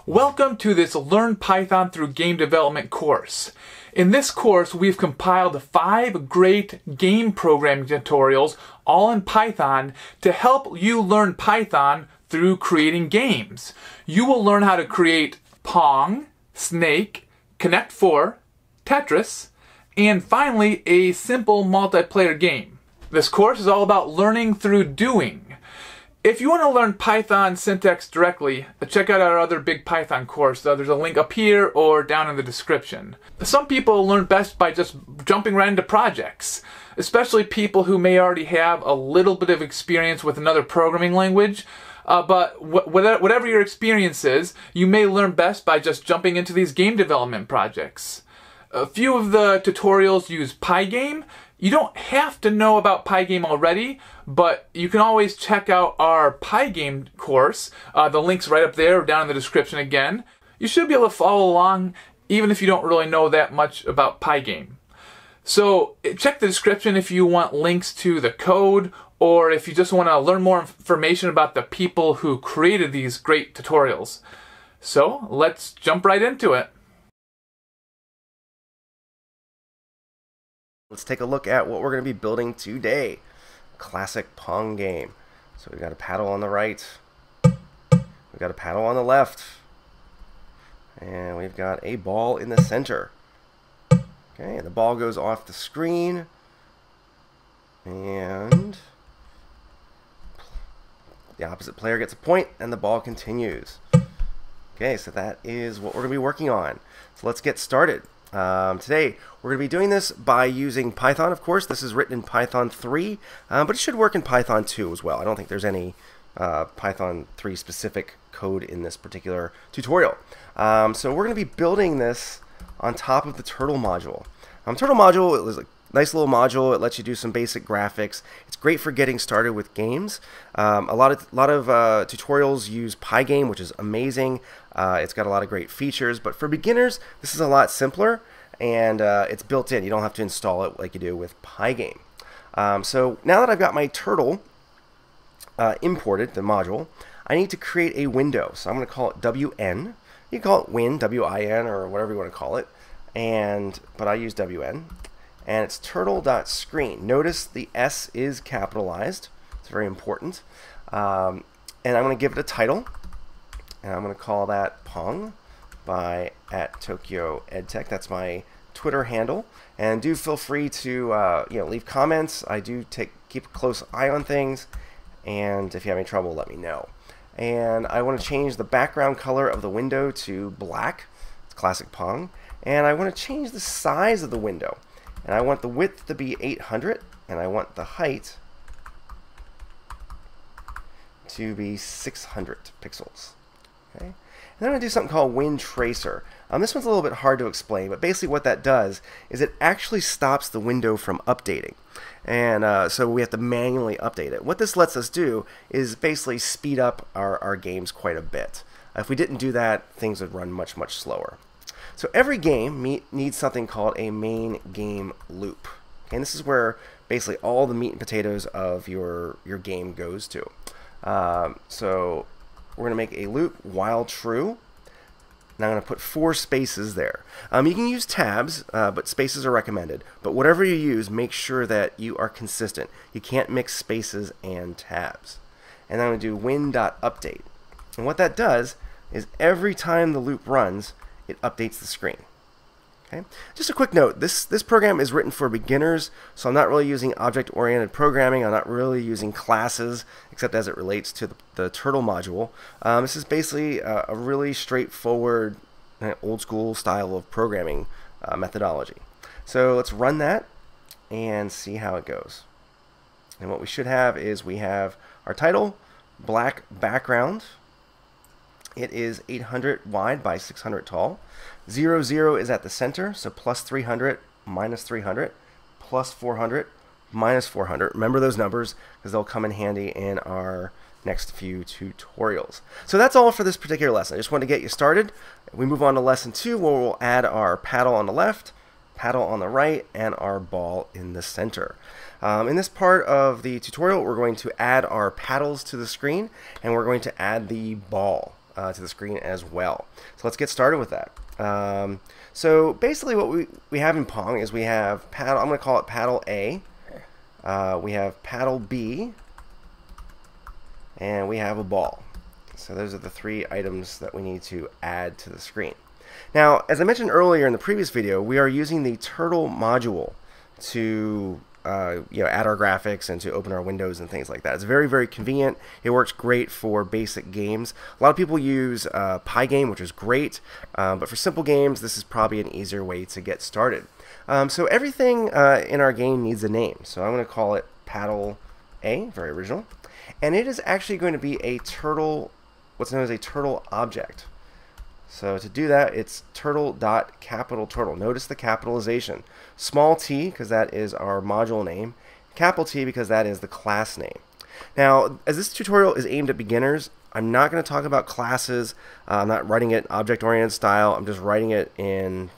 Welcome to this Learn Python Through Game Development course. In this course, we've compiled 5 great game programming tutorials, all in Python, to help you learn Python through creating games. You will learn how to create Pong, Snake, Connect 4, Tetris, and finally, a simple multiplayer game. This course is all about learning through doing. If you want to learn Python syntax directly, check out our other big Python course. There's a link up here or down in the description. Some people learn best by just jumping right into projects, especially people who may already have a little bit of experience with another programming language. But whatever your experience is, you may learn best by just jumping into these game development projects. A few of the tutorials use Pygame. You don't have to know about Pygame already, but you can always check out our Pygame course. The link's right up there or down in the description again. You should be able to follow along even if you don't really know that much about Pygame. So check the description if you want links to the code or if you just want to learn more information about the people who created these great tutorials. So let's jump right into it. Let's take a look at what we're going to be building today. Classic Pong game. So we've got a paddle on the right, we've got a paddle on the left, and we've got a ball in the center. Okay, and the ball goes off the screen, and the opposite player gets a point, and the ball continues. Okay, so that is what we're going to be working on. So let's get started. Today we're going to be doing this by using Python, of course. This is written in Python 3, but it should work in Python 2 as well. I don't think there's any Python 3 specific code in this particular tutorial. So we're going to be building this on top of the Turtle module. Turtle module is a nice little module. It lets you do some basic graphics. It's great for getting started with games. A lot of tutorials use Pygame, which is amazing. It's got a lot of great features, but for beginners, this is a lot simpler, and it's built in. You don't have to install it like you do with Pygame. So now that I've got my Turtle imported, the module, I need to create a window. So I'm going to call it WN. You can call it Win, W-I-N, or whatever you want to call it, but I use WN. And it's turtle.screen. Notice the S is capitalized. It's very important. And I'm going to give it a title. And I'm going to call that Pong by @TokyoEdTech. That's my Twitter handle. And do feel free to leave comments. I do keep a close eye on things. And if you have any trouble, let me know. And I want to change the background color of the window to black. It's classic Pong. And I want to change the size of the window. And I want the width to be 800, and I want the height to be 600 pixels. Okay? And then I'm going to do something called Win Tracer. This one's a little bit hard to explain, but basically what that does is it actually stops the window from updating. And so we have to manually update it. What this lets us do is basically speed up our games quite a bit. If we didn't do that, things would run much, much slower. So every game needs something called a main game loop. Okay, and this is where basically all the meat and potatoes of your game goes to. So we're going to make a loop while true. Now I'm going to put 4 spaces there. You can use tabs, but spaces are recommended. But whatever you use, make sure that you are consistent. You can't mix spaces and tabs. And I'm going to do win.update. And what that does is every time the loop runs, it updates the screen. Okay. Just a quick note, this program is written for beginners, so I'm not really using object-oriented programming. I'm not really using classes, except as it relates to the Turtle module. This is basically a really straightforward, old-school style of programming methodology. So let's run that and see how it goes. And what we should have is we have our title, black background. It is 800 wide by 600 tall. 0, 0 is at the center, so plus 300, minus 300, plus 400, minus 400. Remember those numbers because they'll come in handy in our next few tutorials. So that's all for this particular lesson. I just wanted to get you started. We move on to lesson 2 where we'll add our paddle on the left, paddle on the right, and our ball in the center. In this part of the tutorial, we're going to add our paddles to the screen, and we're going to add the ball. to the screen as well. So let's get started with that. So basically what we have in Pong is we have paddle, I'm going to call it paddle A, we have paddle B, and we have a ball. So those are the three items that we need to add to the screen. Now, as I mentioned earlier in the previous video, we are using the Turtle module to add our graphics and to open our windows and things like that. It's very, very convenient. It works great for basic games. A lot of people use Pygame, which is great, but for simple games, this is probably an easier way to get started. So everything in our game needs a name. So I'm going to call it Paddle A, very original. And it is actually going to be a turtle, what's known as a turtle object. So to do that, it's turtle.capital. Notice the capitalization. Small t, because that is our module name. Capital T, because that is the class name. Now, as this tutorial is aimed at beginners, I'm not going to talk about classes. I'm not writing it object-oriented style. I'm just writing it in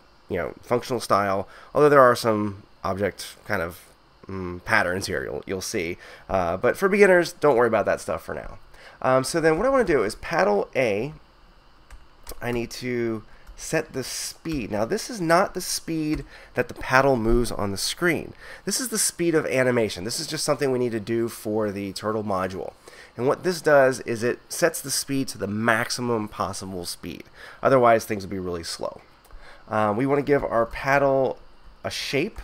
functional style, although there are some object kind of patterns here you'll see. But for beginners, don't worry about that stuff for now. So then what I want to do is paddle A, I need to set the speed. Now this is not the speed that the paddle moves on the screen. This is the speed of animation. This is just something we need to do for the Turtle module. And what this does is it sets the speed to the maximum possible speed. Otherwise things will be really slow. We want to give our paddle a shape.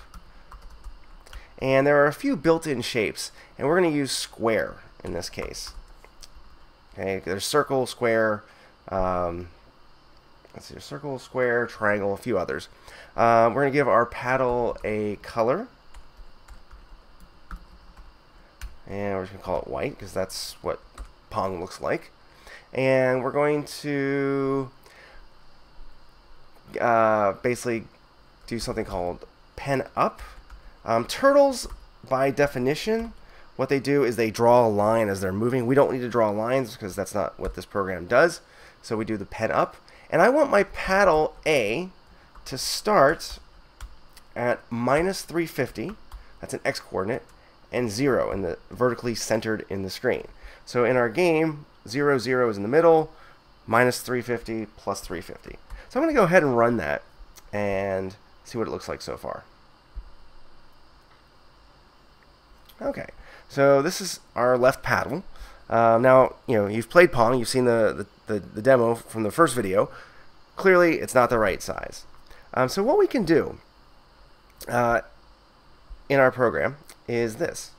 And there are a few built-in shapes, and we're going to use square in this case. Okay, there's circle, square, let's see, circle, square, triangle, a few others. We're going to give our paddle a color, and we're just going to call it white because that's what Pong looks like. And we're going to basically do something called pen up. Turtles, by definition, what they do is they draw a line as they're moving. We don't need to draw lines because that's not what this program does. So we do the pen up. And I want my paddle A to start at -350. That's an X coordinate. And 0 in the vertically centered in the screen. So in our game, 0, 0 is in the middle, -350 plus 350. So I'm going to go ahead and run that and see what it looks like so far. Okay, so this is our left paddle. Now, you've played Pong, you've seen the demo from the first video. Clearly, it's not the right size. So what we can do in our program is this.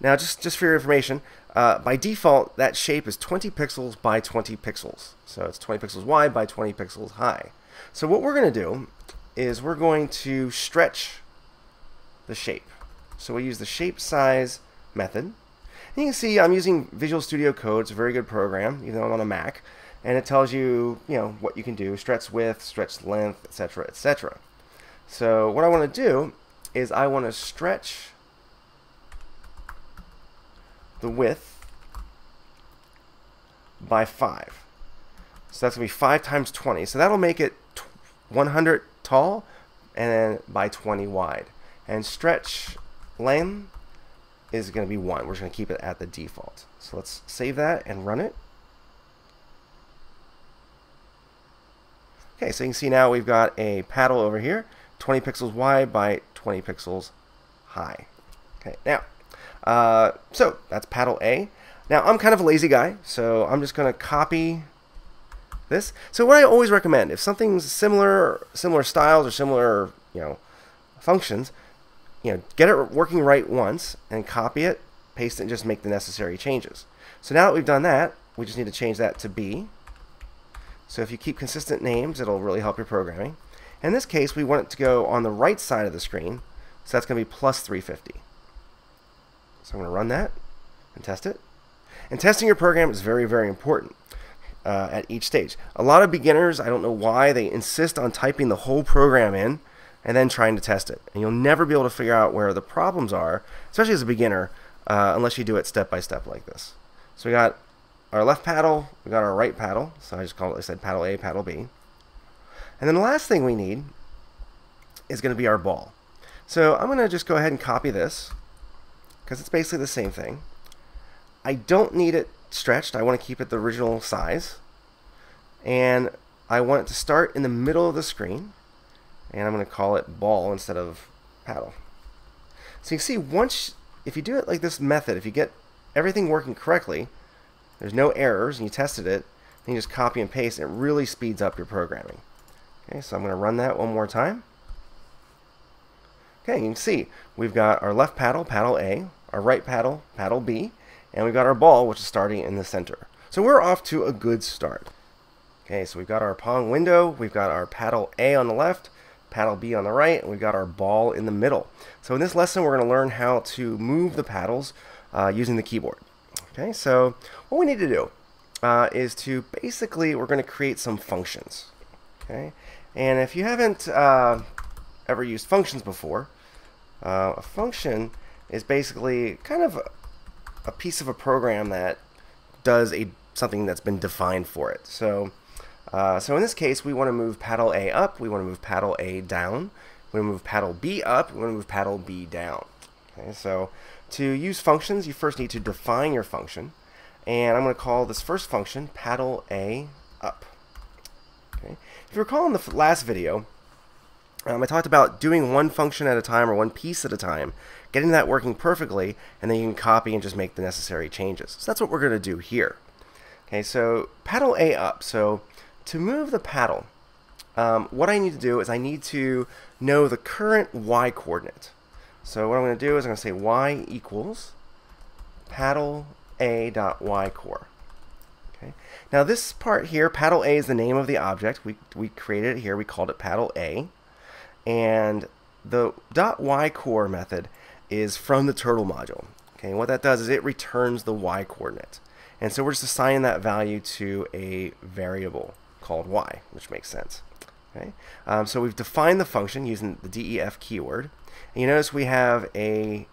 Now, just for your information, by default, that shape is 20 pixels by 20 pixels. So it's 20 pixels wide by 20 pixels high. So what we're going to do is we're going to stretch the shape. So we use the shape size method. And you can see I'm using Visual Studio Code. It's a very good program, even though I'm on a Mac. And it tells you, what you can do, stretch width, stretch length, etc., etc. So what I want to do is I want to stretch the width by 5. So that's going to be 5 times 20. So that'll make it 100 tall and then by 20 wide. And stretch length is going to be 1. We're just going to keep it at the default. So let's save that and run it. Okay, so you can see now we've got a paddle over here, 20 pixels wide by 20 pixels high. Okay, now, so that's paddle A. Now, I'm kind of a lazy guy, so I'm just going to copy this. So what I always recommend, if something's similar styles or similar, functions, get it working right once and copy it, paste it, and just make the necessary changes. So now that we've done that, we just need to change that to B. So if you keep consistent names, it'll really help your programming. In this case, we want it to go on the right side of the screen, so that's going to be plus 350. So I'm going to run that and test it. And testing your program is very, very important at each stage. A lot of beginners, I don't know why, they insist on typing the whole program in and then trying to test it. And you'll never be able to figure out where the problems are, especially as a beginner, unless you do it step by step like this. So we got our left paddle, we got our right paddle, so I just call it, like I said, paddle A, paddle B. And then the last thing we need is going to be our ball. So I'm going to just go ahead and copy this, because it's basically the same thing. I don't need it stretched, I want to keep it the original size. and I want it to start in the middle of the screen, and I'm going to call it ball instead of paddle. So you can see if you do it like this method, if you get everything working correctly, there's no errors, and you tested it, then you just copy and paste, and it really speeds up your programming. Okay, so I'm going to run that one more time. Okay, you can see we've got our left paddle, paddle A, our right paddle, paddle B, and we've got our ball, which is starting in the center. So we're off to a good start. Okay, so we've got our Pong window, we've got our paddle A on the left, paddle B on the right, and we've got our ball in the middle. So in this lesson, we're going to learn how to move the paddles using the keyboard. Okay, so what we need to do is to basically, we're going to create some functions. Okay, and if you haven't ever used functions before, a function is basically kind of a piece of a program that does something that's been defined for it. So in this case, we want to move paddle A up, we want to move paddle A down, we want to move paddle B up, we want to move paddle B down. Okay, so to use functions, you first need to define your function, and I'm going to call this first function paddle A up. Okay. If you recall in the last video, I talked about doing one function at a time or one piece at a time, getting that working perfectly, and then you can copy and just make the necessary changes. So that's what we're going to do here. Okay, so paddle A up. So to move the paddle, what I need to do is I need to know the current y coordinate. So what I'm going to do is I'm going to say y equals paddle A dot y core. Okay. Now this part here, paddle A is the name of the object. We created it here. We called it paddle A. And the .y core method is from the turtle module. Okay, and what that does is it returns the y coordinate. And so we're just assigning that value to a variable called y, which makes sense. Okay, so we've defined the function using the def keyword. And you notice we have I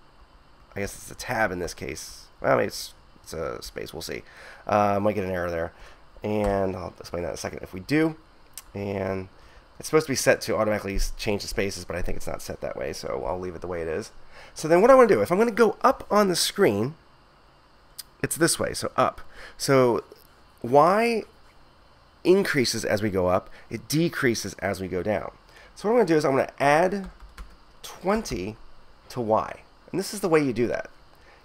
guess it's a tab in this case. Well, it's a space, we'll see. Might get an error there. And I'll explain that in a second if we do. And it's supposed to be set to automatically change the spaces, but I think it's not set that way, so I'll leave it the way it is. So then what I want to do, if I'm going to go up on the screen, it's this way, so up. So y increases as we go up, it decreases as we go down. So what I'm going to do is I'm going to add 20 to y. And this is the way you do that.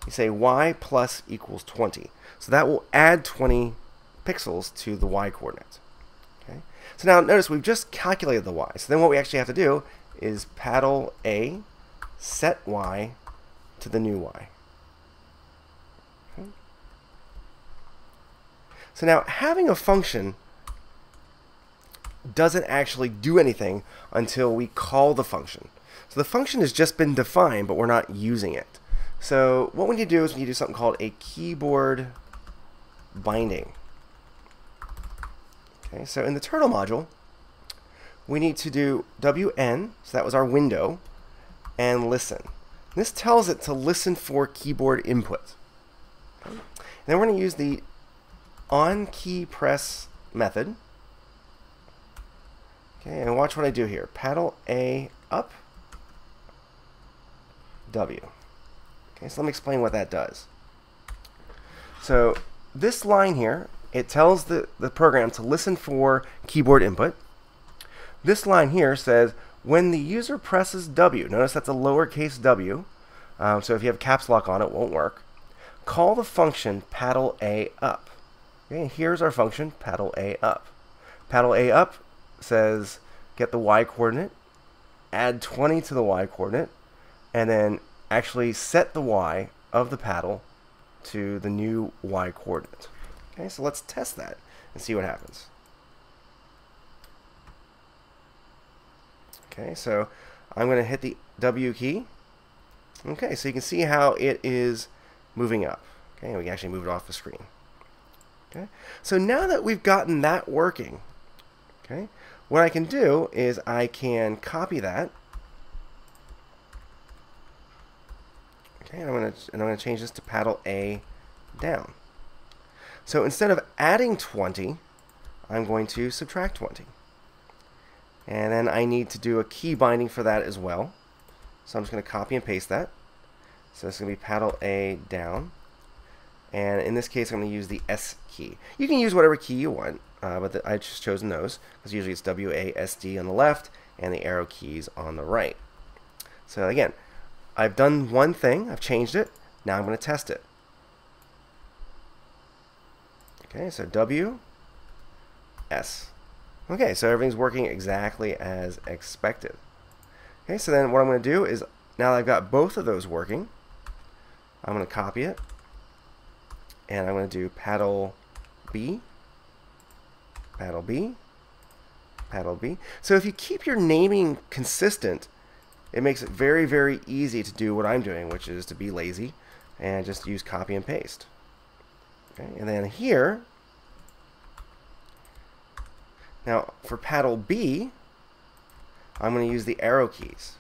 You say y plus equals 20. So that will add 20 pixels to the y coordinate. Okay. So now notice we've just calculated the y. So then what we actually have to do is paddle A, set y to the new y. Okay. So now having a function doesn't actually do anything until we call the function. So the function has just been defined, but we're not using it. So what we need to do is we need to do something called a keyboard binding. Okay, so in the turtle module, we need to do wn, so that was our window, and listen. This tells it to listen for keyboard input. Okay. And then we're going to use the onKeyPress method. Okay, and watch what I do here. Paddle A up, W. Okay, so let me explain what that does. So this line here, it tells the program to listen for keyboard input. This line here says when the user presses W, notice that's a lowercase w, so if you have caps lock on it won't work, call the function paddle A up. Okay, and here's our function paddle A up. Paddle A up says get the y coordinate, add 20 to the y coordinate, and then actually set the y of the paddle to the new y coordinate. Okay, so let's test that and see what happens. Okay, so I'm going to hit the W key. Okay, so you can see how it is moving up. Okay, and we can actually move it off the screen. Okay, so now that we've gotten that working, okay, what I can do is I can copy that. Okay, and I'm going to change this to paddle A down. So instead of adding 20, I'm going to subtract 20. And then I need to do a key binding for that as well. So I'm just going to copy and paste that. So this is going to be paddle A down. And in this case, I'm going to use the S key. You can use whatever key you want. but I just chosen those because usually it's WASD on the left and the arrow keys on the right. So again, I've done one thing, I've changed it, now I'm going to test it. Okay, so W, S. Okay, so everything's working exactly as expected. Okay, so then what I'm going to do is, now that I've got both of those working, I'm going to copy it, and I'm going to do paddle B, paddle B, paddle B. So if you keep your naming consistent, it makes it very, very easy to do what I'm doing, which is to be lazy and just use copy and paste. Okay, and then here, now for paddle B, I'm going to use the arrow keys.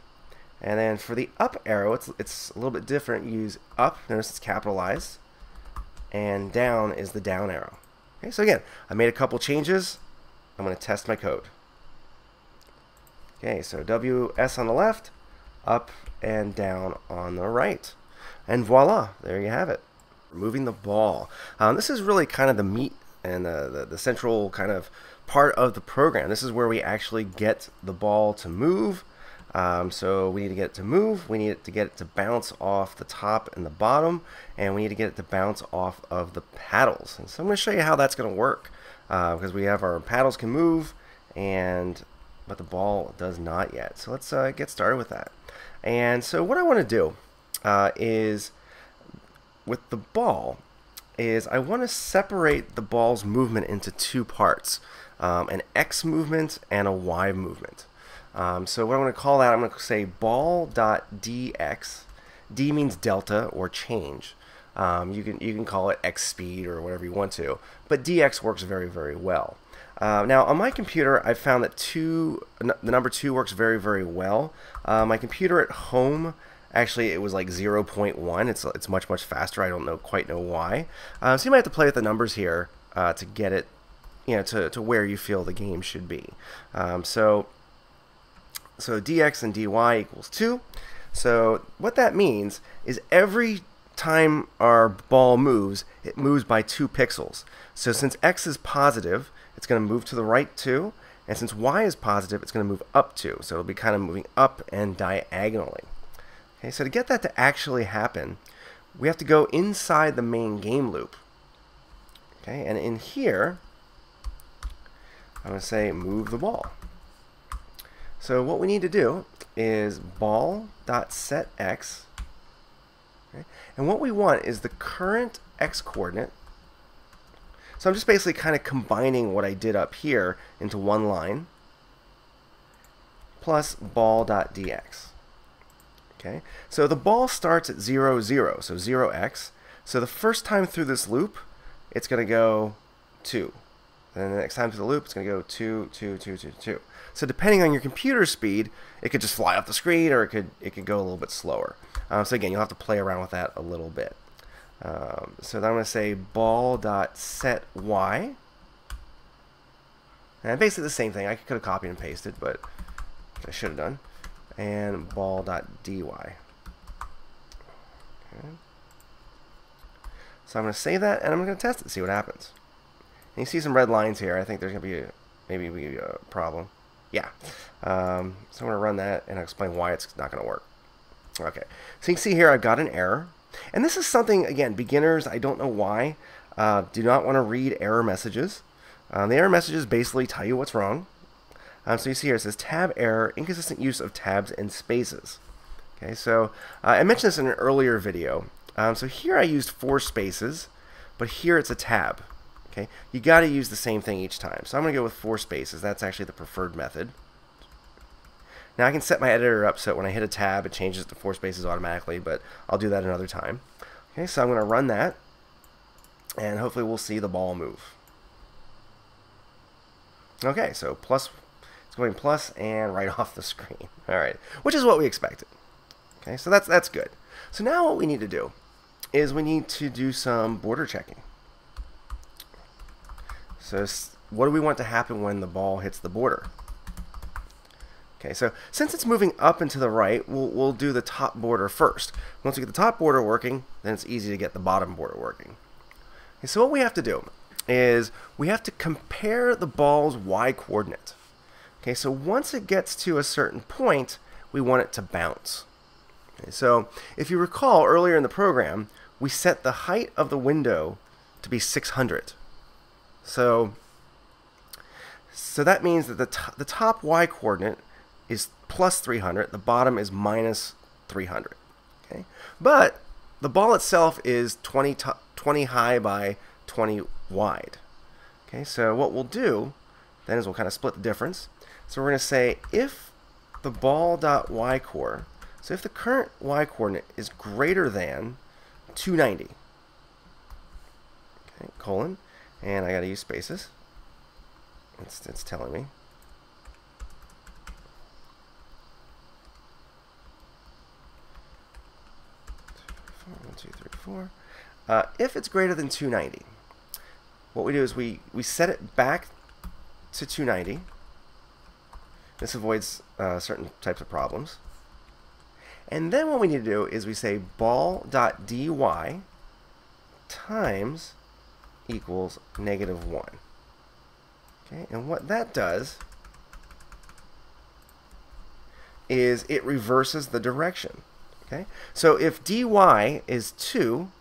And then for the up arrow, it's a little bit different. Use up, notice it's capitalized, and down is the down arrow. Okay, so again, I made a couple changes. I'm going to test my code. Okay, so WS on the left, up and down on the right. And voila, there you have it. Removing the ball. This is really kind of the meat and the central kind of part of the program. This is where we actually get the ball to move. So we need to get it to move, we need to get it to bounce off the top and the bottom, and we need to get it to bounce off of the paddles. And so I'm going to show you how that's going to work, because we have our paddles can move, but the ball does not yet. So let's get started with that. And so what I want to do is, with the ball, is I want to separate the ball's movement into two parts, an X movement and a Y movement. So what I'm going to call that, I'm going to say ball.dx. D means delta or change. You can call it X speed or whatever you want to, but dx works very, very well. Now on my computer, I've found that the number 2 works very, very well. My computer at home, actually it was like 0.1. It's much, much faster. I don't quite know why. So you might have to play with the numbers here to get it, to where you feel the game should be. So dx and dy equals 2. So what that means is every time our ball moves, it moves by 2 pixels. So since x is positive, it's going to move to the right 2. And since y is positive, it's going to move up 2. So it'll be kind of moving up and diagonally. Okay, so to get that to actually happen, we have to go inside the main game loop. Okay, and in here, I'm going to say move the ball. So what we need to do is ball.setX, okay? And what we want is the current x coordinate. So I'm just basically kind of combining what I did up here into one line, plus ball.dx. Okay, so the ball starts at 0, 0, so 0x. So the first time through this loop, it's going to go 2. Then the next time through the loop, it's going to go 2, 2, 2, 2, 2. So depending on your computer speed, it could just fly off the screen, or it could go a little bit slower. So again, you'll have to play around with that a little bit. So then I'm going to say ball.setY. And basically the same thing. I could have copied and pasted, but I should have done. And ball.dy. Okay. So I'm going to save that, and I'm going to test it, see what happens. And you see some red lines here. I think there's going to be maybe a problem. Yeah. So I'm going to run that and I'll explain why it's not going to work. Okay. So you can see here I've got an error. And this is something, again, beginners, I don't know why, do not want to read error messages. The error messages basically tell you what's wrong. So you see here it says tab error, inconsistent use of tabs and spaces. Okay, so I mentioned this in an earlier video. So here I used 4 spaces, but here it's a tab. Okay, you got to use the same thing each time. So I'm going to go with 4 spaces. That's actually the preferred method. Now I can set my editor up so that when I hit a tab, it changes to 4 spaces automatically, but I'll do that another time. Okay, so I'm going to run that, and hopefully we'll see the ball move. Okay, so plus, it's going plus and right off the screen. All right, which is what we expected. Okay, so that's good. So now what we need to do is we need to do some border checking. So what do we want to happen when the ball hits the border? Okay, so since it's moving up and to the right, we'll do the top border first. Once we get the top border working, then it's easy to get the bottom border working. Okay, so what we have to do is we have to compare the ball's y-coordinate. Okay, so once it gets to a certain point, we want it to bounce. Okay, so if you recall earlier in the program, we set the height of the window to be 600. So that means that the top y-coordinate is plus 300, the bottom is minus 300. Okay? But the ball itself is 20 high by 20 wide. Okay, so what we'll do then is we'll kind of split the difference. So we're going to say if the ball.y-core, so if the current y-coordinate is greater than 290, okay, colon, and I got to use spaces. It's telling me. 1, 2, 3, 4. If it's greater than 290, what we do is we set it back to 290. This avoids certain types of problems. And then what we need to do is we say ball.dy times equals -1. Okay, and what that does is it reverses the direction. Okay, so if dy is 2,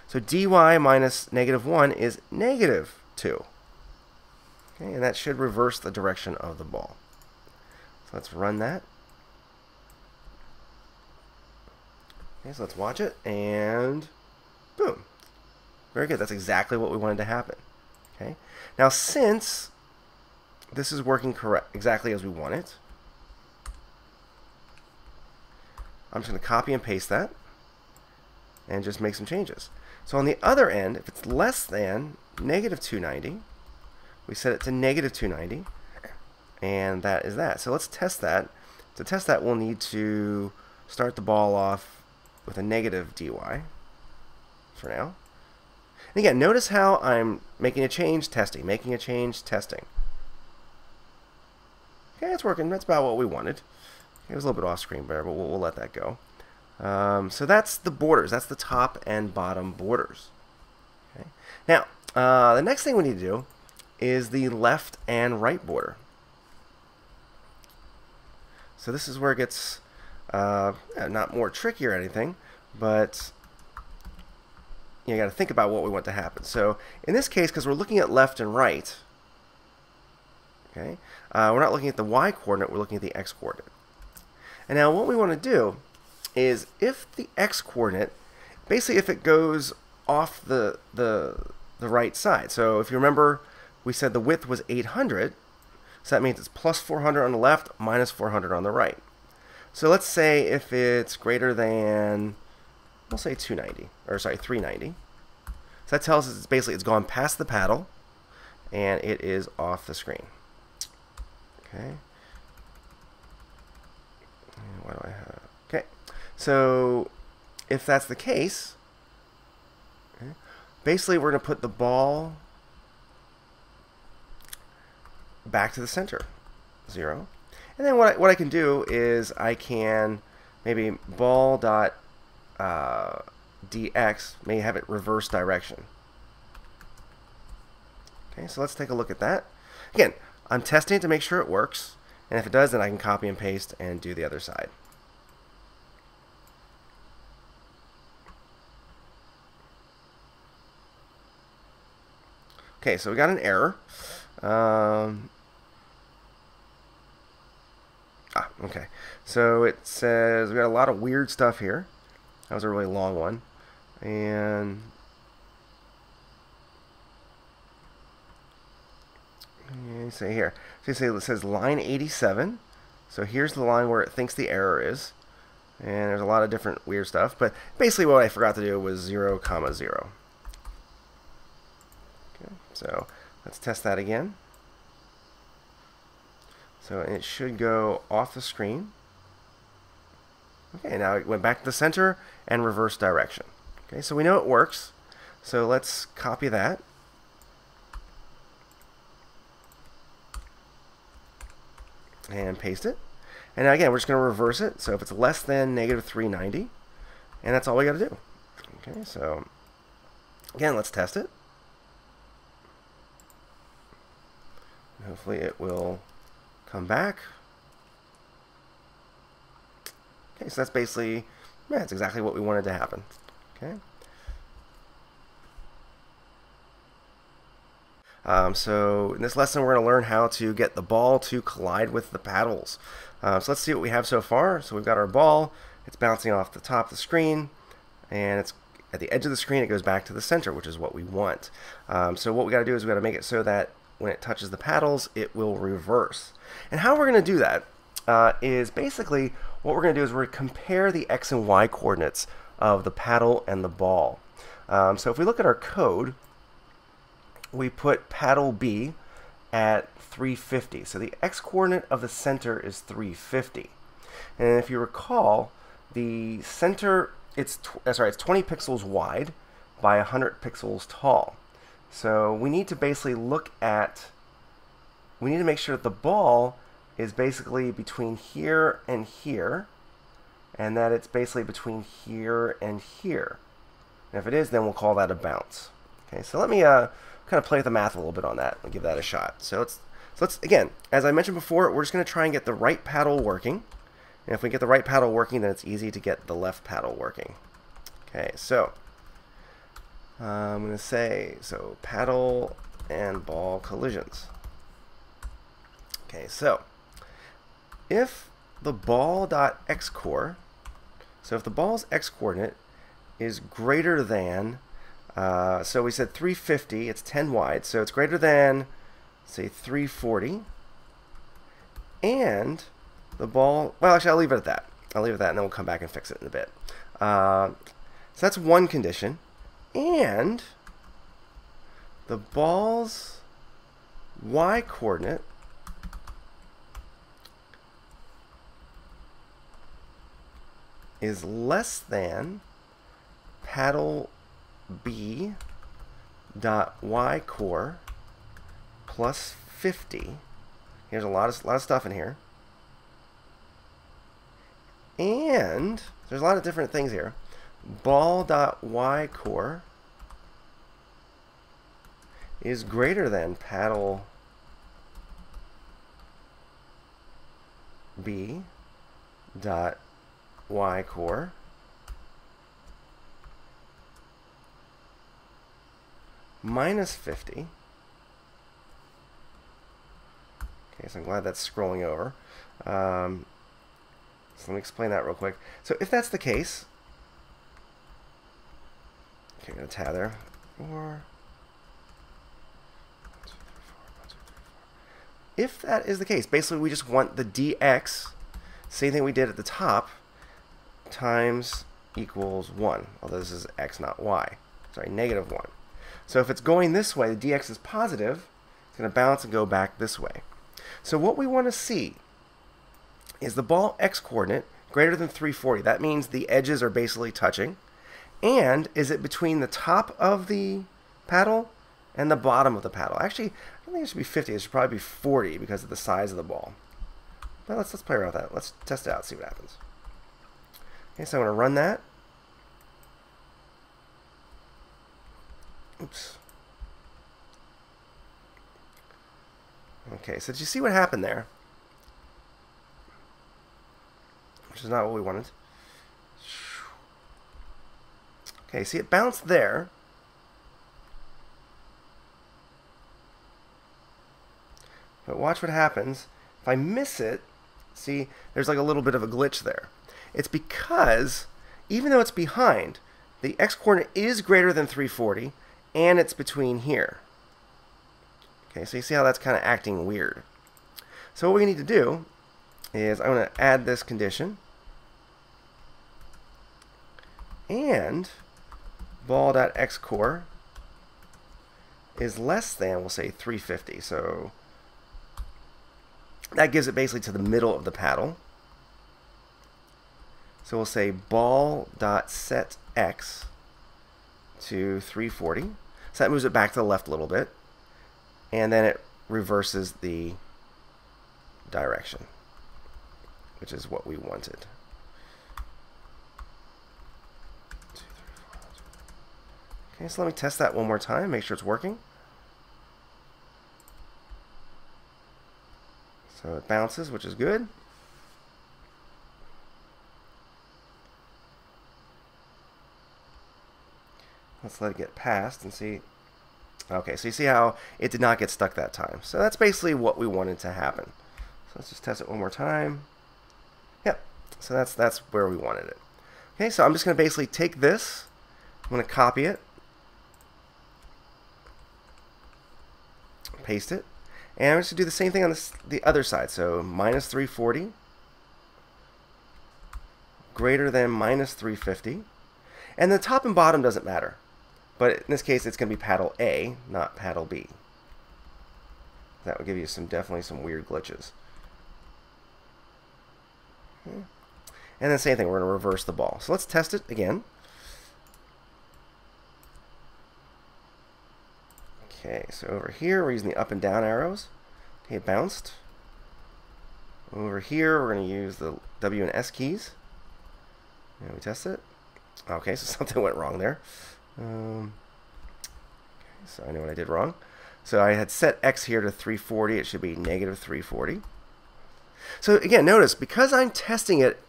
so dy minus -1 is -2. Okay, and that should reverse the direction of the ball. So let's run that. Okay, so let's watch it, and boom. Very good. That's exactly what we wanted to happen. Okay. Now, since this is working exactly as we want it, I'm just going to copy and paste that and just make some changes. So on the other end, if it's less than -290, we set it to -290, and that is that. So let's test that. To test that, we'll need to start the ball off with a negative dy for now. And again, notice how I'm making a change, testing, making a change, testing. Okay, it's working. That's about what we wanted. It was a little bit off screen there, but we'll let that go. So that's the borders. That's the top and bottom borders. Okay. Now, the next thing we need to do is the left and right border. So this is where it gets not more tricky or anything, but you got to think about what we want to happen. So in this case, because we're looking at left and right, okay, we're not looking at the y-coordinate, we're looking at the x-coordinate. And now what we want to do is if the x-coordinate, basically if it goes off the right side. So if you remember, we said the width was 800, so that means it's plus 400 on the left, minus 400 on the right. So let's say if it's greater than, we'll say 290, or sorry, 390. So that tells us it's gone past the paddle, and it is off the screen. Okay. And what do I have? Okay. So if that's the case, okay, basically we're going to put the ball back to the center, 0. And then what I can do is I can maybe ball dot dx, may have it reverse direction. Okay, so let's take a look at that. Again, I'm testing it to make sure it works, and if it does, then I can copy and paste and do the other side. Okay, so we got an error. Okay. So it says we got a lot of weird stuff here. That was a really long one. And say here. So it says line 87. So here's the line where it thinks the error is. And there's a lot of different weird stuff. But basically what I forgot to do was 0, 0. Okay, so let's test that again. So it should go off the screen. Okay, now it went back to the center and reverse direction. Okay, so we know it works. So let's copy that. And paste it. And now again, we're just going to reverse it. So if it's less than -390, and that's all we got to do. Okay, so again, let's test it. Hopefully it will come back. Okay, so that's basically, yeah, that's exactly what we wanted to happen. Okay. So in this lesson, we're going to learn how to get the ball to collide with the paddles. So let's see what we have so far. So we've got our ball. It's bouncing off the top of the screen, and it's at the edge of the screen. It goes back to the center, which is what we want. So what we got to do is we got to make it so that when it touches the paddles, it will reverse. And how we're going to do that is basically what we're going to do is we're going to compare the x and y coordinates of the paddle and the ball. So if we look at our code, we put paddle B at 350. So the x-coordinate of the center is 350. And if you recall, the center, it's 20 pixels wide by 100 pixels tall. So we need to basically we need to make sure that the ball is basically between here and here, and that it's basically between here and here. And if it is, then we'll call that a bounce. Okay, so let me kind of play with the math a little bit on that and give that a shot. So let's again, as I mentioned before, we're just going to try and get the right paddle working. And if we get the right paddle working, then it's easy to get the left paddle working. Okay, so I'm going to say, so paddle and ball collisions. Okay, so if the ball.xcore, so if the ball's x-coordinate is greater than, so we said 350, it's 10 wide, so it's greater than, say, 340, and the ball, well, actually, I'll leave it at that. I'll leave it at that, and then we'll come back and fix it in a bit. So that's one condition, and the ball's y-coordinate is less than paddle B dot y core plus 50. Here's a lot of stuff in here, and there's a lot of different things here. Ball dot y core is greater than paddle B dot y core minus 50. Okay, so I'm glad that's scrolling over. So let me explain that real quick. So if that's the case, okay, I'm going to tab there. 4. If that is the case, basically we just want the dx, same thing we did at the top, times equals 1. Although this is x, not y. Sorry, negative 1. So if it's going this way, the dx is positive, it's going to bounce and go back this way. So what we want to see is the ball x-coordinate greater than 340. That means the edges are basically touching. And is it between the top of the paddle and the bottom of the paddle? Actually, I don't think it should be 50. It should probably be 40 because of the size of the ball. But let's play around with that. Let's test it out, see what happens. Okay, so I'm going to run that. Oops. Okay, so did you see what happened there? Which is not what we wanted. Okay, see, it bounced there. But watch what happens. If I miss it, see, there's like a little bit of a glitch there. It's because, even though it's behind, the x-coordinate is greater than 340, and it's between here. Okay, so you see how that's kind of acting weird. So what we need to do is I'm going to add this condition, and ball.xcore is less than, we'll say, 350. So that gives it basically to the middle of the paddle. So we'll say ball.setx to 340. So that moves it back to the left a little bit. And then it reverses the direction, which is what we wanted. Okay, so let me test that one more time, make sure it's working. So it bounces, which is good. Let's let it get past and see. Okay, so you see how it did not get stuck that time. So that's basically what we wanted to happen. So let's just test it one more time. Yep, so that's where we wanted it. Okay, so I'm just going to basically take this. I'm going to copy it. Paste it. And I'm just going to do the same thing on the other side. So minus 340 greater than minus 350. And the top and bottom doesn't matter. But in this case, it's going to be paddle A, not paddle B. That would give you definitely some weird glitches. And then same thing, we're going to reverse the ball. So let's test it again. Okay, so over here, we're using the up and down arrows. Okay, it bounced. Over here, we're going to use the W and S keys. And we test it. Okay, so something went wrong there. So I know what I did wrong. So I had set X here to 340. It should be negative 340. So again, notice, because I'm testing it,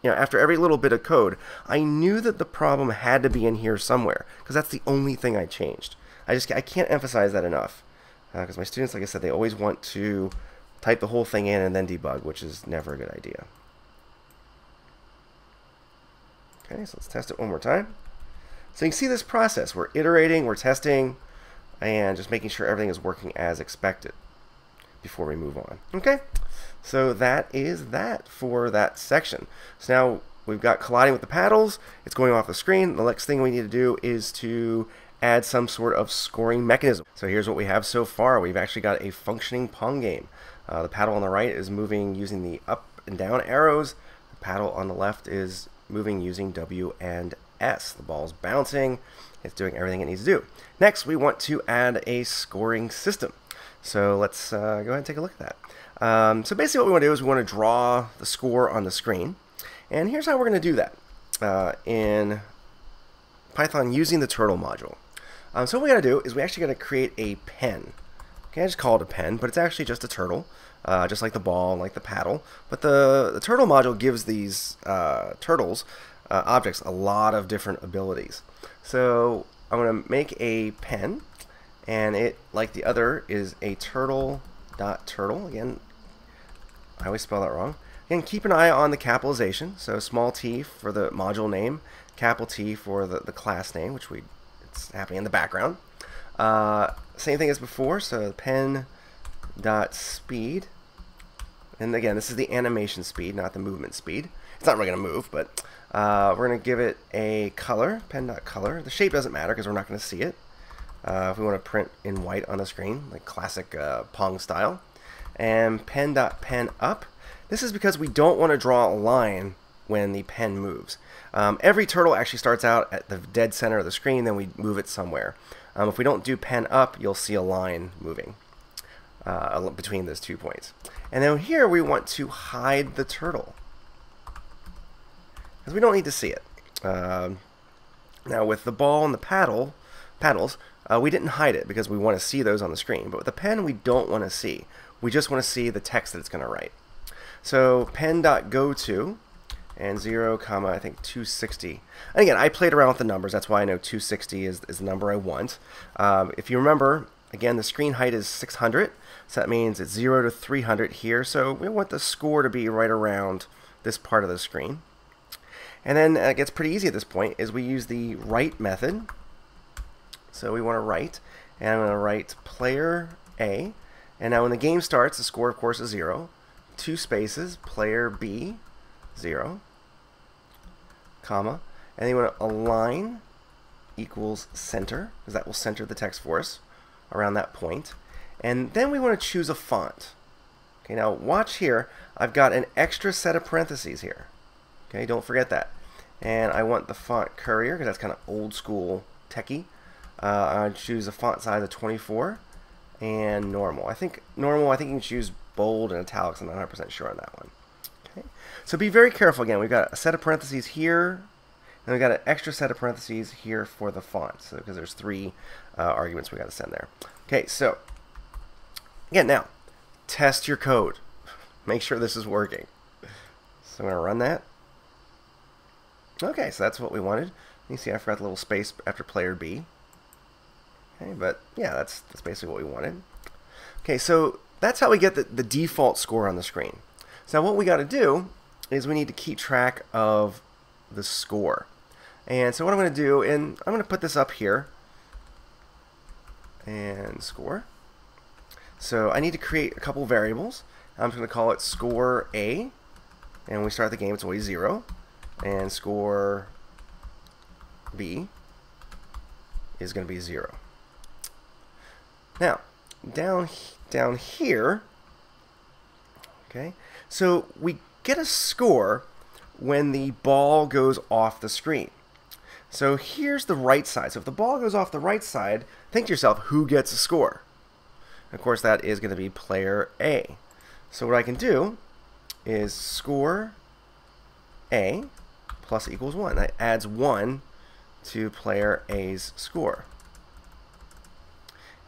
after every little bit of code, I knew that the problem had to be in here somewhere, because that's the only thing I changed. I can't emphasize that enough, because my students, like I said, they always want to type the whole thing in and then debug, which is never a good idea. Okay, so let's test it one more time. So you can see this process. We're iterating, we're testing, and just making sure everything is working as expected before we move on. Okay, so that is that for that section. So now we've got colliding with the paddles. It's going off the screen. The next thing we need to do is to add some sort of scoring mechanism. So here's what we have so far. We've actually got a functioning Pong game. The paddle on the right is moving using the up and down arrows. The paddle on the left is moving using W and S. The ball's bouncing. It's doing everything it needs to do. Next, we want to add a scoring system. So let's go ahead and take a look at that. So basically what we want to do is we want to draw the score on the screen. And here's how we're going to do that in Python using the turtle module. So what we got to do is we actually got to create a pen. Okay, I just call it a pen, but it's actually just a turtle, just like the ball and like the paddle. But the turtle module gives these turtles objects a lot of different abilities. So I'm going to make a pen, and it, like the other, is a turtle.turtle. Again, I always spell that wrong. Again, keep an eye on the capitalization. So small t for the module name, capital T for the class name, which it's happening in the background. Same thing as before. So pen.speed. And again, this is the animation speed, not the movement speed. It's not really going to move, but we're going to give it a color, pen.color. The shape doesn't matter because we're not going to see it. If we want to print in white on the screen, like classic Pong style. And pen.penup. This is because we don't want to draw a line when the pen moves. Every turtle actually starts out at the dead center of the screen, then we move it somewhere. If we don't do pen up, you'll see a line moving between those 2 points. And then here we want to hide the turtle, because we don't need to see it. Now with the ball and the paddles, we didn't hide it because we want to see those on the screen. But with the pen, we don't want to see. We just want to see the text that it's going to write. So pen.goto and 0, I think 260. And again, I played around with the numbers. That's why I know 260 is the number I want. If you remember, again, the screen height is 600. So that means it's 0 to 300 here. So we want the score to be right around this part of the screen. And then it gets pretty easy at this point is we use the write method. So we want to write, and I'm going to write player A. And now when the game starts, the score, of course, is 0. 2 spaces, player B, 0, comma. And then you want to align equals center, because that will center the text for us around that point. And then we want to choose a font. Okay, now watch here. I've got an extra set of parentheses here. Okay, don't forget that. And I want the font Courier, because that's kind of old school techie. I choose a font size of 24 and normal. I think you can choose bold and italics. I'm not 100% sure on that one. Okay, so be very careful. Again, we've got a set of parentheses here, and we've got an extra set of parentheses here for the font. So because there's 3 arguments we got to send there. Okay, so again, now test your code. make sure this is working. So I'm going to run that. Okay, so that's what we wanted. You see I forgot the little space after player B. Okay, but yeah, that's basically what we wanted. Okay, so that's how we get the default score on the screen. So now what we got to do is we need to keep track of the score. And so what I'm going to do, and I'm going to put this up here, and score. So I need to create a couple variables. I'm just going to call it score A, and when we start the game it's always 0, and score B is going to be 0. Now, down here, okay, so we get a score when the ball goes off the screen. So here's the right side. So if the ball goes off the right side, think to yourself, who gets a score? Of course, that is going to be player A. So what I can do is score A plus equals 1. That adds 1 to player A's score.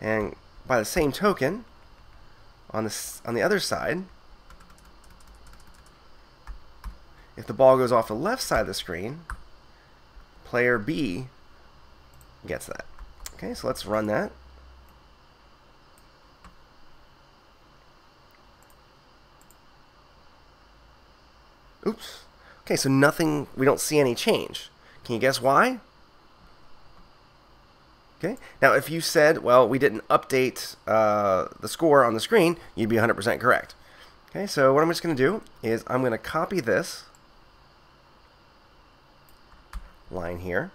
And by the same token, on the other side, if the ball goes off the left side of the screen, player B gets that. Okay, so let's run that. Oops. Okay, so nothing, we don't see any change. Can you guess why? Okay, now if you said, well, we didn't update the score on the screen, you'd be 100% correct. Okay, so what I'm just going to do is I'm going to copy this line here,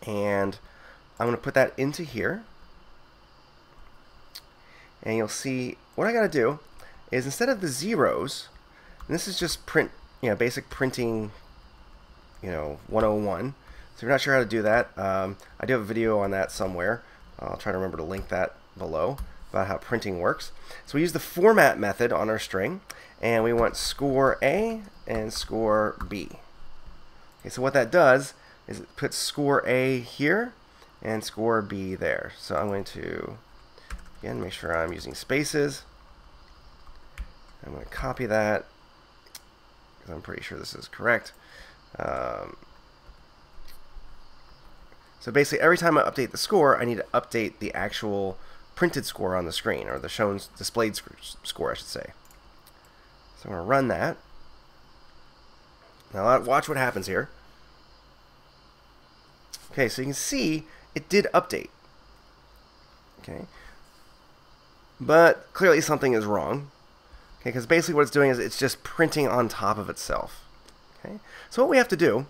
and I'm going to put that into here, and you'll see what I got to do is instead of the zeros, and this is just print, basic printing, 101. So if you're not sure how to do that, I do have a video on that somewhere. I'll try to remember to link that below about how printing works. So we use the format method on our string, and we want score A and score B. Okay, so what that does is it puts score A here and score B there. So I'm going to, again, make sure I'm using spaces. I'm going to copy that, because I'm pretty sure this is correct. So basically, every time I update the score, I need to update the actual printed score on the screen, or the shown displayed score, I should say. So I'm going to run that. Now watch what happens here. Okay, so you can see it did update. Okay, but clearly something is wrong. Okay, because basically what it's doing is it's just printing on top of itself. Okay, so what we have to do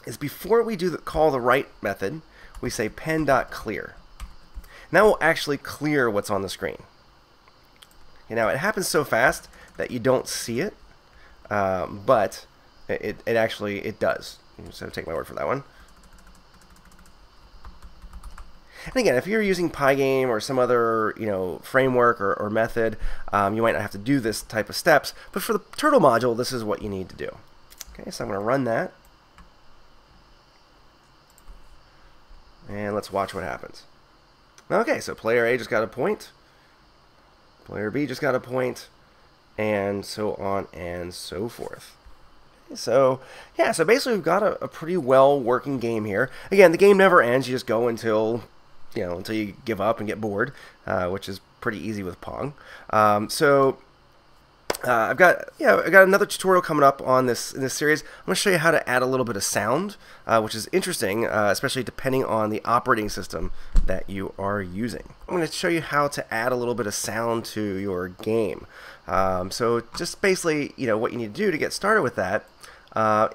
is before we call the write method, we say pen.clear. Now we'll actually clear what's on the screen. Okay, now it happens so fast that you don't see it, but it actually does. So take my word for that one. And again, if you're using Pygame or some other framework or method, you might not have to do this type of steps. But for the Turtle module, this is what you need to do. Okay, so I'm going to run that. And let's watch what happens. Okay, so player A just got a point. Player B just got a point. And so on and so forth. So, yeah, so basically we've got a pretty well working game here. Again, the game never ends. You just go until you give up and get bored, which is pretty easy with Pong. I've got another tutorial coming up on this in this series. I'm going to show you how to add a little bit of sound, which is interesting, especially depending on the operating system that you are using. I'm going to show you how to add a little bit of sound to your game. So just basically, what you need to do to get started with that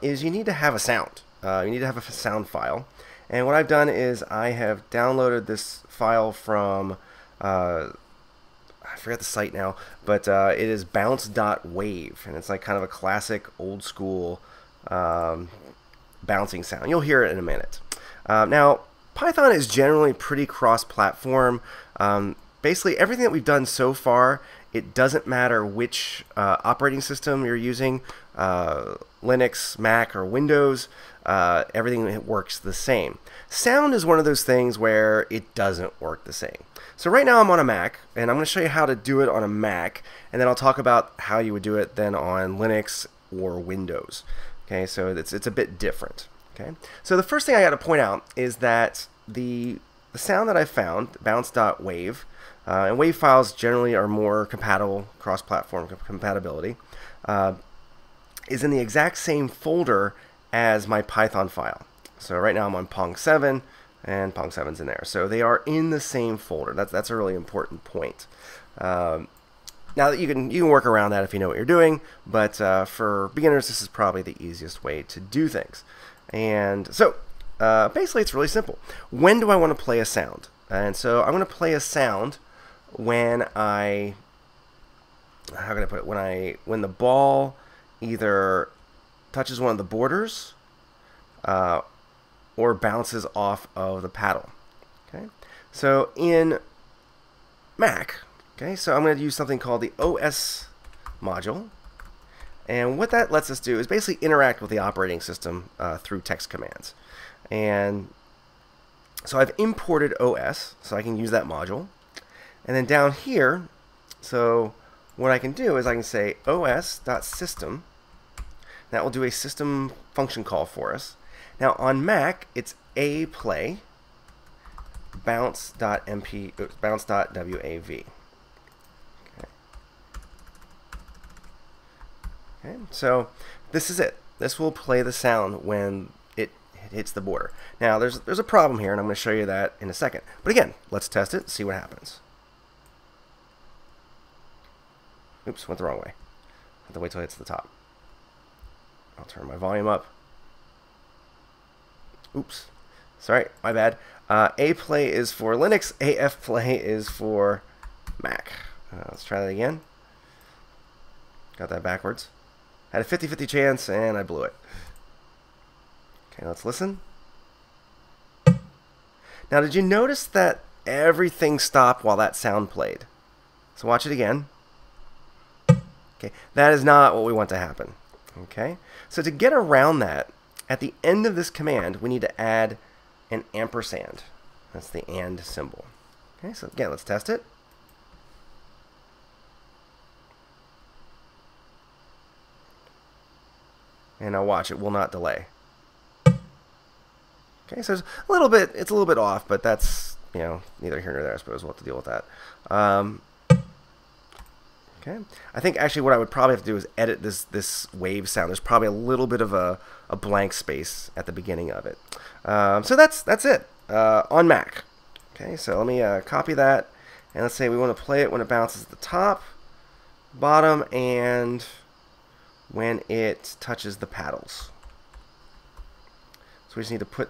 is you need to have a sound. You need to have a sound file. And what I've done is I have downloaded this file from, I forget the site now, but it is bounce.wave, and it's like kind of a classic old school bouncing sound. You'll hear it in a minute. Now, Python is generally pretty cross-platform. Basically, everything that we've done so far It doesn't matter which operating system you're using, Linux, Mac, or Windows, everything works the same. Sound is one of those things where it doesn't work the same. So right now I'm on a Mac, and I'm going to show you how to do it on a Mac, and then I'll talk about how you would do it then on Linux or Windows. Okay, so it's a bit different. Okay, so the first thing I got to point out is that the sound that I found, bounce.wave, and WAV files generally are more compatible, cross-platform compatibility, is in the exact same folder as my Python file. So right now I'm on Pong7, and Pong7's in there. So they are in the same folder. That's a really important point. Now that you can work around that if you know what you're doing, but for beginners, this is probably the easiest way to do things. And so basically, it's really simple. When do I want to play a sound? And so I'm going to play a sound when how can I put it? When the ball either touches one of the borders or bounces off of the paddle. Okay, so in Mac, okay, so I'm going to use something called the OS module, and what that lets us do is basically interact with the operating system through text commands. And so I've imported OS, so I can use that module. And then down here, so what I can do is I can say os.system. That will do a system function call for us. Now on Mac, it's aplay bounce.wav. Okay, so this is it. This will play the sound when it hits the border. Now there's a problem here, and I'm going to show you that in a second. But again, let's test it, see what happens. Oops, went the wrong way. I have to wait till it hits the top. I'll turn my volume up. Oops, sorry, my bad. aplay is for Linux, afplay is for Mac. Let's try that again. Got that backwards. Had a 50-50 chance, and I blew it. Okay, let's listen. Now, did you notice that everything stopped while that sound played? So watch it again. Okay, that is not what we want to happen. Okay, so to get around that, at the end of this command, we need to add an ampersand. That's the and symbol. Okay, so again, let's test it. And now watch, it will not delay. Okay, so it's a little bit off, but that's, neither here nor there. I suppose we'll have to deal with that. Okay, I think actually what I would probably have to do is edit this wave sound. There's probably a little bit of a blank space at the beginning of it. So that's it on Mac. Okay, so let me copy that, and let's say we want to play it when it bounces at the top, bottom, and when it touches the paddles. So we just need to put,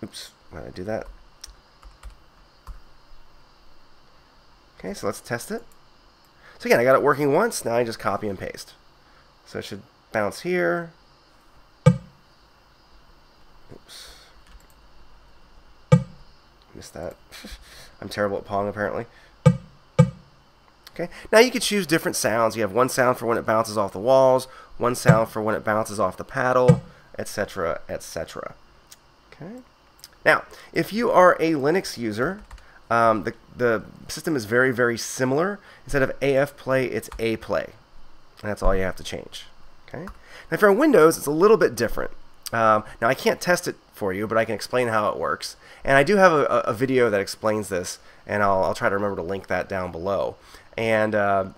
oops, why did I do that? Okay, so let's test it. So again, I got it working once, now I just copy and paste. So it should bounce here. Oops. Missed that. I'm terrible at Pong, apparently. Okay, now you could choose different sounds. You have one sound for when it bounces off the walls, one sound for when it bounces off the paddle, etc., etc. Okay. Now, if you are a Linux user, the system is very, very similar. Instead of afplay, it's aplay. And that's all you have to change. Okay. Now, if you're on Windows, it's a little bit different. Now, I can't test it for you, but I can explain how it works. And I do have a video that explains this, and I'll try to remember to link that down below. And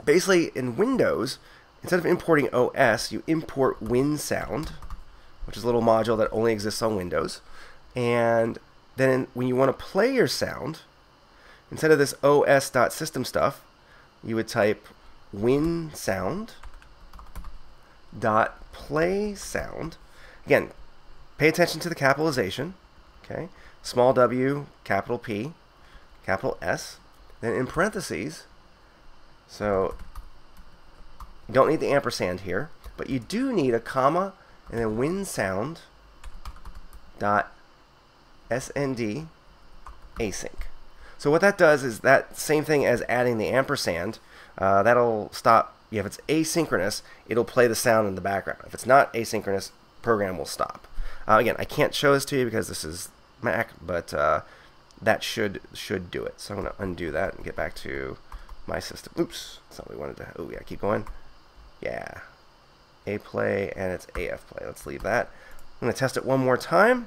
basically, in Windows, instead of importing OS, you import WinSound, which is a little module that only exists on Windows. And then when you want to play your sound, instead of this os.system stuff, you would type winsound.playSound. Again, pay attention to the capitalization. Okay, small w, capital P, capital S. Then in parentheses, so you don't need the ampersand here, but you do need a comma and then winsound.snd async. So what that does is that same thing as adding the ampersand. That'll stop. If it's asynchronous, it'll play the sound in the background. If it's not asynchronous, program will stop. Again, I can't show this to you because this is Mac, but that should do it. So I'm going to undo that and get back to my system. Oops, that's not what we wanted to. Oh yeah, keep going. Yeah, A play and it's AF play. Let's leave that. I'm going to test it one more time,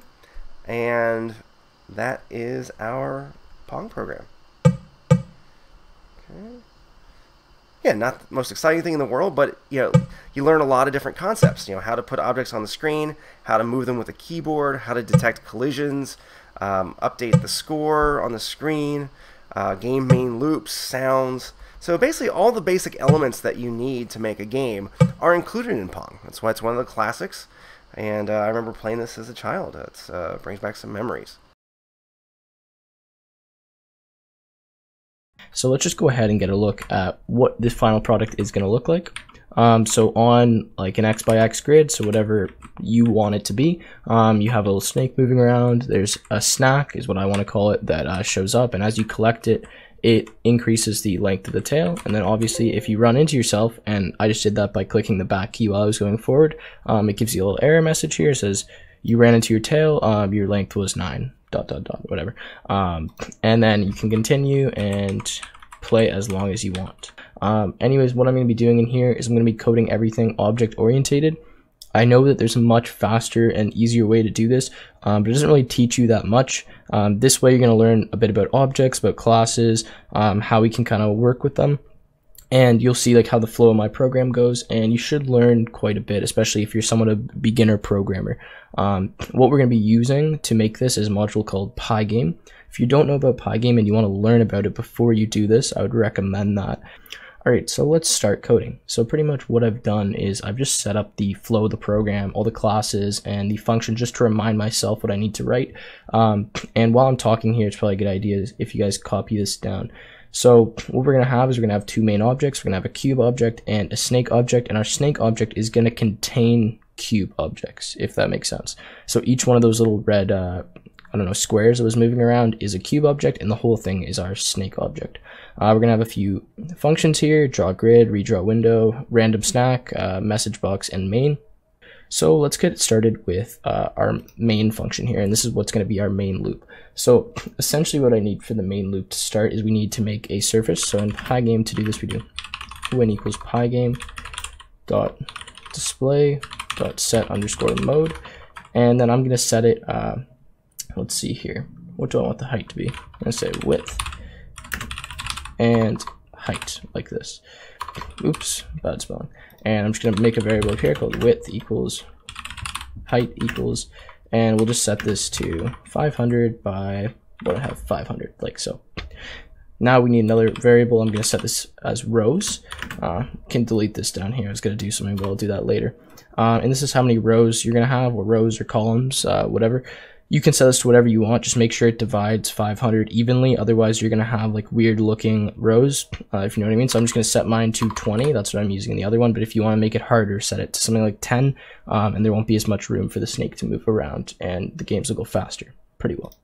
and that is our Pong program. Okay. Yeah, not the most exciting thing in the world, but you learn a lot of different concepts. How to put objects on the screen, how to move them with a keyboard, how to detect collisions, update the score on the screen, game main loops, sounds. So basically all the basic elements that you need to make a game are included in Pong. That's why it's one of the classics, and I remember playing this as a child. It brings back some memories. So let's just go ahead and get a look at what this final product is going to look like. So on like an X by X grid, so whatever you want it to be, you have a little snake moving around. There's a snack, is what I want to call it, that shows up, and as you collect it, it increases the length of the tail. And then obviously if you run into yourself, and I just did that by clicking the back key while I was going forward, it gives you a little error message here. It says you ran into your tail, your length was 9. ... whatever, and then you can continue and play as long as you want. Anyways, what I'm going to be doing in here is I'm going to be coding everything object orientated. I know that there's a much faster and easier way to do this, but it doesn't really teach you that much. This way you're going to learn a bit about objects, about classes, how we can kind of work with them, and you'll see like how the flow of my program goes, and you should learn quite a bit, especially if you're somewhat a beginner programmer. What we're going to be using to make this is a module called Pygame. If you don't know about Pygame and you want to learn about it before you do this, I would recommend that. Alright, so let's start coding. So pretty much what I've done is I've just set up the flow of the program, all the classes, and the function just to remind myself what I need to write. And while I'm talking here, it's probably a good idea if you guys copy this down. So what we're going to have is we're going to have two main objects. We're going to have a cube object and a snake object, and our snake object is going to contain cube objects, if that makes sense. So each one of those little red, squares that was moving around is a cube object, and the whole thing is our snake object. We're going to have a few functions here: draw grid, redraw window, random snack, message box, and main. So let's get started with our main function here, and this is what's going to be our main loop. So essentially what I need for the main loop to start is we need to make a surface. So in Pygame, to do this, we do when equals Pygame dot display dot set underscore mode, and then I'm going to set it, let's see here, what do I want the height to be? I'm going to say width and height, like this. Oops, bad spelling. And I'm just going to make a variable here called width equals height equals, and we'll just set this to 500 by what I have, 500, like so. Now we need another variable. I'm going to set this as rows. Can delete this down here. I was going to do something, but I'll do that later. And this is how many rows you're going to have, or rows or columns, whatever. You can set this to whatever you want. Just make sure it divides 500 evenly. Otherwise, you're going to have like weird looking rows, if you know what I mean. So I'm just going to set mine to 20. That's what I'm using in the other one. But if you want to make it harder, set it to something like 10, and there won't be as much room for the snake to move around, and the games will go faster pretty well.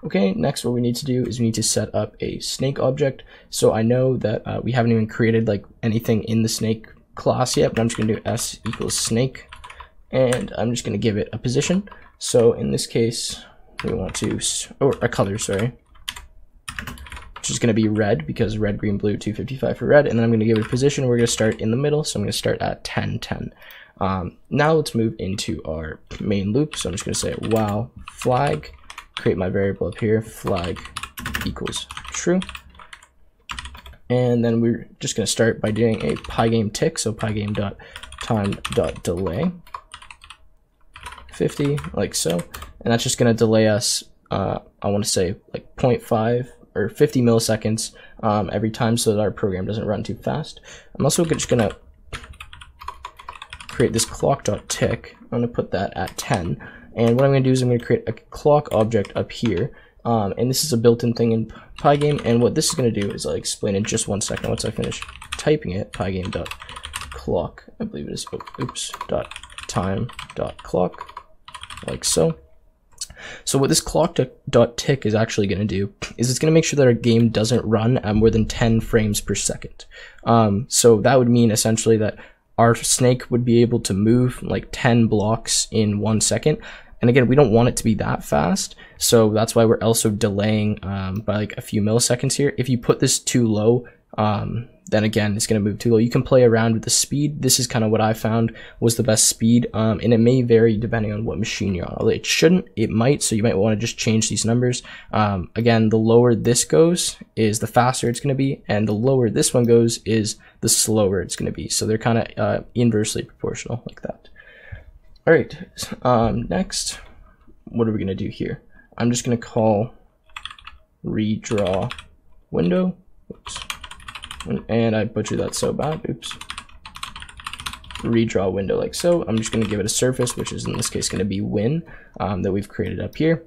Okay, next what we need to do is we need to set up a snake object. So I know that we haven't even created like anything in the snake class yet, but I'm just going to do s equals snake, and I'm just going to give it a position. So in this case, we want to, or a color, sorry, which is going to be red, because red, green, blue, 255 for red. And then I'm going to give it a position. We're going to start in the middle. So I'm going to start at 10, 10. Now let's move into our main loop. So I'm just going to say while flag, create my variable up here, flag equals true. And then we're just going to start by doing a Pygame tick. So pygame.time.delay. 50, like so, and that's just going to delay us, I want to say like 0.5 or 50 milliseconds every time, so that our program doesn't run too fast. I'm also just going to create this clock.tick. I'm going to put that at 10, and what I'm going to do is I'm going to create a clock object up here, and this is a built-in thing in Pygame, and what this is going to do is I'll explain in just 1 second once I finish typing it. Pygame.clock, I believe it is, oops, .time.clock, like so. So what this clock.tick is actually going to do is it's going to make sure that our game doesn't run at more than 10 frames per second. So that would mean essentially that our snake would be able to move like 10 blocks in 1 second. And again, we don't want it to be that fast, so that's why we're also delaying by like a few milliseconds here. If you put this too low, then again, it's going to move too low. You can play around with the speed. This is kind of what I found was the best speed, and it may vary depending on what machine you're on. Although it shouldn't, it might, so you might want to just change these numbers. Again, the lower this goes is the faster it's going to be, and the lower this one goes is the slower it's going to be. So they're kind of inversely proportional like that. All right, next, what are we going to do here? I'm just going to call redraw window. Oops. And I butchered that so bad. Oops. Redraw window like so. I'm just going to give it a surface, which is in this case going to be win that we've created up here.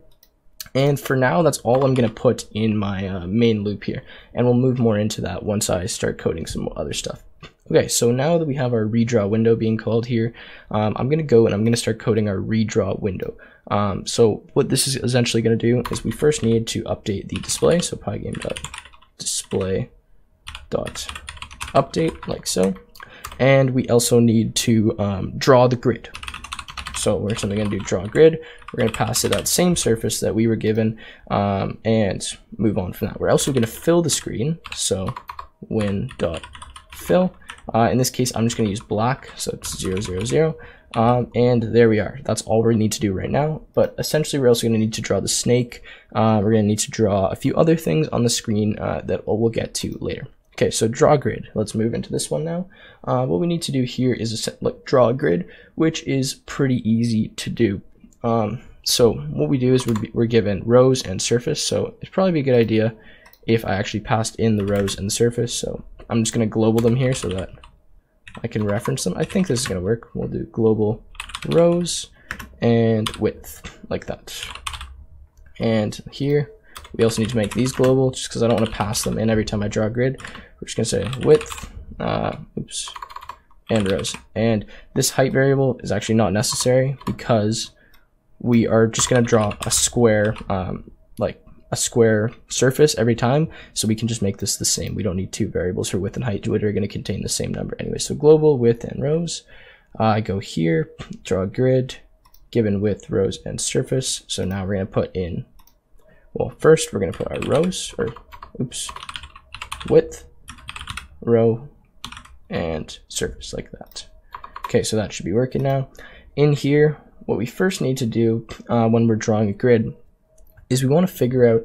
And for now, that's all I'm going to put in my main loop here. And we'll move more into that once I start coding some other stuff. Okay, so now that we have our redraw window being called here, I'm going to go and I'm going to start coding our redraw window. So what this is essentially going to do is we first need to update the display. So pygame.display.update like so. And we also need to draw the grid. So we're simply going to do draw grid. We're going to pass it that same surface that we were given and move on from that. We're also going to fill the screen. So win.fill. In this case, I'm just going to use black, so it's 0, 0, 0. And there we are. That's all we need to do right now. But essentially, we're also going to need to draw the snake. We're going to need to draw a few other things on the screen that we'll get to later. Okay, so draw grid. Let's move into this one now. What we need to do here is draw a grid, which is pretty easy to do. So what we do is we're given rows and surface. So it'd probably be a good idea if I actually passed in the rows and the surface. So I'm just going to global them here so that I can reference them. I think this is going to work. We'll do global rows and width like that. And here we also need to make these global just because I don't want to pass them in every time I draw a grid. We're just going to say width, oops, and rows. And this height variable is actually not necessary because we are just going to draw a square, like a square surface every time, so we can just make this the same. We don't need two variables for width and height, which are going to contain the same number anyway. So global width and rows. I go here, draw a grid, given width, rows, and surface. So now we're going to put in, well, first we're going to put our rows, or oops, width, row, and surface like that. Okay, so that should be working now. In here, what we first need to do when we're drawing a grid is we want to figure out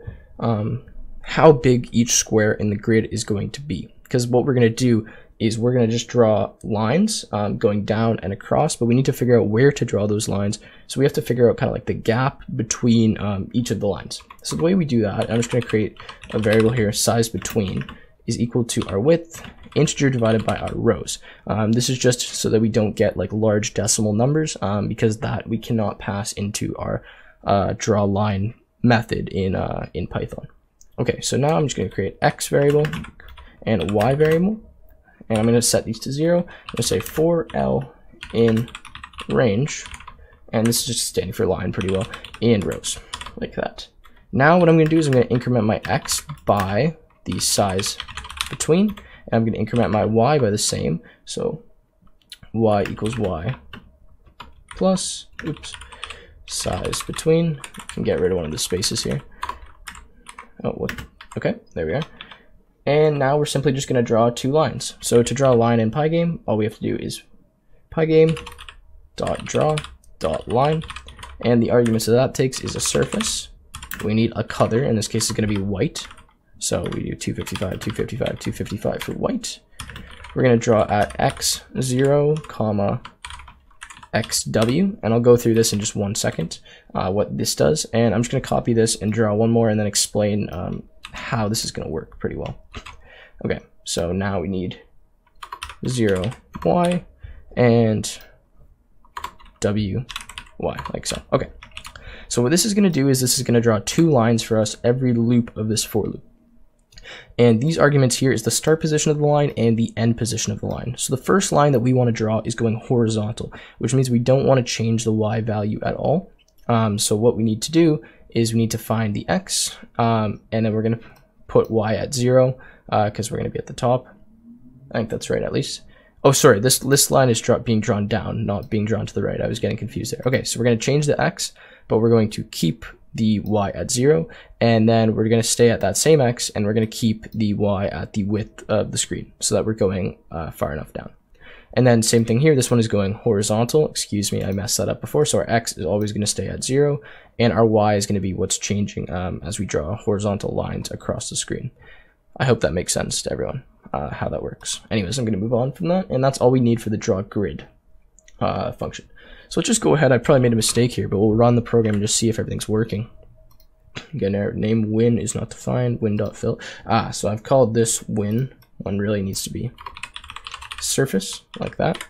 how big each square in the grid is going to be. Because what we're going to do is we're going to just draw lines going down and across, but we need to figure out where to draw those lines. So we have to figure out kind of like the gap between each of the lines. So the way we do that, I'm just going to create a variable here, size between is equal to our width, integer divided by our rows. This is just so that we don't get like large decimal numbers because that we cannot pass into our draw line method in Python. Okay, so now I'm just going to create x variable and a y variable, and I'm going to set these to 0. I'm going to say for L in range, and this is just standing for line pretty well, in rows, like that. Now what I'm going to do is I'm going to increment my x by the size between, and I'm going to increment my y by the same, so y equals y plus, oops, size between. I can get rid of one of the spaces here. Oh, what? Okay, there we are. And now we're simply just going to draw two lines. So to draw a line in Pygame, all we have to do is pygame.draw.line, and the arguments that takes is a surface. We need a color. In this case, it's going to be white. So we do 255, 255, 255 for white. We're going to draw at x0, comma xw, and I'll go through this in just 1 second, what this does. And I'm just going to copy this and draw one more and then explain how this is going to work pretty well. Okay, so now we need 0, y, and w, y, like so. Okay, so what this is going to do is this is going to draw two lines for us every loop of this for loop. And these arguments here is the start position of the line and the end position of the line. So the first line that we want to draw is going horizontal, which means we don't want to change the y value at all. So what we need to do is we need to find the x, and then we're going to put y at 0 because we're going to be at the top. I think that's right, at least. Oh, sorry, this line is being drawn down, not being drawn to the right. I was getting confused there. Okay, so we're going to change the x, but we're going to keep the y at 0, and then we're going to stay at that same x, and we're going to keep the y at the width of the screen so that we're going far enough down. And then same thing here, this one is going horizontal. Excuse me, I messed that up before. So our x is always going to stay at 0, and our y is going to be what's changing as we draw horizontal lines across the screen. I hope that makes sense to everyone, how that works. Anyways, I'm going to move on from that, and that's all we need for the draw grid function. So let's just go ahead. I probably made a mistake here, but we'll run the program and just see if everything's working. Again, our name win is not defined, win.fill. So I've called this win. One really needs to be surface, like that.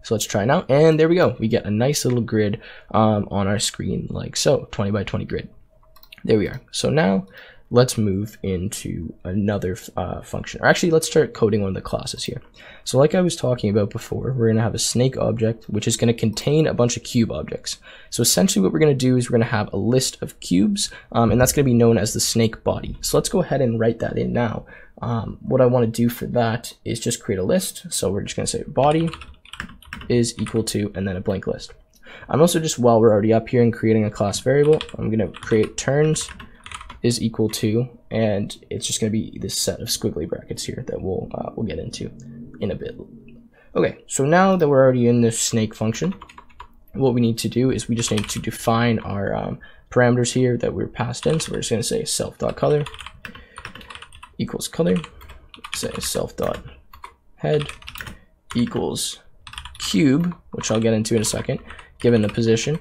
So let's try now, and there we go. We get a nice little grid on our screen, like so, 20 by 20 grid. There we are. So now let's move into another function, or actually let's start coding one of the classes here. So like I was talking about before, we're going to have a snake object which is going to contain a bunch of cube objects. So essentially what we're going to do is we're going to have a list of cubes, and that's going to be known as the snake body. So let's go ahead and write that in now. What I want to do for that is just create a list. So we're just going to say body is equal to, and then a blank list. I'm also, just while we're already up here and creating a class variable, I'm going to create turns is equal to, and it's just going to be this set of squiggly brackets here that we'll get into in a bit. Okay, so now that we're already in this snake function, what we need to do is we just need to define our parameters here that we're passed in. So we're just going to say self.color equals color, say self.head equals cube, which I'll get into in a second, given the position,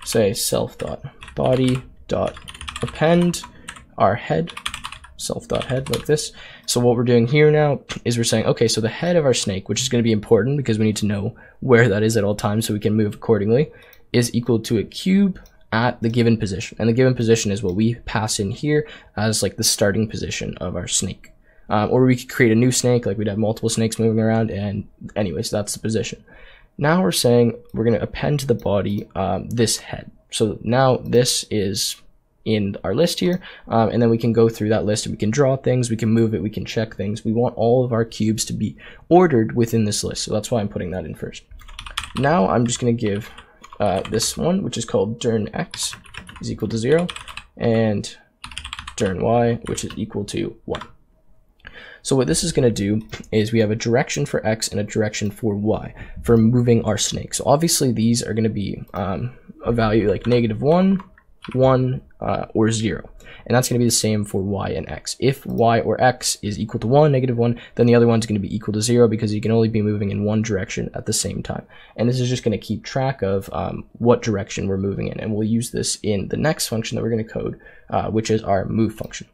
say self.body.append our head, self.head, like this. So what we're doing here now is we're saying, okay, so the head of our snake, which is going to be important because we need to know where that is at all times so we can move accordingly, is equal to a cube at the given position. And the given position is what we pass in here as like the starting position of our snake. Or we could create a new snake, like we'd have multiple snakes moving around, and anyways, that's the position. Now we're saying we're going to append to the body this head. So now this is in our list here, and then we can go through that list and we can draw things, we can move it, we can check things. We want all of our cubes to be ordered within this list, so that's why I'm putting that in first. Now I'm just going to give this one, which is called dirn x is equal to 0, and dirn y, which is equal to 1. So what this is going to do is we have a direction for x and a direction for y for moving our snake. So obviously these are going to be a value like -1, 1, or 0. And that's going to be the same for y and x. If y or x is equal to 1, -1, then the other one's going to be equal to 0 because you can only be moving in one direction at the same time. And this is just going to keep track of what direction we're moving in. And we'll use this in the next function that we're going to code, which is our move function.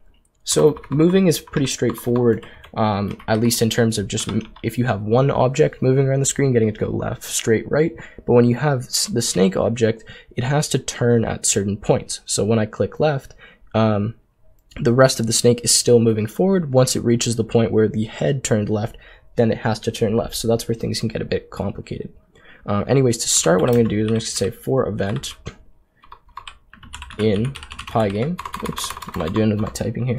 So moving is pretty straightforward, at least in terms of just if you have one object moving around the screen, getting it to go left, straight, right. But when you have the snake object, it has to turn at certain points. So when I click left, the rest of the snake is still moving forward. Once it reaches the point where the head turned left, then it has to turn left. So that's where things can get a bit complicated. Anyways, to start, what I'm going to do is I'm just going to say for event in Pygame. Oops, what am I doing with my typing here?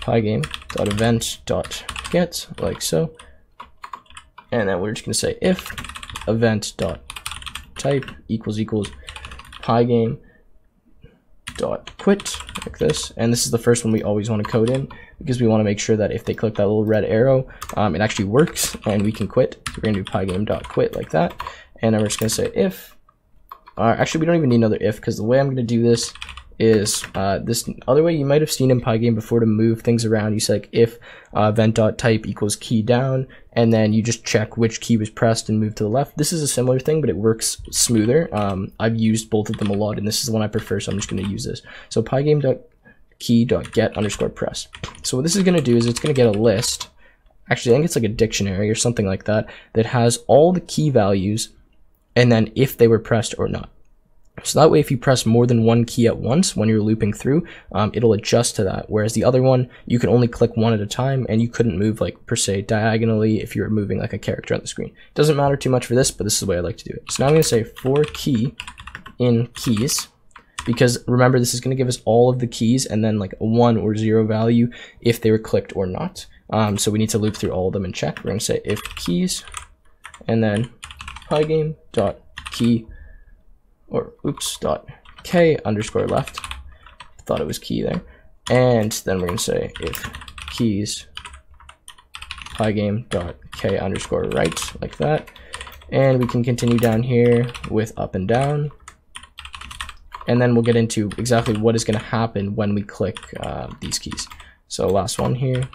Pygame.event.get, like so. And then we're just going to say if event.type equals Pygame.quit, like this. And this is the first one we always want to code in because we want to make sure that if they click that little red arrow, it actually works and we can quit. So we're going to do Pygame.quit like that. And then we're just going to say if, actually we don't even need another if, because the way I'm going to do this is this other way you might have seen in Pygame before to move things around. You say like if event.type equals key down, and then you just check which key was pressed and move to the left. This is a similar thing, but it works smoother. I've used both of them a lot, and this is the one I prefer, so I'm just going to use this. So pygame.key.get_press. So what this is going to do is it's going to get a list. Actually, I think it's like a dictionary or something like that that has all the key values and then if they were pressed or not. So that way, if you press more than one key at once when you're looping through, it'll adjust to that. Whereas the other one, you can only click one at a time, and you couldn't move like per se diagonally if you were moving like a character on the screen. Doesn't matter too much for this, but this is the way I like to do it. So now I'm going to say for key in keys, because remember, this is going to give us all of the keys and then like a 1 or 0 value if they were clicked or not. So we need to loop through all of them and check. We're going to say if keys and then pygame dot key or oops dot k underscore left. Thought it was key there. And then we're going to say if keys pygame dot k underscore right, like that. And we can continue down here with up and down. And then we'll get into exactly what is going to happen when we click these keys. So last one here.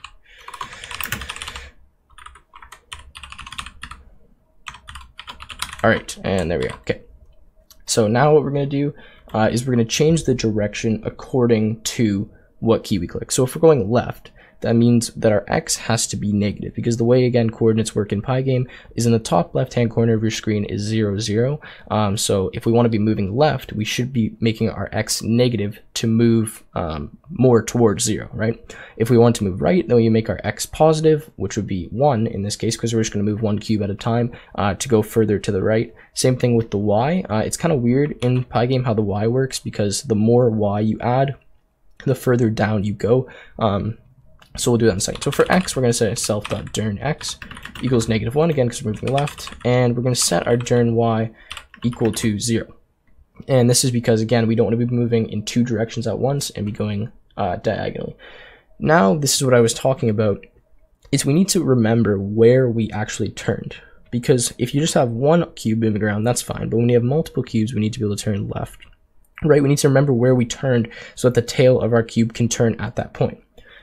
All right, and there we go. Okay. So now what we're going to do is we're going to change the direction according to what key we click. So if we're going left, that means that our x has to be negative, because the way, again, coordinates work in Pygame is in the top left-hand corner of your screen is 0, 0. So if we want to be moving left, we should be making our x negative to move more towards 0, right? If we want to move right, then we make our x positive, which would be 1 in this case, because we're just going to move 1 cube at a time to go further to the right. Same thing with the y. It's kind of weird in Pygame how the y works, because the more y you add, the further down you go. So we'll do that in a second. So for x, we're going to say self.dirn x equals -1, again, because we're moving left. And we're going to set our dirn y equal to 0. And this is because, again, we don't want to be moving in 2 directions at once and be going diagonally. Now, this is what I was talking about, is we need to remember where we actually turned. Because if you just have one cube moving around, that's fine. But when you have multiple cubes, we need to be able to turn left. Right? We need to remember where we turned so that the tail of our cube can turn at that point.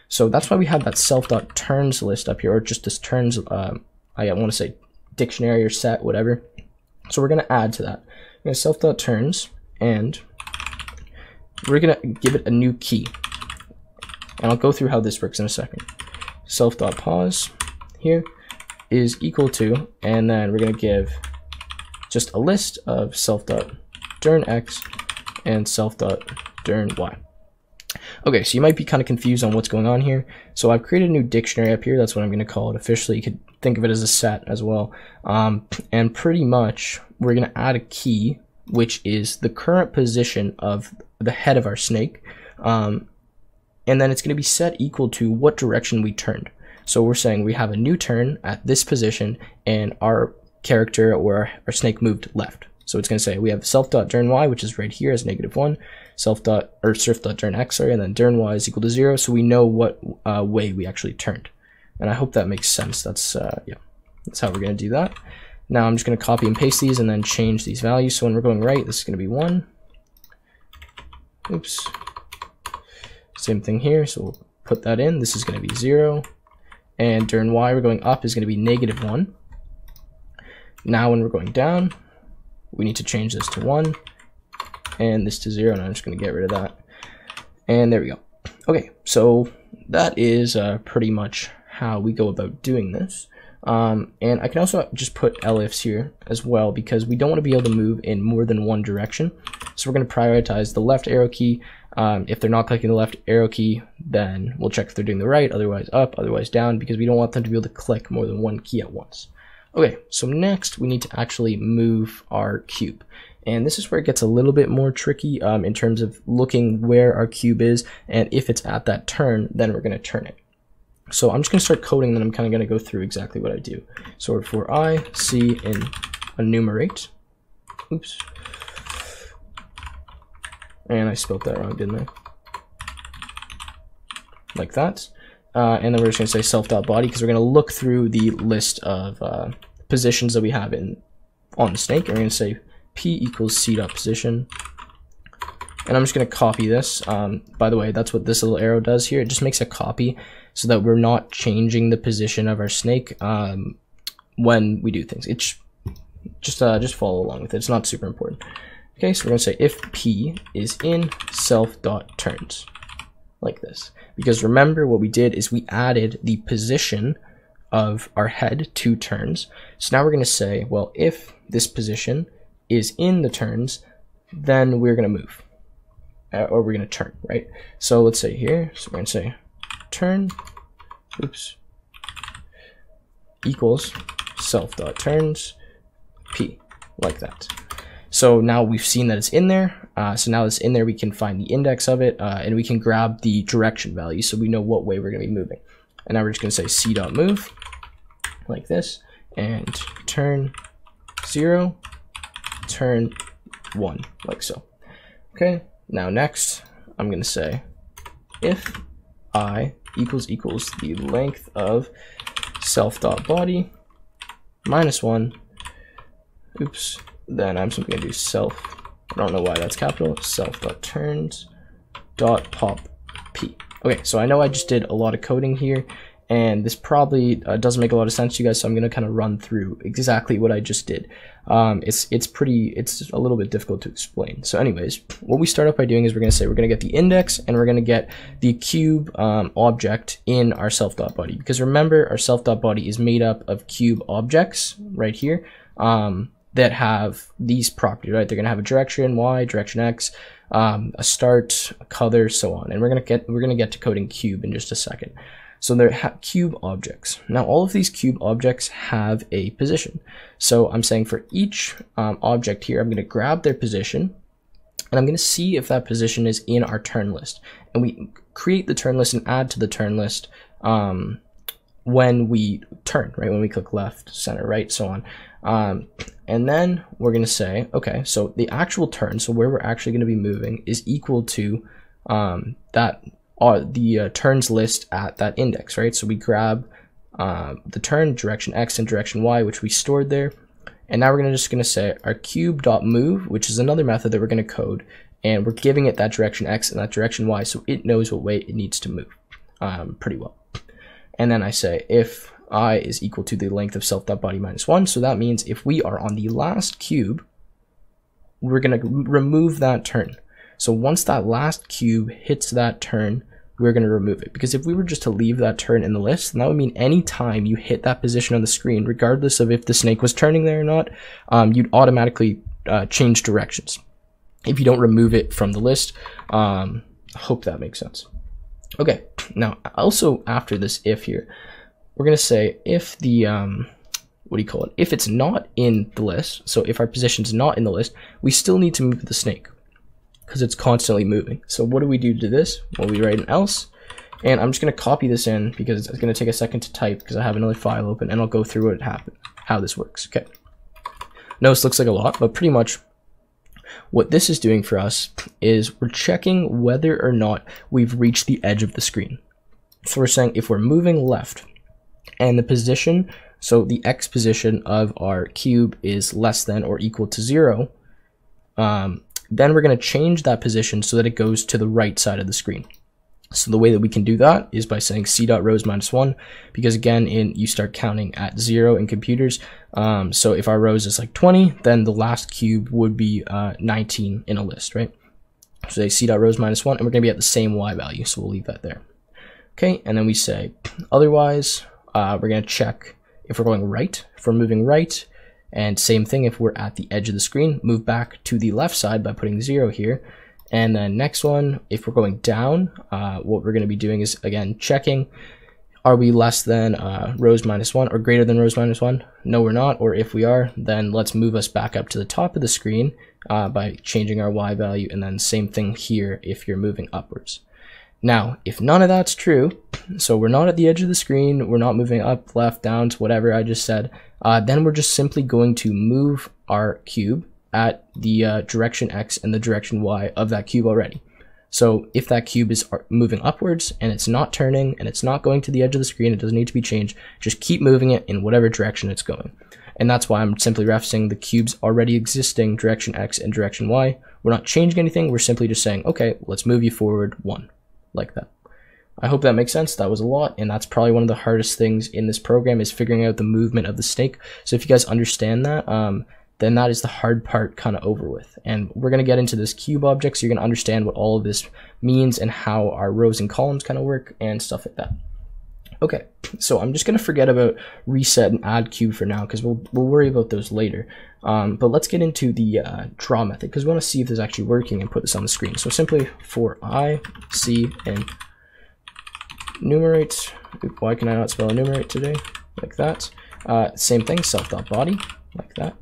So that's why we have that self.turns list up here, or just this turns, I want to say dictionary or set, whatever. So we're going to add to that. We're going to self.turns, and we're going to give it a new key. And I'll go through how this works in a second. Self.pause here is equal to, and then we're going to give just a list of self.dirn x and self.dirn y. Okay, so you might be kind of confused on what's going on here. So I've created a new dictionary up here. That's what I'm going to call it officially. You could think of it as a set as well. And pretty much we're going to add a key, which is the current position of the head of our snake. And then it's going to be set equal to what direction we turned. So we're saying we have a new turn at this position, and our character or our snake moved left. So it's going to say we have self.dirn y, which is right here as -1, surf.dirn x, sorry, and then dirn y is equal to 0. So we know what way we actually turned. And I hope that makes sense. That's yeah, that's how we're going to do that. Now I'm just going to copy and paste these and then change these values. So when we're going right, this is going to be 1. Oops. Same thing here. So we'll put that in. This is going to be 0. And dirn y, we're going up, is going to be -1. Now when we're going down, we need to change this to 1 and this to 0, and I'm just going to get rid of that. And there we go. Okay, so that is pretty much how we go about doing this. And I can also just put elifs here as well, because we don't want to be able to move in more than one direction. So we're going to prioritize the left arrow key. If they're not clicking the left arrow key, then we'll check if they're doing the right, otherwise up, otherwise down, because we don't want them to be able to click more than one key at once. Okay, so next we need to actually move our cube. And this is where it gets a little bit more tricky in terms of looking where our cube is, and if it's at that turn, then we're going to turn it. So I'm just going to start coding, and then I'm kind of going to go through exactly what I do. So for I, C, and enumerate. Oops. And I spelled that wrong, didn't I? Like that. And then we're just going to say self.body, because we're going to look through the list of positions that we have on the snake. And we're going to say p equals c.position. And I'm just going to copy this. By the way, that's what this little arrow does here. It just makes a copy so that we're not changing the position of our snake when we do things. It's just follow along with it. It's not super important. Okay, so we're going to say if p is in self.turns, like this. Because remember, what we did is we added the position of our head 2 turns. So now we're going to say, well, if this position is in the turns, then we're going to move. Or we're going to turn, right? So let's say here, so we're going to say turn, oops, equals self.turns p, like that. So now we've seen that it's in there. So now it's in there, we can find the index of it, and we can grab the direction value so we know what way we're going to be moving. And now we're just going to say c.move like this, and turn 0, turn 1, like so. Okay, now next I'm going to say if I equals the length of self.body minus 1, oops, then I'm simply going to do self, I don't know why that's capital, self.turns.pop p. Okay, so I know I just did a lot of coding here, and this probably doesn't make a lot of sense to you guys, so I'm going to kind of run through exactly what I just did. It's a little bit difficult to explain. So anyways, what we start off by doing is we're going to say we're going to get the index, and we're going to get the cube object in our self.body, because remember, our self.body is made up of cube objects right here that have these properties, right? They're going to have a direction y, direction x, a start, a color, so on. And we're going to get to coding cube in just a second. So they're cube objects. Now all of these cube objects have a position. So I'm saying for each object here, I'm going to grab their position, and I'm going to see if that position is in our turn list. And we create the turn list and add to the turn list when we turn, right? When we click left, center, right, so on. And then we're going to say, okay, so the actual turn, so where we're actually going to be moving, is equal to the turns list at that index, right? So we grab the turn, direction x and direction y, which we stored there. And now we're just going to say our cube.move, which is another method that we're going to code, and we're giving it that direction x and that direction y, so it knows what way it needs to move pretty well. And then I say if I is equal to the length of self.body minus 1, so that means if we are on the last cube, we're going to remove that turn. So once that last cube hits that turn, we're going to remove it, because if we were just to leave that turn in the list, then that would mean any time you hit that position on the screen, regardless of if the snake was turning there or not, you'd automatically change directions if you don't remove it from the list. I hope that makes sense. Okay, now also after this if here, we're going to say if the if it's not in the list, so if our position's not in the list, we still need to move the snake, because it's constantly moving. So what do we do to this? Well, we write an else, and I'm just going to copy this in because it's going to take a second to type because I have another file open, and I'll go through what happened, how this works. Okay. Now this looks like a lot, but pretty much what this is doing for us is we're checking whether or not we've reached the edge of the screen. So we're saying if we're moving left and the position, so the x position of our cube is less than or equal to 0, then we're going to change that position so that it goes to the right side of the screen. So the way that we can do that is by saying c.rows minus 1, because again, you start counting at 0 in computers. So if our rows is like 20, then the last cube would be 19 in a list, right? So say c.rows minus 1, and we're going to be at the same y value, so we'll leave that there. Okay, and then we say otherwise, we're going to check if we're going right, if we're moving right, and same thing if we're at the edge of the screen, move back to the left side by putting 0 here. And then next one, if we're going down, what we're going to be doing is, again, checking, are we less than rows minus 1 or greater than rows minus 1? No, we're not. Or if we are, then let's move us back up to the top of the screen by changing our y value. And then same thing here if you're moving upwards. Now, if none of that's true, so we're not at the edge of the screen, we're not moving up, left, down to whatever I just said, then we're just simply going to move our cube at the direction x and the direction y of that cube already. So if that cube is moving upwards and it's not turning and it's not going to the edge of the screen, it doesn't need to be changed, just keep moving it in whatever direction it's going. And that's why I'm simply referencing the cube's already existing direction x and direction y. We're not changing anything, we're simply just saying, okay, let's move you forward 1, like that. I hope that makes sense. That was a lot, and that's probably one of the hardest things in this program is figuring out the movement of the snake. So if you guys understand that, then that is the hard part kind of over with. And we're going to get into this cube object, so you're going to understand what all of this means and how our rows and columns kind of work and stuff like that. Okay, so I'm just going to forget about reset and add cube for now because we'll worry about those later. But let's get into the draw method because we want to see if this is actually working and put this on the screen. So simply for I, C, and enumerate. Why can I not spell enumerate today? Like that. Same thing, self.body, like that.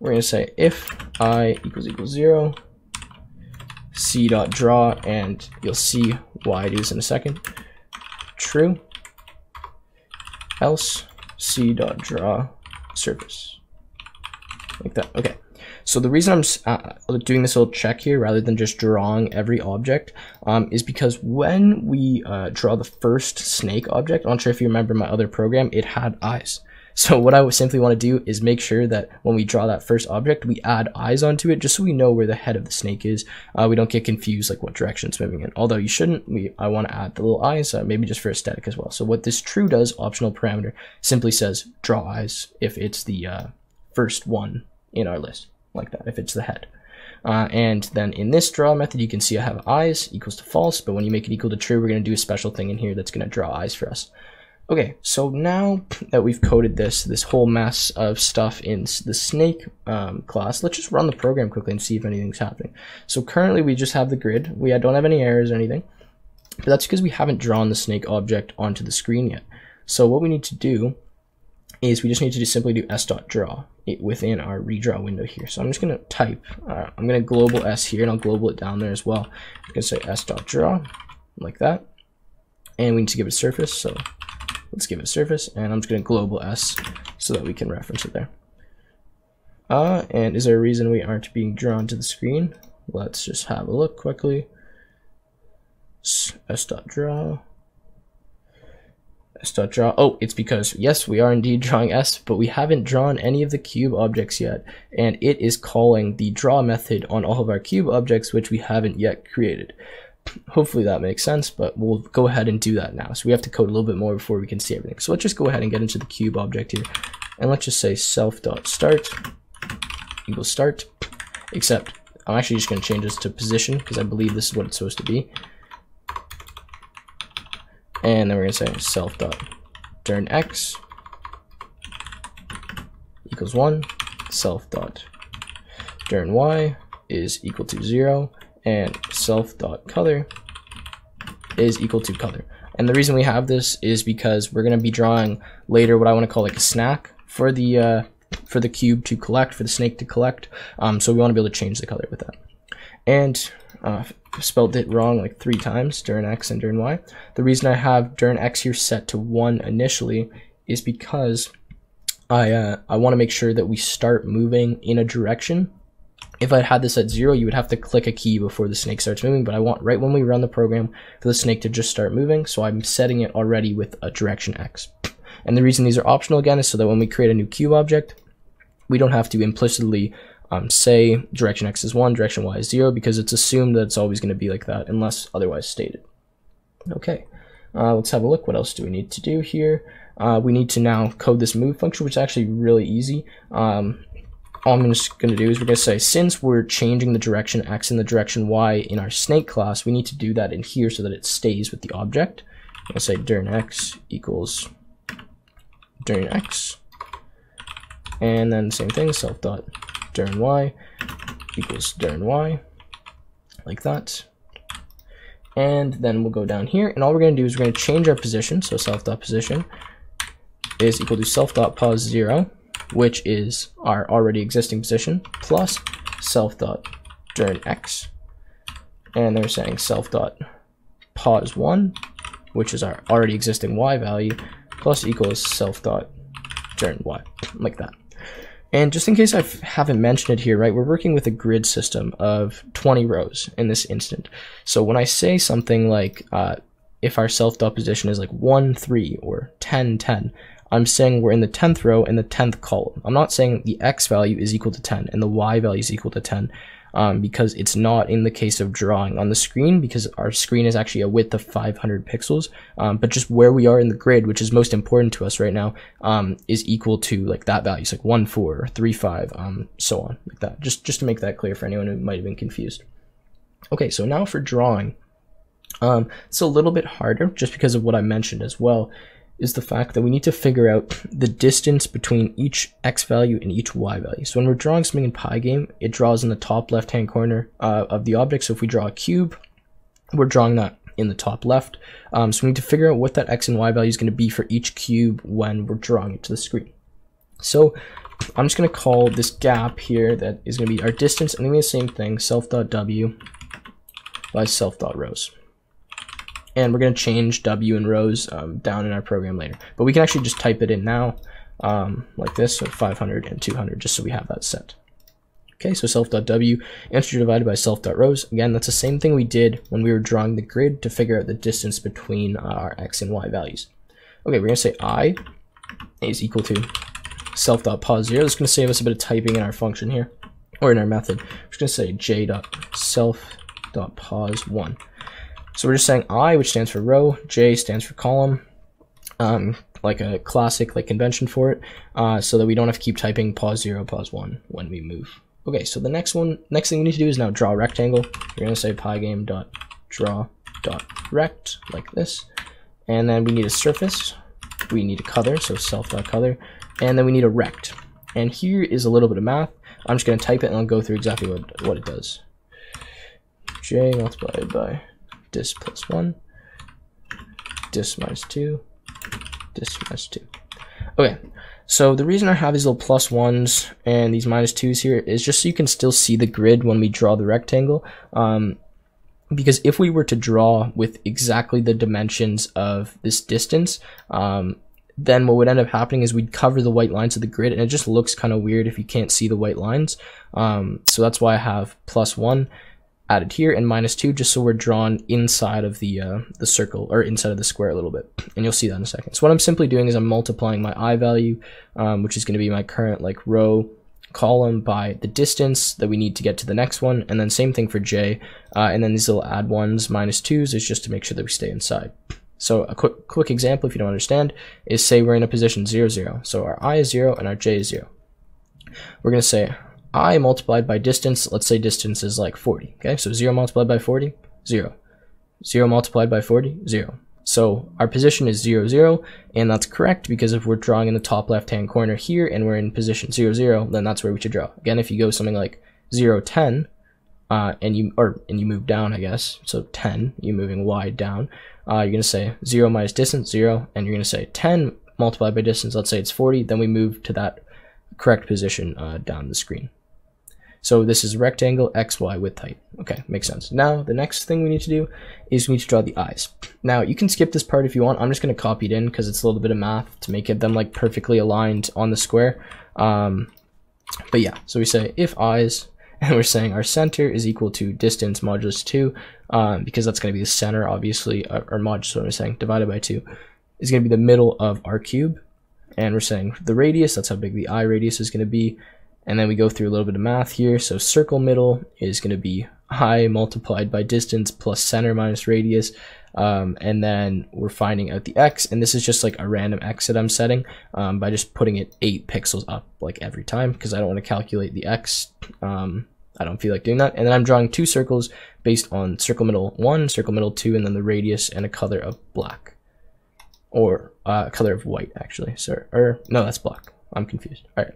we're going to say if I equals 0, c.draw, and you'll see why it is in a second. True, else c.draw surface. Like that. Okay. So the reason I'm doing this little check here rather than just drawing every object is because when we draw the first snake object, I'm not sure if you remember my other program, it had eyes. So what I would simply want to do is make sure that when we draw that first object, we add eyes onto it just so we know where the head of the snake is. We don't get confused like what direction it's moving in. Although you shouldn't, I want to add the little eyes, maybe just for aesthetic as well. So what this true does, optional parameter, simply says draw eyes if it's the first one in our list, like that, if it's the head. And then in this draw method, you can see I have eyes equals to false, but when you make it equal to true, we're going to do a special thing in here that's going to draw eyes for us. Okay, so now that we've coded this whole mess of stuff in the snake class, let's just run the program quickly and see if anything's happening. So currently we just have the grid. We don't have any errors or anything, but that's because we haven't drawn the snake object onto the screen yet. So what we need to do is we just need to simply do s.draw within our redraw window here. So I'm just going to type, I'm going to global s here, and I'll global it down there as well. I'm going to say s.draw like that, and we need to give it a surface. So let's give it a surface, and I'm just going to global s so that we can reference it there. And is there a reason we aren't being drawn to the screen? Let's just have a look quickly. S.draw. S.draw. Oh, it's because, yes, we are indeed drawing S, but we haven't drawn any of the cube objects yet, and it is calling the draw method on all of our cube objects, which we haven't yet created. Hopefully that makes sense, but we'll go ahead and do that now. So we have to code a little bit more before we can see everything. So let's just go ahead and get into the cube object here, and let's just say self.start equals start, except I'm actually just going to change this to position because I believe this is what it's supposed to be. And then we're going to say self.turnX equals 1, self.turnY is equal to 0, and self.color is equal to color. And the reason we have this is because we're going to be drawing later what I want to call like a snack for the cube to collect, for the snake to collect. So we want to be able to change the color with that. And spelled it wrong like 3 times during X and during Y. The reason I have during X here set to 1 initially is because I want to make sure that we start moving in a direction. If I had this at 0, you would have to click a key before the snake starts moving, but I want right when we run the program for the snake to just start moving, so I'm setting it already with a direction X. And the reason these are optional again is so that when we create a new cube object, we don't have to implicitly say direction X is 1, direction Y is 0, because it's assumed that it's always going to be like that unless otherwise stated. Okay, let's have a look. What else do we need to do here? We need to now code this move function, which is actually really easy. All I'm just going to do is we're going to say, since we're changing the direction X and the direction Y in our snake class, we need to do that in here so that it stays with the object. I'm going to say during X equals during X, and then same thing, self.during Y equals during Y, like that. And then we'll go down here, and all we're going to do is we're going to change our position. So self.position is equal to self.pause 0, which is our already existing position, plus self.during X. And they're saying self.pause 1, which is our already existing Y value, plus equals self.during Y, like that. And just in case I haven't mentioned it here, right, we're working with a grid system of 20 rows in this instant. So when I say something like, if our self.position is like 1, 3, or 10, 10, I'm saying we're in the 10th row in the 10th column. I'm not saying the X value is equal to 10 and the Y value is equal to 10, because it's not in the case of drawing on the screen, because our screen is actually a width of 500 pixels, but just where we are in the grid, which is most important to us right now, is equal to like that value. It's like 1, 4, or 3, 5, so on, like that. Just to make that clear for anyone who might have been confused. Okay, so now for drawing, it's a little bit harder just because of what I mentioned as well, is the fact that we need to figure out the distance between each X value and each Y value. So when we're drawing something in Pygame, it draws in the top left-hand corner of the object. So if we draw a cube, we're drawing that in the top left. So we need to figure out what that X and Y value is going to be for each cube when we're drawing it to the screen. So I'm just going to call this gap here that is going to be our distance, and then the same thing, self.w by self.rows. And we're going to change w and rows down in our program later. But we can actually just type it in now like this, so 500 and 200, just so we have that set. Okay, so self.w, integer divided by self.rows. Again, that's the same thing we did when we were drawing the grid to figure out the distance between our x and y values. Okay, we're going to say I is equal to self.pos 0. This is going to save us a bit of typing in our function here, or in our method. We're just going to say j.self.pos 1. So we're just saying I, which stands for row, j stands for column, like a classic convention for it, so that we don't have to keep typing pos 0, pos 1 when we move. Okay, so the next thing we need to do is now draw a rectangle. We're going to say pygame.draw.rect like this, and then we need a surface, we need a color, so self.color, and then we need a rect. And here is a little bit of math. I'm just going to type it and I'll go through exactly what it does. J multiplied by dis plus 1, dis minus 2, dis minus 2. Okay, so the reason I have these little plus 1s and these minus 2s here is just so you can still see the grid when we draw the rectangle. Because if we were to draw with exactly the dimensions of this distance, then what would end up happening is we'd cover the white lines of the grid, and it just looks kind of weird if you can't see the white lines. So that's why I have plus 1 added here and minus 2, just so we're drawn inside of the circle, or inside of the square a little bit, and you'll see that in a second. So what I'm simply doing is I'm multiplying my I value, which is going to be my current row column, by the distance that we need to get to the next one, and then same thing for j, and then these little add 1s, minus 2s is just to make sure that we stay inside. So a quick example, if you don't understand, is say we're in a position 0, 0. So our I is 0 and our j is 0. We're going to say I multiplied by distance. Let's say distance is 40. Okay, so 0 multiplied by 40, 0. 0 multiplied by 40, 0. So our position is 0, 0, and that's correct because if we're drawing in the top left-hand corner here and we're in position 0, 0, then that's where we should draw. Again, if you go something like 0, 10, and you move down, I guess, so 10, you're moving wide down, you're going to say 0 minus distance, 0, and you're going to say 10 multiplied by distance, let's say it's 40, then we move to that correct position down the screen. So this is rectangle, x, y, width, height. Okay, makes sense. Now, the next thing we need to do is we need to draw the eyes. Now, you can skip this part if you want. I'm just going to copy it in because it's a little bit of math to make them perfectly aligned on the square. But yeah, so we say if eyes, and we're saying our center is equal to distance modulus 2, because that's going to be the center, obviously, or modulus, what I'm saying, divided by 2, is going to be the middle of our cube. And we're saying the radius, that's how big the eye radius is going to be. And then we go through a little bit of math here. So circle middle is going to be I multiplied by distance plus center minus radius. And then we're finding out the x. And this is just a random x that I'm setting by just putting it 8 pixels up every time because I don't want to calculate the x. I don't feel like doing that. And then I'm drawing 2 circles based on circle middle 1, circle middle 2, and then the radius and a color of black. Or a color of white, actually. So, no, that's black. I'm confused. All right.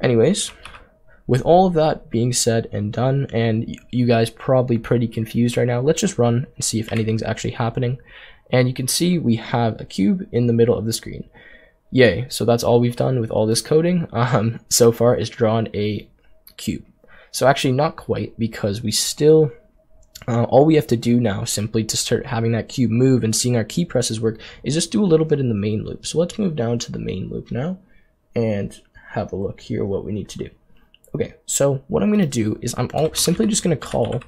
Anyways, with all of that being said and done, and you guys probably pretty confused right now, let's just run and see if anything's actually happening. And you can see we have a cube in the middle of the screen. Yay, so that's all we've done with all this coding so far is drawn a cube. So actually not quite, because we still, all we have to do now simply to start having that cube move and seeing our key presses work is just do a little bit in the main loop. So let's move down to the main loop now and have a look here what we need to do. Okay, so what I'm going to do is I'm simply just going to call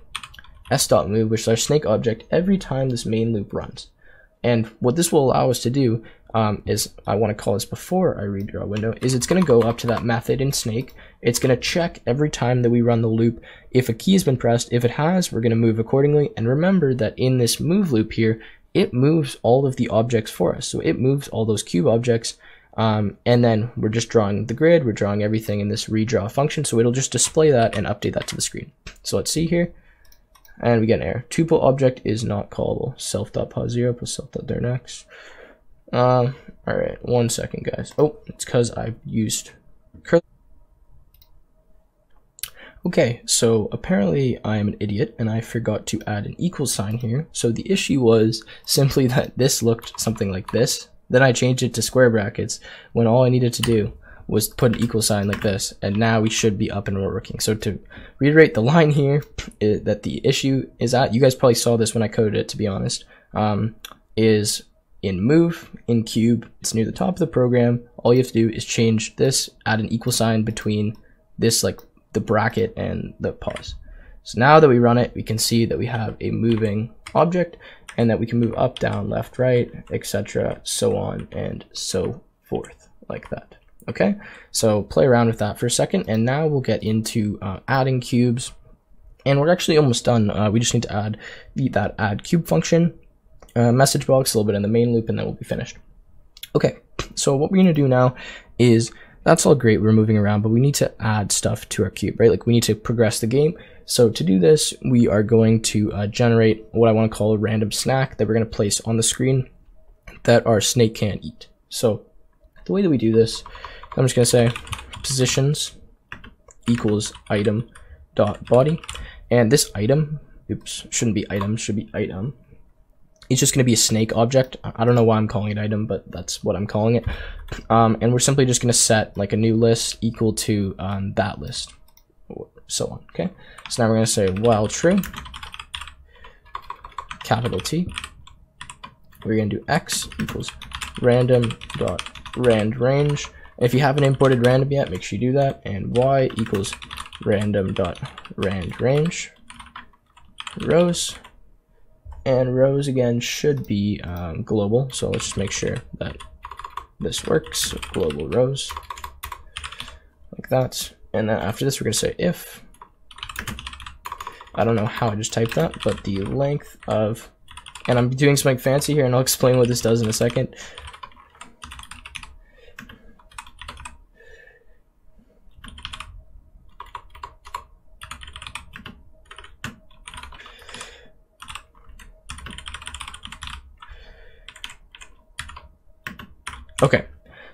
s.move, which is our snake object, every time this main loop runs. And what this will allow us to do is, I want to call this before I redraw window, is it's going to go up to that method in snake. It's going to check every time that we run the loop if a key has been pressed. If it has, we're going to move accordingly. And remember that in this move loop here, it moves all of the objects for us. So it moves all those cube objects. And then we're just drawing the grid, we're drawing everything in this redraw function, so it'll just display that and update that to the screen. So let's see here, and we get an error. Tuple object is not callable. Self.pos 0 plus self.dirtnext. Alright, 1 second, guys. Oh, it's because I used curly. Okay, so apparently I am an idiot and I forgot to add an equal sign here. So the issue was simply that this looked something like this. Then I changed it to square brackets when all I needed to do was put an equal sign like this, and now we should be up and working. So to reiterate the line here that the issue is at, you guys probably saw this when I coded it, to be honest, is in move, in cube, it's near the top of the program. All you have to do is change this, add an equal sign between this, like the bracket and the pause. So now that we run it, we can see that we have a moving object and that we can move up, down, left, right, etc., so on and so forth, like that. Okay, so play around with that for a second, and now we'll get into adding cubes, and we're actually almost done. We just need to add that add cube function, message box, a little bit in the main loop, and then we'll be finished. Okay, so what we're going to do now is, that's all great, we're moving around, but we need to add stuff to our cube, right? Like we need to progress the game. So to do this, we are going to generate what I want to call a random snack that we're going to place on the screen that our snake can't eat. So the way that we do this, I'm just going to say positions equals item dot body, and this item, oops, shouldn't be item, should be item. It's just going to be a snake object. I don't know why I'm calling it item, but that's what I'm calling it. And we're simply just going to set like a new list equal to that list, so on. Okay, so now we're going to say while true, capital T, we're going to do x equals random dot rand range. If you haven't imported random yet, make sure you do that. And y equals random dot rand range rows, and rows again should be global, so let's just make sure that this works. So global rows, like that. And then after this, we're going to say if, I don't know how I just typed that, but the length of, and I'm doing something fancy here, and I'll explain what this does in a second. Okay,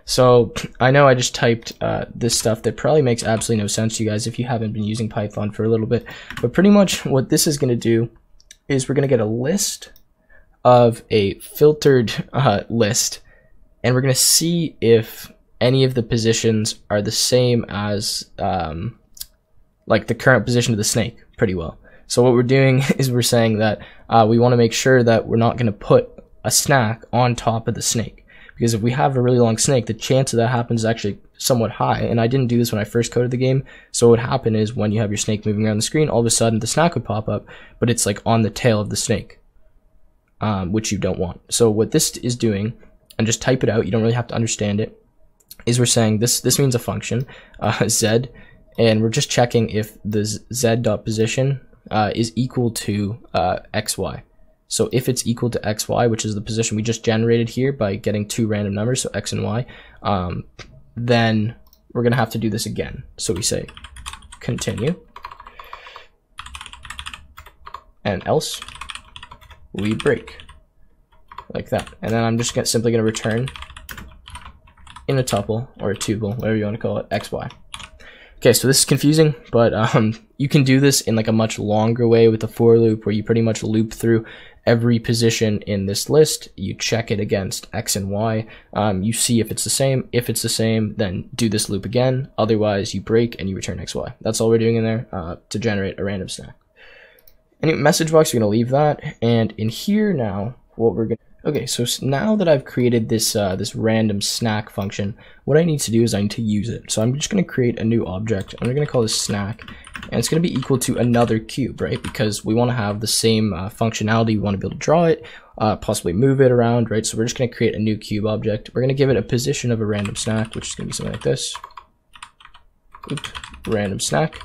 so I know I just typed this stuff that probably makes absolutely no sense to you guys if you haven't been using Python for a little bit, but pretty much what this is going to do is we're going to get a list of a filtered list, and we're going to see if any of the positions are the same as like the current position of the snake pretty well. So what we're doing is we're saying that we want to make sure that we're not going to put a snack on top of the snake. Because if we have a really long snake, the chance of that happens is actually somewhat high. And I didn't do this when I first coded the game. So what would happen is when you have your snake moving around the screen, all of a sudden the snack would pop up, but it's like on the tail of the snake, which you don't want. So what this is doing, and just type it out, you don't really have to understand it, is we're saying this means a function, z, and we're just checking if the z.position is equal to xy. So if it's equal to xy, which is the position we just generated here by getting two random numbers, so x and y, then we're going to have to do this again. So we say continue, and else we break, like that. And then I'm just simply going to return in a tuple or a tuple, whatever you want to call it, xy. Okay, so this is confusing, but you can do this in like a much longer way with a for loop, where you pretty much loop through every position in this list. You check it against x and y. You see if it's the same. If it's the same, then do this loop again. Otherwise, you break and you return xy. That's all we're doing in there to generate a random snack. Anyway, message box, we're going to leave that. And in here now, what we're going to... Okay, so now that I've created this this random snack function, what I need to do is I need to use it. So I'm just going to create a new object. I'm going to call this snack, and it's going to be equal to another cube, right? Because we want to have the same functionality. We want to be able to draw it, possibly move it around, right? So we're just going to create a new cube object. We're going to give it a position of a random snack, which is going to be something like this. Oops, random snack.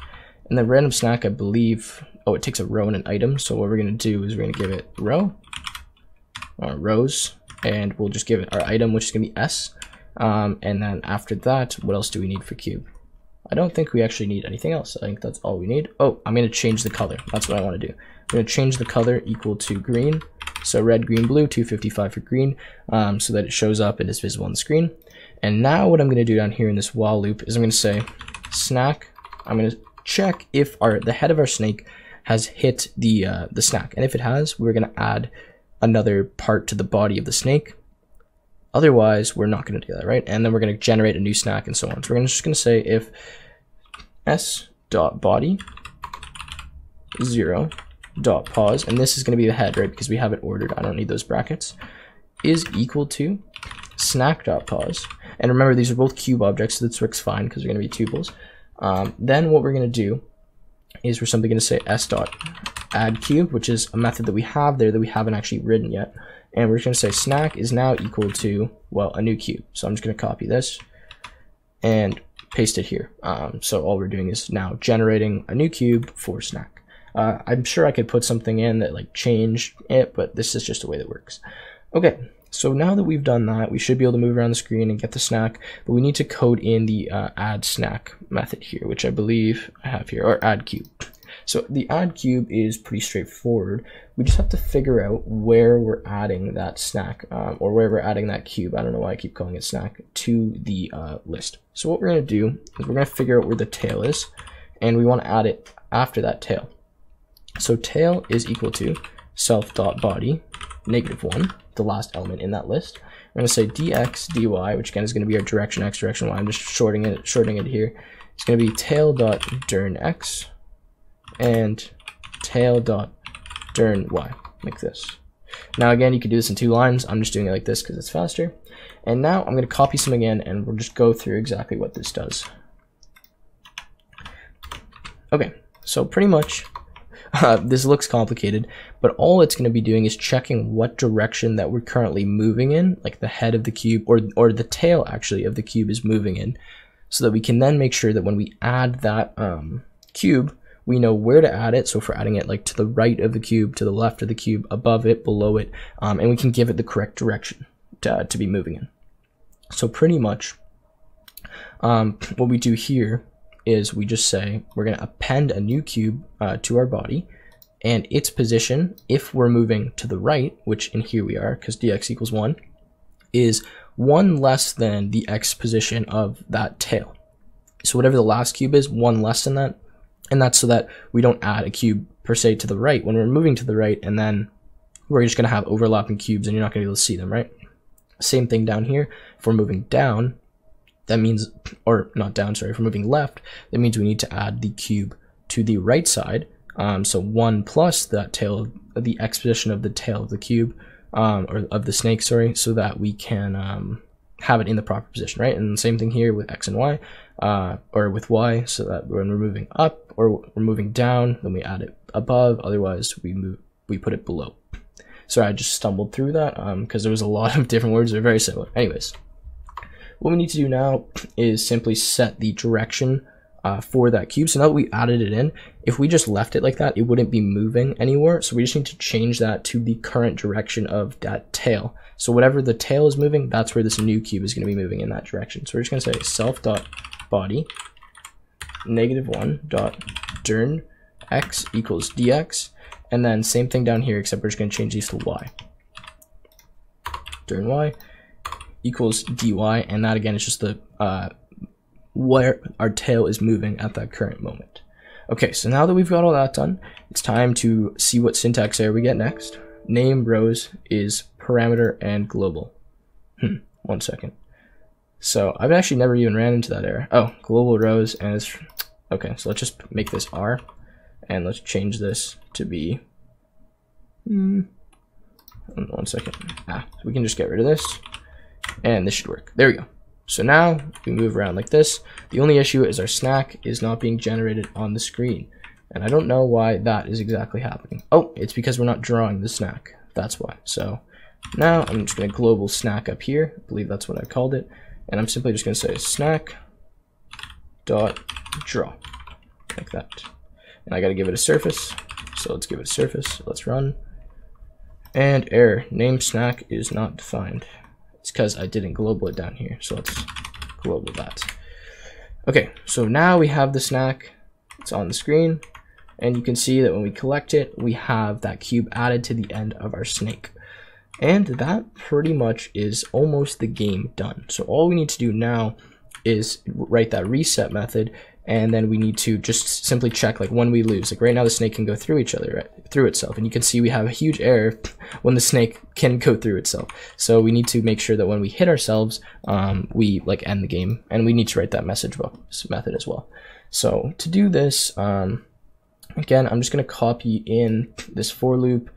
And then random snack, I believe, oh, it takes a row and an item. So what we're going to do is we're going to give it row, or rows, and we'll just give it our item, which is going to be s. And then after that, what else do we need for cube? I don't think we actually need anything else. I think that's all we need. Oh, I'm going to change the color. That's what I want to do. I'm going to change the color equal to green. So red, green, blue, 255 for green, so that it shows up and is visible on the screen. And now what I'm going to do down here in this while loop is I'm going to say snack. I'm going to check if the head of our snake has hit the snack. And if it has, we're going to add another part to the body of the snake, Otherwise, we're not going to do that, right? And then we're going to generate a new snack and so on. So we're just going to say if s.body 0.pause, and this is going to be the head, right? Because we have it ordered. I don't need those brackets. Is equal to snack.pause. And remember, these are both cube objects, so this works fine because they're going to be tuples. Then what we're going to do is we're simply going to say s.addCube, which is a method that we have there that we haven't actually written yet. And we're just going to say snack is now equal to, well, a new cube. So I'm just going to copy this and paste it here. So all we're doing is now generating a new cube for snack. I'm sure I could put something in that like change it, but this is just the way that works. Okay, so now that we've done that, we should be able to move around the screen and get the snack, but we need to code in the add snack method here, which I believe I have here, or add cube. So the add cube is pretty straightforward. We just have to figure out where we're adding that snack, or where we're adding that cube. I don't know why I keep calling it snack, to the list. So what we're going to do is we're going to figure out where the tail is, and we want to add it after that tail. So tail is equal to self.body -1, the last element in that list. We're going to say dx dy, which again is going to be our direction x, direction y. I'm just shortening it here. It's going to be tail.dirnx and tail.dirny, like this. Now again, you could do this in 2 lines. I'm just doing it like this because it's faster. And now I'm going to copy some again, and we'll just go through exactly what this does. Okay, so pretty much this looks complicated, but all it's going to be doing is checking what direction that we're currently moving in, like the head of the cube, or the tail actually of the cube is moving in, so that we can then make sure that when we add that cube, we know where to add it. So if we're adding it like to the right of the cube, to the left of the cube, above it, below it, and we can give it the correct direction to be moving in. So pretty much what we do here is we just say we're going to append a new cube to our body, and its position, if we're moving to the right, which in here we are because dx equals 1, is 1 less than the x position of that tail. So whatever the last cube is, 1 less than that, and that's so that we don't add a cube per se to the right when we're moving to the right, and then we're just going to have overlapping cubes and you're not going to be able to see them, right? Same thing down here. If we're moving down, that means, or not down, sorry, if we're moving left, that means we need to add the cube to the right side. So 1 plus that tail, the x position of the tail of the cube, or of the snake, sorry, so that we can have it in the proper position, right? And the same thing here with x and y, or with y, so that when we're moving up or we're moving down, then we add it above. Otherwise, we put it below. Sorry, I just stumbled through that because there was a lot of different words that are very similar. Anyways, what we need to do now is simply set the direction for that cube. So now that we added it in, if we just left it like that, it wouldn't be moving anywhere. So we just need to change that to the current direction of that tail. So whatever the tail is moving, that's where this new cube is going to be moving in that direction. So we're just going to say self.body -1.dirn x equals dx. And then same thing down here, except we're just going to change these to y. Dirn y equals dy, and that again is just the where our tail is moving at that current moment. Okay, so now that we've got all that done, it's time to see what syntax error we get next. Name rows is parameter and global. 1 second. So I've actually never even ran into that error. Oh, global rows, and it's okay. So let's just make this R, and let's change this to be 1 second. We can just get rid of this, and this should work. There we go. So now we move around like this. The only issue is our snack is not being generated on the screen, and I don't know why that is exactly happening. Oh, it's because we're not drawing the snack. That's why. So now I'm just going to global snack up here. I believe that's what I called it, and I'm simply just going to say snack dot draw like that. And I got to give it a surface. So let's give it a surface. Let's run. And error, name snack is not defined. It's because I didn't global it down here. So let's global that. Okay, so now we have the snack. It's on the screen. And you can see that when we collect it, we have that cube added to the end of our snake. And that pretty much is almost the game done. So all we need to do now is write that reset method, and then we need to just simply check like when we lose. Like right now the snake can go through each other, right? Through itself, and you can see we have a huge error when the snake can go through itself. So we need to make sure that when we hit ourselves, we like end the game, and we need to write that message box method as well. So to do this, again, I'm just going to copy in this for loop,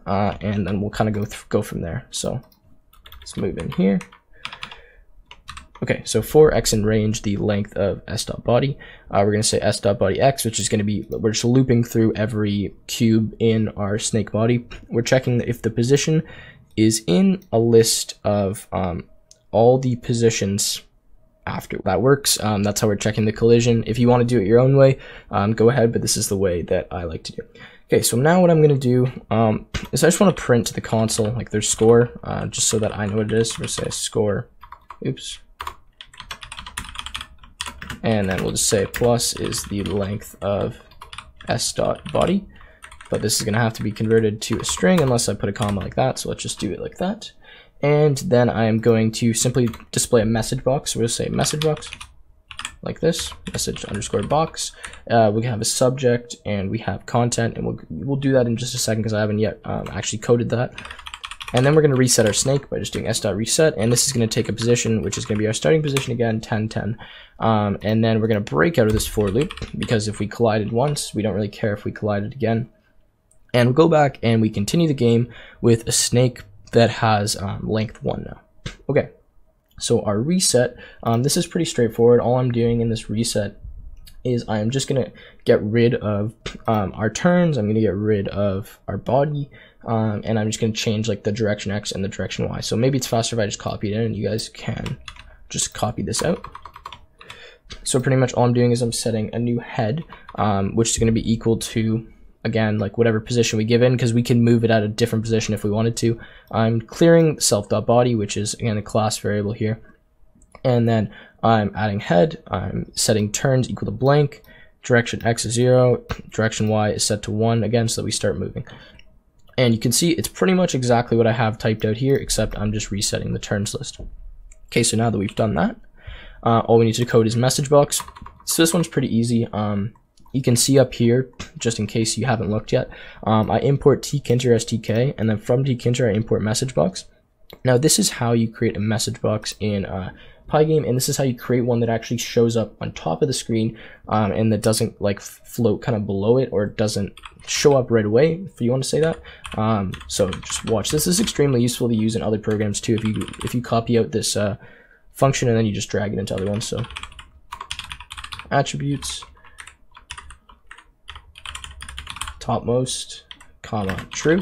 and then we'll kind of go from there. So let's move in here. Okay, so for x in range, the length of s.body, we're going to say s.body x, which is going to be, we're just looping through every cube in our snake body. We're checking if the position is in a list of all the positions after. That works. That's how we're checking the collision. If you want to do it your own way, go ahead, but this is the way that I like to do. Okay, so now what I'm going to do is I just want to print to the console like their score, just so that I know what it is. We'll say score, oops. And then we'll just say plus is the length of s.body, but this is going to have to be converted to a string unless I put a comma like that, so let's just do it like that. And then I am going to simply display a message box. We'll say message box like this, message underscore box. We have a subject and we have content, and we'll do that in just a second because I haven't yet actually coded that. And then we're going to reset our snake by just doing s.reset, and this is going to take a position, which is going to be our starting position again, 10, 10. And then we're going to break out of this for loop, because if we collided once, we don't really care if we collided again. And we'll go back and we continue the game with a snake that has length 1 now. Okay, so our reset, this is pretty straightforward. All I'm doing in this reset is I'm just going to get rid of our turns, I'm going to get rid of our body, and I'm just going to change like the direction X and the direction Y. So maybe it's faster if I just copy it in, and you guys can just copy this out. So pretty much all I'm doing is I'm setting a new head, which is going to be equal to, again, like whatever position we give in, because we can move it at a different position if we wanted to. I'm clearing self.body, which is again a class variable here. And then I'm adding head, I'm setting turns equal to blank, direction X is 0, direction Y is set to 1 again, so that we start moving. And you can see it's pretty much exactly what I have typed out here, except I'm just resetting the turns list. Okay, so now that we've done that, all we need to code is message box. So this one's pretty easy. You can see up here, just in case you haven't looked yet, I import tkinter stk, and then from tkinter I import message box. Now this is how you create a message box in Pygame, and this is how you create one that actually shows up on top of the screen, and that doesn't like float kind of below it, or doesn't show up right away, if you want to say that. So just watch. This is extremely useful to use in other programs too, if you copy out this function and then you just drag it into other ones. So attributes, topmost, comma, true.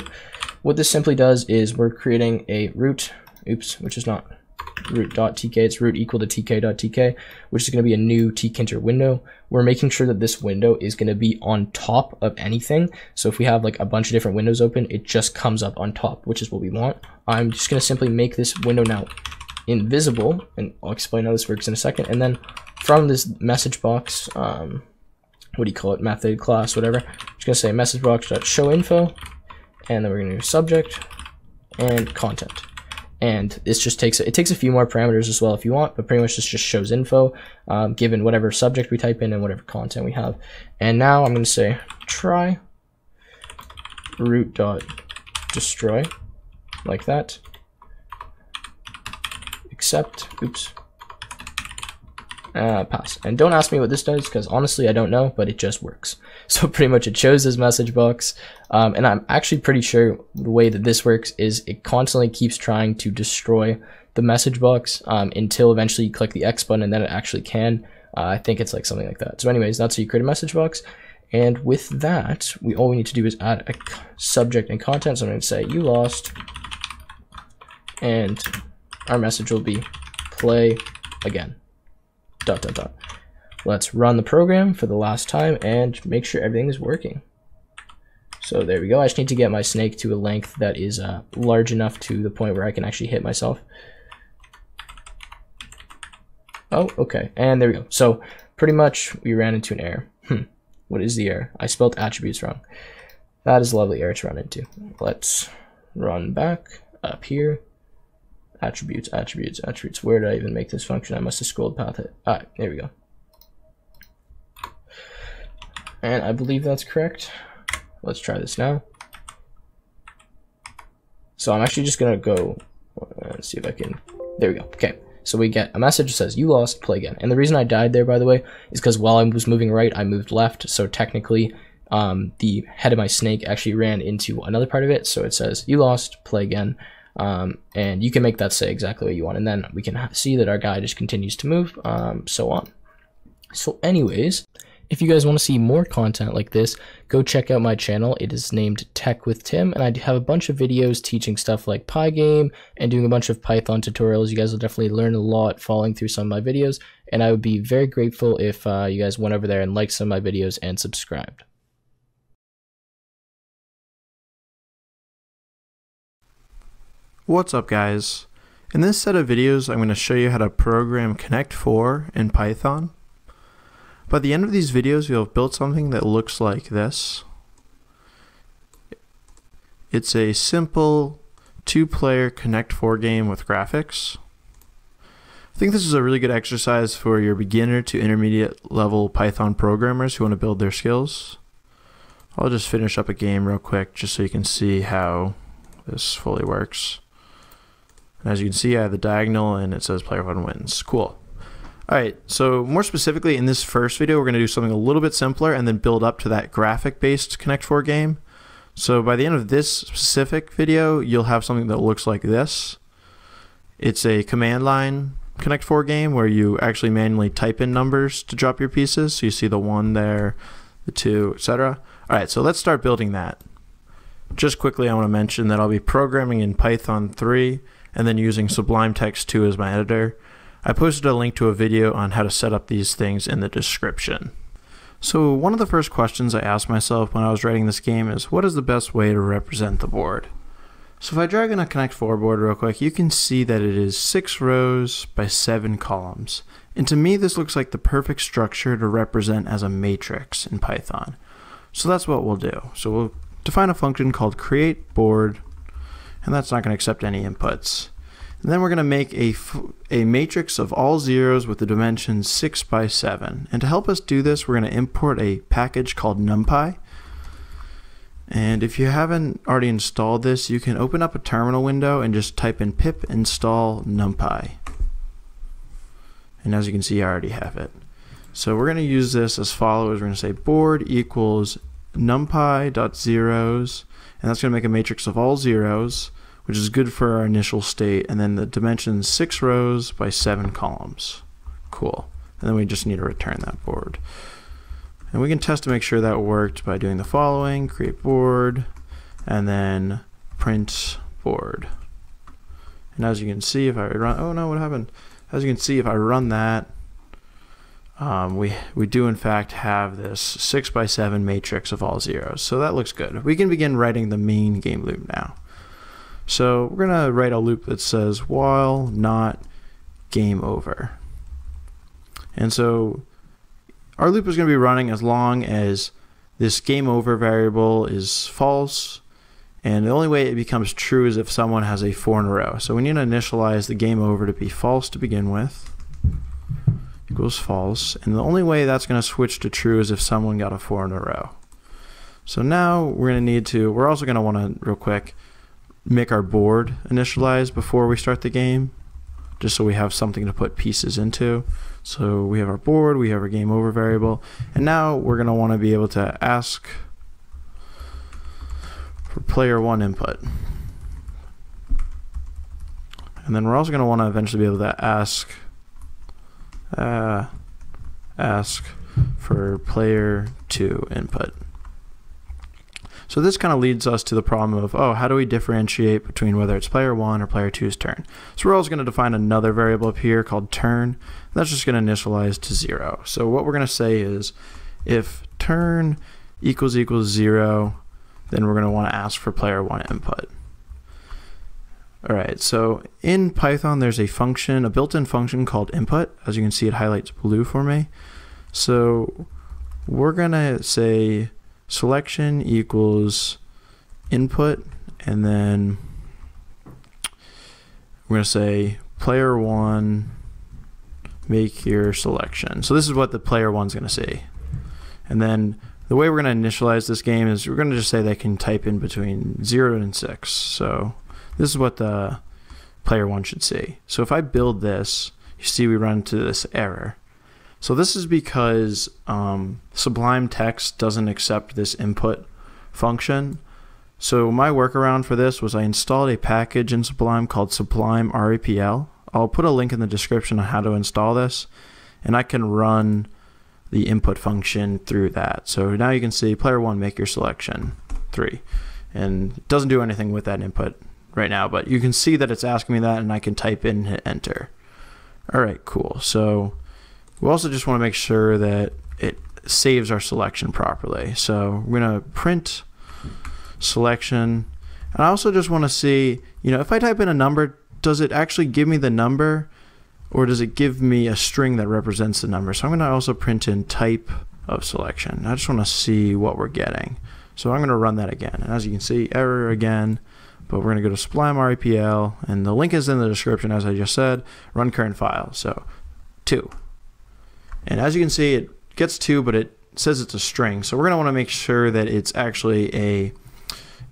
What this simply does is we're creating a root, oops, which is not root.tk, it's root equal to tk.tk, which is going to be a new tkinter window. We're making sure that this window is going to be on top of anything. So if we have like a bunch of different windows open, it just comes up on top, which is what we want. I'm just going to simply make this window now invisible, and I'll explain how this works in a second. And then from this message box, what do you call it, method, class, whatever, I'm just going to say message box.showInfo, and then we're going to do subject and content. And this just takes a few more parameters as well if you want, but pretty much this just shows info given whatever subject we type in and whatever content we have. And now I'm going to say try root.destroy like that, except, oops, pass. And don't ask me what this does, because honestly I don't know, but it just works. So pretty much it shows this message box, and I'm actually pretty sure the way that this works is it constantly keeps trying to destroy the message box until eventually you click the X button, and then it actually can. I think it's like something like that. So anyways, that's how you create a message box. And with that, all we need to do is add a subject and content. So I'm going to say you lost, and our message will be play again. ... Let's run the program for the last time and make sure everything is working. So there we go. I just need to get my snake to a length that is large enough to the point where I can actually hit myself. Oh, okay. And there we go. So pretty much we ran into an error. What is the error? I spelled attributes wrong. That is a lovely error to run into. Let's run back up here. attributes, attributes, attributes. Where did I even make this function? I must have scrolled past it. All right, there we go. And I believe that's correct. Let's try this now. So I'm actually just gonna go and see if I can, there we go. Okay, so we get a message that says you lost, play again. And the reason I died there, by the way, is because while I was moving right, I moved left. So technically, the head of my snake actually ran into another part of it. So it says you lost, play again. And you can make that say exactly what you want. And then we can see that our guy just continues to move, so on. So anyways, if you guys want to see more content like this, go check out my channel. It is named Tech with Tim, and I have a bunch of videos teaching stuff like Pygame and doing a bunch of Python tutorials. You guys will definitely learn a lot following through some of my videos, and I would be very grateful if you guys went over there and liked some of my videos and subscribed. What's up, guys? In this set of videos, I'm going to show you how to program Connect4 in Python. By the end of these videos, you'll have built something that looks like this. It's a simple two-player Connect4 game with graphics. I think this is a really good exercise for your beginner to intermediate level Python programmers who want to build their skills. I'll just finish up a game real quick just so you can see how this fully works. And as you can see, I have the diagonal and it says player 1 wins. Cool. Alright, so more specifically in this first video, we're going to do something a little bit simpler and then build up to that graphic-based Connect4 game. So by the end of this specific video, you'll have something that looks like this. It's a command line Connect4 game where you actually manually type in numbers to drop your pieces. So you see the 1 there, the 2, etc. Alright, so let's start building that. Just quickly, I want to mention that I'll be programming in Python 3 and then using Sublime Text 2 as my editor. I posted a link to a video on how to set up these things in the description. So one of the first questions I asked myself when I was writing this game is, what is the best way to represent the board? So if I drag in a Connect4 board real quick, you can see that it is 6 rows by 7 columns. And to me, this looks like the perfect structure to represent as a matrix in Python. So that's what we'll do. So we'll define a function called createBoard, and that's not going to accept any inputs. And then we're going to make a matrix of all zeros with the dimensions 6 by 7. And to help us do this, we're going to import a package called NumPy. And if you haven't already installed this, you can open up a terminal window and just type in pip install NumPy. And as you can see, I already have it. So we're going to use this as follows. We're going to say board equals numpy.zeros, and that's going to make a matrix of all zeros, which is good for our initial state, and then the dimension 6 rows by 7 columns. Cool. And then we just need to return that board. And we can test to make sure that worked by doing the following: create board, and then print board. And as you can see, if I run, oh no, what happened? As you can see, if I run that, we do in fact have this 6 by 7 matrix of all zeros. So that looks good. We can begin writing the main game loop now. So we're going to write a loop that says while not game over. And so our loop is going to be running as long as this game over variable is false, and the only way it becomes true is if someone has a 4 in a row. So we need to initialize the game over to be false to begin with, equals false, and the only way that's going to switch to true is if someone got a 4 in a row. So now we're going to need to, we're also going to want to real quick make our board initialize before we start the game, just so we have something to put pieces into. So we have our board, we have our game over variable, and now we're going to want to be able to ask for player 1 input. And then we're also going to want to eventually be able to ask for player 2 input. So this kind of leads us to the problem of, oh, how do we differentiate between whether it's player 1 or player 2's turn? So we're also going to define another variable up here called turn. That's just going to initialize to 0. So what we're going to say is if turn equals 0, then we're going to want to ask for player 1 input. Alright, so in Python there's a function, a built-in function called input. As you can see, it highlights blue for me. So we're going to say selection equals input, and then we're going to say player 1, make your selection. So this is what the player 1's going to see. And then the way we're going to initialize this game is we're going to just say they can type in between 0 and 6. So this is what the player 1 should see. So if I build this, you see we run into this error. So this is because Sublime Text doesn't accept this input function. So my workaround for this was I installed a package in Sublime called Sublime REPL. I'll put a link in the description on how to install this, and I can run the input function through that. So now you can see player 1, make your selection 3, and it doesn't do anything with that input right now, but you can see that it's asking me that, and I can type in and hit enter. All right, cool. So we also just want to make sure that it saves our selection properly. So we're going to print selection, and I also just want to see, if I type in a number, does it actually give me the number, or does it give me a string that represents the number? So I'm going to also print in type of selection. I just want to see what we're getting. So I'm going to run that again. And as you can see, error again, but we're going to go to Sublime REPL, and the link is in the description, as I just said, run current file. So 2. And as you can see, it gets 2, but it says it's a string. So we're going to want to make sure that it's actually a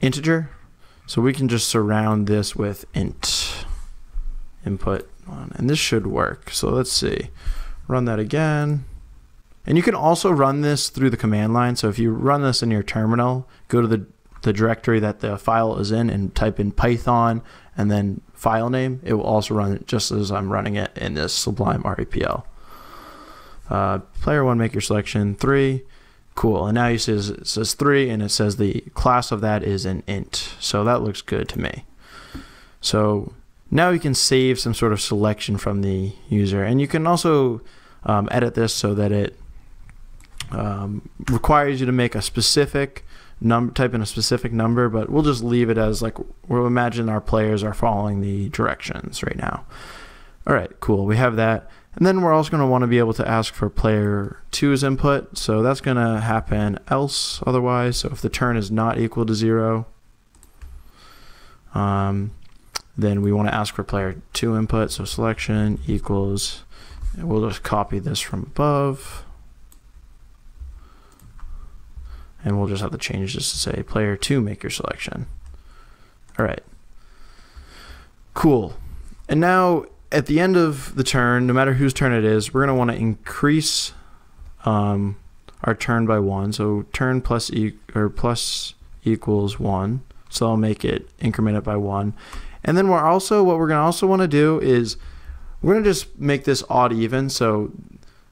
integer. So we can just surround this with int input on, and this should work. So let's see, run that again. And you can also run this through the command line. So if you run this in your terminal, go to the directory that the file is in and type in Python and then file name. It will also run it just as I'm running it in this Sublime REPL. Player 1, make your selection 3. Cool. And now you see it says 3, and it says the class of that is an int. So that looks good to me. So now you can save some sort of selection from the user, and you can also edit this so that it requires you to make a specific type in a specific number, but we'll just leave it as like, we'll imagine our players are following the directions right now. All right, cool. We have that. And then we're also going to want to be able to ask for player 2's input. So that's going to happen else otherwise. So if the turn is not equal to 0, then we want to ask for player 2 input. So selection equals, and we'll just copy this from above. And we'll just have to change this to say player 2, make your selection. All right. Cool. And now at the end of the turn, no matter whose turn it is, we're going to want to increase our turn by 1. So turn plus equals 1. So I'll make it increment it by 1. And then what we're going to also want to do is we're going to just make this odd even. So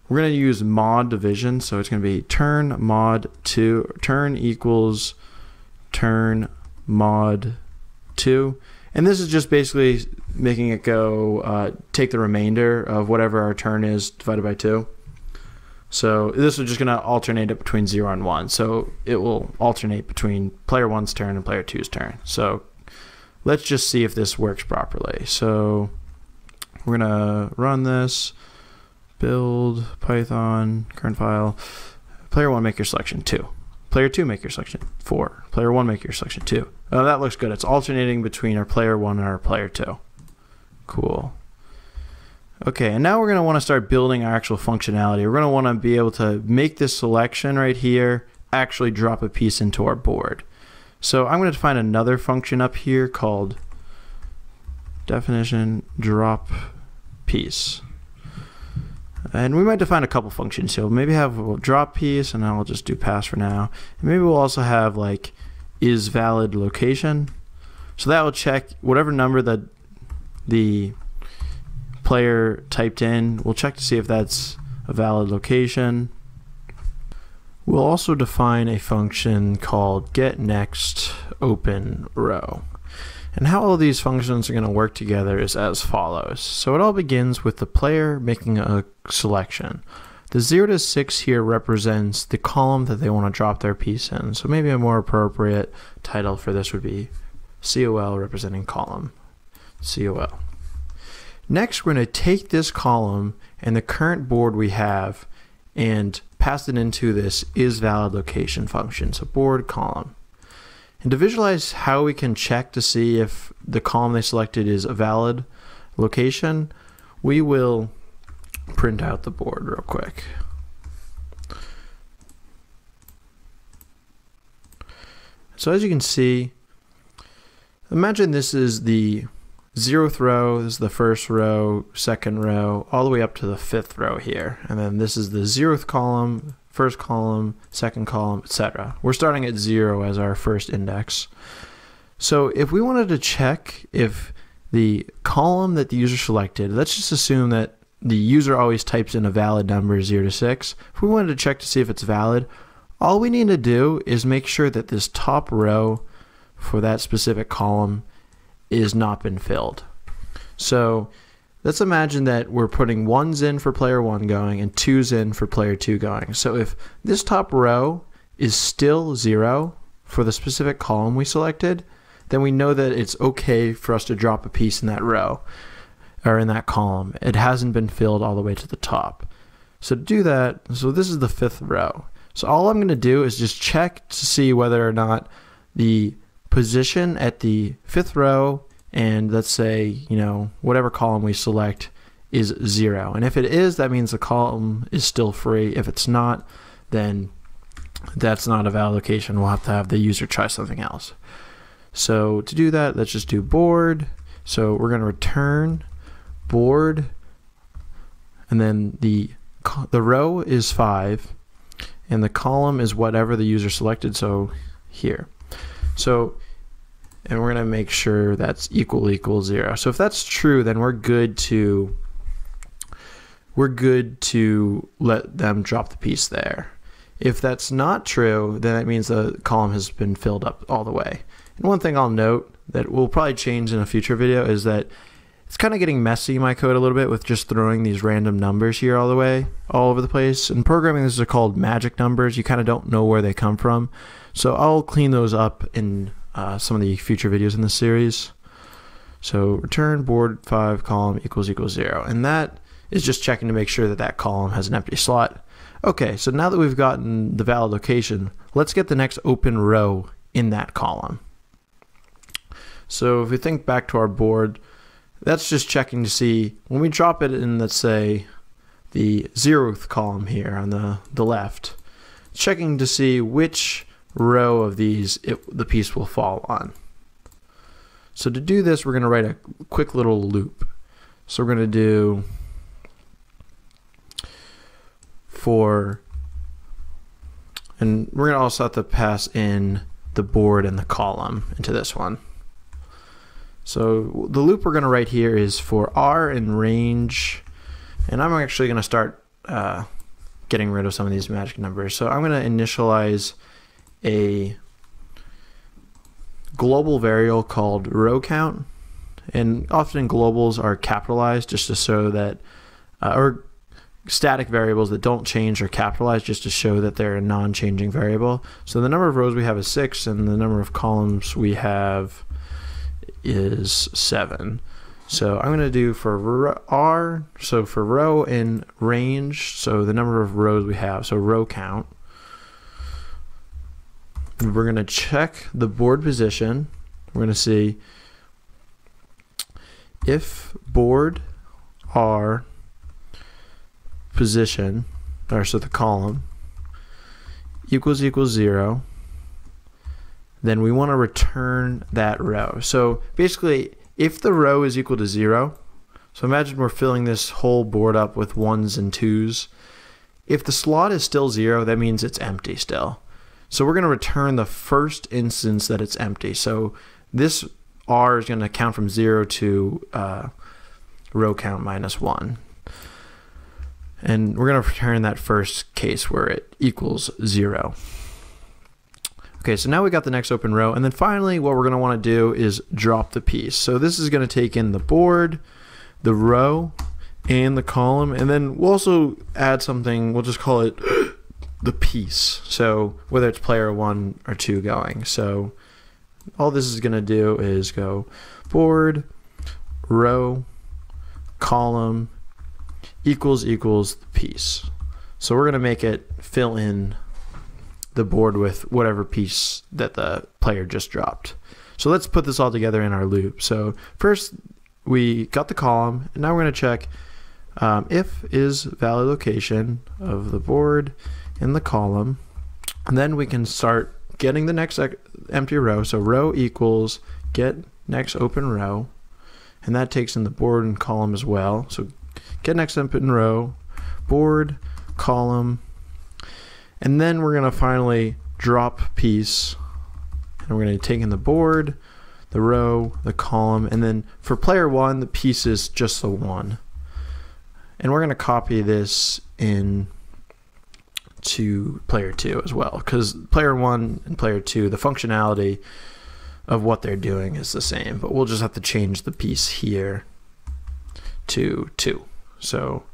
we're going to use mod division. So it's going to be turn mod 2, turn equals turn mod 2. And this is just basically making it go take the remainder of whatever our turn is divided by 2. So this is just going to alternate it between 0 and 1. So it will alternate between player 1's turn and player 2's turn. So let's just see if this works properly. So we're going to run this, build Python, current file, player 1, make your selection 2. Player 2, make your selection 4. Player 1, make your selection 2. Oh, that looks good. It's alternating between our player 1 and our player 2. Cool. Okay, and now we're going to want to start building our actual functionality. We're going to want to be able to make this selection right here actually drop a piece into our board. So I'm going to define another function up here called definition drop piece. And we might define a couple functions. So maybe have a drop piece, and I'll just do pass for now. And maybe we'll also have like is valid location. So that will check whatever number that the player typed in. We'll check to see if that's a valid location. We'll also define a function called getNextOpenRow. And how all these functions are going to work together is as follows. So it all begins with the player making a selection. The 0 to 6 here represents the column that they want to drop their piece in. So maybe a more appropriate title for this would be COL representing column. COL. Next, we're going to take this column and the current board we have and pass it into this isValidLocation function. So board column. And to visualize how we can check to see if the column they selected is a valid location, we will print out the board real quick. So as you can see, imagine this is the 0th row, this is the 1st row, 2nd row, all the way up to the 5th row here. And then this is the 0th column, 1st column, 2nd column, etc. We're starting at 0 as our first index. So if we wanted to check if the column that the user selected, let's just assume that the user always types in a valid number 0 to 6. If we wanted to check to see if it's valid, all we need to do is make sure that this top row for that specific column is not been filled. So let's imagine that we're putting 1s in for player 1 going and 2s in for player 2 going. So if this top row is still 0 for the specific column we selected, then we know that it's okay for us to drop a piece in that row or in that column. It hasn't been filled all the way to the top. So to do that, so this is the 5th row. So all I'm going to do is just check to see whether or not the position at the 5th row and let's say, you know, whatever column we select is 0. And if it is, that means the column is still free. If it's not, then that's not a valid location. We'll have to have the user try something else. So to do that, let's just do board. So we're going to return board, and then the row is 5, and the column is whatever the user selected, so here. So, and we're going to make sure that's equal 0. So if that's true, then we're good to let them drop the piece there. If that's not true, then that means the column has been filled up all the way. And one thing I'll note that will probably change in a future video is that it's kind of getting messy in my code a little bit with just throwing these random numbers here all over the place. In programming, these are called magic numbers. You kind of don't know where they come from. So I'll clean those up in some of the future videos in this series. So return board 5 column equals 0. And that is just checking to make sure that that column has an empty slot. Okay, so now that we've gotten the valid location, let's get the next open row in that column. So if we think back to our board, that's just checking to see when we drop it in, let's say, the 0th column here on the left, checking to see which row of these the piece will fall on. So to do this, we're going to write a quick little loop. So we're going to do and we're going to also have to pass in the board and the column into this one. So the loop we're going to write here is for R in range, and I'm actually going to start getting rid of some of these magic numbers. So I'm going to initialize a global variable called row count, and often globals are capitalized just to show that, or static variables that don't change are capitalized just to show that they're a non-changing variable. So the number of rows we have is 6, and the number of columns we have is 7. So I'm going to do for R, so for row in range, so the number of rows we have, so row count. We're going to check the board position. We're going to see if board R position, or so the column, equals 0, then we want to return that row. So basically, if the row is equal to 0, so imagine we're filling this whole board up with 1s and 2s. If the slot is still 0, that means it's empty still. So we're going to return the first instance that it's empty. So this R is going to count from 0 to row count minus 1. And we're going to return that first case where it equals 0. Okay, so now we got the next open row, and then finally what we're going to want to do is drop the piece. So this is going to take in the board, the row, and the column, and then we'll also add something, we'll just call it the piece. So whether it's player 1 or 2 going. So all this is going to do is go board, row, column, equals the piece. So we're going to make it fill in the board with whatever piece that the player just dropped. So let's put this all together in our loop. So first, we got the column, and now we're going to check if is valid location of the board in the column, and then we can start getting the next empty row. So row equals get next open row, and that takes in the board and column as well. So get next open row, board, column, and then we're going to finally drop piece, and we're going to take in the board, the row, the column, and then for player 1 the piece is just the 1. And we're going to copy this in to player 2 as well, because player 1 and player 2, the functionality of what they're doing is the same, but we'll just have to change the piece here to 2. So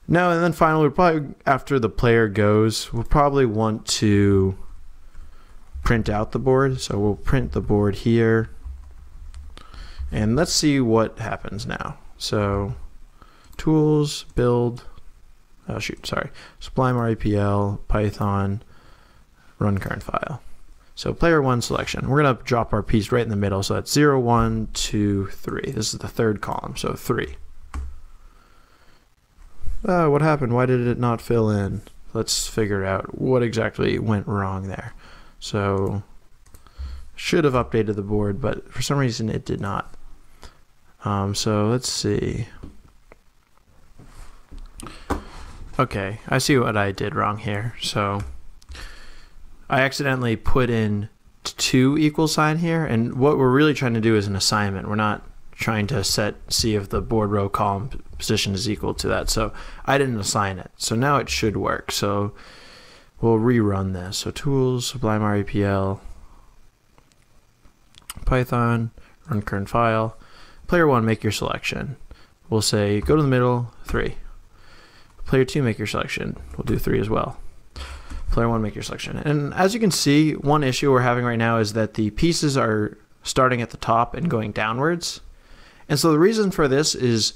now, and then finally, we'll probably, after the player goes, we'll probably want to print out the board. So we'll print the board here, and let's see what happens now. So tools, build, Sublime REPL, Python, run current file. So player 1 selection. We're going to drop our piece right in the middle. So that's 0, 1, 2, 3. This is the third column, so 3. What happened? Why did it not fill in? Let's figure out what exactly went wrong there. So should have updated the board, but for some reason it did not. So let's see. Okay, I see what I did wrong here. So I accidentally put in 2 equal sign here, and what we're really trying to do is an assignment. We're not trying to see if the board row column position is equal to that. So I didn't assign it. So now it should work. So we'll rerun this. So tools, Sublime REPL, Python, run current file. Player 1, make your selection. We'll say go to the middle, 3. Player 2, make your selection. We'll do 3 as well. Player 1, make your selection. And as you can see, one issue we're having right now is that the pieces are starting at the top and going downwards. And so the reason for this is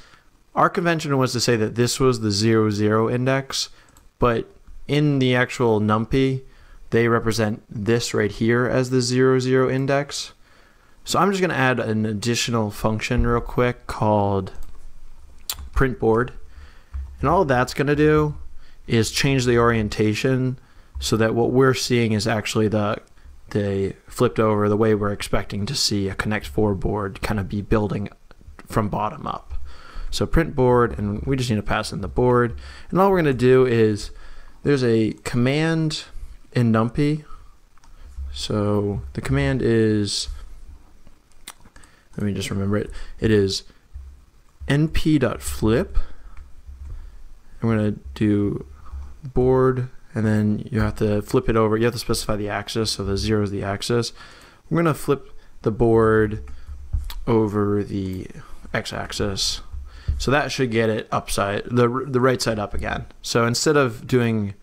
our convention was to say that this was the 0, 0 index, but in the actual NumPy, they represent this right here as the 0, 0 index. So I'm just going to add an additional function real quick called print board. And all that's going to do is change the orientation so that what we're seeing is actually the flipped over the way we're expecting to see a Connect 4 board kind of be building from bottom up. So print board, and we just need to pass in the board. And all we're going to do is there's a command in NumPy. So the command is, let me just remember it. It is np.flip. And we're going to do board, and then you have to flip it over. You have to specify the axis, so the 0 is the axis. We're going to flip the board over the x-axis. So that should get it upside, the right side up again. So instead of doing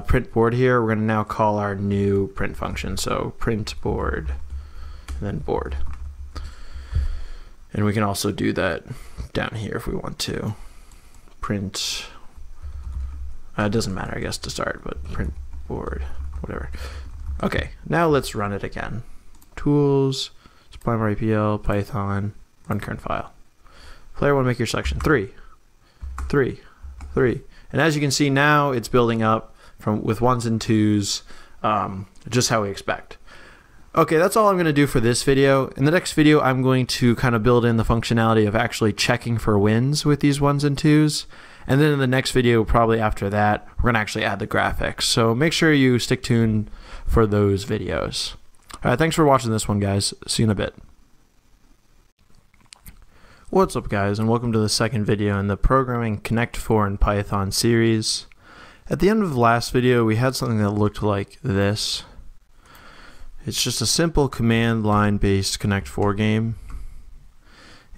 print board here, we're going to now call our new print function. So print board, and then board. And we can also do that down here if we want to. Print, it doesn't matter, I guess, to start, but print board, whatever. Okay, now let's run it again. Tools, Sublime REPL, Python, run current file. Player 1, make your selection. 3, 3, 3. And as you can see now, it's building up with 1s and 2s, just how we expect. Okay, that's all I'm going to do for this video. In the next video, I'm going to kind of build in the functionality of actually checking for wins with these 1s and 2s. And then in the next video, probably after that, we're going to actually add the graphics. So make sure you stick tuned for those videos. All right, thanks for watching this one, guys. See you in a bit. What's up, guys, and welcome to the second video in the Programming Connect 4 in Python series. At the end of the last video, we had something that looked like this. It's just a simple command line based Connect 4 game.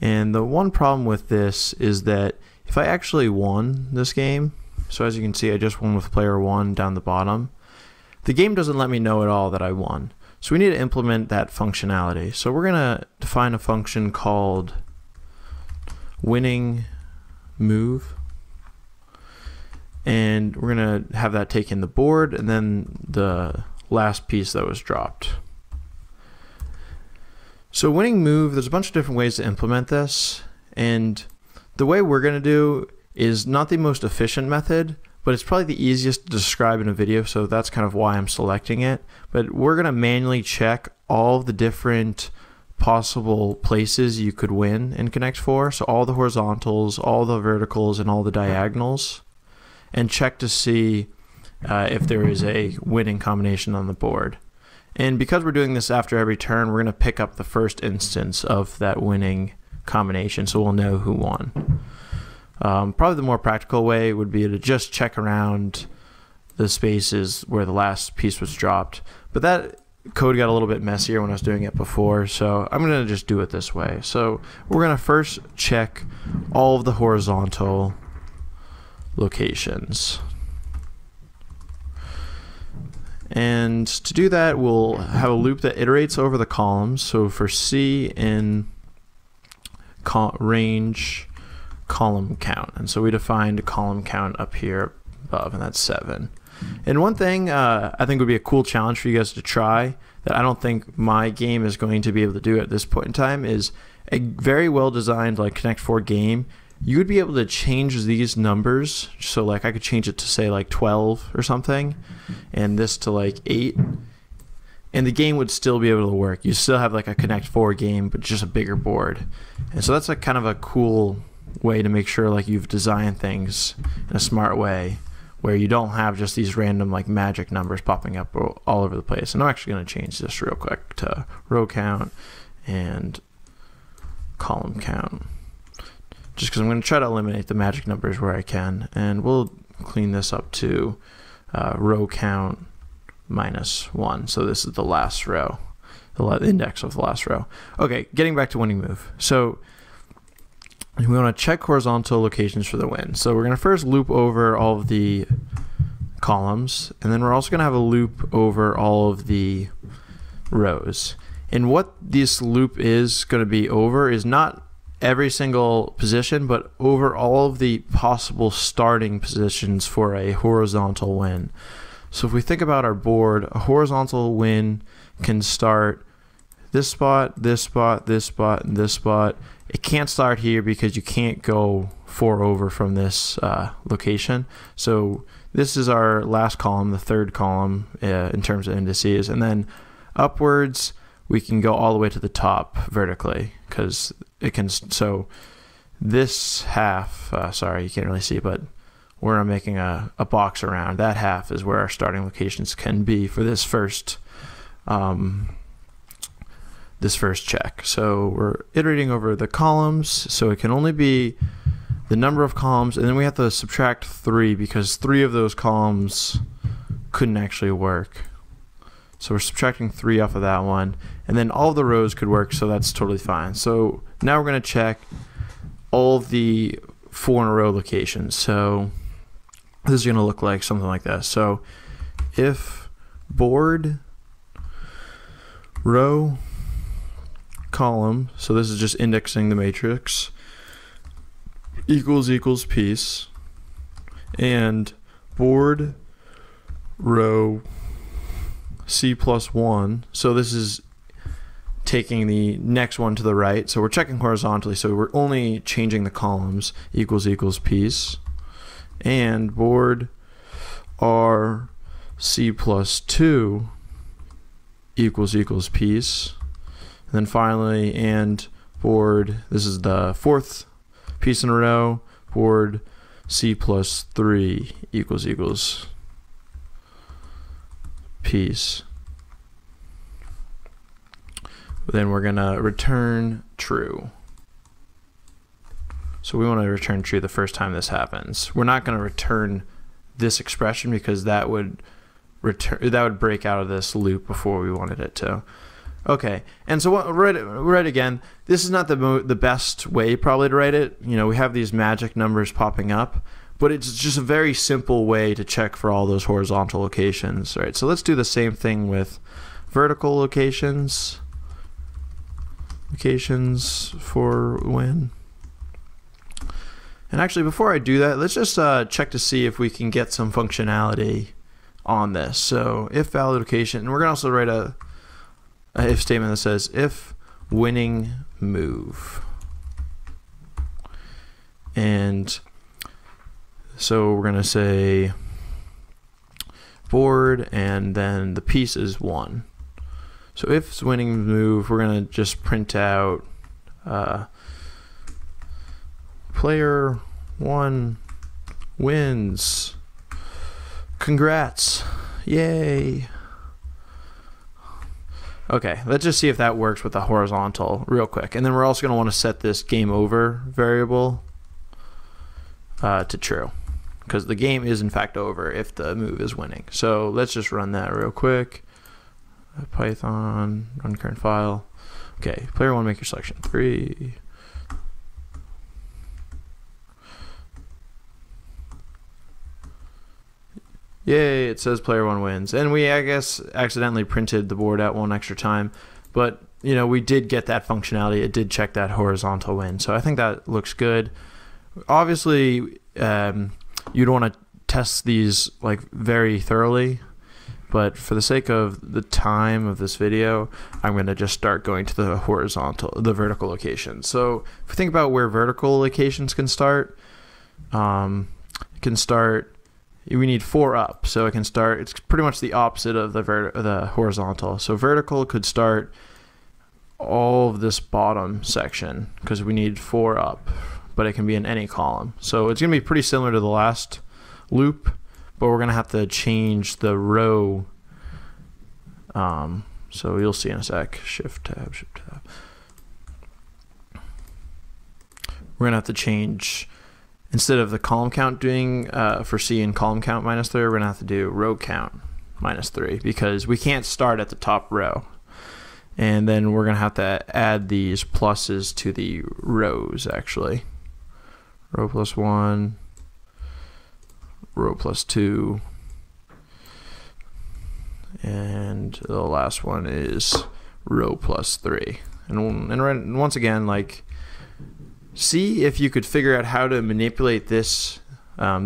And the one problem with this is that if I actually won this game, so as you can see, I just won with player 1 down the bottom, the game doesn't let me know at all that I won. So we need to implement that functionality. So we're going to define a function called winning move, and we're going to have that take in the board and then the last piece that was dropped. So winning move, there's a bunch of different ways to implement this, and the way we're going to do is not the most efficient method, but it's probably the easiest to describe in a video, so that's kind of why I'm selecting it. But we're going to manually check all the different possible places you could win in Connect 4, so all the horizontals, all the verticals, and all the diagonals, and check to see if there is a winning combination on the board. And because we're doing this after every turn, we're going to pick up the first instance of that winning combination, so we'll know who won. Probably the more practical way would be to just check around the spaces where the last piece was dropped. But that code got a little bit messier when I was doing it before, so I'm going to just do it this way. So we're going to first check all of the horizontal locations. And to do that, we'll have a loop that iterates over the columns. So for C in range column count, and so we defined a column count up here above, and that's 7. And one thing I think would be a cool challenge for you guys to try that I don't think my game is going to be able to do at this point in time is a very well designed like Connect 4 game. You would be able to change these numbers, so like I could change it to say like 12 or something, and this to like 8, and the game would still be able to work. You still have like a Connect 4 game, but just a bigger board. And so that's like kind of a cool way to make sure like you've designed things in a smart way, where you don't have just these random like magic numbers popping up all over the place. And I'm actually going to change this real quick to row count and column count, just because I'm going to try to eliminate the magic numbers where I can. And we'll clean this up to row count -1. So this is the last row, the index of the last row. Okay, getting back to winning move. So we want to check horizontal locations for the win. So we're going to first loop over all of the columns, and then we're also going to have a loop over all of the rows. And what this loop is going to be over is not every single position, but over all of the possible starting positions for a horizontal win. So if we think about our board, a horizontal win can start this spot, this spot, this spot, and this spot. It can't start here because you can't go 4 over from this location. So this is our last column, the third column in terms of indices. And then upwards, we can go all the way to the top vertically, because it can. So this half, sorry, you can't really see, but where I'm making a box around, that half is where our starting locations can be for this first check. So we're iterating over the columns, so it can only be the number of columns, and then we have to subtract 3 because 3 of those columns couldn't actually work. So we're subtracting 3 off of that one, and then all of the rows could work, so that's totally fine. So now we're going to check all of the 4 in a row locations. So this is going to look like something like this. So if board row column, so this is just indexing the matrix, equals piece, and board row C+1, so this is taking the next one to the right, so we're checking horizontally, so we're only changing the columns, equals piece, and board R C+2 equals piece, and then finally, and board, this is the 4th piece in a row, board C+3 equals piece. Then we're going to return true. So we want to return true the first time this happens. We're not going to return this expression because that would break out of this loop before we wanted it to. Okay, and so write again. This is not the best way probably to write it. You know, we have these magic numbers popping up, but it's just a very simple way to check for all those horizontal locations, right? So let's do the same thing with vertical locations for win. And actually, before I do that, let's just check to see if we can get some functionality on this. So if valid location, and we're going to also write a if statement that says if winning move. And so we're going to say board, and then the piece is 1. So if it's winning move, we're going to just print out player 1 wins. Congrats. Yay. Okay, let's just see if that works with the horizontal real quick. And then we're also going to want to set this game over variable to true, because the game is in fact over if the move is winning. So let's just run that real quick. Python, run current file. Okay, player 1, make your selection 3. Yay, it says player 1 wins. And we, I guess, accidentally printed the board out 1 extra time. But, you know, we did get that functionality. It did check that horizontal win. So I think that looks good. Obviously, you'd want to test these like very thoroughly. But for the sake of the time of this video, I'm going to just start going to the vertical location. So if we think about where vertical locations can start, we need 4 up. So it can start, it's pretty much the opposite of the horizontal. So vertical could start all of this bottom section because we need 4 up, but it can be in any column. So it's going to be pretty similar to the last loop, but we're going to have to change the row. So you'll see in a sec. Shift tab. We're going to have to change, instead of the column count doing for C and column count -3, we're going to have to do row count -3 because we can't start at the top row. And then we're going to have to add these pluses to the rows actually. Row +1. Row +2, and the last one is row +3. And once again, like, see if you could figure out how to manipulate this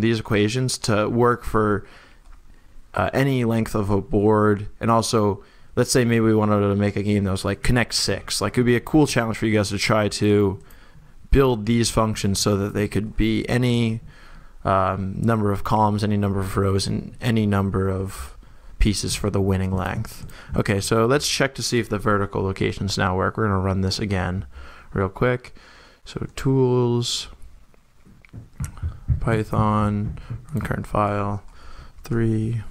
these equations to work for any length of a board. And also, let's say maybe we wanted to make a game that was like Connect 6. Like, it would be a cool challenge for you guys to try to build these functions so that they could be any number of columns, any number of rows, and any number of pieces for the winning length. Okay, so let's check to see if the vertical locations now work. We're going to run this again real quick. So tools, Python, run current file, 3.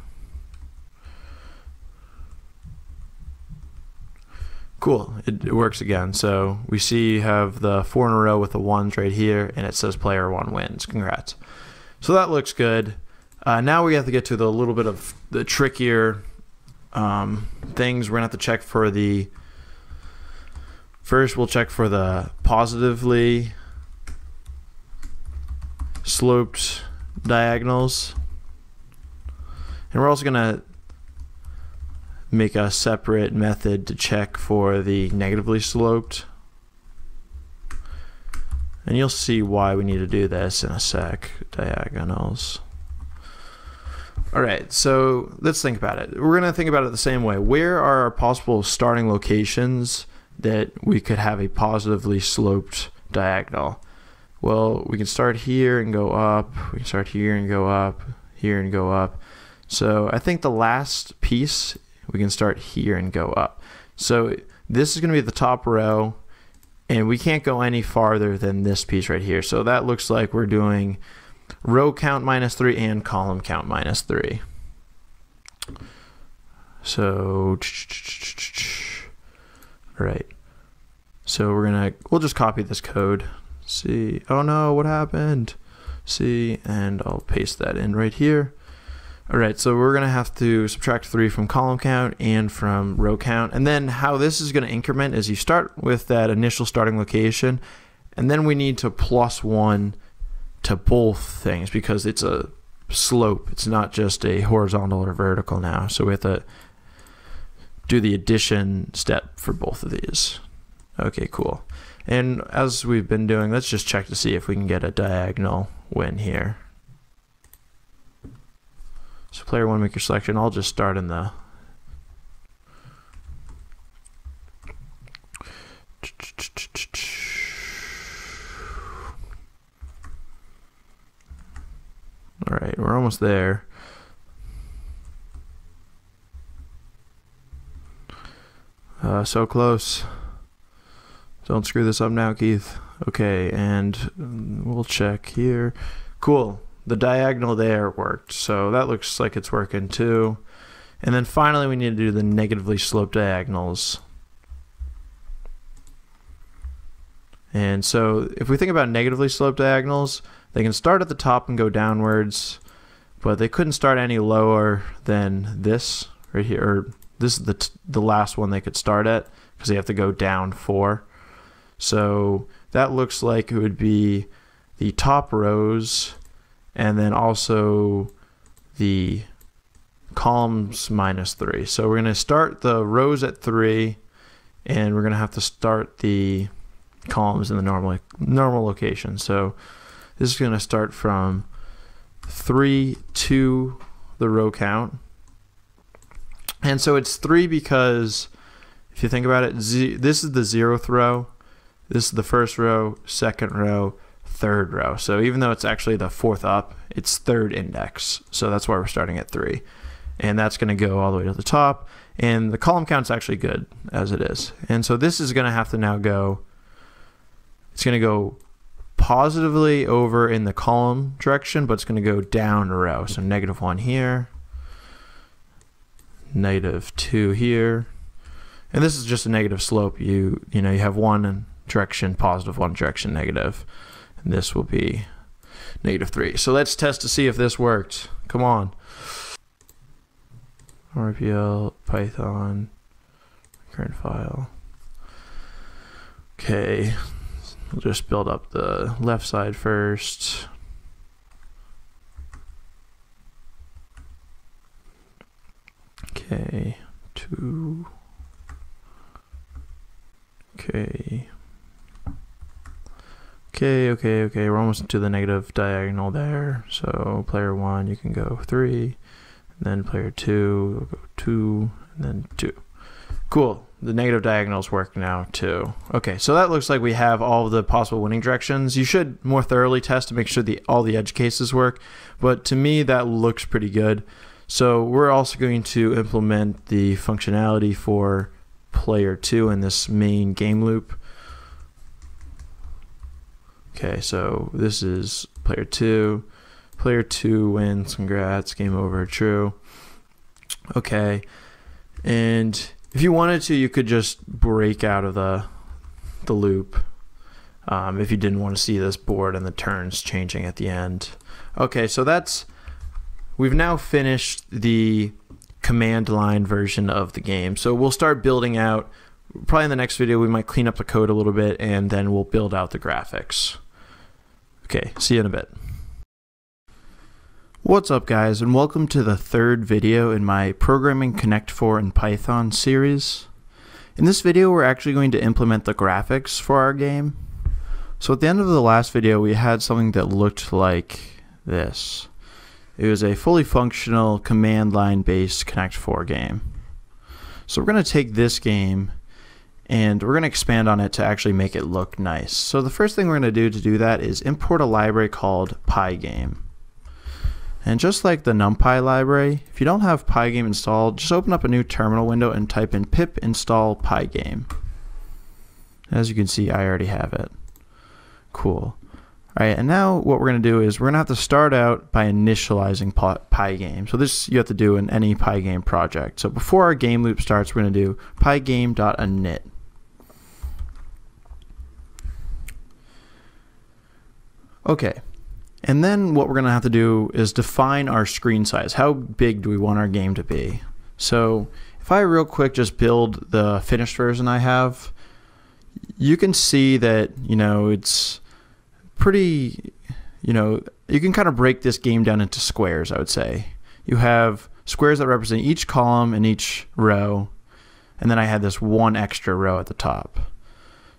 Cool, it works again. So we see you have the 4 in a row with the 1s right here, and it says player 1 wins. Congrats. So that looks good. Now we have to get to the little bit of the trickier things. We're going to have to check for the... First, we'll check for the positively sloped diagonals. And we're also going to make a separate method to check for the negatively sloped. And you'll see why we need to do this in a sec. Diagonals. Alright, so let's think about it. We're going to think about it the same way. Where are our possible starting locations that we could have a positively sloped diagonal? Well, we can start here and go up. We can start here and go up. Here and go up. So I think the last piece, we can start here and go up. So this is going to be the top row, and we can't go any farther than this piece right here. So that looks like we're doing row count -3 and column count -3. So, all right. So we'll just copy this code. See, oh no, what happened? See, and I'll paste that in right here. All right, so we're gonna have to subtract 3 from column count and from row count. And then how this is gonna increment is you start with that initial starting location, and then we need to +1 to both things because it's a slope. It's not just a horizontal or vertical now. So we have to do the addition step for both of these. Okay, cool. And as we've been doing, let's just check to see if we can get a diagonal win here. So player 1, make your selection. I'll just start in the All right, we're almost there. So close. Don't screw this up now, Keith. Okay, and we'll check here. Cool. The diagonal there worked, so that looks like it's working too. And then finally we need to do the negatively sloped diagonals. And so if we think about negatively sloped diagonals, they can start at the top and go downwards, but they couldn't start any lower than this right here. Or this is the last one they could start at, because they have to go down 4. So that looks like it would be the top rows and then also the columns -3. So we're going to start the rows at 3, and we're going to have to start the columns in the normal location. So this is going to start from 3 to the row count. And so it's 3 because if you think about it, this is the 0th row, this is the first row, second row, third row. So even though it's actually the 4th up, it's 3rd index. So that's why we're starting at 3. And that's going to go all the way to the top. And the column count's actually good as it is. And so this is going to have to now go, it's going to go positively over in the column direction, but it's going to go down a row. So -1 here, -2 here. And this is just a negative slope. You have one direction positive, one direction negative. And this will be -3. So let's test to see if this worked. Come on. RPL, Python, current file. Okay. We'll just build up the left side first. Okay, 2. Okay. Okay, we're almost to the negative diagonal there. So player 1, you can go 3, and then player 2, will go 2, and then 2. Cool. The negative diagonals work now too. Okay, so that looks like we have all of the possible winning directions. You should more thoroughly test to make sure all the edge cases work, but to me that looks pretty good. So we're also going to implement the functionality for player 2 in this main game loop. Okay, so this is player 2. Player 2 wins. Congrats. Game over. True. Okay, and if you wanted to, you could just break out of the loop if you didn't want to see this board and the turns changing at the end. Okay, so we've now finished the command line version of the game. So we'll start building out, probably in the next video we might clean up the code a little bit, and then we'll build out the graphics. Okay, see you in a bit. What's up guys, and welcome to the 3rd video in my Programming Connect 4 in Python series. In this video we're actually going to implement the graphics for our game. So at the end of the last video we had something that looked like this. It was a fully functional command line based Connect 4 game. So we're going to take this game and we're going to expand on it to actually make it look nice. So the first thing we're going to do that is import a library called Pygame. And just like the NumPy library, if you don't have Pygame installed, just open up a new terminal window and type in pip install Pygame. As you can see, I already have it. Cool. Alright, and now what we're going to do is we're going to have to start out by initializing Pygame. So this you have to do in any Pygame project. So before our game loop starts, we're going to do pygame.init. Okay. And then what we're going to have to do is define our screen size. How big do we want our game to be? So if I real quick just build the finished version I have, you can see that, it's pretty, you can kind of break this game down into squares, I would say. You have squares that represent each column and each row, and then I had this one extra row at the top.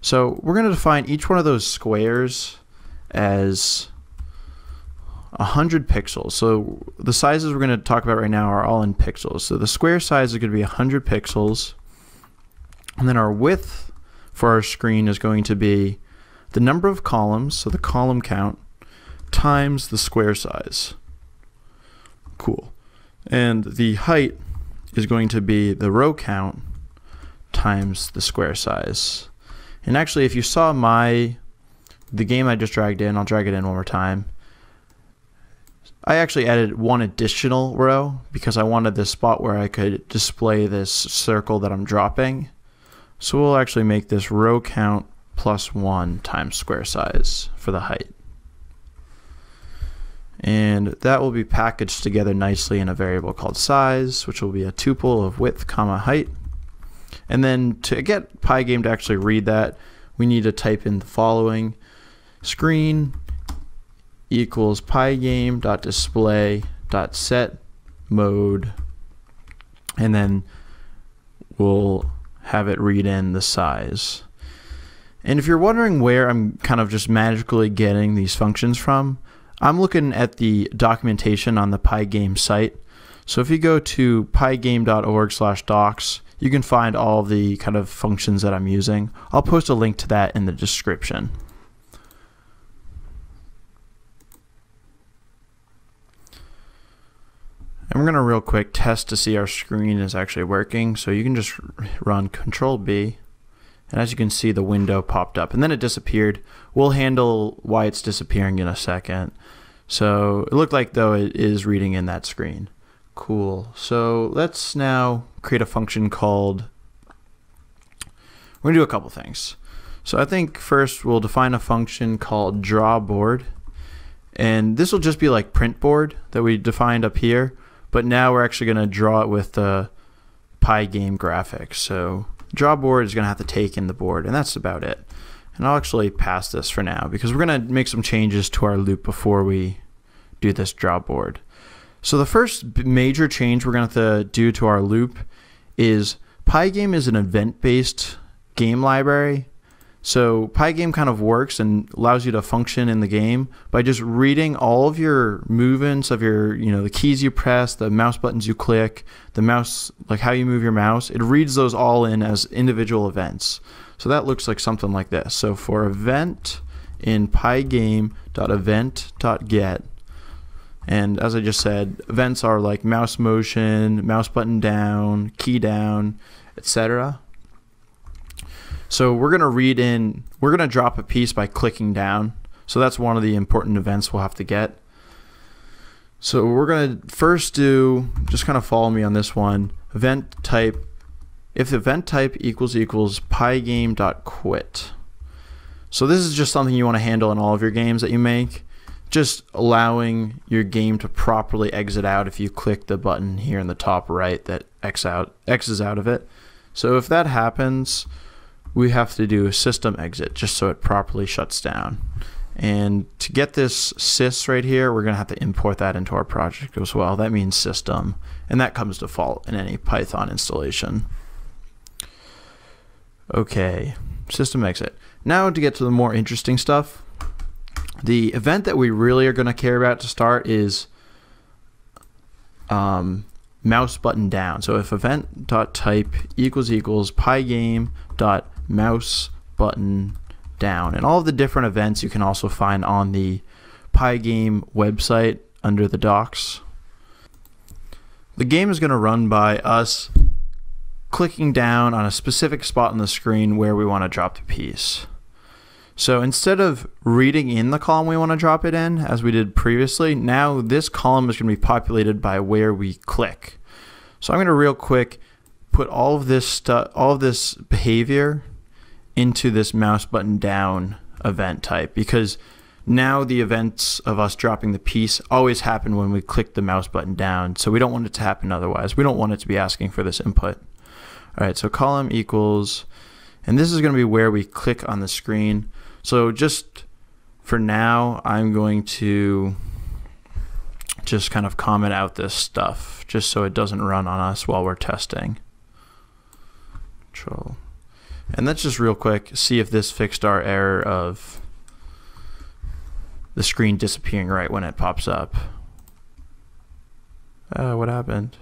So we're going to define each one of those squares as 100 pixels. So the sizes we're going to talk about right now are all in pixels. So the square size is going to be 100 pixels, and then our width for our screen is going to be the number of columns, so the column count, times the square size. Cool. And the height is going to be the row count times the square size. And actually, if you saw the game I just dragged in, I'll drag it in one more time. I actually added one additional row because I wanted this spot where I could display this circle that I'm dropping. So we'll actually make this row count plus 1 times square size for the height. And that will be packaged together nicely in a variable called size, which will be a tuple of width comma height. And then to get Pygame to actually read that, we need to type in the following: screen equals pygame.display.set mode, and then we'll have it read in the size. And if you're wondering where I'm kind of just magically getting these functions from, I'm looking at the documentation on the Pygame site. So if you go to pygame.org/docs, you can find all the kind of functions that I'm using. I'll post a link to that in the description. And we're going to real quick test to see our screen is actually working. So you can just run Control B. And as you can see, the window popped up and then it disappeared. We'll handle why it's disappearing in a second. So it looked like though it is reading in that screen. Cool. So let's now create a function called, we're going to do a couple things. So I think first we'll define a function called drawBoard. And this will just be like printBoard that we defined up here. But now we're actually going to draw it with the Pygame graphics. So drawBoard is going to have to take in the board, and that's about it. And I'll actually pass this for now because we're going to make some changes to our loop before we do this drawBoard. So the first major change we're going to have to do to our loop is Pygame is an event-based game library. So Pygame kind of works and allows you to function in the game by just reading all of your movements of your, the keys you press, the mouse buttons you click, the mouse, like how you move your mouse. It reads those all in as individual events. So that looks like something like this. So for event in pygame.event.get, and as I just said, events are like mouse motion, mouse button down, key down, etc. So we're going to drop a piece by clicking down. So that's one of the important events we'll have to get. So we're going to first do, just kind of follow me on this one, event type, if the event type equals pygame.quit. So this is just something you want to handle in all of your games that you make, just allowing your game to properly exit out if you click the button here in the top right that X's out of it. So if that happens, we have to do a system exit just so it properly shuts down. And to get this sys right here, we're going to have to import that into our project as well. That means system, and that comes default in any Python installation. Okay, system exit. Now to get to the more interesting stuff, the event that we really are going to care about to start is mouse button down. So if event.type equals pygame.mouse button down, and all of the different events you can also find on the Pygame website under the docs. The game is going to run by us clicking down on a specific spot on the screen where we want to drop the piece. So instead of reading in the column we want to drop it in, as we did previously, now this column is going to be populated by where we click. So I'm going to real quick put all of this behavior into this mouse button down event type, because now the events of us dropping the piece always happen when we click the mouse button down. So we don't want it to happen otherwise. We don't want it to be asking for this input. All right, so column equals, and this is going to be where we click on the screen. So just for now, I'm going to just kind of comment out this stuff just so it doesn't run on us while we're testing. Control. And let's just real quick see if this fixed our error of the screen disappearing right when it pops up. What happened?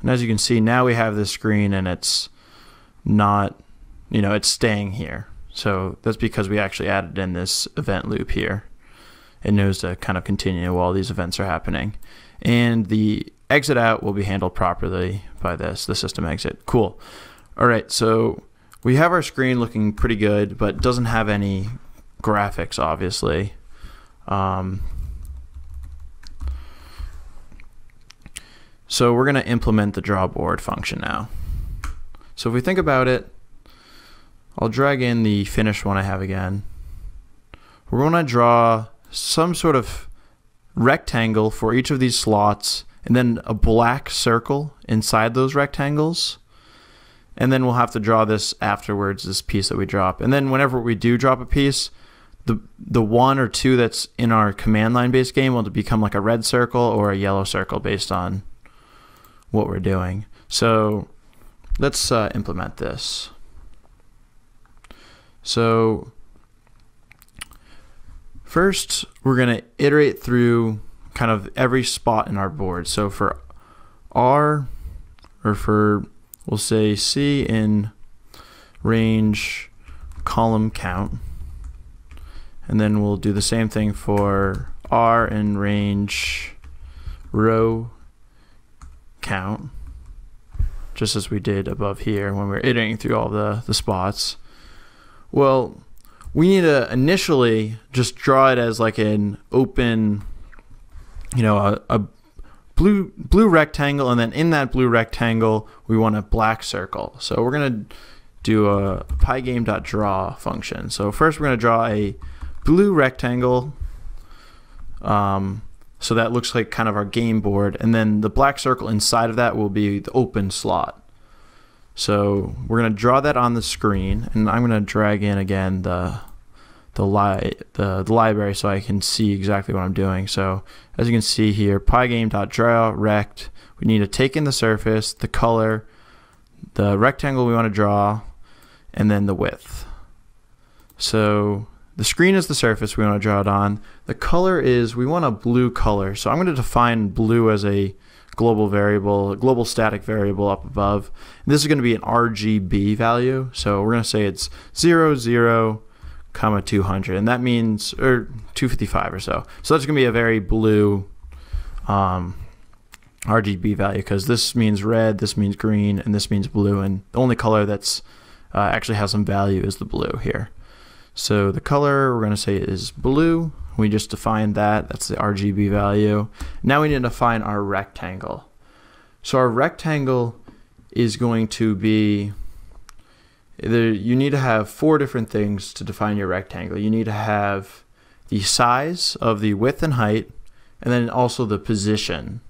And as you can see, now we have this screen and it's not, it's staying here. So that's because we actually added in this event loop here. It knows to kind of continue while these events are happening. And the exit out will be handled properly by the system exit. Cool. All right, so we have our screen looking pretty good, but doesn't have any graphics, obviously. So we're going to implement the draw board function now. So if we think about it, I'll drag in the finished one I have again. We're going to draw some sort of rectangle for each of these slots, and then a black circle inside those rectangles. And then we'll have to draw this afterwards, this piece that we drop. And then whenever we do drop a piece, the 1 or 2 that's in our command line based game will become like a red circle or a yellow circle based on what we're doing. So let's implement this. So first, we're going to iterate through kind of every spot in our board. So for R, or for, we'll say C in range column count, and then we'll do the same thing for R in range row count, just as we did above here when we were iterating through all the spots. Well, we need to initially just draw it as like an open, a blue rectangle, and then in that blue rectangle we want a black circle. So we're going to do a pygame.draw function. So first we're going to draw a blue rectangle, so that looks like kind of our game board, and then the black circle inside of that will be the open slot. So we're going to draw that on the screen, and I'm going to drag in again the library so I can see exactly what I'm doing. So as you can see here, pygame.draw rect, we need to take in the surface, the color, the rectangle we want to draw, and then the width. So the screen is the surface we want to draw it on. The color is, we want a blue color. So I'm going to define blue as a global variable, a global static variable up above. And this is going to be an RGB value. So we're going to say it's 0, 0, 200, and that means, or 255 or so. So that's going to be a very blue RGB value, because this means red, this means green, and this means blue, and the only color that's actually has some value is the blue here. So the color we're going to say is blue. We just defined that. That's the RGB value. Now we need to define our rectangle. So our rectangle is going to be, you need to have 4 different things to define your rectangle. You need to have the size of the width and height, and then also the position.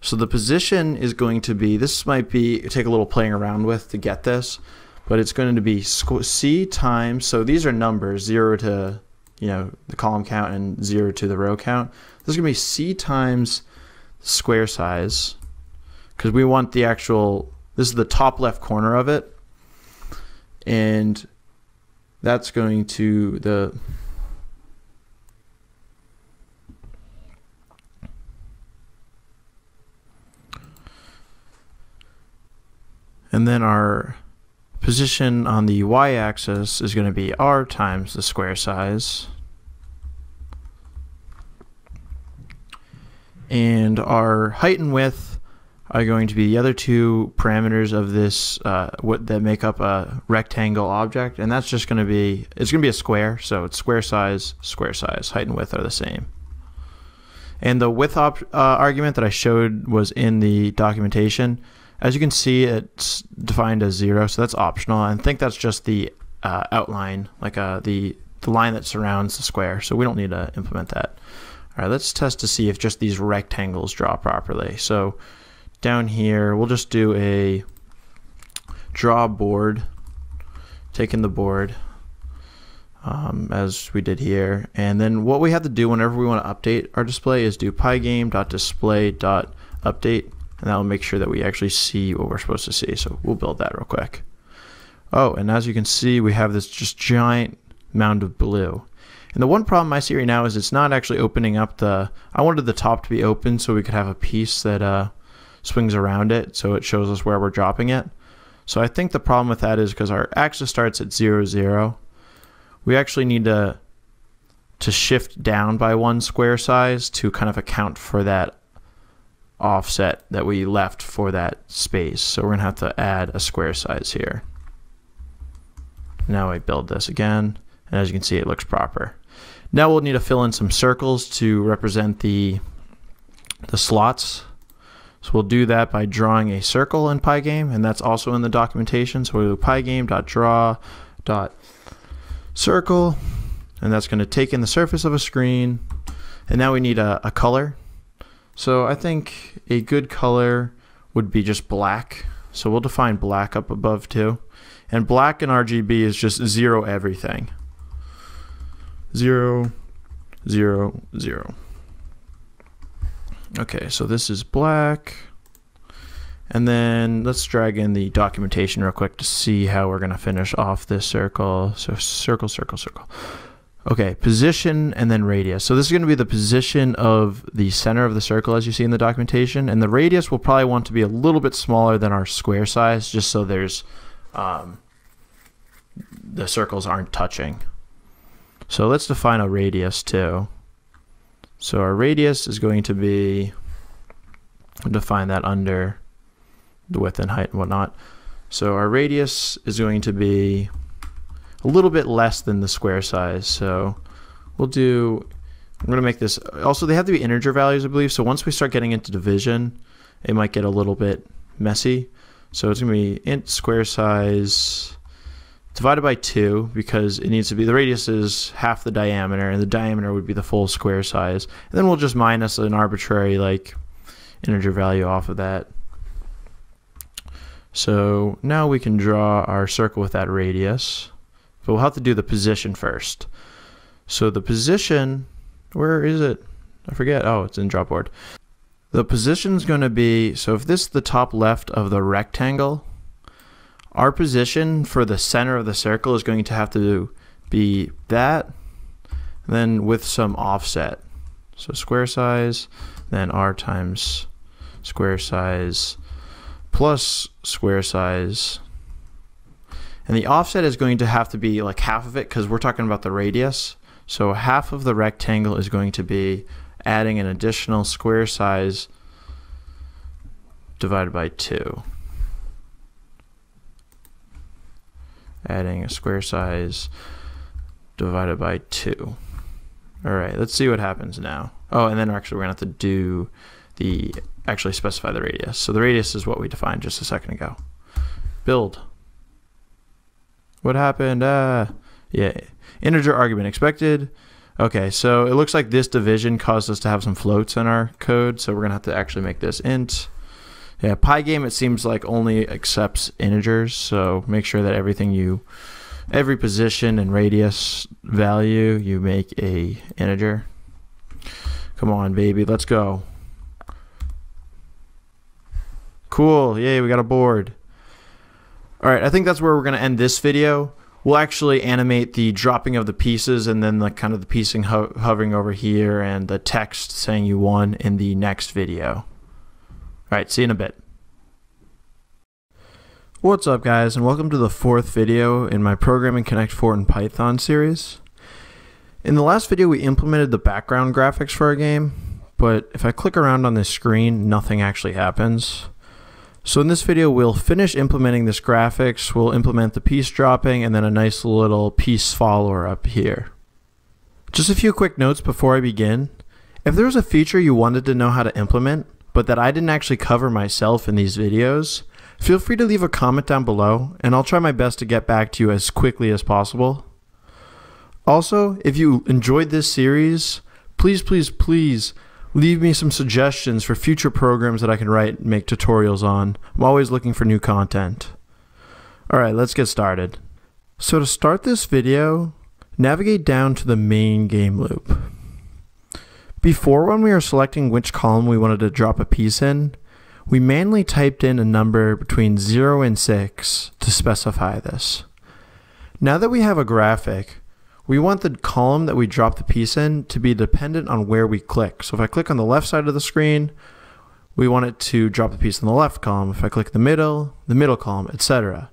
So the position is going to be, this might be, take a little playing around with to get this, but it's going to be C times, so these are numbers, 0 to the column count and 0 to the row count. This is going to be C times square size, because we want the actual, this is the top left corner of it, and that's going to and then our position on the y-axis is going to be R times the square size, and our height and width are going to be the other 2 parameters of this that make up a rectangle object, and that's just going to be, it's going to be a square, so it's square size, height and width are the same. And the width argument that I showed was in the documentation. As you can see, it's defined as 0, so that's optional. I think that's just the outline, like the line that surrounds the square, so we don't need to implement that. All right, let's test to see if just these rectangles draw properly. So down here, we'll just do a draw board, take in the board, as we did here. And then what we have to do whenever we want to update our display is do pygame.display.update. And that will make sure that we actually see what we're supposed to see. So we'll build that real quick. Oh, and as you can see, we have this just giant mound of blue. And the one problem I see right now is it's not actually opening up I wanted the top to be open so we could have a piece that swings around it, so it shows us where we're dropping it. So I think the problem with that is because our axis starts at 0, 0, we actually need to shift down by 1 square size to kind of account for that offset that we left for that space. So we're going to have to add a square size here. Now I build this again, and as you can see, it looks proper. Now we'll need to fill in some circles to represent the slots. So we'll do that by drawing a circle in Pygame, and that's also in the documentation. So we'll do pygame.draw.circle, and that's going to take in the surface of a screen. And now we need a color. So I think a good color would be just black. So we'll define black up above too. And black in RGB is just 0 everything. 0, 0, 0. Okay, so this is black. And then let's drag in the documentation real quick to see how we're going to finish off this circle. So circle, circle, circle. Okay, position and then radius. So this is going to be the position of the center of the circle as you see in the documentation. And the radius will probably want to be a little bit smaller than our square size, just so there's the circles aren't touching. So let's define a radius too. So our radius is going to be, define that under the width and height and whatnot. So our radius is going to be a little bit less than the square size. So we'll do, I'm going to make this, also they have to be integer values, I believe. So once we start getting into division, it might get a little bit messy. So it's going to be int square size divided by 2, because it needs to be, the radius is half the diameter, and the diameter would be the full square size. And then we'll just minus an arbitrary like integer value off of that. So now we can draw our circle with that radius, but we'll have to do the position first. So the position, where is it? I forget. Oh, it's in Dropboard. The position is going to be, so if this is the top left of the rectangle, our position for the center of the circle is going to have to be that, then with some offset. So square size, then r times square size plus square size. And the offset is going to have to be like half of it, because we're talking about the radius. So half of the rectangle is going to be adding an additional square size divided by 2. Adding a square size divided by 2. All right, let's see what happens now. Oh, and then actually we're gonna have to do the, actually specify the radius. So the radius is what we defined just a second ago. Build. What happened? Yeah, integer argument expected. Okay, so it looks like this division caused us to have some floats in our code, so we're gonna have to actually make this int. Yeah, Pygame, it seems like only accepts integers, so make sure that every position and radius value, you make a integer. Come on, baby, let's go. Cool, yay, we got a board. All right, I think that's where we're gonna end this video. We'll actually animate the dropping of the pieces and then the kind of the piecing hovering over here and the text saying you won in the next video. All right, see you in a bit. What's up, guys, and welcome to the 4th video in my Programming Connect 4 in Python series. In the last video, we implemented the background graphics for our game, but if I click around on this screen, nothing actually happens. So in this video, we'll finish implementing this graphics, we'll implement the piece dropping, and then a nice little piece follower up here. Just a few quick notes before I begin. If there was a feature you wanted to know how to implement, but that I didn't actually cover myself in these videos, feel free to leave a comment down below, and I'll try my best to get back to you as quickly as possible. Also, if you enjoyed this series, please leave me some suggestions for future programs that I can write and make tutorials on. I'm always looking for new content. Alright, let's get started. So to start this video, navigate down to the main game loop. Before, when we were selecting which column we wanted to drop a piece in, we manually typed in a number between 0 and 6 to specify this. Now that we have a graphic, we want the column that we drop the piece in to be dependent on where we click. So if I click on the left side of the screen, we want it to drop the piece in the left column. If I click the middle column, etc.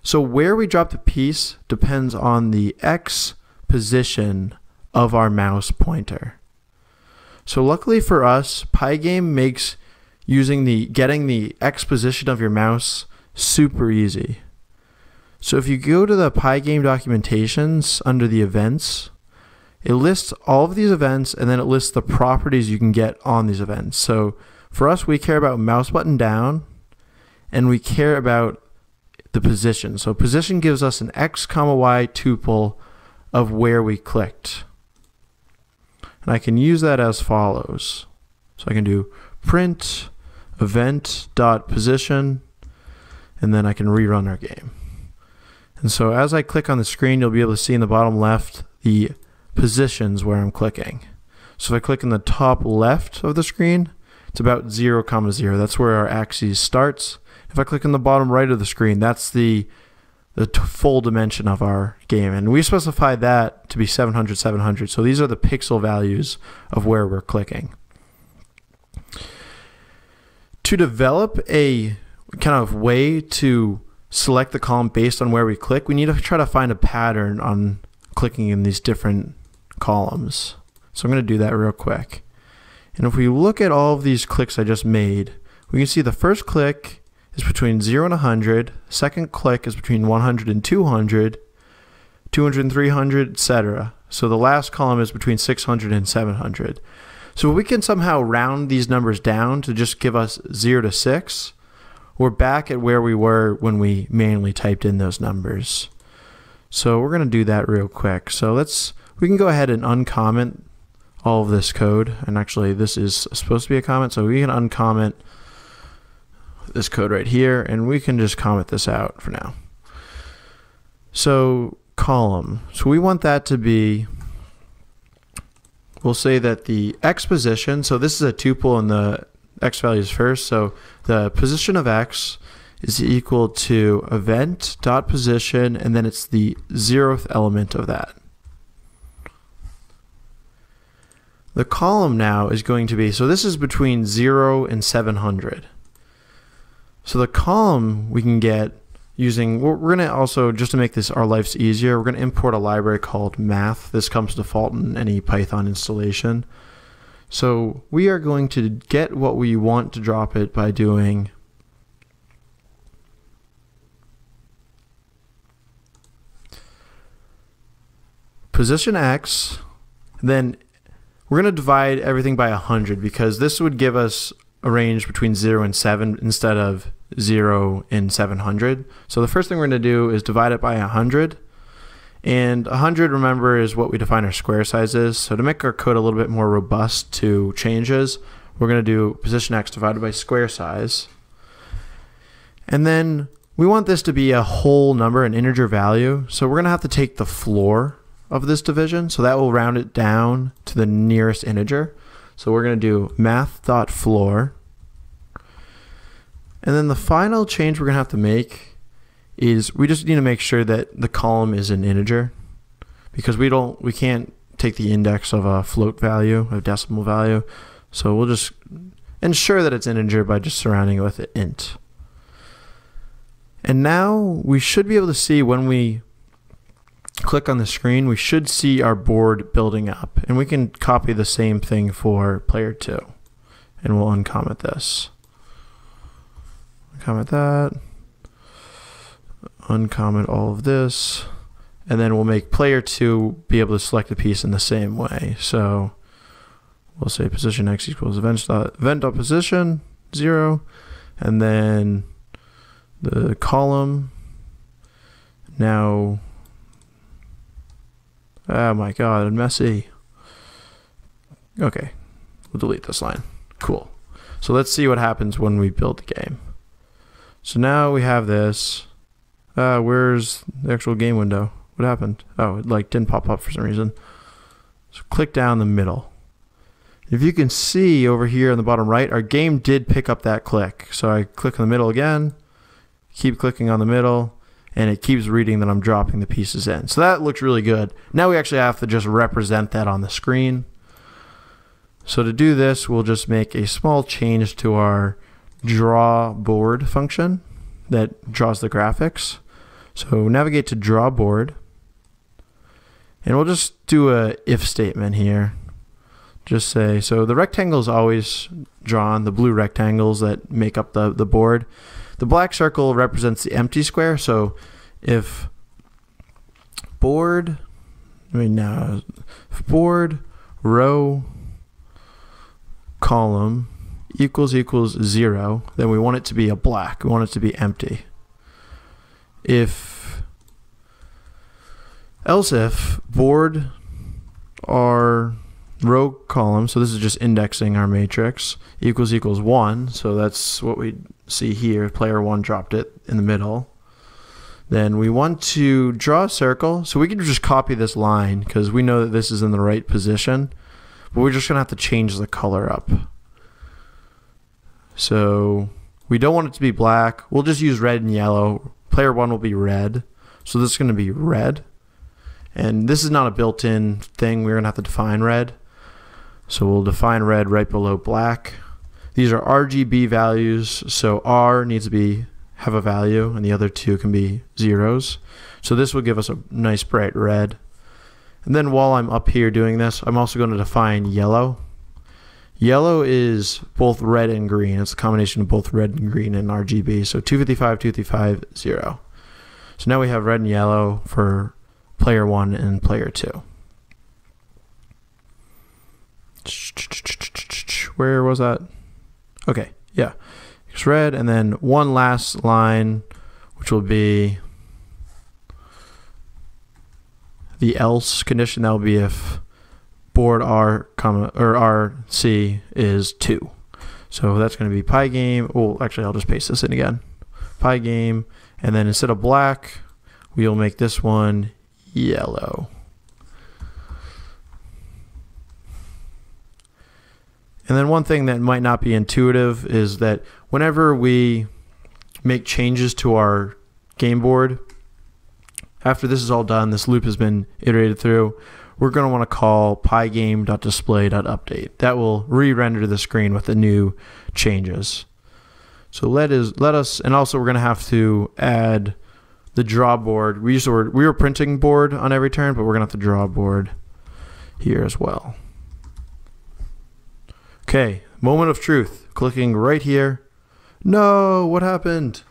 So where we drop the piece depends on the X position of our mouse pointer. So luckily for us, Pygame makes getting the X position of your mouse super easy. So if you go to the Pygame documentations under the events, it lists all of these events and then it lists the properties you can get on these events. So for us, we care about mouse button down and we care about the position. So position gives us an X, Y tuple of where we clicked. And I can use that as follows. So I can do print event.position and then I can rerun our game. And so as I click on the screen, you'll be able to see in the bottom left the positions where I'm clicking. So if I click in the top left of the screen, it's about 0, 0. That's where our axis starts. If I click in the bottom right of the screen, that's the full dimension of our game. And we specify that to be 700, 700. So these are the pixel values of where we're clicking. To develop a kind of way to select the column based on where we click, we need to try to find a pattern on clicking in these different columns. So I'm going to do that real quick. And if we look at all of these clicks I just made, we can see the first click is between 0 and 100, second click is between 100 and 200, 200 and 300, etc. So the last column is between 600 and 700. So if we can somehow round these numbers down to just give us 0 to 6, we're back at where we were when we manually typed in those numbers. So we're going to do that real quick. So we can go ahead and uncomment all of this code. And actually this is supposed to be a comment, so we can uncomment this code right here and we can just comment this out for now. So column. So we want that to be, we'll say that the X position, so this is a tuple and the X values first, so the position of X is equal to event.position and then it's the 0th element of that. The column now is going to be, so this is between 0 and 700. So the column we can get using, we're going to also, just to make this our lives easier, we're going to import a library called math. This comes default in any Python installation. So we are going to get what we want to drop it by doing position X, then we're going to divide everything by 100 because this would give us a range between 0 and 7 instead of 0 and 700. So the first thing we're going to do is divide it by 100. And 100, remember, is what we define our square size is. So to make our code a little bit more robust to changes, we're going to do position X divided by square size. And then we want this to be a whole number, an integer value. So we're going to have to take the floor of this division. So that will round it down to the nearest integer. So we're going to do math.floor. And then the final change we're going to have to make is we just need to make sure that the column is an integer because we can't take the index of a float value, a decimal value. So we'll just ensure that it's integer by just surrounding it with an int. And now we should be able to see when we click on the screen, we should see our board building up. And we can copy the same thing for player 2. And we'll uncomment this. Comment that. Uncomment all of this. And then we'll make player 2 be able to select the piece in the same way. So we'll say position X equals event.position 0. And then the column. Now, oh my god, I'm messy. Okay, we'll delete this line. Cool. So let's see what happens when we build the game. So now we have this. Where's the actual game window? What happened? Oh, it didn't pop up for some reason. So click down the middle. If you can see over here on the bottom right, our game did pick up that click. So I click on the middle again, keep clicking on the middle, and it keeps reading that I'm dropping the pieces in. So that looks really good. Now we actually have to just represent that on the screen. So to do this, we'll just make a small change to our draw board function that draws the graphics. So navigate to draw board, and we'll just do a if statement here. Just say, so the rectangle is always drawn, the blue rectangles that make up the board. The black circle represents the empty square. So if board, if board row column equals 0, then we want it to be a black. We want it to be empty. Else if board our row column, so this is just indexing our matrix, equals 1, so that's what we see here. Player 1 dropped it in the middle. Then we want to draw a circle, so we can just copy this line because we know that this is in the right position, but we're just going to have to change the color up. So we don't want it to be black. We'll just use red and yellow. Player 1 will be red, so this is going to be red. And this is not a built-in thing. We're going to have to define red. So we'll define red right below black. These are RGB values, so R needs to have a value, and the other two can be zeros. So this will give us a nice bright red. And then while I'm up here doing this, I'm also going to define yellow. Yellow is both red and green. It's a combination of both red and green in RGB. So 255, 255, 0. So now we have red and yellow for player 1 and player 2. Where was that? Okay, yeah. It's red, and then one last line, which will be the else condition. That will be if board R, or RC is 2. So that's going to be Pygame. Oh, actually, I'll just paste this in again. Pygame, and then instead of black, we'll make this one yellow. And then one thing that might not be intuitive is that whenever we make changes to our game board, after this is all done, this loop has been iterated through, we're going to want to call pygame.display.update. That will re-render the screen with the new changes. So let us, and also we're going to have to add the draw board. We were printing board on every turn, but we're going to have to draw board here as well. Okay, moment of truth. Clicking right here. No, what happened?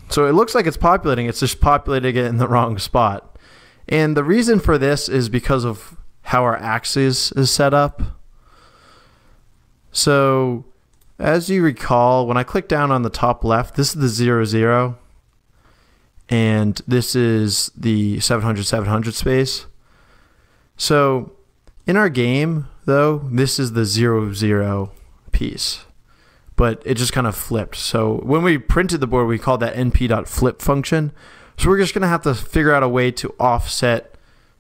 So it looks like it's populating. It's just populating it in the wrong spot. And the reason for this is because of how our axis is set up. So as you recall, when I click down on the top left, this is the 0, 0. And this is the 700, 700 space. So in our game, though, this is the 0, 0 piece, but it just kind of flipped. So when we printed the board, we called that np.flip function. So we're just going to have to figure out a way to offset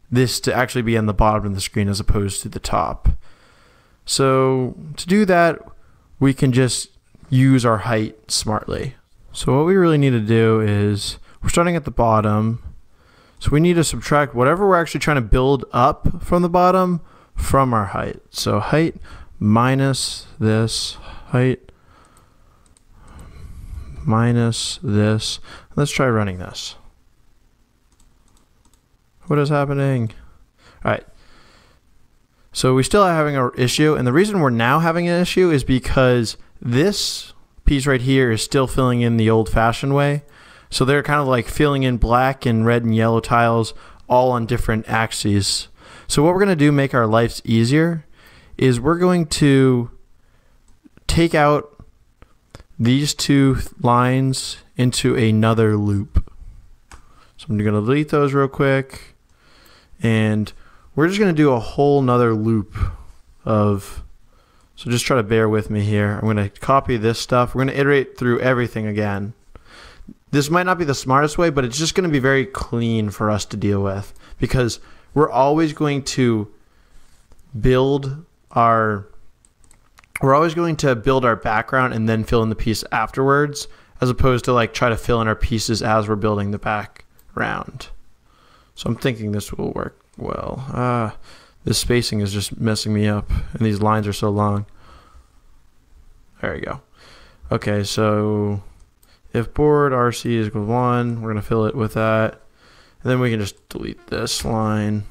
this to actually be on the bottom of the screen as opposed to the top. So to do that, we can just use our height smartly. So what we really need to do is, we're starting at the bottom, so we need to subtract whatever we're actually trying to build up from the bottom from our height. So height minus this, height minus this. Let's try running this. What is happening? All right. So we still are having an issue, and the reason we're now having an issue is because this piece right here is still filling in the old-fashioned way. So they're kind of like filling in black and red and yellow tiles all on different axes. So what we're going to do, make our lives easier, is we're going to take out these two lines into another loop. So I'm going to delete those real quick, and we're just going to do a whole nother loop of, so just try to bear with me here. I'm going to copy this stuff. We're going to iterate through everything again. This might not be the smartest way, but it's just going to be very clean for us to deal with, because we're always going to build our background and then fill in the piece afterwards, as opposed to like try to fill in our pieces as we're building the background. So I'm thinking this will work well. This spacing is just messing me up, and these lines are so long. There we go. Okay, so if board RC is equal to 1, we're going to fill it with that. And then we can just delete this line.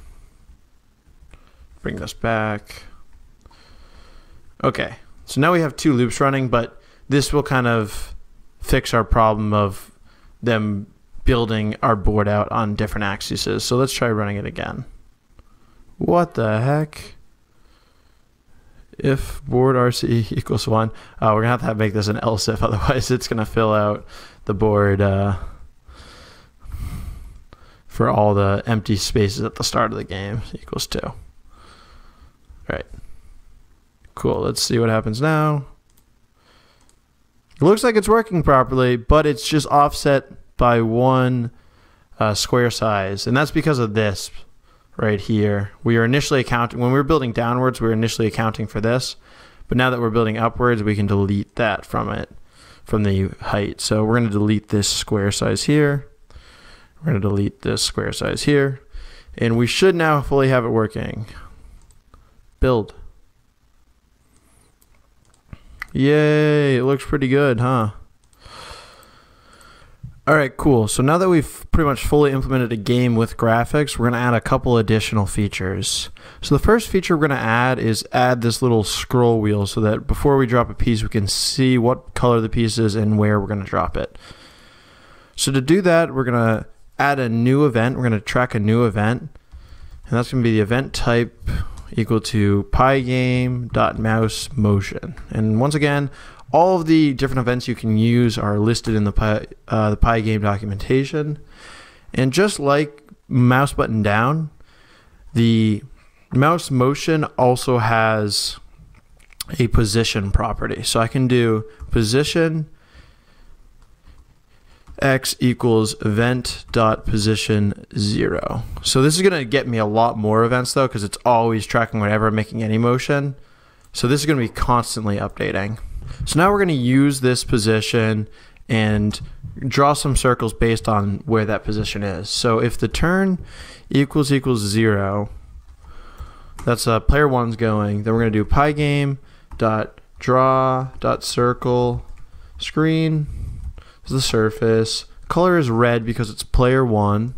Bring this back. Okay, so now we have 2 loops running, but this will kind of fix our problem of them building our board out on different axes. So let's try running it again. What the heck? If board RC equals 1, we're going to have to make this an else if, otherwise it's going to fill out the board for all the empty spaces at the start of the game equals 2. All right. Cool. Let's see what happens now. It looks like it's working properly, but it's just offset by 1 square size, and that's because of this right here. We are initially accounting, when we were building downwards, we were initially accounting for this, but now that we're building upwards, we can delete that from it, from the height. So we're going to delete this square size here. We're going to delete this square size here, and we should now fully have it working. Build. Yay, it looks pretty good, huh? Alright, cool. So now that we've pretty much fully implemented a game with graphics, we're going to add a couple additional features. So the first feature we're going to add is add this little scroll wheel so that before we drop a piece, we can see what color the piece is and where we're going to drop it. So to do that, we're going to add a new event. We're going to track a new event, and that's going to be the event type equal to pygame.mouseMotion. And once again, all of the different events you can use are listed in the Pygame documentation. And just like mouse button down, the mouse motion also has a position property. So I can do position x equals event.position 0. So this is going to get me a lot more events though, because it's always tracking whenever I'm making any motion. So this is going to be constantly updating. So now we're going to use this position and draw some circles based on where that position is. So if the turn equals 0, that's player 1's going. Then we're going to do pygame.draw.circle screen is the surface. Color is red because it's player 1.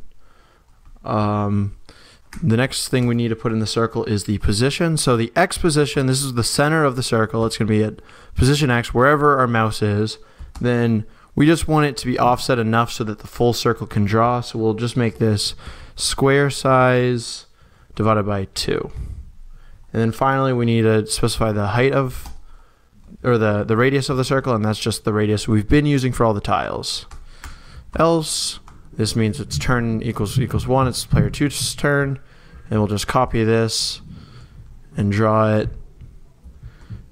The next thing we need to put in the circle is the position. So the X position, this is the center of the circle. It's going to be at position X, wherever our mouse is. Then we just want it to be offset enough so that the full circle can draw. So we'll just make this square size divided by 2. And then finally, we need to specify the height of, or the radius of the circle, and that's just the radius we've been using for all the tiles. Else, this means its turn equals 1. It's player 2's turn. And we'll just copy this and draw it.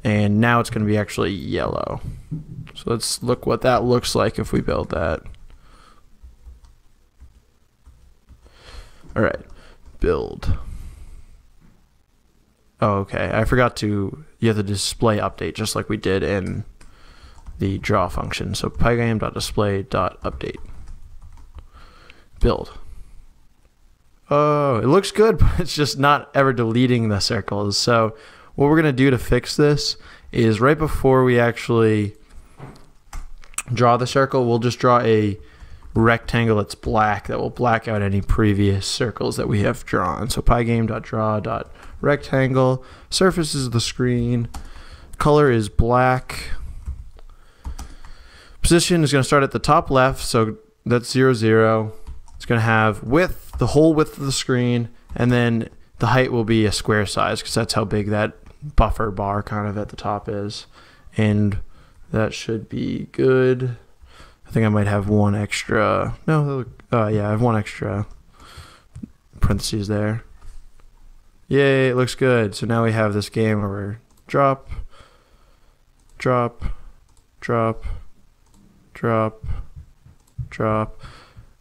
And now it's going to be actually yellow. So let's look what that looks like if we build that. All right, build. Oh, okay. I forgot you have the display update just like we did in the draw function. So pygame.display.update. Build. Oh, it looks good, but it's just not ever deleting the circles. So what we're going to do to fix this is right before we actually draw the circle, we'll just draw a rectangle that's black that will black out any previous circles that we have drawn. So pygame.draw.rectangle, surface is the screen, color is black, position is going to start at the top left, so that's 0, 0. It's going to have width, the whole width of the screen, and then the height will be a square size because that's how big that buffer bar kind of at the top is. And that should be good. I think I might have one extra. No, yeah, I have one extra parentheses there. Yay, it looks good. So now we have this game where we're drop, drop, drop, drop, drop.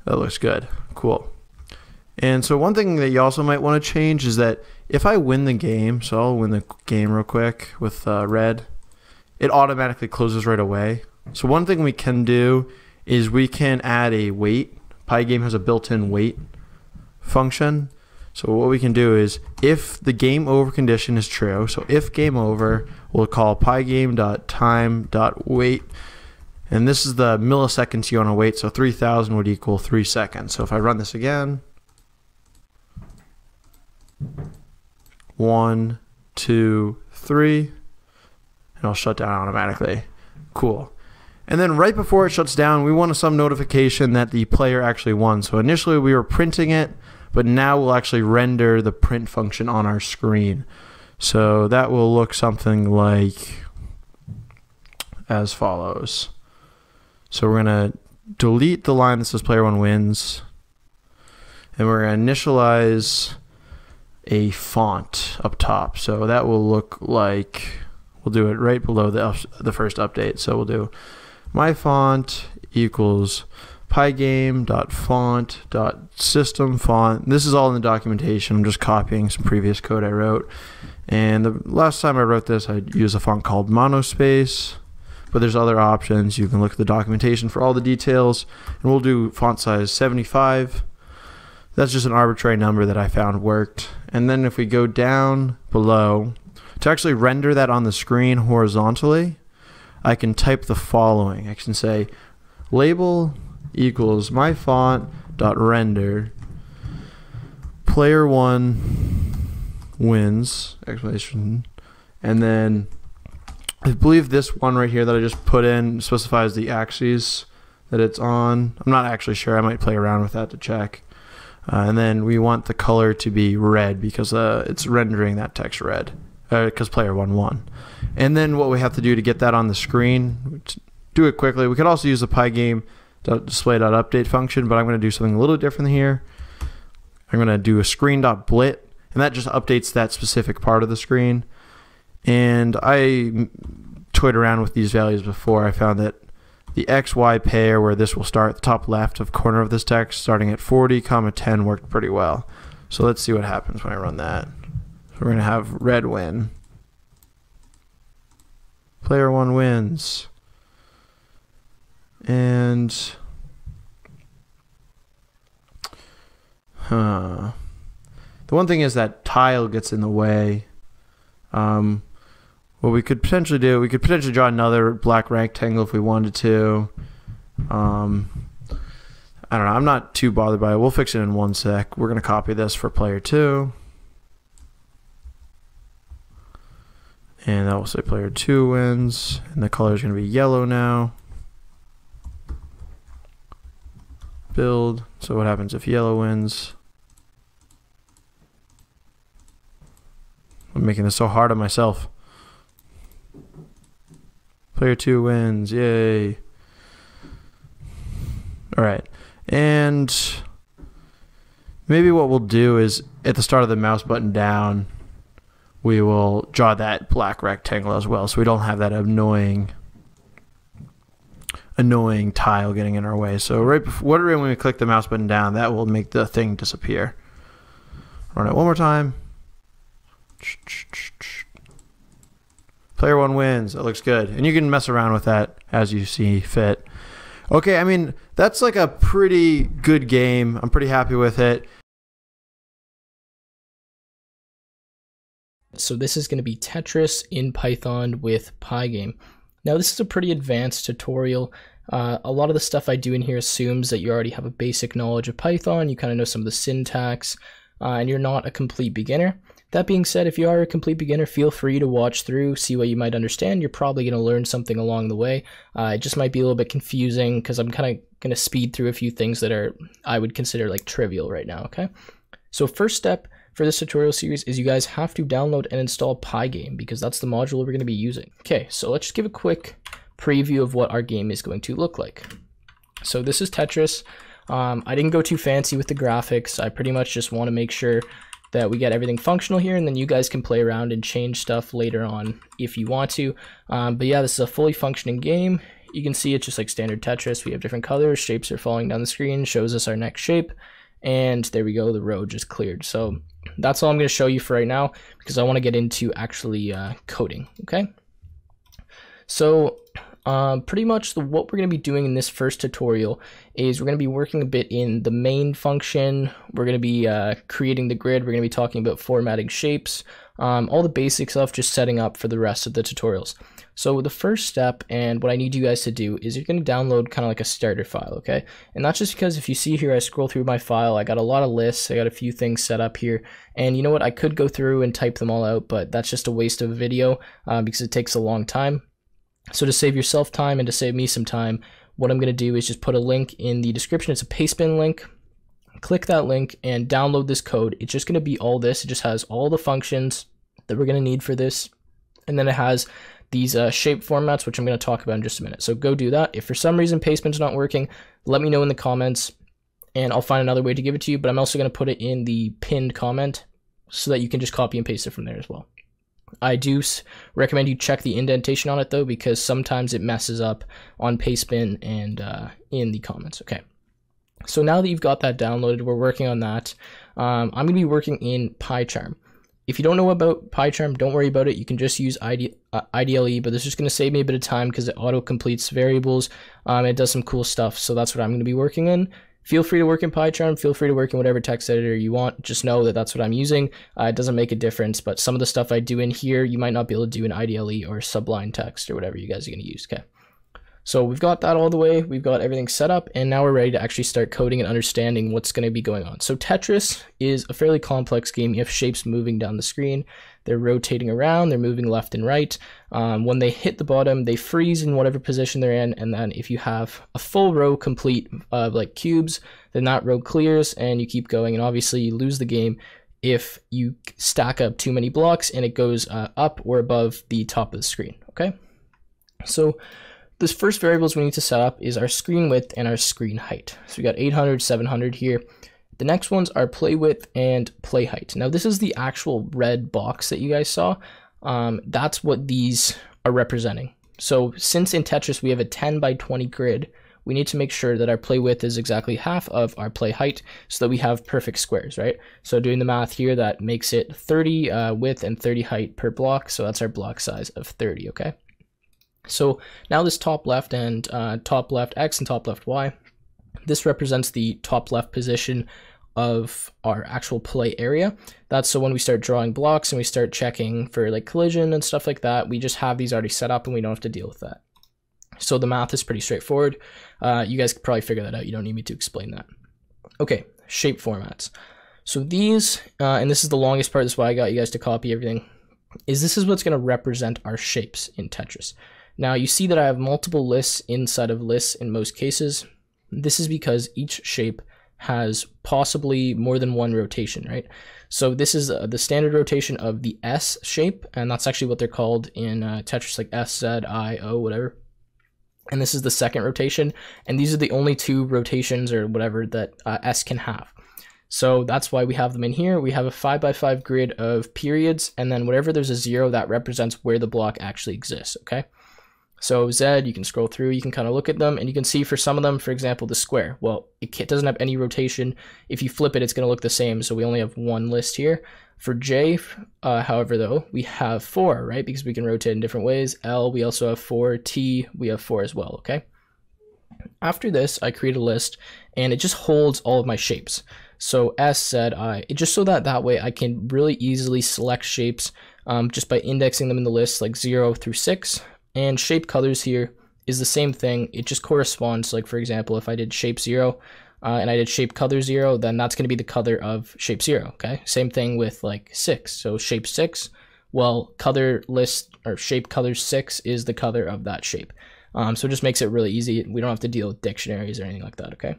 That looks good. Cool. And so one thing that you also might want to change is that if I win the game, so I'll win the game real quick with red, it automatically closes right away. So one thing we can do is we can add a wait. Pygame has a built-in wait function. So what we can do is, if the game over condition is true, so if game over, we'll call pygame.time.wait, and this is the milliseconds you want to wait, so 3000 would equal 3 seconds. So if I run this again, 1, 2, 3, and it'll shut down automatically. Cool. And then right before it shuts down, we want some notification that the player actually won. So initially we were printing it, but now we'll actually render the print function on our screen. So that will look something like as follows. So we're going to delete the line that says player 1 wins, and we're going to initialize a font up top. So that will look like, we'll do it right below the first update. So we'll do my font equals pygame.font.system font. This is all in the documentation. I'm just copying some previous code I wrote. And the last time I wrote this, I used a font called Monospace, but there's other options. You can look at the documentation for all the details, and we'll do font size 75. That's just an arbitrary number that I found worked. And then if we go down below, to actually render that on the screen horizontally, I can type the following. I can say label equals my font dot render player 1 wins exclamation, and then I believe this one right here that I just put in specifies the axes that it's on. I'm not actually sure. I might play around with that to check. And then we want the color to be red because it's rendering that text red because player 1 won. And then what we have to do to get that on the screen, do it quickly. We could also use the pygame.display.update function, but I'm going to do something a little different here. I'm going to do a screen.blit, and that just updates that specific part of the screen. And I toyed around with these values before. I found that the XY pair, where this will start at the top left of corner of this text, starting at 40, 10 worked pretty well. So let's see what happens when I run that. So we're going to have red win. Player 1 wins. And the one thing is that tile gets in the way. What we could potentially do, we could potentially draw another black rectangle if we wanted to. I don't know. I'm not too bothered by it. We'll fix it in one sec. We're going to copy this for player 2. And that will say player 2 wins. And the color is going to be yellow now. Build. So what happens if yellow wins? I'm making this so hard on myself. Player 2 wins. Yay. Alright. And maybe what we'll do is at the start of the mouse button down, we will draw that black rectangle as well, so we don't have that annoying tile getting in our way. So right before, when we click the mouse button down, that will make the thing disappear. Run it one more time. Player 1 wins. That looks good. And you can mess around with that as you see fit. Okay, I mean, that's like a pretty good game. I'm pretty happy with it. So this is going to be Tetris in Python with Pygame. Now this is a pretty advanced tutorial. A lot of the stuff I do in here assumes that you already have a basic knowledge of Python, you kind of know some of the syntax, and you're not a complete beginner. That being said, if you are a complete beginner, feel free to watch through, see what you might understand. You're probably going to learn something along the way. It just might be a little bit confusing because I'm kind of going to speed through a few things that I would consider like trivial right now, okay? So first step for this tutorial series is you guys have to download and install Pygame because that's the module we're going to be using. Okay, so let's just give a quick preview of what our game is going to look like. So this is Tetris. I didn't go too fancy with the graphics. I pretty much just want to make sure that we get everything functional here, and then you guys can play around and change stuff later on if you want to. But yeah, this is a fully functioning game. You can see it's just like standard Tetris. We have different colors, shapes are falling down the screen, shows us our next shape, and there we go, the road just cleared. So that's all I'm going to show you for right now because I want to get into actually coding, okay? So pretty much what we're going to be doing in this first tutorial is we're going to be working a bit in the main function. We're going to be creating the grid. We're going to be talking about formatting shapes, all the basic stuff, just setting up for the rest of the tutorials. So the first step, and what I need you guys to do, is you're going to download kind of like a starter file, okay? And that's just because if you see here, I scroll through my file, I got a lot of lists, I got a few things set up here, and you know what, I could go through and type them all out, but that's just a waste of a video because it takes a long time. So to save yourself time and to save me some time, what I'm going to do is just put a link in the description. It's a Pastebin link. Click that link and download this code. It's just going to be all this. It just has all the functions that we're going to need for this. And then it has these shape formats, which I'm going to talk about in just a minute. So go do that. If for some reason Pastebin's not working, let me know in the comments and I'll find another way to give it to you. But I'm also going to put it in the pinned comment so that you can just copy and paste it from there as well. I do recommend you check the indentation on it though, because sometimes it messes up on Pastebin and in the comments. Okay. So now that you've got that downloaded, we're working on that. I'm going to be working in PyCharm. If you don't know about PyCharm, don't worry about it. You can just use IDLE, but this is just going to save me a bit of time because it auto-completes variables. It does some cool stuff, so that's what I'm going to be working in. Feel free to work in PyCharm. Feel free to work in whatever text editor you want. Just know that that's what I'm using. It doesn't make a difference, but some of the stuff I do in here, you might not be able to do in IDLE or Sublime Text or whatever you guys are going to use. Okay. So we've got that all the way, we've got everything set up, and now we're ready to actually start coding and understanding what's going to be going on. So Tetris is a fairly complex game. You have shapes moving down the screen, they're rotating around, they're moving left and right. When they hit the bottom, they freeze in whatever position they're in, and then if you have a full row complete of like cubes, then that row clears and you keep going, and obviously you lose the game if you stack up too many blocks and it goes up or above the top of the screen, okay? So this first variables we need to set up is our screen width and our screen height. So we got 800, 700 here. The next ones are play width and play height. Now this is the actual red box that you guys saw. That's what these are representing. So since in Tetris we have a 10 by 20 grid, we need to make sure that our play width is exactly half of our play height so that we have perfect squares, right? So doing the math here, that makes it 30 width and 30 height per block. So that's our block size of 30, okay? So now this top left and top left X and top left Y, this represents the top left position of our actual play area. That's so when we start drawing blocks and we start checking for like collision and stuff like that, we just have these already set up and we don't have to deal with that. So the math is pretty straightforward. You guys could probably figure that out. You don't need me to explain that. Okay, shape formats. So these, and this is the longest part, this is why I got you guys to copy everything, is this is what's going to represent our shapes in Tetris. Now you see that I have multiple lists inside of lists in most cases. This is because each shape has possibly more than one rotation, right? So this is the standard rotation of the S shape, and that's actually what they're called in Tetris, like S, Z, I, O, whatever. And this is the second rotation, and these are the only two rotations or whatever that S can have. So that's why we have them in here. We have a 5 by 5 grid of periods, and then whatever there's a 0, that represents where the block actually exists, okay? So Z, you can scroll through, you can kind of look at them, and you can see for some of them, for example, the square. Well, it doesn't have any rotation. If you flip it, it's going to look the same, so we only have one list here. For J, however, though, we have 4, right? Because we can rotate in different ways. L, we also have 4. T, we have 4 as well, okay? After this, I create a list, and it just holds all of my shapes. So S, Z, I, just so that way I can really easily select shapes just by indexing them in the list, like 0 through 6. And shape colors here is the same thing. It just corresponds, like for example, if I did shape 0 and I did shape color 0, then that's going to be the color of shape 0, okay? Same thing with like 6. So shape 6, well, color list or shape color 6 is the color of that shape. So it just makes it really easy. We don't have to deal with dictionaries or anything like that, okay?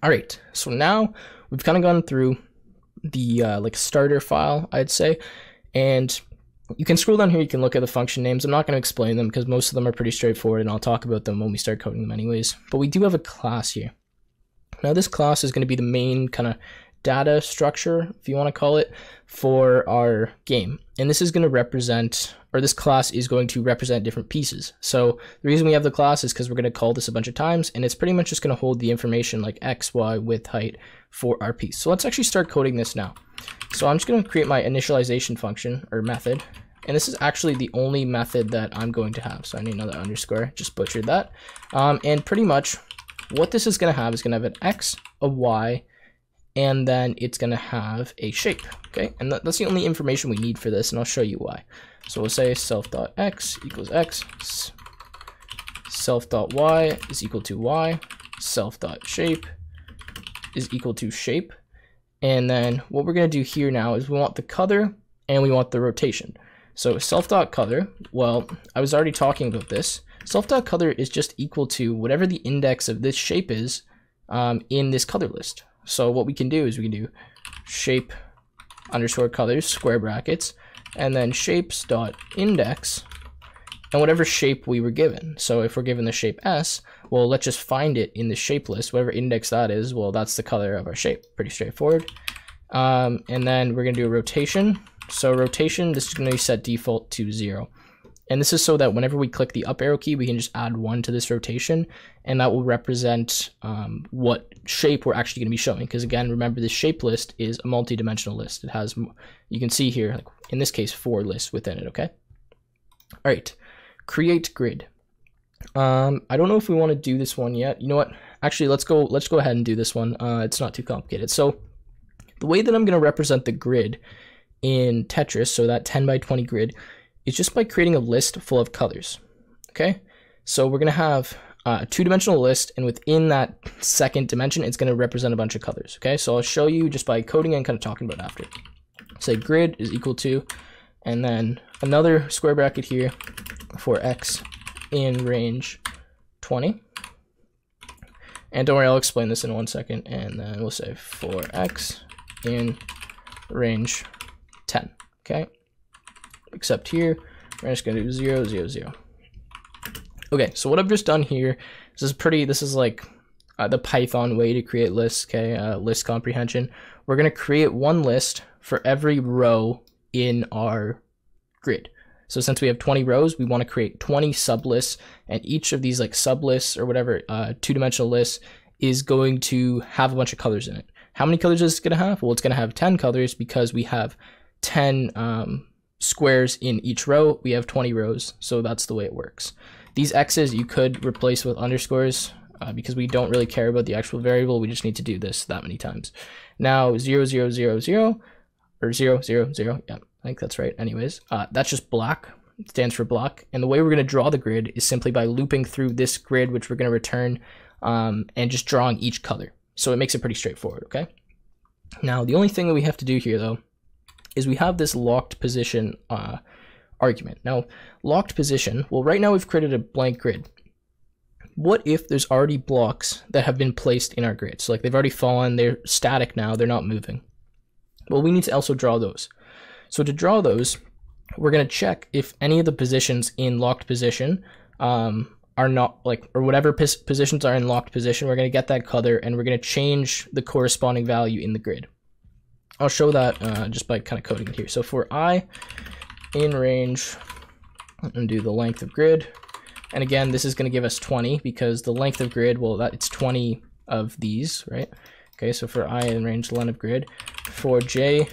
All right, so now we've kind of gone through the like starter file, I'd say, and you can scroll down here, you can look at the function names. I'm not going to explain them because most of them are pretty straightforward, and I'll talk about them when we start coding them anyways. But we do have a class here. Now this class is going to be the main kind of data structure, if you want to call it, for our game. And this is going to represent, or this class is going to represent different pieces. So the reason we have the class is because we're going to call this a bunch of times, and it's pretty much just going to hold the information like X, Y, width, height for our piece. So let's actually start coding this now. So I'm just going to create my initialization function or method. And this is actually the only method that I'm going to have. So I need another underscore, just butchered that. And pretty much what this is going to have is going to have an X, a Y, and then it's going to have a shape, okay? And that's the only information we need for this, and I'll show you why. So we'll say self.x equals x, self.y is equal to y, self.shape is equal to shape. And then what we're going to do here now is we want the color and we want the rotation. So self.color, well, I was already talking about this. Self.color is just equal to whatever the index of this shape is in this color list. So what we can do is we can do shape underscore colors, square brackets, and then shapes.index, and whatever shape we were given. So if we're given the shape S, well, let's just find it in the shape list, whatever index that is, well, that's the color of our shape. Pretty straightforward. And then we're going to do a rotation. So rotation, this is going to be set default to 0. And this is so that whenever we click the up arrow key, we can just add 1 to this rotation, and that will represent what shape we're actually going to be showing. Because again, remember, this shape list is a multi-dimensional list. It has, you can see here, like in this case, 4 lists within it, okay? All right, create grid. I don't know if we want to do this one yet. You know what? Actually, let's go ahead and do this one. It's not too complicated. So the way that I'm going to represent the grid in Tetris, so that 10 by 20 grid, is just by creating a list full of colors, okay? So we're going to have a 2-dimensional list, and within that second dimension, it's going to represent a bunch of colors, okay? So I'll show you just by coding and kind of talking about it after. Say grid is equal to, and then another square bracket here for x in range 20. And don't worry, I'll explain this in 1 second, and then we'll say for x in range 10, okay? Except here, we're just gonna do 0, 0, 0. Okay, so what I've just done here, this is like the Python way to create lists, okay? List comprehension. We're gonna create one list for every row in our grid. So since we have 20 rows, we want to create 20 sublists, and each of these like sublists or whatever 2-dimensional lists is going to have a bunch of colors in it. How many colors is it gonna have? Well, it's gonna have 10 colors because we have 10 squares in each row. We have 20 rows, so that's the way it works. These x's you could replace with underscores because we don't really care about the actual variable. We just need to do this that many times. Now 0, 0, 0, 0, or 0, 0, 0, yeah, I think that's right. Anyways, that's just block. It stands for block. And the way we're going to draw the grid is simply by looping through this grid, which we're going to return, and just drawing each color. So it makes it pretty straightforward, okay? Now, the only thing that we have to do here, though, is we have this locked position argument. Now, locked position, well, right now we've created a blank grid. What if there's already blocks that have been placed in our grid? So like they've already fallen, they're static now, they're not moving. Well, we need to also draw those. So to draw those, we're going to check if any of the positions in locked position are not like, or whatever positions are in locked position, we're going to get that color and we're going to change the corresponding value in the grid. I'll show that just by kind of coding it here. So for I in range, I'm going to do the length of grid. And again, this is going to give us 20 because the length of grid, well, it's 20 of these, right? Okay, so for I in range, len of grid. For j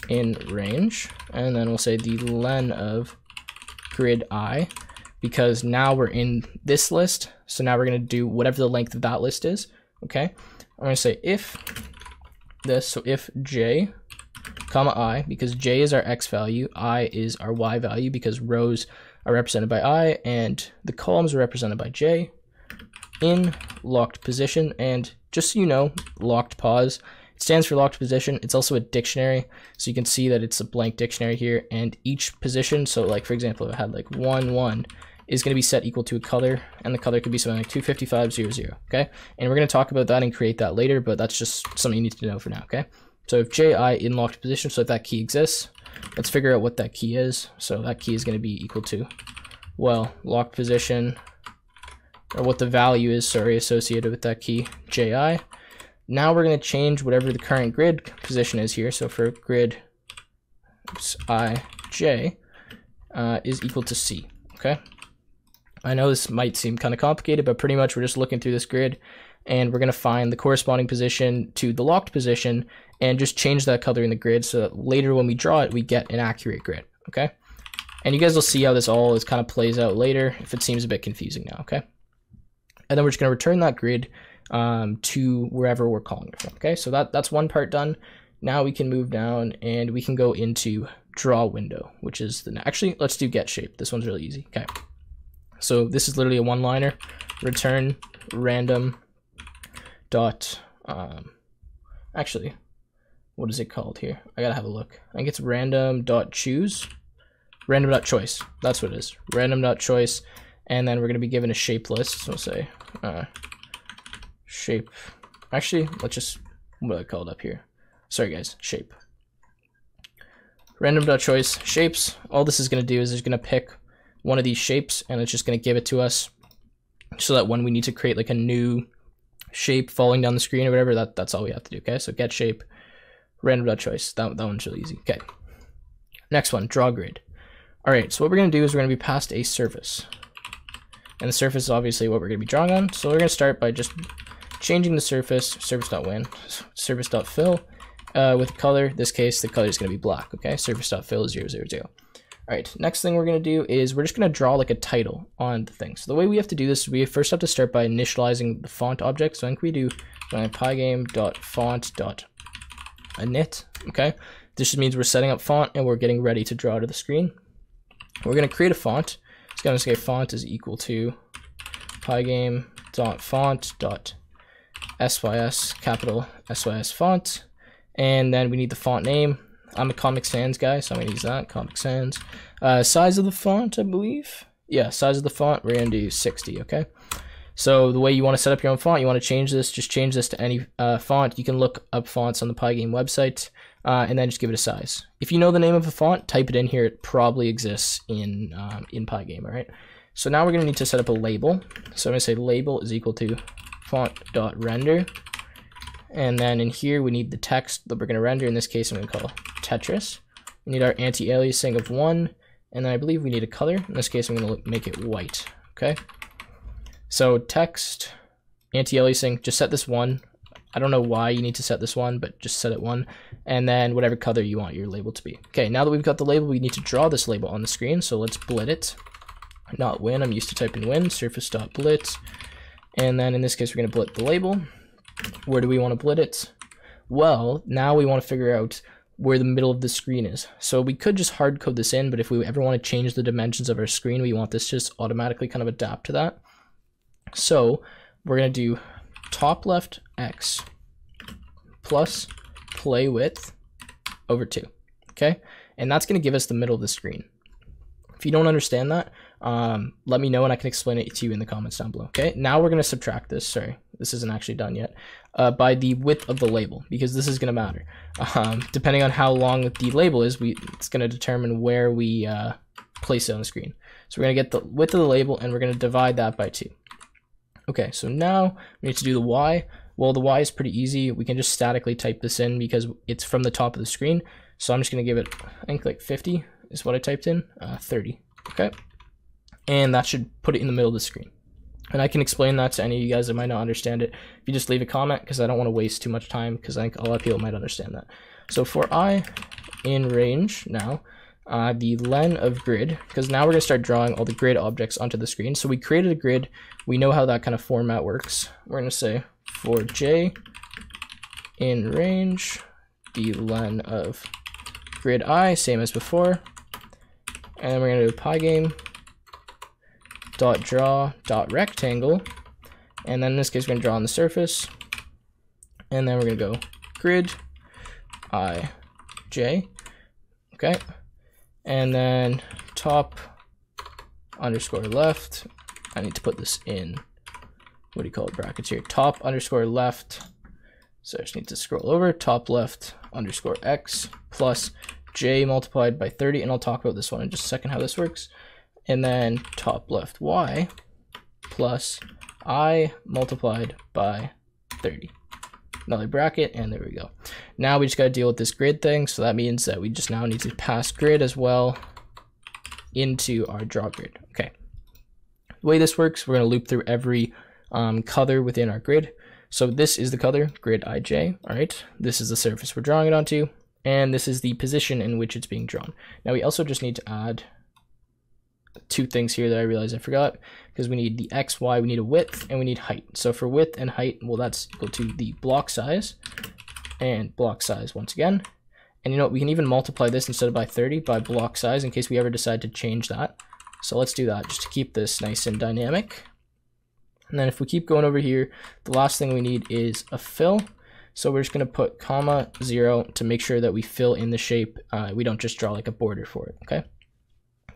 in range, and then we'll say the len of grid I, because now we're in this list. So now we're going to do whatever the length of that list is, okay? I'm going to say if this, so if j comma I, because j is our x value, I is our y value because rows are represented by I and the columns are represented by j, in locked position. And just so you know, locked pause, it stands for locked position. It's also a dictionary, so you can see that it's a blank dictionary here, and each position, so like for example, if I had like 1 1 is going to be set equal to a color, and the color could be something like 255 0 0, okay? And we're going to talk about that and create that later, but that's just something you need to know for now, okay? So if ji in locked position, so if that key exists, let's figure out what that key is. So that key is going to be equal to, well, locked position, or what the value is, sorry, associated with that key, ji. Now we're going to change whatever the current grid position is here. So for grid ij is equal to c, okay? I know this might seem kind of complicated, but pretty much we're just looking through this grid and we're going to find the corresponding position to the locked position and just change that color in the grid so that later when we draw it, we get an accurate grid, okay? And you guys will see how this all is kind of plays out later if it seems a bit confusing now, okay? And then we're just going to return that grid to wherever we're calling it from, okay? So that's one part done. Now we can move down and we can go into draw window, which is actually, let's do get shape. This one's really easy, okay? So this is literally a one-liner. Return random dot, actually, what is it called here? I gotta have a look. I think it's random dot choose. Random dot choice. That's what it is. Random dot choice. And then we're going to be given a shape list. So we'll say shape. Actually, let's just, what do I call it up here? Sorry guys, shape. Random dot choice shapes. All this is going to do is it's going to pick one of these shapes and it's just going to give it to us so that when we need to create like a new shape falling down the screen or whatever, that's all we have to do. Okay, so get shape, random dot choice. That one's really easy. Okay. Next one, draw grid. All right, so what we're going to do is we're going to be passed a surface. And the surface is obviously what we're going to be drawing on. So we're going to start by just changing the surface, surface.when, surface.fill, with color. In this case, the color is going to be black, okay? Surface.fill is 0, 0, 0. All right, next thing we're going to do is we're just going to draw like a title on the thing. So the way we have to do this is we first have to start by initializing the font object. So I think we do pygame.font.init, okay? This just means we're setting up font and we're getting ready to draw to the screen. We're going to create a font. It's going to say font is equal to pygame.font.sys, capital SYS font. And then we need the font name. I'm a Comic Sans guy, so I'm going to use that, Comic Sans. Size of the font, I believe. Yeah, size of the font, we're going to do 60, okay? So the way you want to set up your own font, you want to change this, just change this to any font. You can look up fonts on the Pygame website. And then just give it a size. If you know the name of a font, type it in here. It probably exists in Pygame, all right? So now we're going to need to set up a label. So I'm going to say label is equal to font.render. And then in here, we need the text that we're going to render. In this case, I'm going to call Tetris. We need our anti-aliasing of 1. And then I believe we need a color. In this case, I'm going to make it white, okay? So text, anti-aliasing, just set this 1. I don't know why you need to set this 1, but just set it 1, and then whatever color you want your label to be. Okay, now that we've got the label, we need to draw this label on the screen, so let's blit it. Not win, I'm used to typing win, surface.blit, and then in this case we're going to blit the label. Where do we want to blit it? Well, now we want to figure out where the middle of the screen is. So we could just hard code this in, but if we ever want to change the dimensions of our screen, we want this to just automatically kind of adapt to that. So we're going to do top left x plus play width over 2, okay? And that's going to give us the middle of the screen. If you don't understand that, let me know and I can explain it to you in the comments down below, okay? Now we're going to subtract this, sorry, this isn't actually done yet, by the width of the label, because this is going to matter. Depending on how long the label is, it's going to determine where we place it on the screen. So we're going to get the width of the label and we're going to divide that by 2. Okay, so now we need to do the y. Well, the y is pretty easy. We can just statically type this in because it's from the top of the screen. So I'm just going to give it, I think like 50 is what I typed in, 30, okay? And that should put it in the middle of the screen. And I can explain that to any of you guys that might not understand it. If you just leave a comment, because I don't want to waste too much time, because I think a lot of people might understand that. So for I in range now, the len of grid, because now we're going to start drawing all the grid objects onto the screen. So we created a grid. We know how that kind of format works. We're going to say for j in range, the len of grid I, same as before. And we're going to do pygame dot draw dot rectangle. And then in this case, we're going to draw on the surface. And then we're going to go grid I j. Okay. And then top underscore left. I need to put this in, what do you call it, brackets here. Top underscore left. So I just need to scroll over. Top left underscore x plus j multiplied by 30. And I'll talk about this one in just a second, how this works. And then top left y plus I multiplied by 30. Another bracket, and there we go. Now we just got to deal with this grid thing, so that means that we just now need to pass grid as well into our draw grid. Okay. The way this works, we're going to loop through every color within our grid. So this is the color, grid IJ, all right? This is the surface we're drawing it onto, and this is the position in which it's being drawn. Now we also just need to add two things here that I realized I forgot, because we need the X, Y, we need a width, and we need height. So for width and height, well, that's equal to the block size, and block size once again. And you know what, we can even multiply this instead of by 30 by block size in case we ever decide to change that. So let's do that just to keep this nice and dynamic. And then if we keep going over here, the last thing we need is a fill. So we're just going to put comma 0 to make sure that we fill in the shape. We don't just draw like a border for it, okay?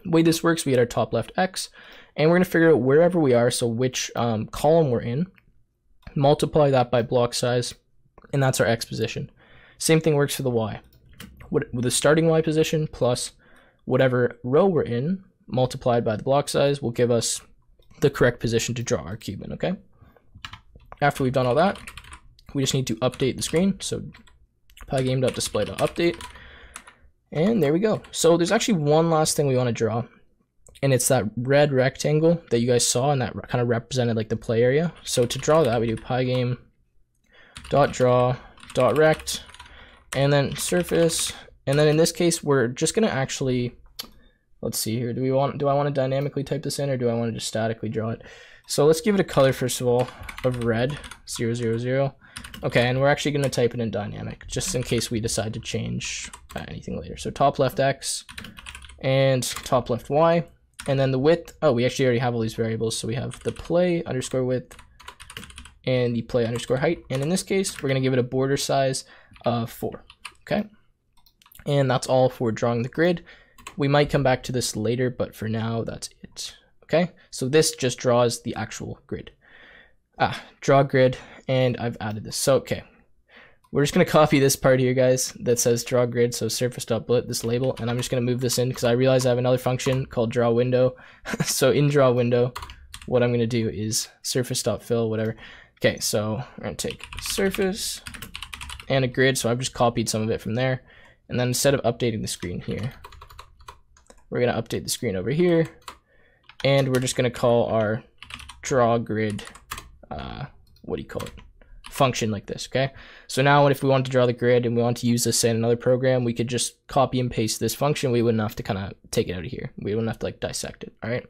The way this works, we get our top left X, and we're going to figure out wherever we are, so which column we're in, multiply that by block size, and that's our X position. Same thing works for the Y. With the starting Y position plus whatever row we're in, multiplied by the block size, will give us the correct position to draw our cube in, okay? After we've done all that, we just need to update the screen. So pygame.display.update, and there we go. So there's actually one last thing we want to draw, and it's that red rectangle that you guys saw, and that kind of represented like the play area. So to draw that, we do pygame.draw.rect, and then surface, and then in this case, we're just gonna actually, let's see here. Do I want to dynamically type this in, or do I want to just statically draw it? So let's give it a color first of all of red 000. Okay, and we're actually going to type it in dynamic just in case we decide to change anything later. So top left X and top left Y, and then the width. Oh, we actually already have all these variables. So we have the play underscore width and the play underscore height. And in this case, we're going to give it a border size of 4. Okay, and that's all for drawing the grid. We might come back to this later, but for now, that's it. Okay, so this just draws the actual grid. Draw grid, and I've added this. So, okay, we're just going to copy this part here, guys, that says draw grid, so surface.blit, this label, and I'm just going to move this in because I realize I have another function called draw window. So in draw window, what I'm going to do is surface.fill, whatever. Okay, so we're going to take surface and a grid, so I've just copied some of it from there. And then instead of updating the screen here, we're going to update the screen over here, and we're just going to call our draw grid, what do you call it, function like this, okay? So now if we want to draw the grid and we want to use this in another program, we could just copy and paste this function. We wouldn't have to kind of take it out of here. We wouldn't have to like dissect it, all right?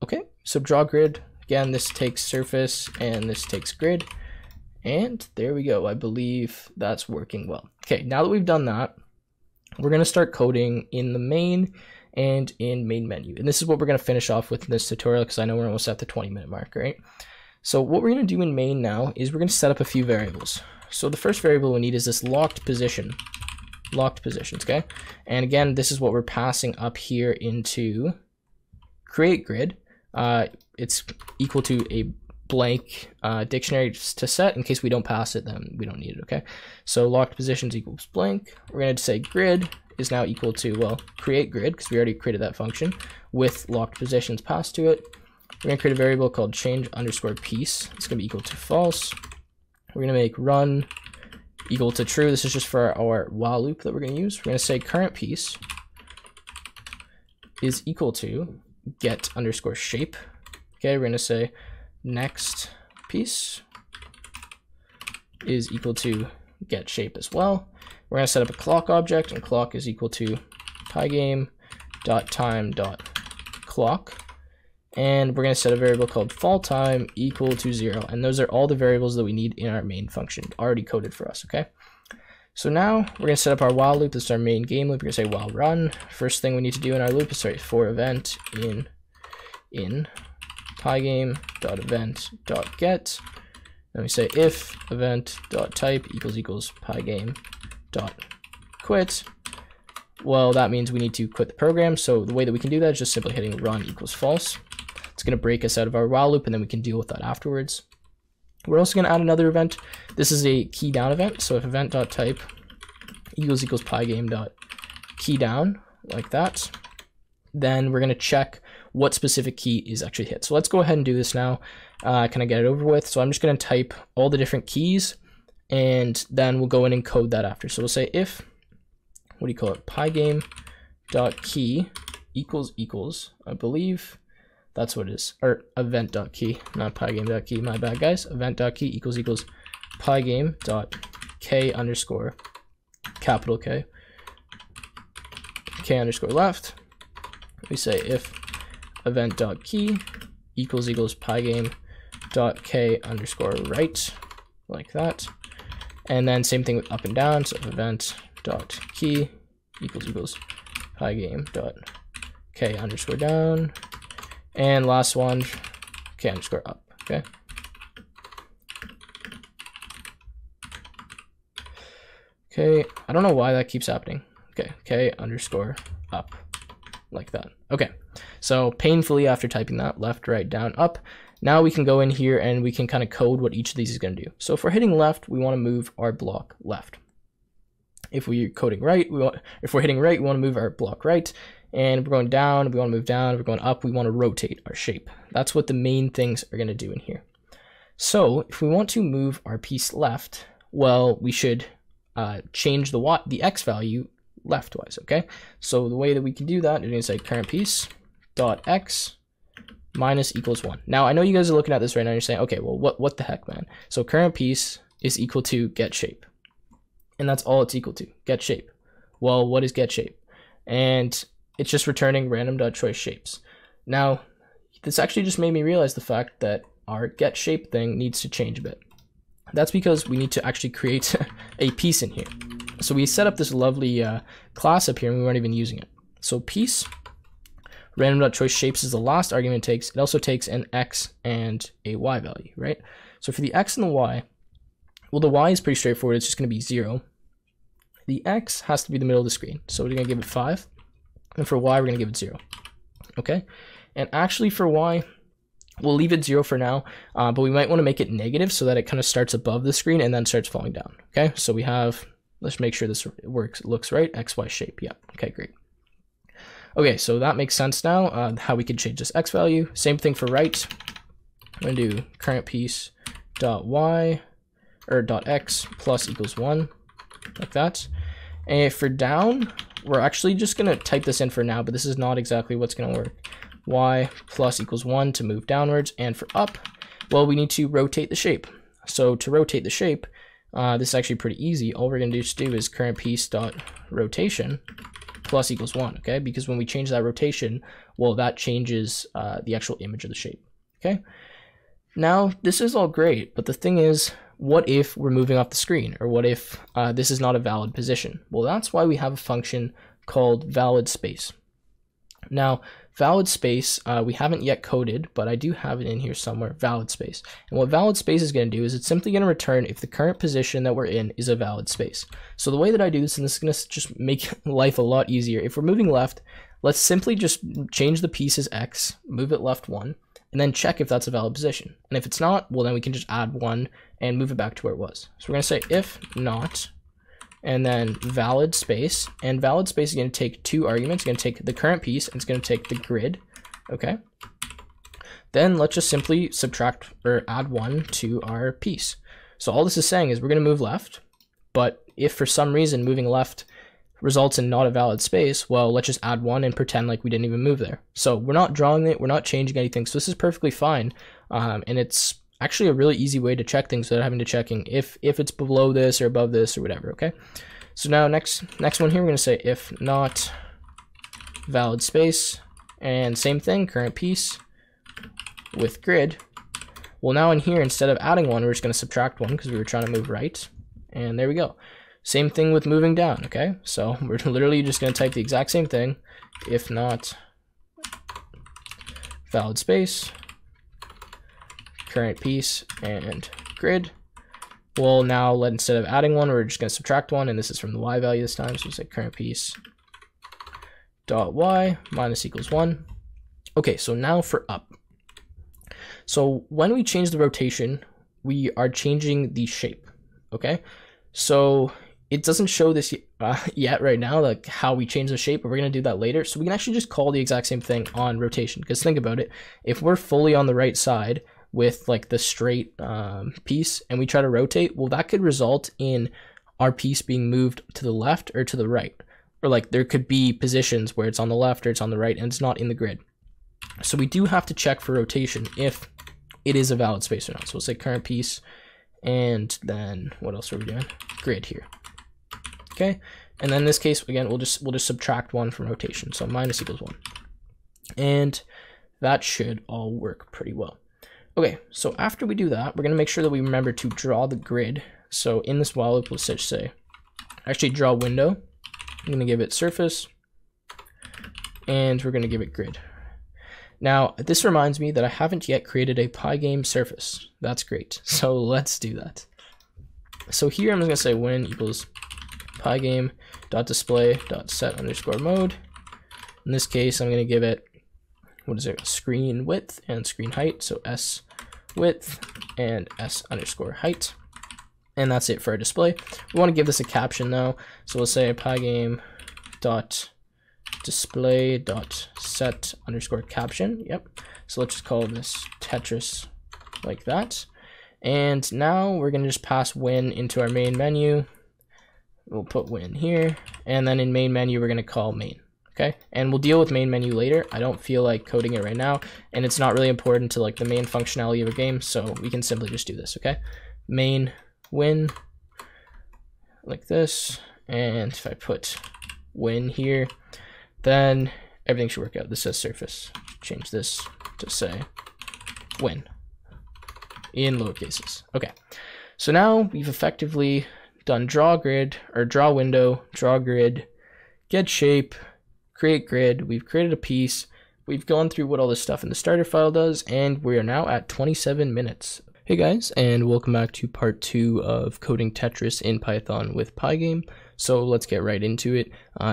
Okay, so draw grid, again, this takes surface and this takes grid, and there we go. I believe that's working well. Okay, now that we've done that, we're going to start coding in the main and in main menu. And this is what we're going to finish off with in this tutorial because I know we're almost at the 20-minute mark, right? So what we're going to do in main now is we're going to set up a few variables. So the first variable we need is this locked positions, okay? And again, this is what we're passing up here into create grid. It's equal to a blank dictionary to set. In case we don't pass it, then we don't need it, okay? So locked positions equals blank. We're going to say grid is now equal to, well, create grid, because we already created that function, with locked positions passed to it. We're going to create a variable called change underscore piece. It's going to be equal to false. We're going to make run equal to true. This is just for our while loop that we're going to use. We're going to say current piece is equal to get underscore shape. Okay, we're going to say next piece is equal to get shape as well. We're going to set up a clock object, and clock is equal to pygame.time.clock. And we're going to set a variable called fall time equal to 0. And those are all the variables that we need in our main function, already coded for us, okay? So now we're going to set up our while loop. This is our main game loop. We're going to say while run. First thing we need to do in our loop is write for event in pygame.event.get. Then we say if event.type equals pygame.quit. Well, that means we need to quit the program. So the way that we can do that is just simply hitting run equals false. It's going to break us out of our while loop, and then we can deal with that afterwards. We're also going to add another event. This is a key down event. So if event.type equals pygame.keydown, like that, then we're going to check what specific key is actually hit. So let's go ahead and do this now. Can I get it over with? So I'm just going to type all the different keys, and then we'll go in and code that after. So we'll say if, what do you call it, pygame.key equals, I believe that's what it is, or event.key, not pygame.key, my bad guys. Event.key equals pygame.k underscore capital K, K underscore left. we say if event.key equals pygame dot k underscore right, like that. And then same thing with up and down, so event dot key equals pygame dot k underscore down, and last one k underscore up. Okay. Okay, I don't know why that keeps happening. Okay, k underscore up, like that. Okay, so painfully after typing that, left, right, down, up, now we can go in here and we can kind of code what each of these is going to do. So if we're hitting left, we want to move our block left. If we're coding right, if we're hitting right, we want to move our block right. And if we're going down, we want to move down. If we're going up, we want to rotate our shape. That's what the main things are going to do in here. So if we want to move our piece left, well, we should change the x value leftwise, okay? So the way that we can do that is going to say current piece dot x minus equals 1. Now, I know you guys are looking at this right now and you're saying, okay, well, what the heck, man? So current piece is equal to get shape. And that's all it's equal to, get shape. Well, what is get shape? And it's just returning random.choice shapes. Now, this actually just made me realize the fact that our get shape thing needs to change a bit. That's because we need to actually create a piece in here. So we set up this lovely class up here and we weren't even using it. So piece, random.choice shapes is the last argument it takes. It also takes an x and a y value, right? So for the x and the y, well, the y is pretty straightforward. It's just going to be 0. The x has to be the middle of the screen. So we're going to give it 5. And for y, we're going to give it 0. Okay? And actually for y, we'll leave it 0 for now, but we might want to make it negative so that it kind of starts above the screen and then starts falling down. Okay? So we have, let's make sure this looks right. XY shape. Yeah. Okay, great. Okay, so that makes sense now, how we could change this x value. Same thing for right. I'm going to do current piece dot y or dot x plus equals 1, like that. And for down, we're actually just going to type this in for now, but this is not exactly what's going to work. Y plus equals 1 to move downwards. And for up, well, we need to rotate the shape. So to rotate the shape, this is actually pretty easy. All we're going to do is current piece dot rotation plus equals 1, okay? Because when we change that rotation, well, that changes the actual image of the shape, okay? Now, this is all great, but the thing is, what if we're moving off the screen? Or what if this is not a valid position? Well, that's why we have a function called valid space. Now, valid space, we haven't yet coded, but I do have it in here somewhere, valid space. And what valid space is going to do is it's simply going to return if the current position that we're in is a valid space. So the way that I do this, and this is going to just make life a lot easier, if we're moving left, let's simply just change the piece as x, move it left 1, and then check if that's a valid position. And if it's not, well, then we can just add 1 and move it back to where it was. So we're going to say if not, and then valid space, and valid space is going to take 2 arguments. It's going to take the current piece, and it's going to take the grid, okay? Then let's just simply subtract or add 1 to our piece. So all this is saying is we're going to move left, but if for some reason moving left results in not a valid space, well, let's just add 1 and pretend like we didn't even move there. So we're not drawing it, we're not changing anything, so this is perfectly fine, and it's actually a really easy way to check things without having to checking if it's below this or above this or whatever, okay? So now next one here, we're going to say if not valid space, and same thing, current piece with grid. Well, now in here, instead of adding 1, we're just going to subtract 1 because we were trying to move right, and there we go. Same thing with moving down, okay? So we're literally just going to type the exact same thing, if not valid space, current piece, and grid. Well, now instead of adding 1, we're just going to subtract 1, and this is from the y value this time, so we say current piece dot y minus equals 1. Okay, so now for up. So when we change the rotation, we are changing the shape, okay? So it doesn't show this yet right now, like how we change the shape, but we're going to do that later. So we can actually just call the exact same thing on rotation, because think about it. If we're fully on the right side with like the straight piece and we try to rotate, well, that could result in our piece being moved to the left or to the right. Or like there could be positions where it's on the left or it's on the right and it's not in the grid. So we do have to check for rotation if it is a valid space or not. So we'll say current piece, and then what else are we doing? Grid here. Okay, and then in this case, again, we'll just subtract 1 from rotation, so minus equals 1. And that should all work pretty well. Okay, so after we do that, we're going to make sure that we remember to draw the grid. So in this while loop, we'll say, actually draw window. I'm going to give it surface, and we're going to give it grid. Now, this reminds me that I haven't yet created a Pygame surface. That's great. So let's do that. So here I'm just going to say when equals pygame.display.set_mode. In this case, I'm going to give it, what is it, screen width and screen height. So s width and s_height. And that's it for our display. We want to give this a caption now. So we'll say pygame.display.set_caption. Yep. So let's just call this Tetris like that. And now we're going to just pass win into our main menu. We'll put win here. And then in main menu, we're going to call main. Okay. And we'll deal with main menu later. I don't feel like coding it right now. And it's not really important to like the main functionality of a game. So we can simply just do this. Okay. Main win like this. And if I put win here, then everything should work out. This says surface. Change this to say win in lowercases. Okay. So now we've effectively done draw grid or draw window, draw grid, get shape, create grid. We've created a piece. We've gone through what all this stuff in the starter file does, and we are now at 27 minutes. Hey guys, and welcome back to part 2 of coding Tetris in Python with Pygame. So let's get right into it.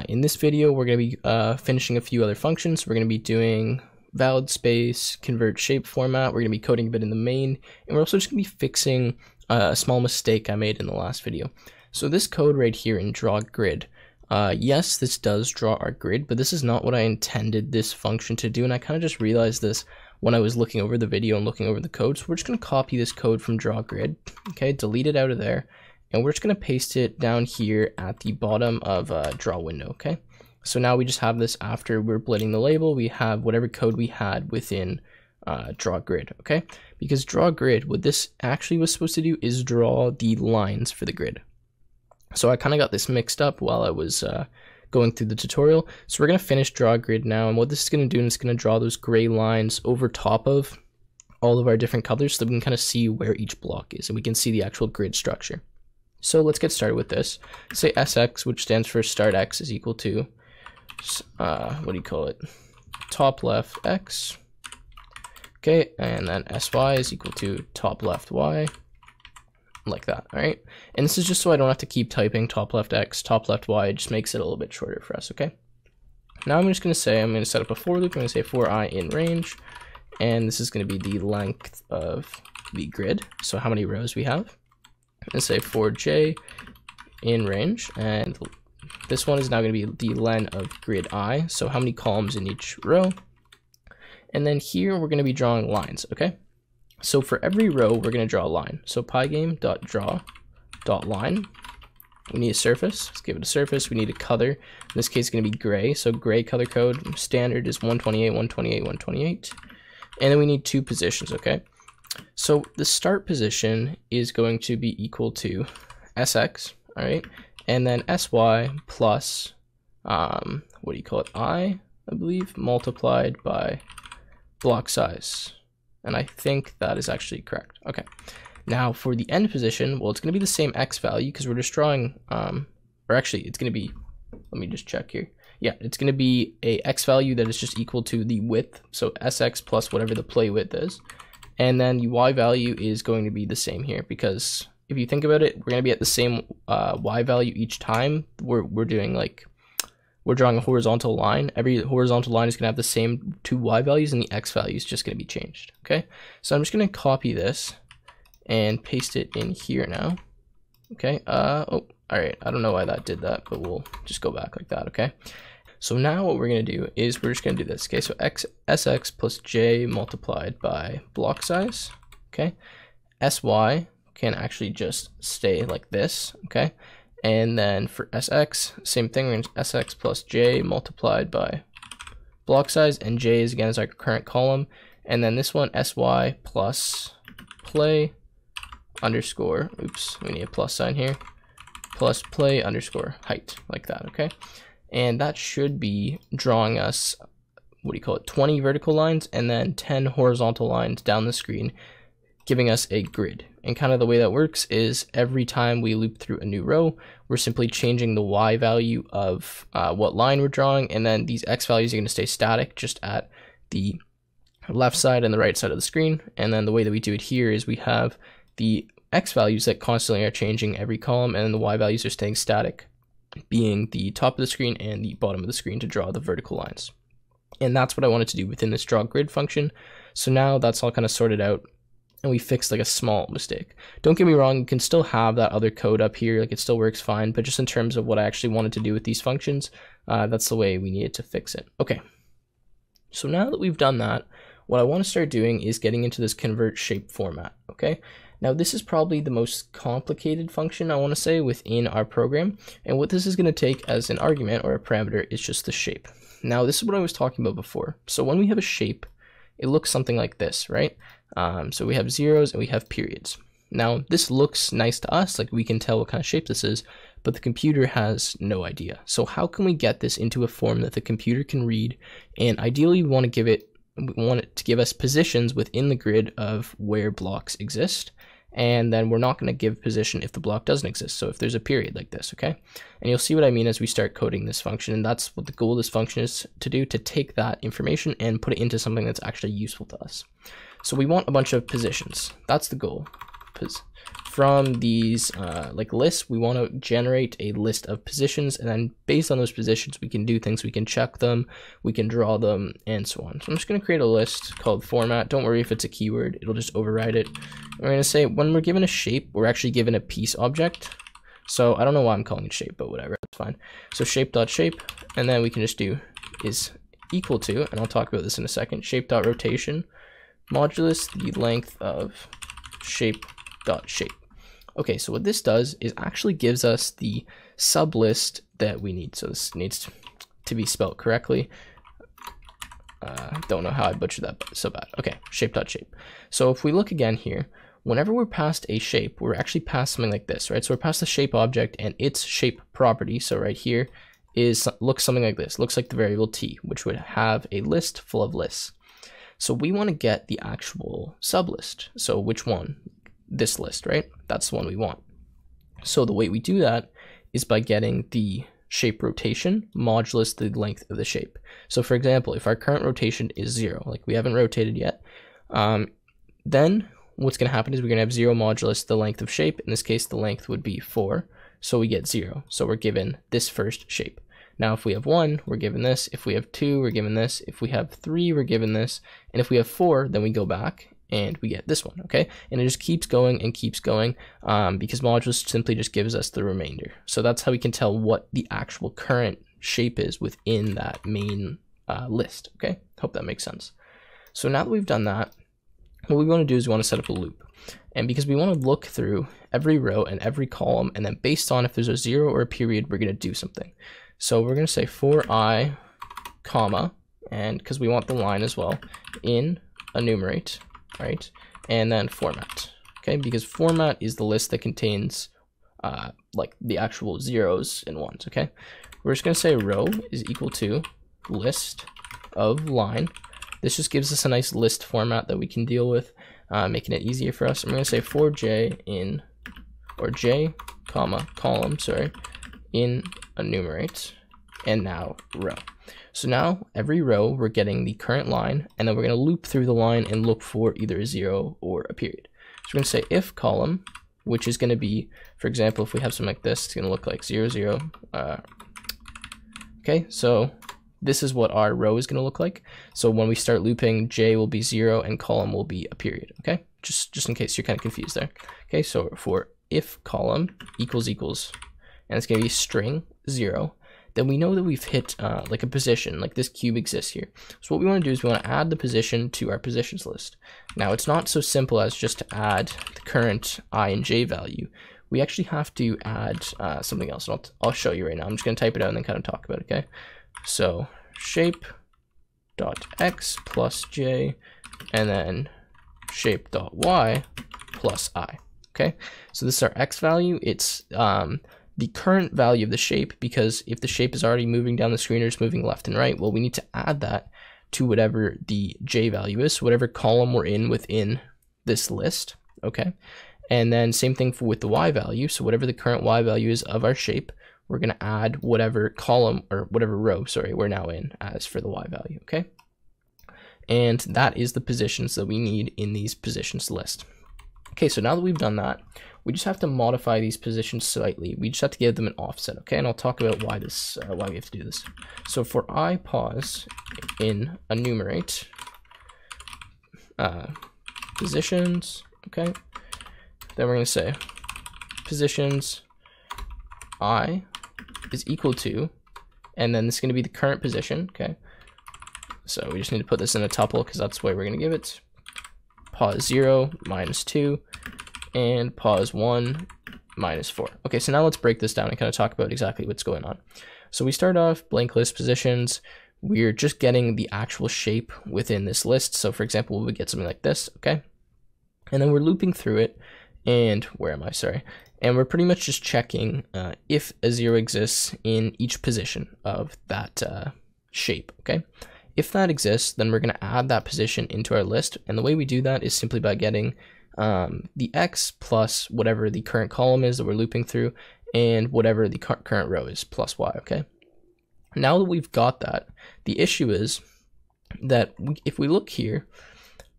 In this video, we're going to be finishing a few other functions. We're going to be doing valid space, convert shape format. We're going to be coding a bit in the main, and we're also just going to be fixing a small mistake I made in the last video. So this code right here in draw grid, yes, this does draw our grid, but this is not what I intended this function to do, and I kind of just realized this when I was looking over the video and looking over the code. So we're just going to copy this code from draw grid, okay, delete it out of there, and we're just going to paste it down here at the bottom of draw window, okay? So now we just have this after we're blending the label, we have whatever code we had within draw grid, okay? Because draw grid, what this actually was supposed to do is draw the lines for the grid. So I kind of got this mixed up while I was going through the tutorial. So we're going to finish draw grid now, and what this is going to do is going to draw those gray lines over top of all of our different colors so that we can kind of see where each block is and we can see the actual grid structure. So let's get started with this. Say SX, which stands for start X, is equal to what do you call it? Top left X. Okay, and then SY is equal to top left Y. Like that, all right? And this is just so I don't have to keep typing top left X, top left Y. It just makes it a little bit shorter for us, okay? Now I'm just going to say, I'm going to set up a for loop. I'm going to say for I in range, and this is going to be the length of the grid. So how many rows we have? I'm going to say for J in range, and this one is now going to be the len of grid I. So how many columns in each row? And then here we're going to be drawing lines, okay? So for every row, we're going to draw a line. So pygame.draw.line. We need a surface. Let's give it a surface. We need a color. In this case, it's going to be gray. So gray color code standard is 128, 128, 128. And then we need 2 positions, okay? So the start position is going to be equal to SX, all right? And then SY plus, what do you call it? I believe, multiplied by block size. And I think that is actually correct. Okay. Now for the end position, well, it's going to be the same X value because we're just drawing, or actually it's going to be, let me just check here. Yeah, it's going to be a X value that is just equal to the width. So SX plus whatever the play width is. And then the Y value is going to be the same here because if you think about it, we're going to be at the same Y value each time. We're doing like, we're drawing a horizontal line. Every horizontal line is going to have the same 2 Y values, and the X value is just going to be changed, okay? So I'm just going to copy this and paste it in here now, okay? Oh, all right, I don't know why that did that, but we'll just go back like that, okay? So now what we're going to do is we're just going to do this, okay? So SX plus J multiplied by block size, okay? SY can actually just stay like this, okay? And then for SX, same thing, we're going to SX plus J multiplied by block size, and J is again is our current column. And then this one, SY plus play underscore, oops, we need a plus sign here, plus play underscore height, like that, okay? And that should be drawing us 20 vertical lines and then 10 horizontal lines down the screen, giving us a grid. And kind of the way that works is every time we loop through a new row, we're simply changing the Y value of what line we're drawing, and then these X values are going to stay static just at the left side and the right side of the screen. And then the way that we do it here is we have the X values that constantly are changing every column, and then the Y values are staying static, being the top of the screen and the bottom of the screen to draw the vertical lines. And that's what I wanted to do within this draw grid function. So now that's all kind of sorted out, and we fixed like a small mistake. Don't get me wrong, you can still have that other code up here, like it still works fine, but just in terms of what I actually wanted to do with these functions, that's the way we needed to fix it. Okay, so now that we've done that, what I want to start doing is getting into this convert shape format, okay? Now this is probably the most complicated function, I want to say, within our program, and what this is going to take as an argument or a parameter is just the shape. Now this is what I was talking about before. So when we have a shape, it looks something like this, right? So we have zeros and we have periods. Now this looks nice to us, like we can tell what kind of shape this is, but the computer has no idea. So how can we get this into a form that the computer can read? And ideally we want it to give us positions within the grid of where blocks exist. And then we're not going to give position if the block doesn't exist. So if there's a period like this, okay? And you'll see what I mean as we start coding this function. And that's what the goal of this function is to do, to take that information and put it into something that's actually useful to us. So we want a bunch of positions. That's the goal. From these like lists, we want to generate a list of positions, and then based on those positions, we can do things. We can check them, we can draw them, and so on. So I'm just going to create a list called format. Don't worry if it's a keyword, it'll just override it. We're going to say when we're given a shape, we're actually given a piece object. So I don't know why I'm calling it shape, but whatever, that's fine. So shape.shape, and then we can just do is equal to, and I'll talk about this in a second, shape.rotation modulus the length of shape.shape. Okay, so what this does is actually gives us the sublist that we need. So this needs to be spelled correctly. Don't know how I butchered that so bad. Okay, shape.shape. So if we look again here, whenever we're past a shape, we're actually past something like this, right? So we're past the shape object and its shape property. So right here looks something like this. Looks like the variable t, which would have a list full of lists. So we want to get the actual sublist. So which one? This list, right? That's the one we want. So the way we do that is by getting the shape rotation modulus the length of the shape. So for example, if our current rotation is 0, like we haven't rotated yet, then what's going to happen is we're going to have 0 modulus the length of shape. In this case, the length would be 4, so we get 0. So we're given this first shape. Now if we have 1, we're given this. If we have 2, we're given this. If we have 3, we're given this. And if we have 4, then we go back and we get this one, okay? And it just keeps going and keeps going because modulus simply just gives us the remainder. So that's how we can tell what the actual current shape is within that main list, okay? Hope that makes sense. So now that we've done that, what we want to do is we want to set up a loop. And because we want to look through every row and every column, and then based on if there's a 0 or a period, we're going to do something. So we're going to say for I, comma, and because we want the line as well, in enumerate, right? And then format, okay? Because format is the list that contains like the actual zeros and ones, okay? We're just going to say row is equal to list of line. This just gives us a nice list format that we can deal with, making it easier for us. I'm going to say for j in, or j, comma, column, sorry, in enumerate, and now row. So now every row we're getting the current line, and then we're going to loop through the line and look for either a 0 or a period. So we're going to say if column, which is going to be, for example, if we have something like this, it's going to look like 0, 0. Okay, so this is what our row is going to look like. So when we start looping, j will be 0 and column will be a period, okay? Just in case you're kind of confused there. Okay, so for if column equals, and it's going to be string 0, then we know that we've hit like a position, like this cube exists here. So what we want to do is we want to add the position to our positions list. Now it's not so simple as just to add the current I and j value. We actually have to add something else. And I'll show you right now. I'm just going to type it out and then kind of talk about it, okay? So shape.x plus j, and then shape.y plus I, okay? So this is our x value. It's the current value of the shape, because if the shape is already moving down the screen or just moving left and right, well, we need to add that to whatever the j value is, so whatever column we're in within this list, okay? And then same thing with the y value, so whatever the current y value is of our shape, we're going to add whatever column or whatever row, sorry, we're now in as for the y value, okay? And that is the positions that we need in these positions list. Okay, so now that we've done that, we just have to modify these positions slightly. We just have to give them an offset, okay? And I'll talk about why why we have to do this. So for I pause in enumerate positions, okay? Then we're going to say positions I is equal to, and then this is going to be the current position, okay? So we just need to put this in a tuple because that's the way we're going to give it. Pause 0 minus 2 and pause 1 minus 4. Okay, so now let's break this down and kind of talk about exactly what's going on. So we start off blank list positions. We're just getting the actual shape within this list. So for example, we would get something like this, okay? And then we're looping through it. And where am I? Sorry. And we're pretty much just checking if a 0 exists in each position of that shape, okay? If that exists, then we're going to add that position into our list. And the way we do that is simply by getting the x plus whatever the current column is that we're looping through and whatever the current row is plus y, okay? Now that we've got that, the issue is that if we look here,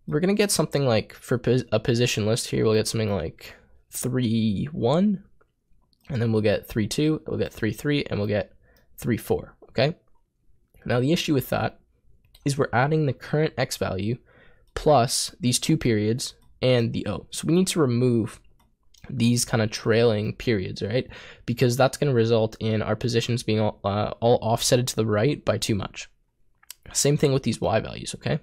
we're going to get something like, for a position list here, we'll get something like 3, 1, and then we'll get 3, 2, we'll get 3, 3, and we'll get 3, 4, okay? Now the issue with that is we're adding the current x value plus these 2 periods and the O. So we need to remove these kind of trailing periods, right? Because that's going to result in our positions being all offsetted to the right by too much. Same thing with these y values, okay?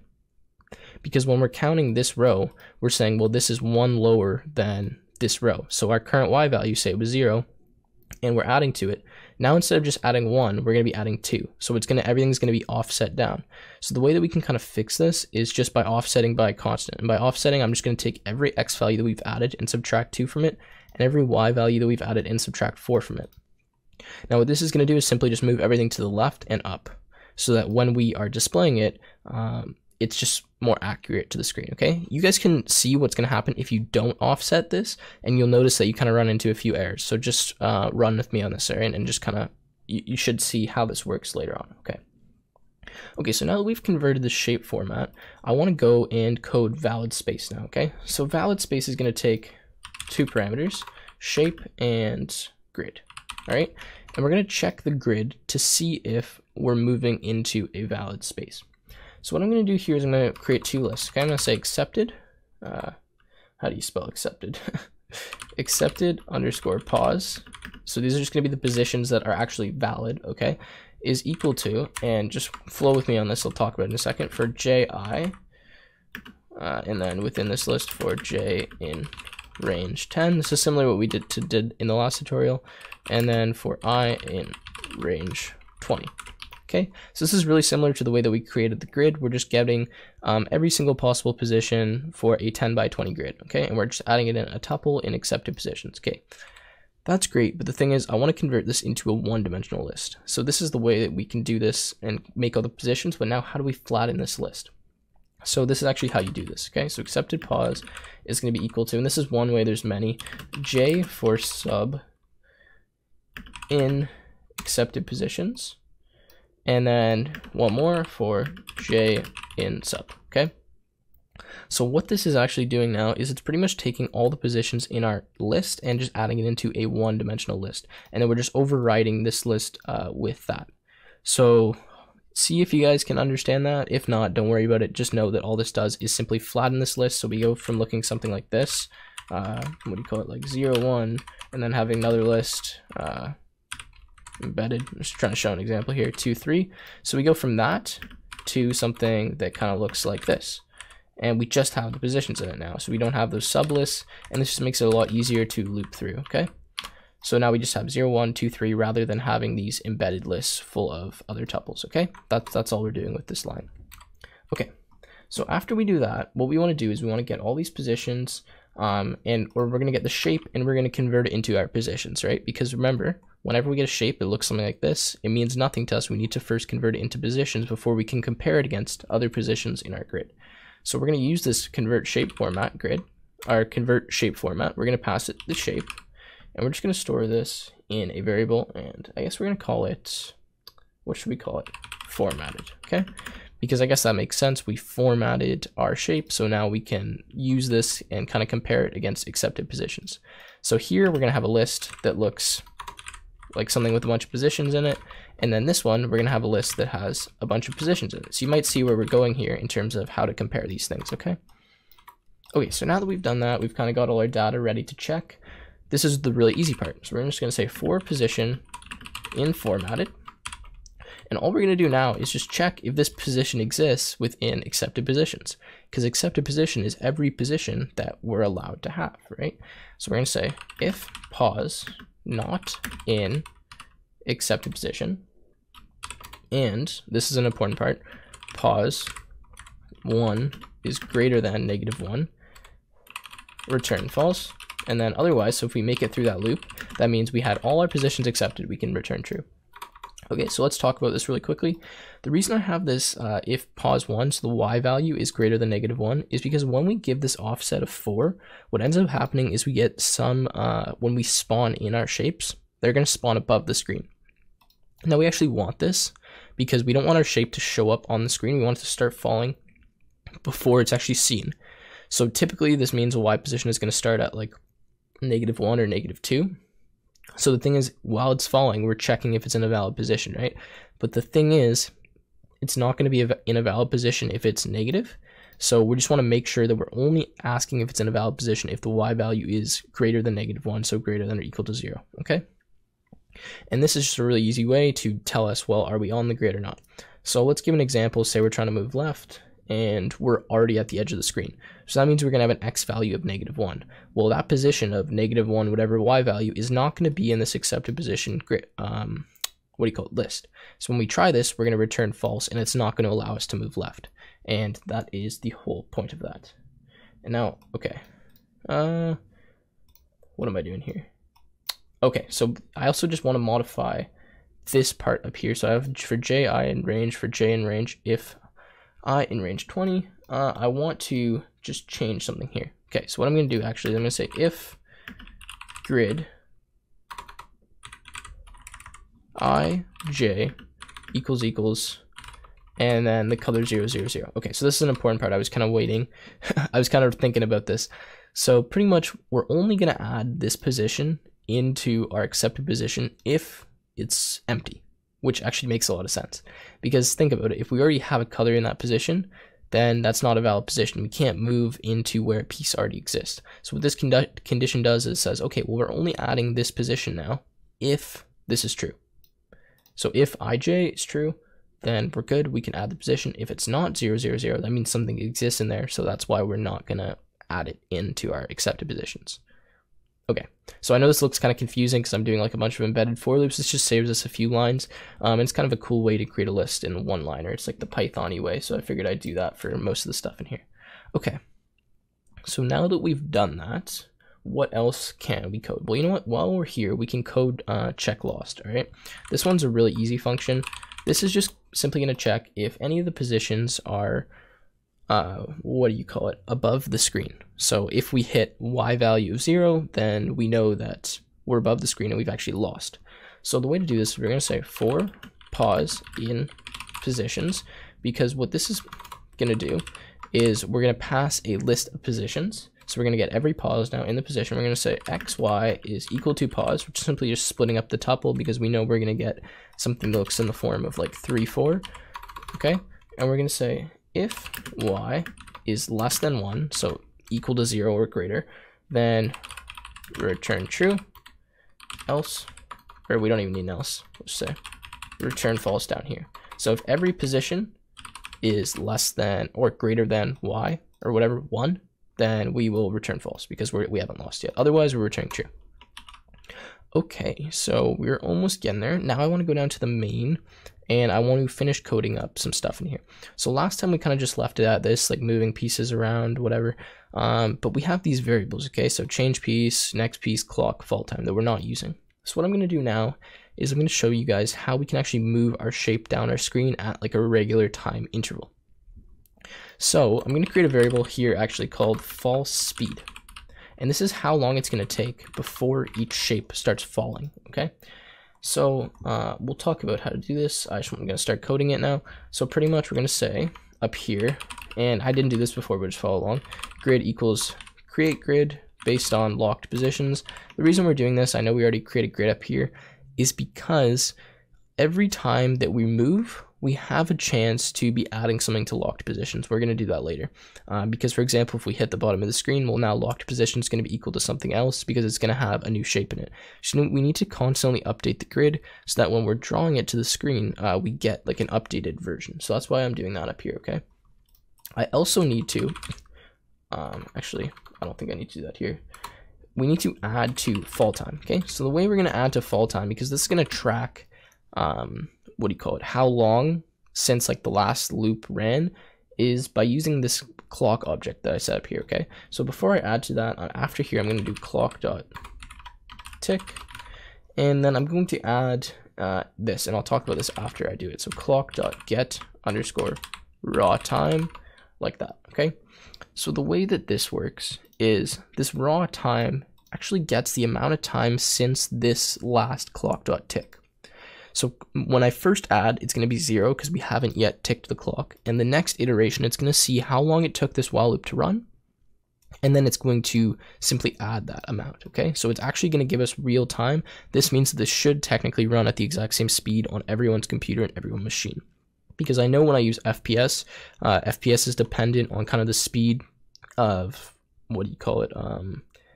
Because when we're counting this row, we're saying, well, this is 1 lower than this row. So our current y value, say it was 0, and we're adding to it. Now instead of just adding 1, we're going to be adding 2. So everything's going to be offset down. So the way that we can kind of fix this is just by offsetting by a constant. And by offsetting, I'm just going to take every x value that we've added and subtract 2 from it, and every y value that we've added and subtract 4 from it. Now what this is going to do is simply just move everything to the left and up, so that when we are displaying it, it's just more accurate to the screen, okay? You guys can see what's going to happen if you don't offset this, and you'll notice that you kind of run into a few errors. So just run with me on this, right? And just kind of, you should see how this works later on, okay? Okay, so now that we've converted the shape format, I want to go and code valid space now, okay? So valid space is going to take 2 parameters, shape and grid, all right? And we're going to check the grid to see if we're moving into a valid space. So what I'm going to do here is I'm going to create 2 lists. Okay, I'm going to say accepted. How do you spell accepted? Accepted underscore pause. So these are just going to be the positions that are actually valid, okay, is equal to, and just flow with me on this, I'll talk about it in a second, for ji, and then within this list for j in range 10. This is similar to what we did in the last tutorial, and then for I in range 20. Okay, so this is really similar to the way that we created the grid. We're just getting every single possible position for a 10 by 20 grid, okay? And we're just adding it in a tuple in accepted positions, okay? That's great, but the thing is, I want to convert this into a one-dimensional list. So this is the way that we can do this and make all the positions, but now how do we flatten this list? So this is actually how you do this, okay? So accepted pause is going to be equal to, and this is one way, there's many, j for sub in accepted positions, and then one more for j in sub, okay? So what this is actually doing now is it's pretty much taking all the positions in our list and just adding it into a one-dimensional list. And then we're just overriding this list with that. So see if you guys can understand that. If not, don't worry about it. Just know that all this does is simply flatten this list. So we go from looking something like this, what do you call it, like 0, 1, and then having another list, embedded, I'm just trying to show an example here, 2, 3. So we go from that to something that kind of looks like this. And we just have the positions in it now. So we don't have those sublists, and this just makes it a lot easier to loop through, okay? So now we just have 0, 1, 2, 3, rather than having these embedded lists full of other tuples, okay? That's all we're doing with this line. Okay, so after we do that, what we want to do is we want to get all these positions Or we're going to get the shape and we're going to convert it into our positions, right? Because remember, whenever we get a shape, it looks something like this. It means nothing to us. We need to first convert it into positions before we can compare it against other positions in our grid. So we're going to use this convert shape format grid, our convert shape format. We're going to pass it the shape, and we're just going to store this in a variable, and I guess we're going to call it, what should we call it? Formatted, okay? Because I guess that makes sense. We formatted our shape, so now we can use this and kind of compare it against accepted positions. So here we're going to have a list that looks like something with a bunch of positions in it, and then this one we're going to have a list that has a bunch of positions in it. So you might see where we're going here in terms of how to compare these things, okay? Okay, so now that we've done that, we've kind of got all our data ready to check. This is the really easy part. So we're just going to say for position in formatted. And all we're going to do now is just check if this position exists within accepted positions, because accepted position is every position that we're allowed to have, right? So we're going to say if pos not in accepted position, and this is an important part, pos 1 is greater than -1, return false. And then otherwise, so if we make it through that loop, that means we had all our positions accepted, we can return true. Okay, so let's talk about this really quickly. The reason I have this if pos 1, so the y value is greater than -1, is because when we give this offset of 4, what ends up happening is we get some, when we spawn in our shapes, they're going to spawn above the screen. Now we actually want this because we don't want our shape to show up on the screen. We want it to start falling before it's actually seen. So typically this means a y position is going to start at like -1 or -2. So the thing is, while it's falling, we're checking if it's in a valid position, right? But the thing is, it's not going to be in a valid position if it's negative. So we just want to make sure that we're only asking if it's in a valid position if the y value is greater than -1, so greater than or equal to 0, okay? And this is just a really easy way to tell us, well, are we on the grid or not? So let's give an example. Say we're trying to move left, and we're already at the edge of the screen. So that means we're going to have an x value of -1. Well, that position of -1, whatever y value, is not going to be in this accepted position list. So when we try this, we're going to return false, and it's not going to allow us to move left. And that is the whole point of that. And now, okay. What am I doing here? Okay, so I also just want to modify this part up here. So I have for j I in range, for j in range, if I in range 20, I want to just change something here. Okay, so what I'm going to do actually, I'm going to say if grid I j equals, and then the color 0, 0, 0. Okay, so this is an important part. I was kind of waiting. I was kind of thinking about this. So pretty much we're only going to add this position into our accepted position if it's empty, which actually makes a lot of sense. Because think about it, if we already have a color in that position, then that's not a valid position. We can't move into where a piece already exists. So what this condition does is it says, okay, well, we're only adding this position now if this is true. So if ij is true, then we're good. We can add the position. If it's not 0, 0, 0, that means something exists in there. So that's why we're not going to add it into our accepted positions. Okay, so I know this looks kind of confusing because I'm doing like a bunch of embedded for loops. This just saves us a few lines. And it's kind of a cool way to create a list in one liner. It's like the Python-y way. So I figured I'd do that for most of the stuff in here. Okay, so now that we've done that, what else can we code? Well, you know what? While we're here, we can code check lost, all right? This one's a really easy function. This is just simply going to check if any of the positions are, above the screen. So if we hit y value of 0, then we know that we're above the screen and we've actually lost. So the way to do this, we're going to say for pos in positions, because what this is going to do is we're going to pass a list of positions. So we're going to get every pos now in the position. We're going to say xy is equal to pos, which is simply just splitting up the tuple because we know we're going to get something that looks in the form of like 3, 4. Okay, and we're going to say if y is less than 1, so equal to 0 or greater, then return true, else, or we don't even need an else, let's say return false down here. So if every position is less than or greater than y, or whatever, 1, then we will return false because we haven't lost yet. Otherwise, we're returning true. Okay, so we're almost getting there. Now I want to go down to the main, and I want to finish coding up some stuff in here. So last time we kind of just left it at this, like moving pieces around, whatever. But we have these variables, okay? So change piece, next piece, clock, fall time that we're not using. So what I'm going to do now is I'm going to show you guys how we can actually move our shape down our screen at like a regular time interval. So I'm going to create a variable here actually called fall speed. And this is how long it's going to take before each shape starts falling, okay? So we'll talk about how to do this. I'm going to start coding it now. So pretty much we're going to say up here, and I didn't do this before, but just follow along, grid equals create grid based on locked positions. The reason we're doing this, I know we already created grid up here, is because every time that we move, we have a chance to be adding something to locked positions. We're going to do that later. Because, for example, if we hit the bottom of the screen, well, now locked position is going to be equal to something else because it's going to have a new shape in it. So we need to constantly update the grid so that when we're drawing it to the screen, we get like an updated version. So that's why I'm doing that up here, okay? I also need to, actually, I don't think I need to do that here. We need to add to fall time, okay? So the way we're going to add to fall time, because this is going to track, what do you call it, how long since like the last loop ran, is by using this clock object that I set up here, okay? So before I add to that, after here, I'm going to do clock.tick, and then I'm going to add this, and I'll talk about this after I do it. So clock.get underscore raw time, like that, okay? So the way that this works is this raw time actually gets the amount of time since this last clock.tick. So when I first add, it's going to be 0 because we haven't yet ticked the clock. And the next iteration, it's going to see how long it took this while loop to run. And then it's going to simply add that amount, okay? So it's actually going to give us real time. This means that this should technically run at the exact same speed on everyone's computer and everyone's machine. Because I know when I use FPS, FPS is dependent on kind of the speed of, what do you call it,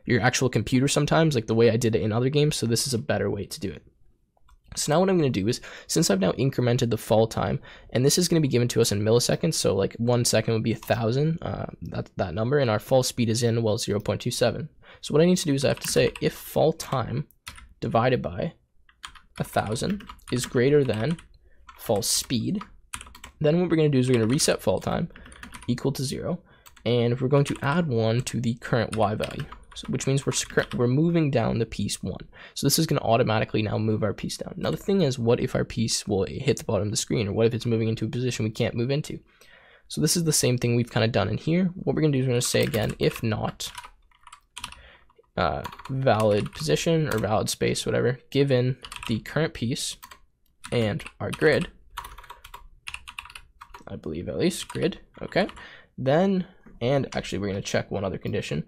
your actual computer sometimes, like the way I did it in other games. So this is a better way to do it. So now what I'm going to do is, since I've now incremented the fall time, and this is going to be given to us in milliseconds, so like 1 second would be 1,000, that's that number, and our fall speed is in, well, 0.27. So what I need to do is I have to say if fall time divided by 1,000 is greater than fall speed, then what we're going to do is we're going to reset fall time equal to 0, and we're going to add 1 to the current y value. So, which means we're moving down the piece 1. So this is going to automatically now move our piece down. Now the thing is, what if our piece will hit the bottom of the screen, or what if it's moving into a position we can't move into? So this is the same thing we've kind of done in here. What we're going to do is we're going to say again, if not valid position or valid space, whatever, given the current piece and our grid, I believe at least grid, okay, then, and actually we're going to check one other condition,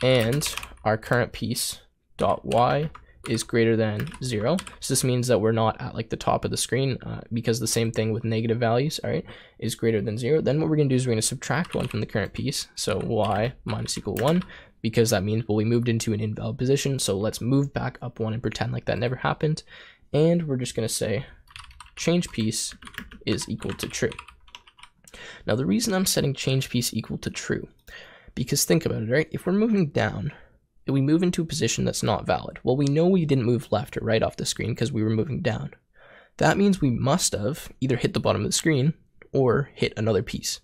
and our current piece dot y is greater than 0. So this means that we're not at like the top of the screen, because the same thing with negative values, all right, is greater than 0. Then what we're going to do is we're going to subtract 1 from the current piece. So y minus equal 1, because that means, well, we moved into an invalid position. So let's move back up 1 and pretend like that never happened. And we're just going to say change piece is equal to true. Now the reason I'm setting change piece equal to true, because think about it, right? If we're moving down, we move into a position that's not valid. Well, we know we didn't move left or right off the screen because we were moving down. That means we must have either hit the bottom of the screen or hit another piece.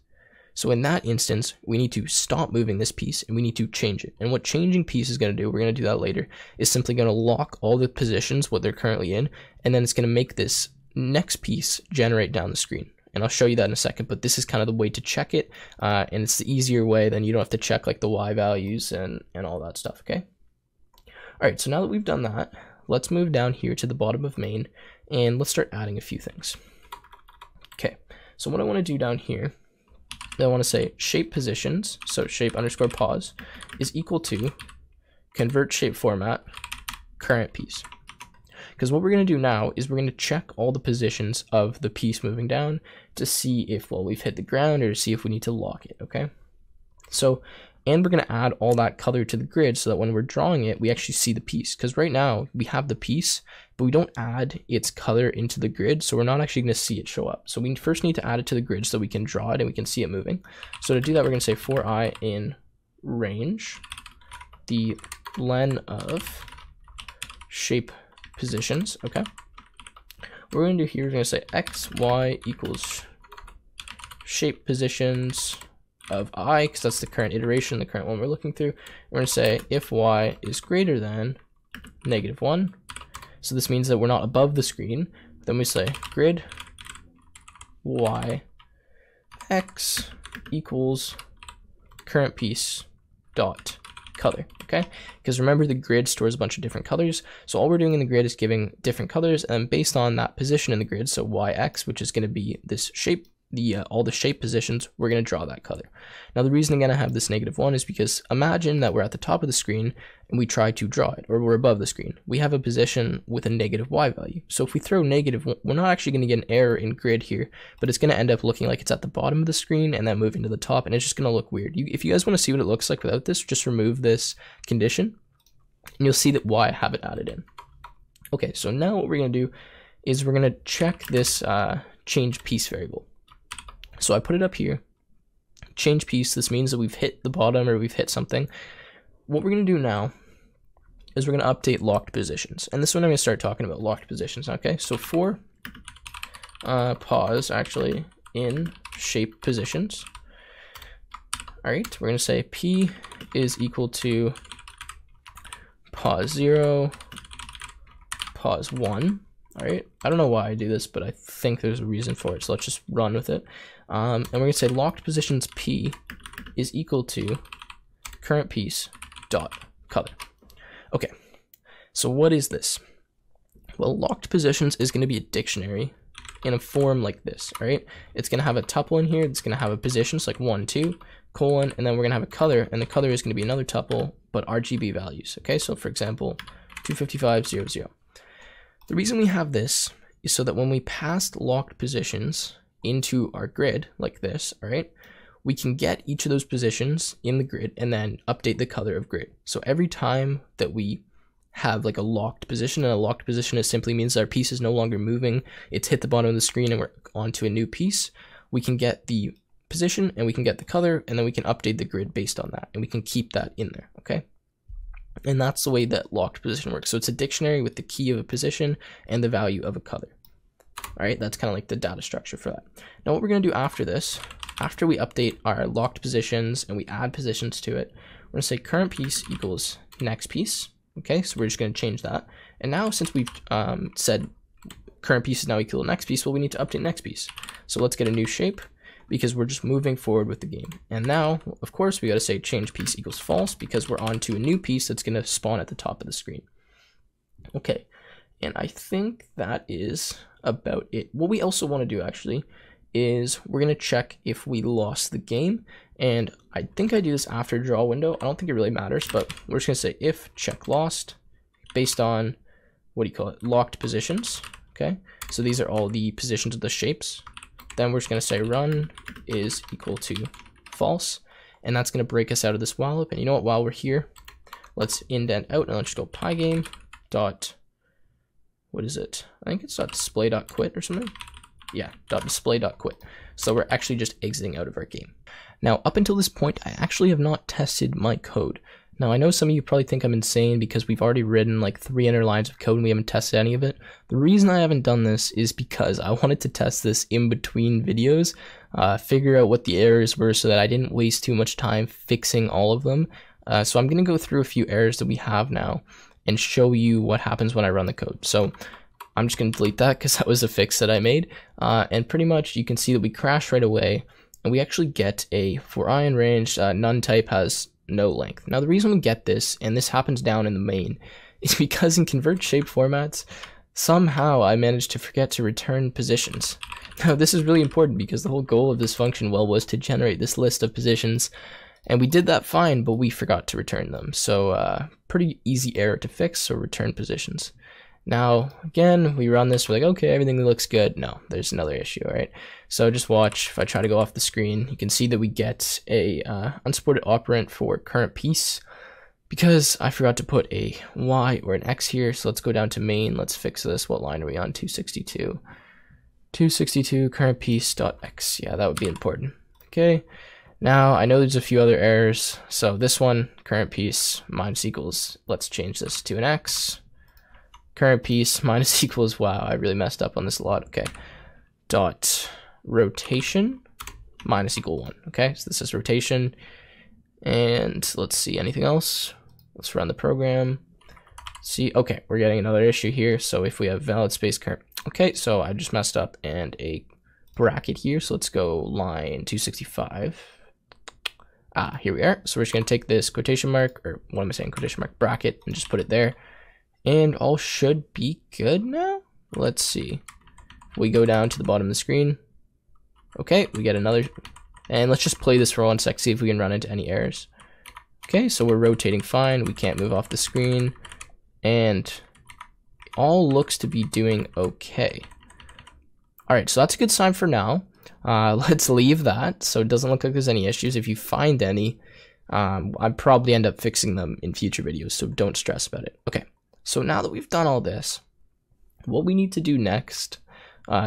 So in that instance, we need to stop moving this piece and we need to change it. And what changing piece is going to do, we're going to do that later, is simply going to lock all the positions, what they're currently in, and then it's going to make this next piece generate down the screen. And I'll show you that in a second, but this is kind of the way to check it, and it's the easier way, then you don't have to check like the y values and all that stuff, okay? All right, so now that we've done that, let's move down here to the bottom of main, and let's start adding a few things. Okay, so what I want to do down here, I want to say shape positions, so shape underscore pause, is equal to convert shape format current piece. Because what we're going to do now is we're going to check all the positions of the piece moving down to see if, well, we've hit the ground, or to see if we need to lock it, okay? So, and we're going to add all that color to the grid so that when we're drawing it, we actually see the piece. Because right now, we have the piece, but we don't add its color into the grid, so we're not actually going to see it show up. So we first need to add it to the grid so we can draw it and we can see it moving. So to do that, we're going to say for I in range, the len of shape positions, okay? What we're going to do here, we're going to say x, y equals shape positions of I, because that's the current iteration, the current one we're looking through. We're going to say if y is greater than -1. So this means that we're not above the screen. Then we say grid y x equals current piece dot color, okay? Because remember, the grid stores a bunch of different colors. So all we're doing in the grid is giving different colors, and based on that position in the grid, so yx, which is going to be this shape, all the shape positions, we're going to draw that color. Now the reason again I have this -1 is because imagine that we're at the top of the screen and we try to draw it, or we're above the screen. We have a position with a -y value. So if we throw -1, we're not actually going to get an error in grid here, but it's going to end up looking like it's at the bottom of the screen and then moving to the top, and it's just going to look weird. If you guys want to see what it looks like without this, just remove this condition and you'll see that I have it added in. Okay, so now what we're going to do is we're going to check this change piece variable. So I put it up here, change piece. This means that we've hit the bottom or we've hit something. What we're going to do now is we're going to update locked positions. And this one I'm going to start talking about locked positions. Okay, so for pause actually in shape positions. All right, we're going to say P is equal to pause 0, pause 1. All right, I don't know why I do this, but I think there's a reason for it. So let's just run with it. And we're going to say locked positions P is equal to current piece dot color. Okay, so what is this? Well, locked positions is going to be a dictionary in a form like this, all right? It's going to have a tuple in here. It's going to have a position, so like 1, 2, colon, and then we're going to have a color, and the color is going to be another tuple, but RGB values, okay? So for example, 255.00. The reason we have this is so that when we pass locked positions into our grid like this, all right, we can get each of those positions in the grid and then update the color of grid. So every time that we have like a locked position, and a locked position, it simply means our piece is no longer moving, it's hit the bottom of the screen and we're onto a new piece, we can get the position and we can get the color, and then we can update the grid based on that, and we can keep that in there, okay? And that's the way that locked position works. So it's a dictionary with the key of a position and the value of a color. All right, that's kind of like the data structure for that. Now what we're going to do after this, after we update our locked positions and we add positions to it, we're going to say current piece equals next piece. Okay, so we're just going to change that. And now since we've said current piece is now equal to next piece, well, we need to update next piece. So let's get a new shape, because we're just moving forward with the game. And now, of course, we got to say change piece equals false, because we're on to a new piece that's going to spawn at the top of the screen. Okay, and I think that is about it. What we also want to do actually is we're going to check if we lost the game. And I think I do this after draw window. I don't think it really matters, but we're just going to say if check lost based on, what do you call it, locked positions. Okay, so these are all the positions of the shapes. Then we're just going to say run is equal to false, and that's going to break us out of this while loop. And you know what, while we're here, let's indent out and let's just go pygame dot, what is it? I think it's dot display dot quit or something. Yeah, dot display dot quit. So we're actually just exiting out of our game. Now, up until this point, I actually have not tested my code. Now, I know some of you probably think I'm insane because we've already written like 300 lines of code and we haven't tested any of it. The reason I haven't done this is because I wanted to test this in between videos, figure out what the errors were so that I didn't waste too much time fixing all of them. So I'm going to go through a few errors that we have now and show you what happens when I run the code. So I'm just going to delete that because that was a fix that I made. And pretty much you can see that we crash right away, and we actually get a for I in range, none type has no length. Now the reason we get this, and this happens down in the main, is because in convert shape formats, somehow I managed to forget to return positions. Now this is really important because the whole goal of this function, well, was to generate this list of positions, and we did that fine, but we forgot to return them. So pretty easy error to fix, so return positions. Now, again, we run this, we're like, okay, everything looks good. No, there's another issue, all right? So just watch, if I try to go off the screen, you can see that we get a unsupported operand for current piece because I forgot to put a Y or an X here. So let's go down to main, let's fix this. What line are we on? 262. 262 current piece dot X. Yeah, that would be important. Okay, now I know there's a few other errors. So this one, current piece minus equals, let's change this to an X. Current piece minus equals, wow, I really messed up on this a lot. Okay, dot rotation minus equal 1. Okay, so this is rotation. And let's see, anything else? Let's run the program. See, okay, we're getting another issue here. So if we have valid space current, okay, so I just messed up and a bracket here. So let's go line 265. Here we are. So we're just gonna take this quotation mark, or what am I saying, quotation mark bracket, and just put it there. And all should be good now. Let's see. We go down to the bottom of the screen. Okay, we get another, and let's just play this for 1 sec, see if we can run into any errors. Okay, so we're rotating fine. We can't move off the screen, and all looks to be doing okay. All right, so that's a good sign for now. Let's leave that so it doesn't look like there's any issues. If you find any, I'd probably end up fixing them in future videos, so don't stress about it. Okay, so now that we've done all this, what we need to do next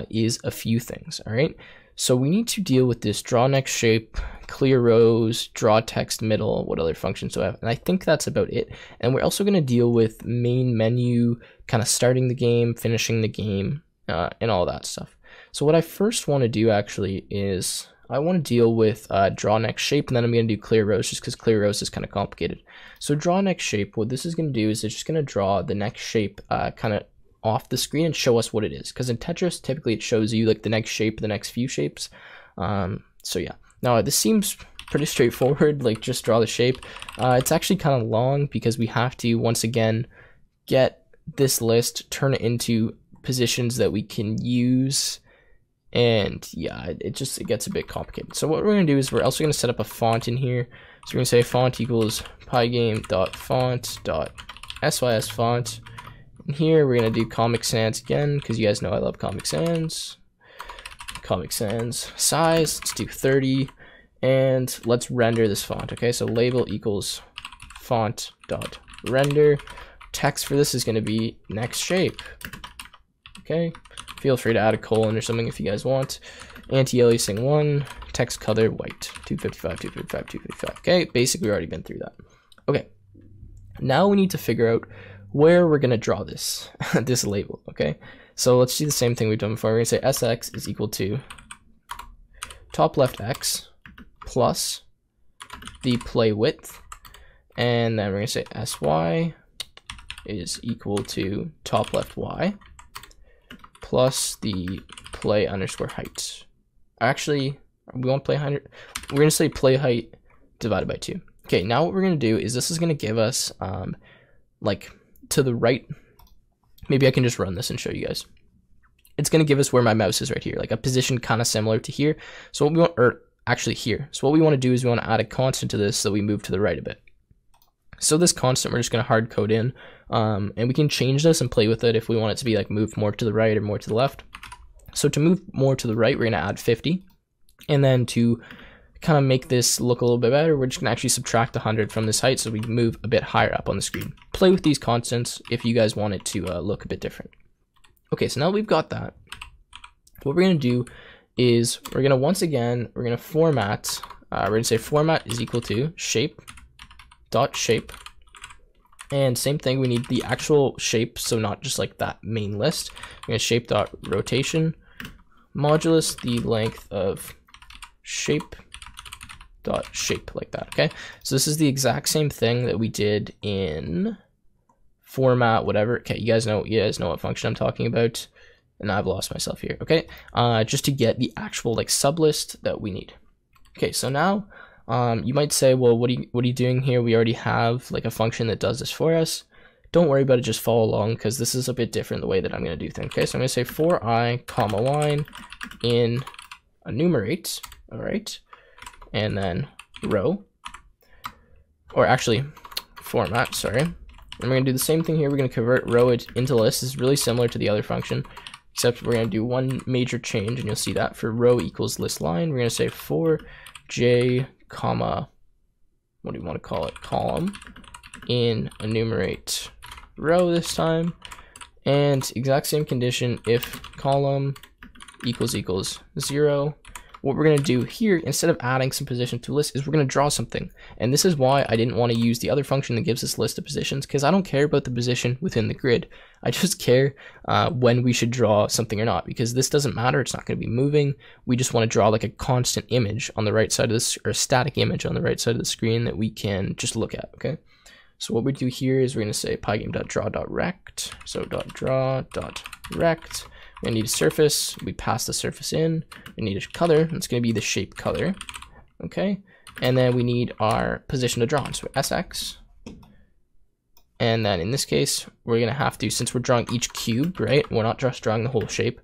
is a few things, all right? So we need to deal with this draw next shape, clear rows, draw text middle, what other functions do I have? And I think that's about it. And we're also going to deal with main menu, kind of starting the game, finishing the game, and all that stuff. So what I first want to do actually is I want to deal with draw next shape, and then I'm going to do clear rows just because clear rows is kind of complicated. So draw next shape, what this is going to do is it's just going to draw the next shape kind of off the screen and show us what it is, because in Tetris typically it shows you like the next shape, the next few shapes. So yeah, now this seems pretty straightforward, like just draw the shape. It's actually kind of long because we have to once again get this list, turn it into positions that we can use, and yeah, it gets a bit complicated. So what we're going to do is we're also going to set up a font in here. So we're going to say font equals pygame.font.sys font. And here we're going to do Comic Sans again, because you guys know I love Comic Sans. Comic Sans size, let's do 30, and let's render this font. Okay, so label equals font.render. Text for this is going to be next shape. Okay, feel free to add a colon or something if you guys want. Anti-aliasing 1, text color white, 255, 255, 255. Okay, basically we've already been through that. Okay, now we need to figure out where we're going to draw this this label. Okay, so let's do the same thing we've done before. We're going to say sx is equal to top left x plus the play width, and then we're going to say sy is equal to top left y plus the play underscore height. Actually, we want play height. We're going to say play height divided by 2. Okay, now what we're going to do is this is going to give us like to the right. Maybe I can just run this and show you guys. It's going to give us where my mouse is right here, like a position kind of similar to here. So what we want, or actually here. So what we want to do is we want to add a constant to this so we move to the right a bit. So this constant we're just going to hard code in, and we can change this and play with it if we want it to be like move more to the right or more to the left. So to move more to the right, we're going to add 50, and then to kind of make this look a little bit better, we're just going to actually subtract 100 from this height so we can move a bit higher up on the screen. Play with these constants if you guys want it to look a bit different. Okay, so now that we've got that, what we're going to do is we're going to once again, we're going to format, we're going to say format is equal to shape dot shape, and same thing, we need the actual shape, so not just like that main list. We're going to shape dot rotation modulus the length of shape dot shape, like that. Okay, so this is the exact same thing that we did in format whatever. Okay, you guys know what function I'm talking about, and I've lost myself here. Okay, just to get the actual like sublist that we need. Okay, so now you might say, well, what are you doing here? We already have like a function that does this for us. Don't worry about it, just follow along, because this is a bit different the way that I'm going to do things. Okay, so I'm going to say for I comma line in enumerate, all right, and then row, or actually format, sorry. And we're going to do the same thing here. We're going to convert row into list. This is really similar to the other function, except we're going to do one major change, and you'll see that for row equals list line, we're going to say for j comma, what do you want to call it, column in enumerate row this time, and exact same condition if column equals 0, what we're going to do here, instead of adding some positions to a list, is we're going to draw something. And this is why I didn't want to use the other function that gives us a list of positions, because I don't care about the position within the grid. I just care when we should draw something or not, because this doesn't matter. It's not going to be moving. We just want to draw like a constant image on the right side of this, or a static image on the right side of the screen that we can just look at, okay? So what we do here is we're going to say pygame.draw.rect. So .draw.rect. We need a surface. We pass the surface in. We need a color. It's going to be the shape color. Okay. And then we need our position to draw. So SX. And then in this case, we're going to have to, since we're drawing each cube, right? We're not just drawing the whole shape.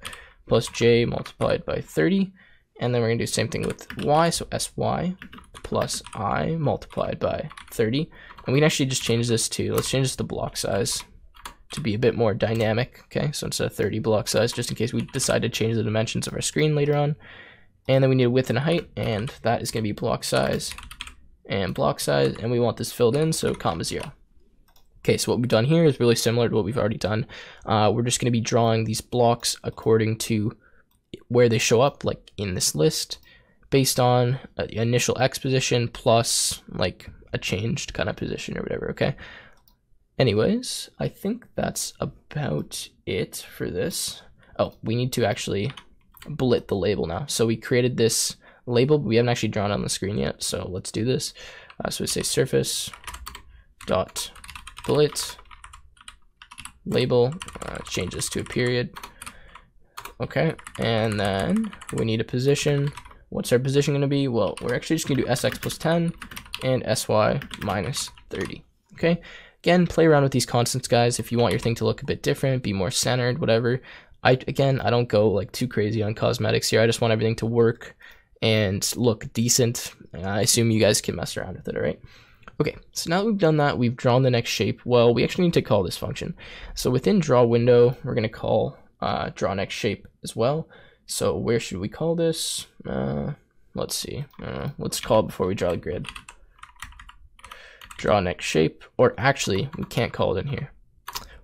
Plus J multiplied by 30. And then we're going to do the same thing with Y. So SY plus I multiplied by 30. And we can actually just change this to, let's change this to block size to be a bit more dynamic. Okay, so instead of 30 block size, just in case we decide to change the dimensions of our screen later on. And then we need a width and a height, and that is going to be block size, and we want this filled in, so comma 0. Okay, so what we've done here is really similar to what we've already done. We're just going to be drawing these blocks according to where they show up, like in this list, based on the initial X position plus like a changed kind of position or whatever, okay? Anyways, I think that's about it for this. Oh, we need to actually bullet the label now. So we created this label, but we haven't actually drawn it on the screen yet, so let's do this. So we say surface dot bullet label, change this to a period. Okay, and then we need a position. What's our position going to be? Well, we're actually just going to do SX plus 10 and SY minus 30. Okay, again, play around with these constants, guys. If you want your thing to look a bit different, be more centered, whatever. I don't go like too crazy on cosmetics here. I just want everything to work and look decent. I assume you guys can mess around with it, all right? Okay, so now that we've done that, we've drawn the next shape. Well, we actually need to call this function. So within draw window, we're going to call draw next shape as well. So where should we call this? Let's see. Let's call it before we draw the grid. Draw next shape, or actually, we can't call it in here.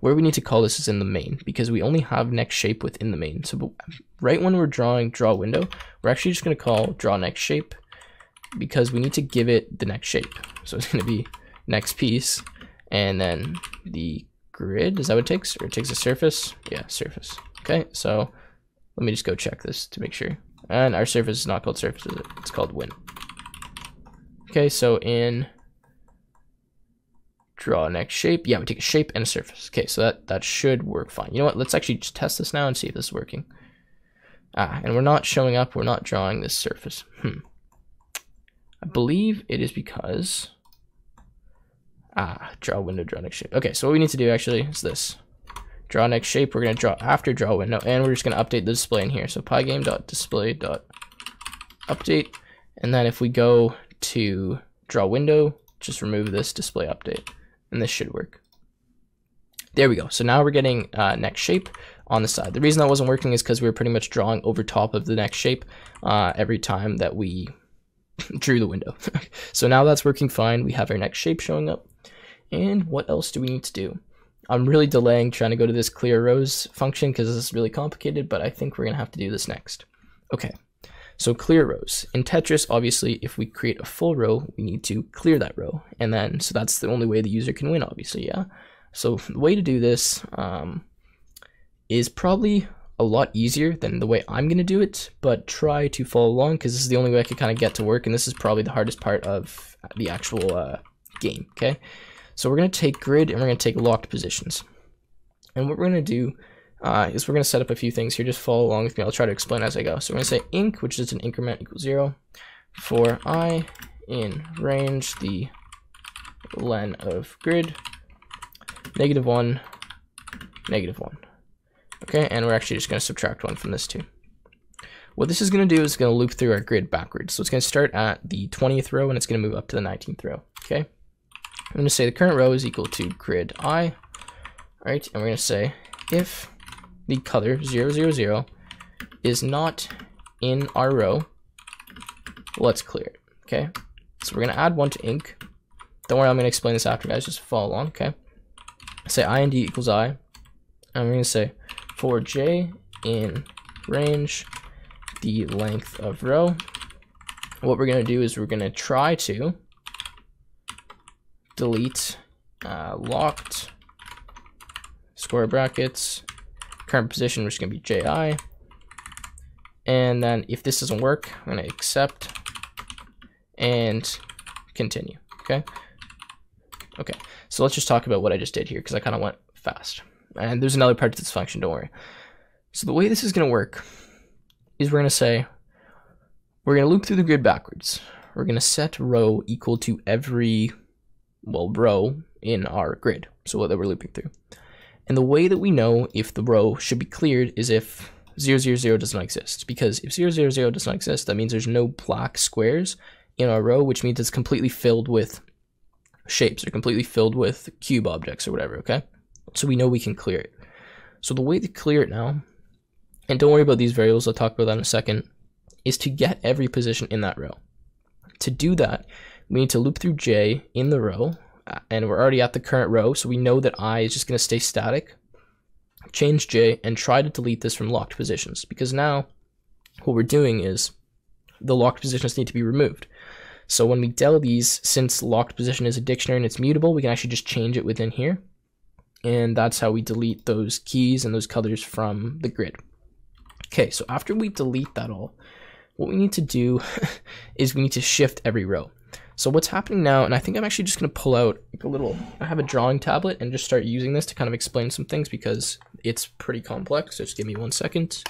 Where we need to call this is in the main, because we only have next shape within the main. So right when we're drawing draw window, we're actually just going to call draw next shape, because we need to give it the next shape. So it's going to be next piece, and then the grid. Is that what it takes? Or it takes a surface? Yeah, surface. Okay, so let me just go check this to make sure. And our surface is not called surface, is it? It's called win. Okay, so in draw next shape, yeah, we take a shape and a surface. Okay, so that should work fine. You know what? Let's actually just test this now and see if this is working. And we're not showing up. We're not drawing this surface. I believe it is because draw window, draw next shape. Okay, so what we need to do actually is this. Draw next shape, we're going to draw after draw window, and we're just going to update the display in here. So pygame.display.update, and then if we go to draw window, just remove this display update, and this should work. There we go. So now we're getting next shape on the side. The reason that wasn't working is because we were pretty much drawing over top of the next shape every time that we drew the window. So now that's working fine. We have our next shape showing up. And what else do we need to do? I'm really delaying trying to go to this clear rows function because this is really complicated, but I think we're going to have to do this next. Okay, so clear rows. In Tetris, obviously, if we create a full row, we need to clear that row. And then, so that's the only way the user can win, obviously, yeah? So the way to do this is probably a lot easier than the way I'm going to do it, but try to follow along because this is the only way I can kind of get to work, and this is probably the hardest part of the actual game, okay? So we're going to take grid and we're going to take locked positions. And what we're going to do is we're going to set up a few things here. Just follow along with me. I'll try to explain as I go. So we're going to say inc, which is an increment equals 0, for I in range the len of grid, -1, -1. Okay, and we're actually just going to subtract 1 from this too. What this is going to do is going to loop through our grid backwards. So it's going to start at the 20th row and it's going to move up to the 19th row. Okay. I'm going to say the current row is equal to grid I, all right, and we're going to say if the color 0, 0, 0 is not in our row, let's clear it, okay? So we're going to add 1 to inc. Don't worry, I'm going to explain this after, guys, just follow along, okay? Say ind equals I, and we're going to say for j in range the length of row. What we're going to do is we're going to try to delete locked square brackets current position, which is going to be JI. And then if this doesn't work, I'm going to accept and continue. Okay. Okay. So let's just talk about what I just did here, because I kind of went fast. And there's another part to this function, don't worry. So the way this is going to work is we're going to say, we're going to loop through the grid backwards. We're going to set row equal to every, well, row in our grid. So what that we're looping through. And the way that we know if the row should be cleared is if 0, 0, 0 does not exist. Because if 0, 0, 0 does not exist, that means there's no black squares in our row, which means it's completely filled with shapes or completely filled with cube objects or whatever, okay? So we know we can clear it. So the way to clear it now, and don't worry about these variables, I'll talk about that in a second, is to get every position in that row. To do that, we need to loop through J in the row, and we're already at the current row, so we know that I is just going to stay static. Change J and try to delete this from locked positions, because now what we're doing is the locked positions need to be removed. So when we del these, since locked position is a dictionary and it's mutable, we can actually just change it within here. And that's how we delete those keys and those colors from the grid. Okay, so after we delete that all, what we need to do is we need to shift every row. So what's happening now, and I think I'm actually just going to pull out like a little, I have a drawing tablet and just start using this to kind of explain some things because it's pretty complex. So just give me 1 second.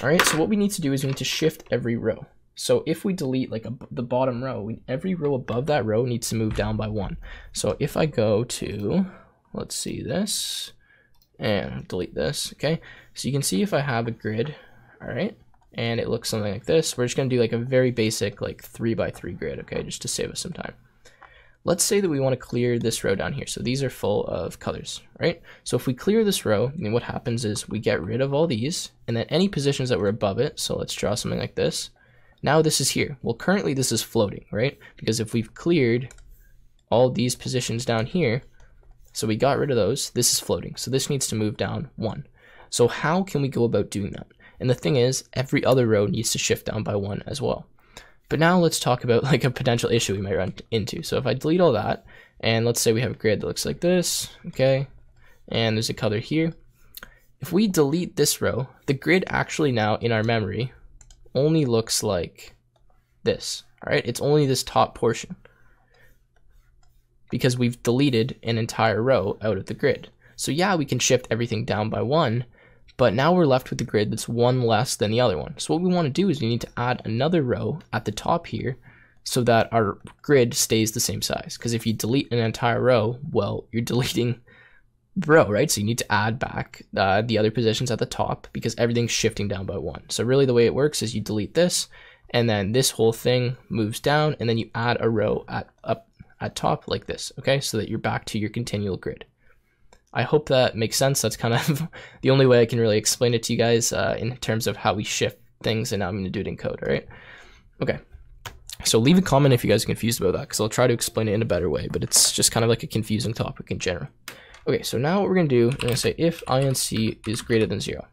All right, so what we need to do is we need to shift every row. So if we delete like the bottom row, every row above that row needs to move down by 1. So if I go to, let's see this, and delete this, okay? So you can see if I have a grid, all right, and it looks something like this. We're just gonna do like a very basic like 3x3 grid, okay, just to save us some time. Let's say that we want to clear this row down here. So these are full of colors, right? So if we clear this row, then what happens is we get rid of all these, and then any positions that were above it, so let's draw something like this. Now this is here. Well, currently this is floating, right? Because if we've cleared all these positions down here, so we got rid of those, this is floating. So this needs to move down 1. So how can we go about doing that? And the thing is, every other row needs to shift down by 1 as well. But now let's talk about like a potential issue we might run into. So if I delete all that, and let's say we have a grid that looks like this, okay? And there's a color here. If we delete this row, the grid actually now in our memory only looks like this, all right? It's only this top portion because we've deleted an entire row out of the grid. So yeah, we can shift everything down by 1, but now we're left with the grid that's 1 less than the other one. So what we want to do is we need to add another row at the top here so that our grid stays the same size. Because if you delete an entire row, well, you're deleting the row, right? So you need to add back the other positions at the top because everything's shifting down by 1. So really the way it works is you delete this, and then this whole thing moves down, and then you add a row up at top like this, okay? So that you're back to your continual grid. I hope that makes sense. That's kind of the only way I can really explain it to you guys in terms of how we shift things, and now I'm going to do it in code, all right? Okay. So leave a comment if you guys are confused about that, because I'll try to explain it in a better way, but it's just kind of like a confusing topic in general. Okay, so now what we're going to do, we're going to say if inc is greater than 0.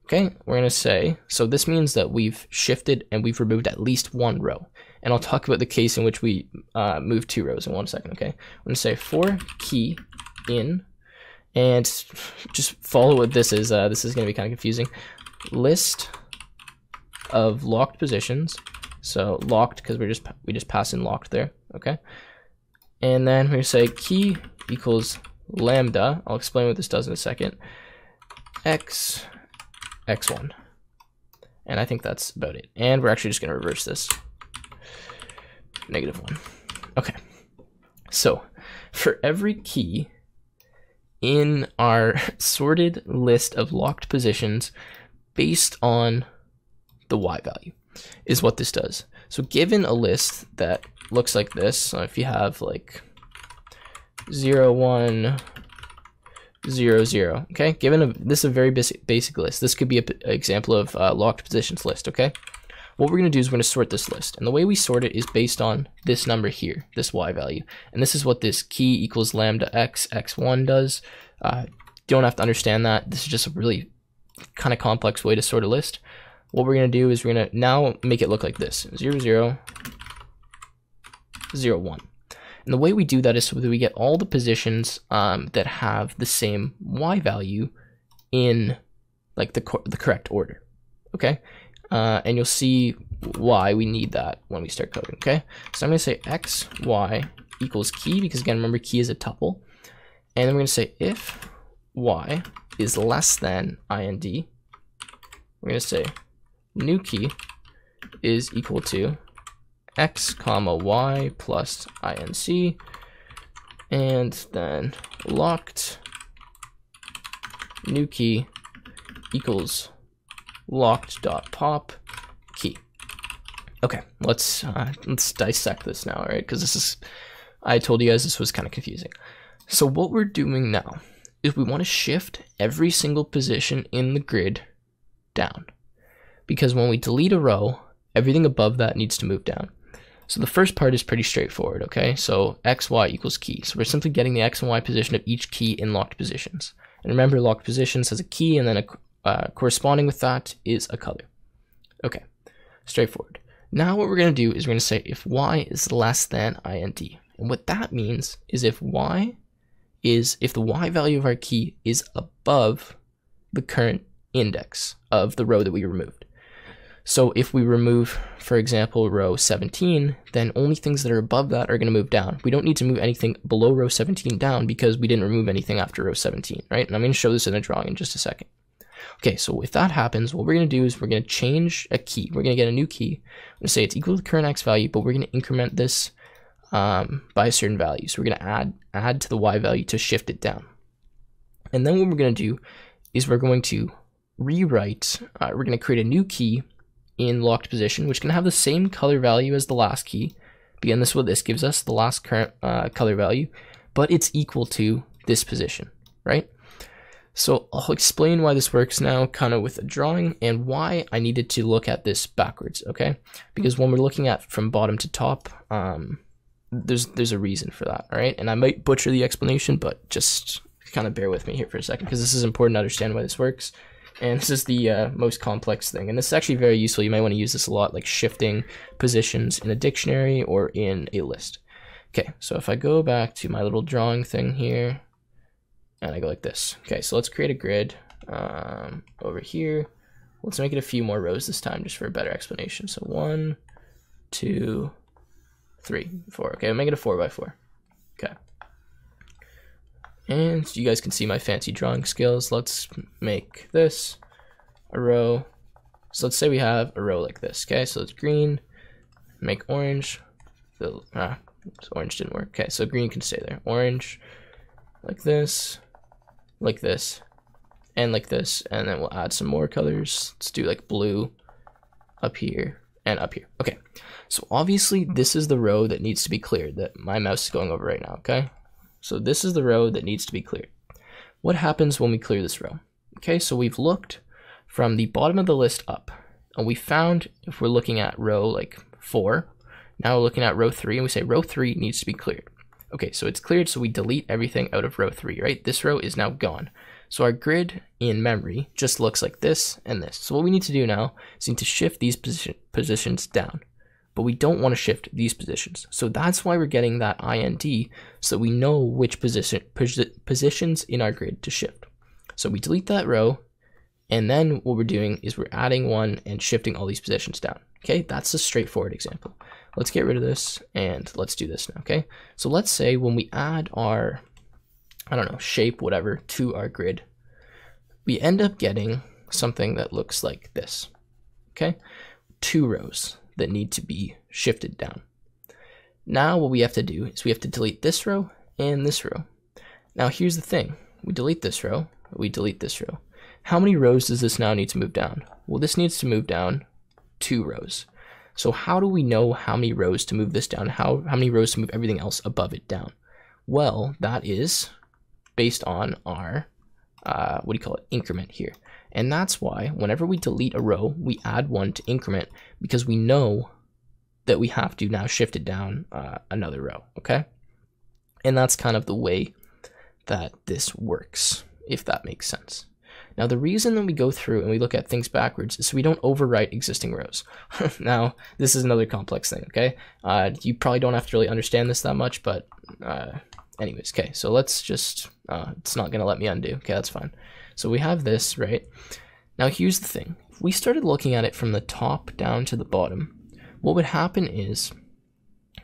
Okay, we're going to say, so this means that we've shifted and we've removed at least 1 row. And I'll talk about the case in which we move 2 rows in 1 second, okay? I'm going to say for key in, and just follow what this is going to be kind of confusing. List of locked positions. So locked, because we just pass in locked there, okay? And then we're going to say key equals lambda. I'll explain what this does in a second. x1. And I think that's about it. And we're actually just going to reverse this. -1. Okay. So for every key in our sorted list of locked positions based on the y value is what this does. So given a list that looks like this, so if you have like 0, 1, 0, 0, okay? This is a very basic list. This could be an example of locked positions list, okay? What we're going to do is we're going to sort this list. And the way we sort it is based on this number here, this y value. And this is what this key equals lambda x, x1 does. You don't have to understand that. This is just a really kind of complex way to sort a list. What we're going to do is we're going to now make it look like this: 0, 0, 0, 1. And the way we do that is so that we get all the positions that have the same y value in like the correct order. Okay, and you'll see why we need that when we start coding. Okay, so I'm going to say x, y equals key, because again, remember, key is a tuple. And then we're going to say if y is less than ind, we're going to say new key is equal to x comma y plus inc, and then locked new key equals locked.pop key. Okay, let's dissect this now, all right? Because this is, I told you guys this was kind of confusing. So what we're doing now is we want to shift every single position in the grid down, because when we delete a row, everything above that needs to move down. So the first part is pretty straightforward, okay? So x, y equals key. So we're simply getting the x and y position of each key in locked positions. And remember, locked positions has a key, and then corresponding with that is a color. Okay, straightforward. Now what we're going to do is we're going to say if y is less than int. And what that means is if the y value of our key is above the current index of the row that we removed. So if we remove, for example, row 17, then only things that are above that are going to move down. We don't need to move anything below row 17 down because we didn't remove anything after row 17, right? And I'm going to show this in a drawing in just a second. Okay, so if that happens, what we're going to do is we're going to change a key. We're going to get a new key. I'm going to say it's equal to the current x value, but we're going to increment this by a certain value. So we're going to add to the y value to shift it down. And then what we're going to do is we're going to rewrite, we're going to create a new key in locked position, which can have the same color value as the last key. Again, this is what this gives us, the last current color value, but it's equal to this position, right? So I'll explain why this works now, kind of with a drawing, and why I needed to look at this backwards, okay? Because when we're looking at from bottom to top, there's a reason for that, all right? And I might butcher the explanation, but just kind of bear with me here for a second, because this is important to understand why this works. And this is the most complex thing, and this is actually very useful. You might want to use this a lot, like shifting positions in a dictionary or in a list. Okay, so if I go back to my little drawing thing here, and I go like this. Okay, so let's create a grid over here. Let's make it a few more rows this time, just for a better explanation. So 1, 2, 3, 4. Okay, I'll make it a 4x4. Okay. And you guys can see my fancy drawing skills. Let's make this a row. So let's say we have a row like this. Okay, so it's green, make orange. Orange didn't work. Okay, so green can stay there. Orange, like this, and like this. And then we'll add some more colors. Let's do like blue up here and up here. Okay, so obviously this is the row that needs to be cleared that my mouse is going over right now, okay? So this is the row that needs to be cleared. What happens when we clear this row? Okay, so we've looked from the bottom of the list up, and we found, if we're looking at row like 4, now we're looking at row 3, and we say row 3 needs to be cleared. Okay, so it's cleared, so we delete everything out of row 3, right? This row is now gone. So our grid in memory just looks like this and this. So what we need to do now is need to shift these positions down. But we don't want to shift these positions. So that's why we're getting that IND, so we know which positions in our grid to shift. So we delete that row, and then what we're doing is we're adding one and shifting all these positions down. Okay, that's a straightforward example. Let's get rid of this, and let's do this now, okay? So let's say when we add our, I don't know, shape, whatever, to our grid, we end up getting something that looks like this, okay? 2 rows that need to be shifted down. Now what we have to do is we have to delete this row and this row. Now here's the thing. We delete this row, we delete this row. How many rows does this now need to move down? Well, this needs to move down 2 rows. So how do we know how many rows to move this down? How many rows to move everything else above it down? Well, that is based on our, increment here. And that's why whenever we delete a row, we add 1 to increment, because we know that we have to now shift it down another row, okay? And that's kind of the way that this works, if that makes sense. Now, the reason that we go through and we look at things backwards is so we don't overwrite existing rows. Now, this is another complex thing, okay? You probably don't have to really understand this that much, but anyways, okay, so let's just, it's not gonna let me undo. Okay, that's fine. So we have this, right? Now, here's the thing. If we started looking at it from the top down to the bottom, what would happen is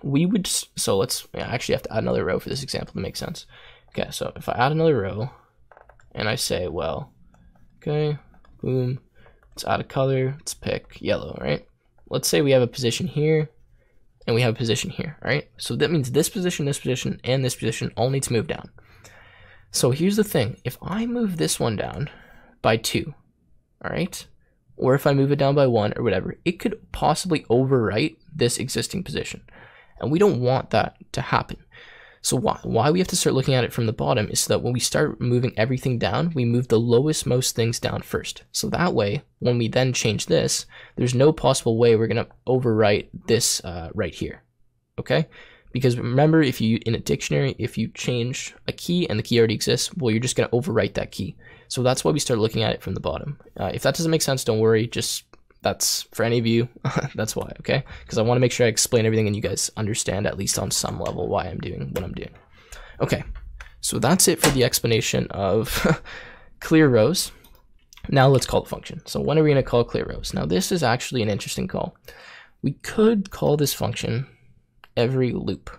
we would, so let's, I actually have to add another row for this example to make sense. Okay, so if I add another row and I say, well, okay, boom, let's add a color, let's pick yellow, right? Let's say we have a position here and we have a position here, right? So that means this position, and this position all need to move down. So here's the thing. If I move this one down by 2, all right, or if I move it down by 1 or whatever, it could possibly overwrite this existing position. And we don't want that to happen. So why we have to start looking at it from the bottom is so that when we start moving everything down, we move the lowest most things down first. So that way, when we then change this, there's no possible way we're going to overwrite this right here, okay? Because remember, if you, in a dictionary, if you change a key and the key already exists, well, you're just going to overwrite that key. So that's why we start looking at it from the bottom. If that doesn't make sense, don't worry, just that's for any of you, that's why, okay? Because I want to make sure I explain everything and you guys understand at least on some level why I'm doing what I'm doing. Okay, so that's it for the explanation of clear rows. Now let's call the function. So when are we going to call clear rows? Now this is actually an interesting call. We could call this function every loop,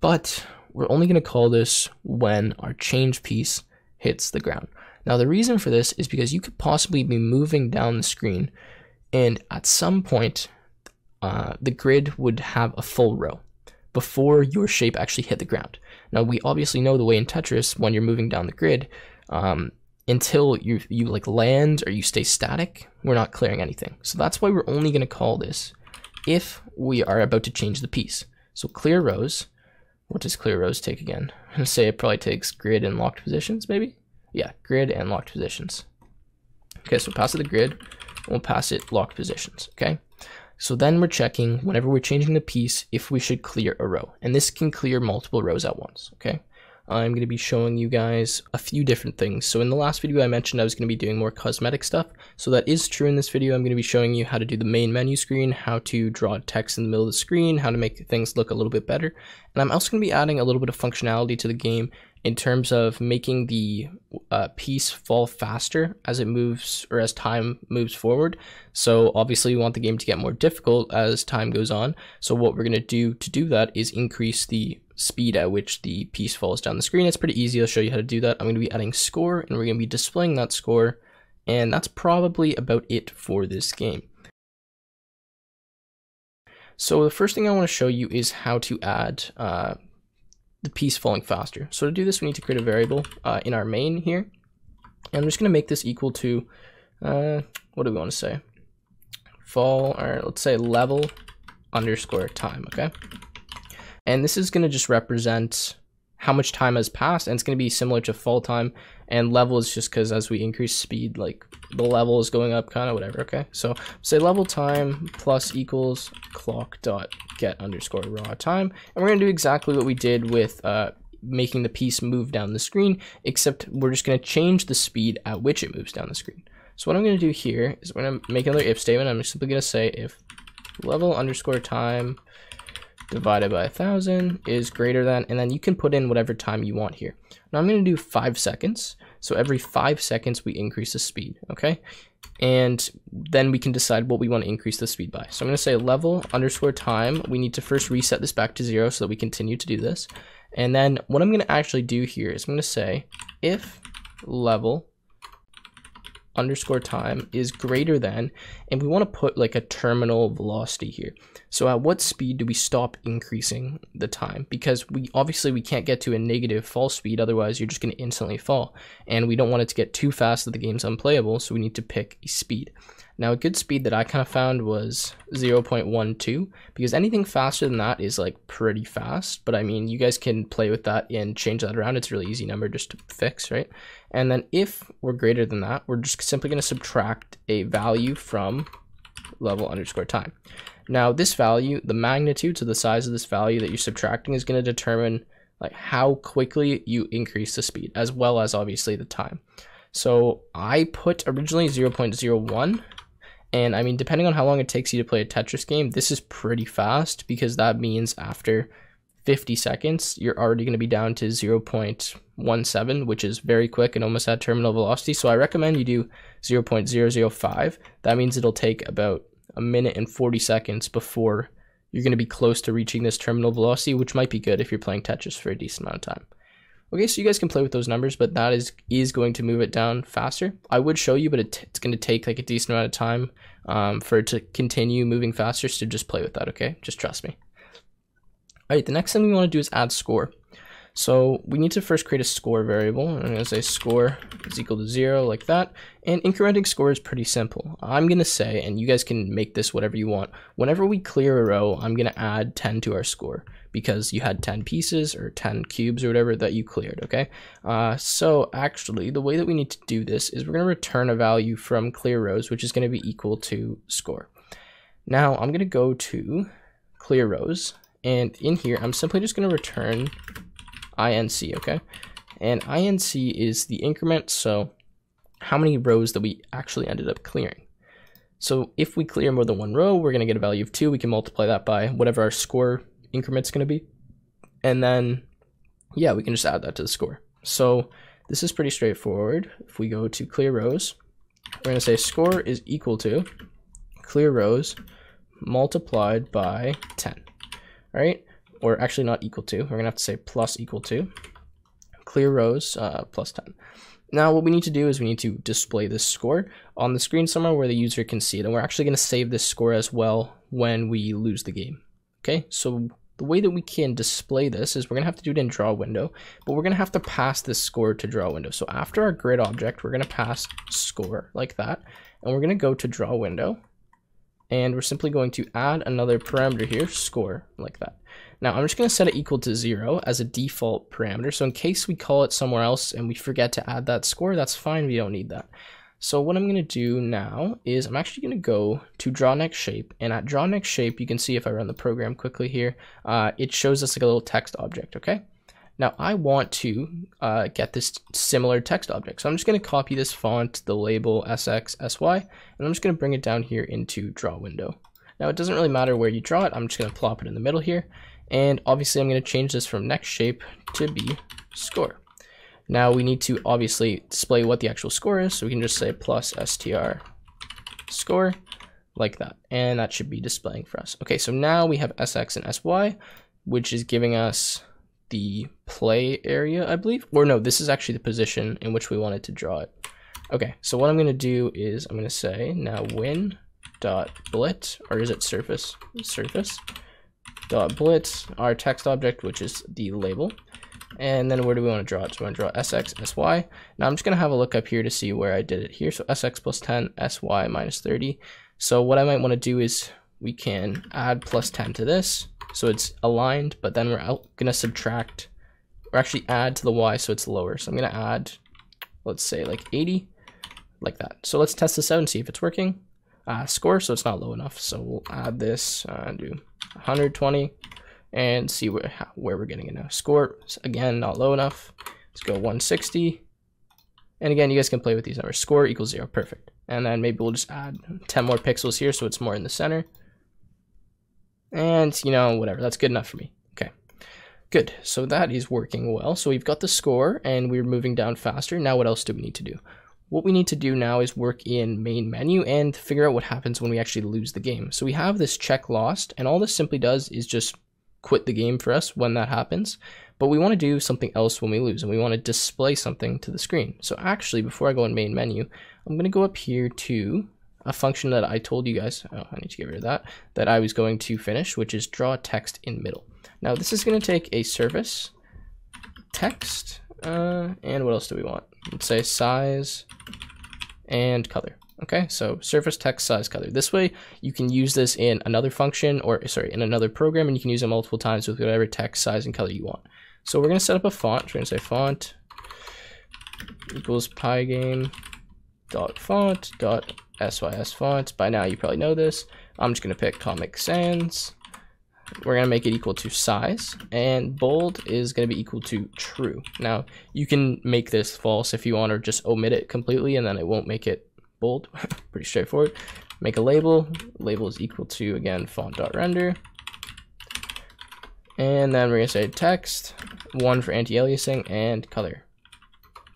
but we're only going to call this when our change piece hits the ground. Now, the reason for this is because you could possibly be moving down the screen, and at some point, the grid would have a full row before your shape actually hit the ground. Now, we obviously know the way in Tetris, when you're moving down the grid, until you like land or you stay static, we're not clearing anything. So that's why we're only going to call this if we are about to change the piece. So clear rows, what does clear rows take again? I'm going to say it probably takes grid and locked positions, maybe? Yeah, grid and locked positions. Okay, so pass it the grid, and we'll pass it locked positions, okay? So then we're checking, whenever we're changing the piece, if we should clear a row. And this can clear multiple rows at once, okay? I'm going to be showing you guys a few different things. So in the last video I mentioned I was going to be doing more cosmetic stuff. So that is true in this video. I'm going to be showing you how to do the main menu screen, how to draw text in the middle of the screen, how to make things look a little bit better. And I'm also going to be adding a little bit of functionality to the game in terms of making the piece fall faster as it moves or as time moves forward. So obviously we want the game to get more difficult as time goes on. So what we're going to do that is increase the speed at which the piece falls down the screen. It's pretty easy. I'll show you how to do that. I'm going to be adding score and we're going to be displaying that score. And that's probably about it for this game. So the first thing I want to show you is how to add the piece falling faster. So to do this, we need to create a variable in our main here. And I'm just going to make this equal to, what do we want to say? Fall, or let's say level underscore time, okay? And this is going to just represent how much time has passed, and it's going to be similar to fall time, and level is just because as we increase speed, like the level is going up, kind of whatever, okay? So say level time plus equals clock dot get underscore raw time, and we're going to do exactly what we did with making the piece move down the screen, except we're just going to change the speed at which it moves down the screen. So what I'm going to do here is we're going to make another if statement. I'm simply going to say if level underscore time divided by 1,000 is greater than, and then you can put in whatever time you want here. Now I'm going to do 5 seconds. So every 5 seconds we increase the speed, okay? And then we can decide what we want to increase the speed by. So I'm going to say level underscore time. We need to first reset this back to 0 so that we continue to do this. And then what I'm going to actually do here is I'm going to say if level underscore time is greater than, and we want to put like a terminal velocity here. So at what speed do we stop increasing the time? Because we obviously can't get to a negative fall speed, otherwise you're just going to instantly fall. And we don't want it to get too fast that the game's unplayable, so we need to pick a speed. Now a good speed that I kind of found was 0.12, because anything faster than that is like pretty fast, but I mean you guys can play with that and change that around. It's a really easy number just to fix, right? And then if we're greater than that, we're just simply going to subtract a value from level underscore time. Now this value, the magnitude, so the size of this value that you're subtracting, is going to determine like how quickly you increase the speed, as well as obviously the time. So I put originally 0.01, and I mean, depending on how long it takes you to play a Tetris game, this is pretty fast, because that means after 50 seconds, you're already going to be down to 0.17, which is very quick and almost at terminal velocity. So I recommend you do 0.005. That means it'll take about a minute and 40 seconds before you're going to be close to reaching this terminal velocity, which might be good if you're playing Tetris for a decent amount of time. Okay, so you guys can play with those numbers, but that is going to move it down faster. I would show you, but it's going to take like a decent amount of time for it to continue moving faster, so just play with that, okay? Just trust me. All right, the next thing we want to do is add score. So we need to first create a score variable. I'm going to say score is equal to 0, like that. And incrementing score is pretty simple. I'm going to say, and you guys can make this whatever you want, whenever we clear a row, I'm going to add 10 to our score, because you had 10 pieces or 10 cubes or whatever that you cleared, okay? So actually, the way that we need to do this is we're going to return a value from clear rows, which is going to be equal to score. Now, I'm going to go to clear rows, and in here, I'm simply just going to return INC, okay? And INC is the increment, so how many rows that we actually ended up clearing. So if we clear more than one row, we're going to get a value of 2. We can multiply that by whatever our score increment's going to be. And then, yeah, we can just add that to the score. So this is pretty straightforward. If we go to clear rows, we're going to say score is equal to clear rows multiplied by 10, all right? Or actually not equal to, we're gonna have to say plus equal to clear rows plus 10. Now what we need to do is we need to display this score on the screen somewhere where the user can see it, and we're actually gonna save this score as well when we lose the game. Okay, so the way that we can display this is we're gonna have to do it in draw window, but we're gonna have to pass this score to draw window. So after our grid object, we're gonna pass score like that, and we're gonna go to draw window, and we're simply going to add another parameter here, score, like that. Now I'm just going to set it equal to 0 as a default parameter, so in case we call it somewhere else and we forget to add that score, that's fine, we don't need that. So what I'm going to do now is I'm actually going to go to draw next shape, and at draw next shape, you can see if I run the program quickly here, it shows us like a little text object, okay? Now I want to get this similar text object. So I'm just going to copy this font, the label SX, SY, and I'm just going to bring it down here into draw window. Now it doesn't really matter where you draw it. I'm just going to plop it in the middle here. And obviously I'm going to change this from next shape to be score. Now we need to obviously display what the actual score is. So we can just say plus str score like that. And that should be displaying for us. Okay, so now we have SX and SY, which is giving us the play area, I believe. Or no, this is actually the position in which we wanted to draw it. Okay, so what I'm going to do is I'm going to say now win.blit, or is it surface? Surface.blit, our text object, which is the label. And then where do we want to draw it? So we want to draw SX, SY. Now I'm just going to have a look up here to see where I did it here. So SX plus 10, SY minus 30. So what I might want to do is we can add plus 10 to this, so it's aligned, but then we're going to subtract, or actually add to the Y so it's lower. So I'm going to add, let's say like 80, like that. So let's test this out and see if it's working. Score, so it's not low enough. So we'll add this, do 120, and see where we're getting it now. Score, again, not low enough. Let's go 160. And again, you guys can play with these numbers. Score equals 0, perfect. And then maybe we'll just add 10 more pixels here so it's more in the center. And, you know, whatever, that's good enough for me. Okay, good. So that is working well. So we've got the score and we're moving down faster. Now what else do we need to do? What we need to do now is work in main menu and figure out what happens when we actually lose the game. So we have this check lost, and all this simply does is just quit the game for us when that happens. But we want to do something else when we lose, and we want to display something to the screen. So actually, before I go in main menu, I'm going to go up here to a function that I told you guys, oh, I need to get rid of that I was going to finish, which is draw text in middle. Now this is going to take a surface text, and what else do we want? Let's say size and color. Okay, so surface text size color. This way you can use this in another function, or sorry, in another program, and you can use it multiple times with whatever text size and color you want. So we're going to set up a font. We're going to say font equals pygame.font.sys font. By now you probably know this. I'm just going to pick Comic Sans. we're going to make it equal to size, and bold is going to be equal to true. Now, you can make this false if you want, or just omit it completely, and then it won't make it bold. Pretty straightforward. Make a label. Label is equal to, again, font.render. And then we're going to say text, 1 for anti-aliasing, and color,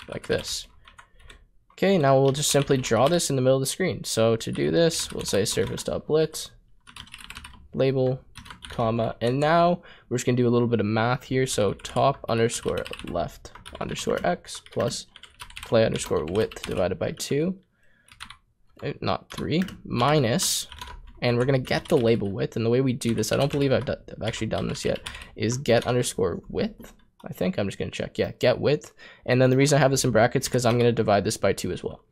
like this. Okay, now we'll just simply draw this in the middle of the screen. So to do this, we'll say surface.blit, label, comma, and now we're just gonna do a little bit of math here. So top underscore left underscore x plus play underscore width divided by 2, not 3, minus, and we're gonna get the label width. And the way we do this, I don't believe I've actually done this yet, is get underscore width. I think I'm just gonna check, yeah, get width. And then the reason I have this in brackets because I'm gonna divide this by 2 as well.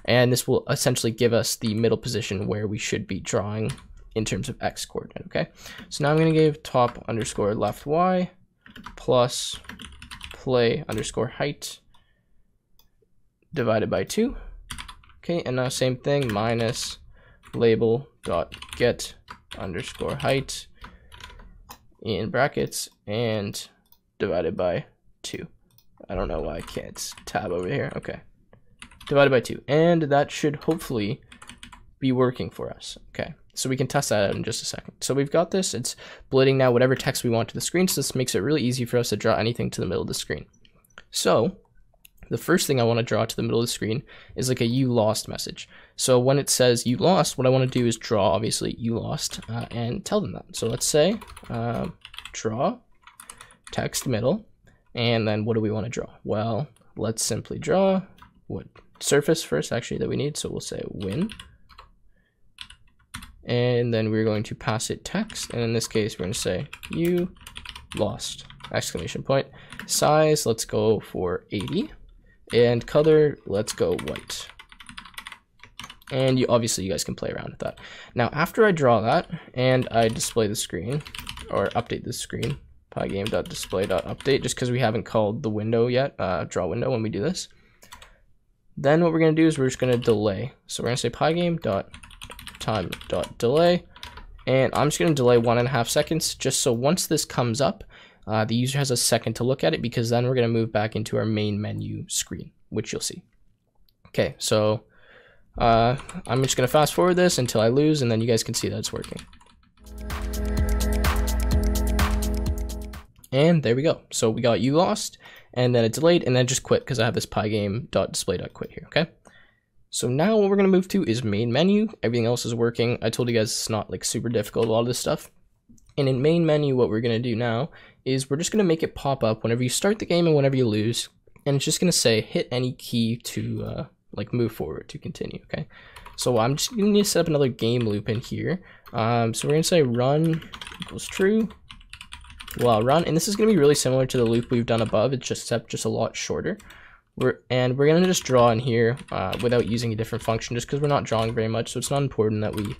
And this will essentially give us the middle position where we should be drawing in terms of x coordinate, okay? So now I'm gonna give top underscore left y plus play underscore height divided by 2. Okay, and now same thing, minus label dot get underscore height in brackets and divided by 2. I don't know why I can't tab over here. Okay, divided by 2, and that should hopefully be working for us. Okay, so we can test that out in just a second. So we've got this, it's blitting now whatever text we want to the screen, so this makes it really easy for us to draw anything to the middle of the screen. So the first thing I want to draw to the middle of the screen is like a you lost message. So when it says you lost, what I want to do is draw, obviously, you lost, and tell them that. So let's say draw text middle, and then what do we want to draw? Well, let's simply draw what surface first actually that we need. So we'll say win, and then we're going to pass it text, and in this case we're going to say you lost exclamation point. Size, let's go for 80, and color, let's go white. And obviously you guys can play around with that. Now after I draw that and I display the screen, or update the screen, pygame.display.update, just because we haven't called the window yet, draw window when we do this, then what we're going to do is we're just going to delay. So we're going to say pygame.time.delay, and I'm just going to delay 1.5 seconds, just so once this comes up, the user has a second to look at it, because then we're going to move back into our main menu screen, which you'll see. Okay, so I'm just going to fast forward this until I lose, and then you guys can see that it's working. And there we go. So we got you lost, and then it delayed, and then just quit because I have this pygame.display.quit here, okay? So now what we're going to move to is main menu. Everything else is working. I told you guys it's not like super difficult, a lot of this stuff. And in main menu, what we're going to do now is we're just going to make it pop up whenever you start the game and whenever you lose. And it's just going to say hit any key to like move forward, to continue, okay? So I'm just going to set up another game loop in here. So we're going to say run equals true while run. And this is going to be really similar to the loop we've done above. It's just a lot shorter. We're going to just draw in here without using a different function, just because we're not drawing very much. So it's not important that we,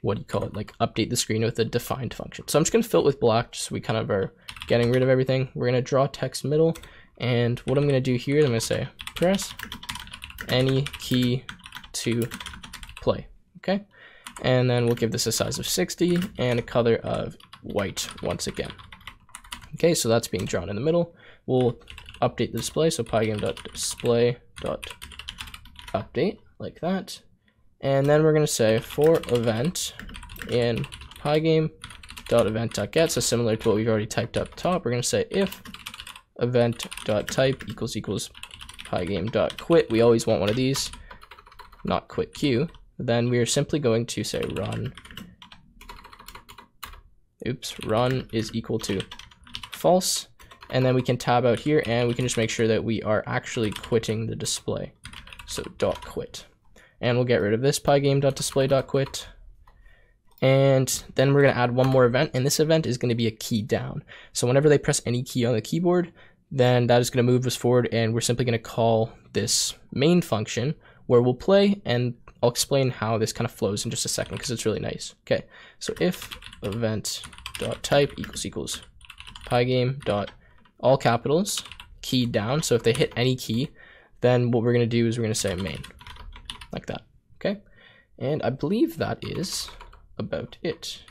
like update the screen with a defined function. So I'm just going to fill it with black, just so we kind of are getting rid of everything. We're going to draw text middle, and what I'm going to do here is I'm going to say press any key to play, okay? And then we'll give this a size of 60 and a color of white once again. Okay, so that's being drawn in the middle. We'll update the display, so pygame.display.update like that. And then we're going to say for event in pygame.event.get, so similar to what we've already typed up top, we're going to say if event.type equals pygame.quit. We always want one of these, not quit queue. Then we are simply going to say run is equal to false, and then we can tab out here and we can just make sure that we are actually quitting the display, so .quit. And we'll get rid of this pygame.display.quit. And then we're going to add one more event, and this event is going to be a key down. So whenever they press any key on the keyboard, then that is going to move us forward, and we're simply going to call this main function where we'll play, and I'll explain how this kind of flows in just a second because it's really nice. Okay, so if event.type equals pygame. All capitals, key down. So if they hit any key, then what we're going to do is we're going to say main, like that. Okay, and I believe that is about it.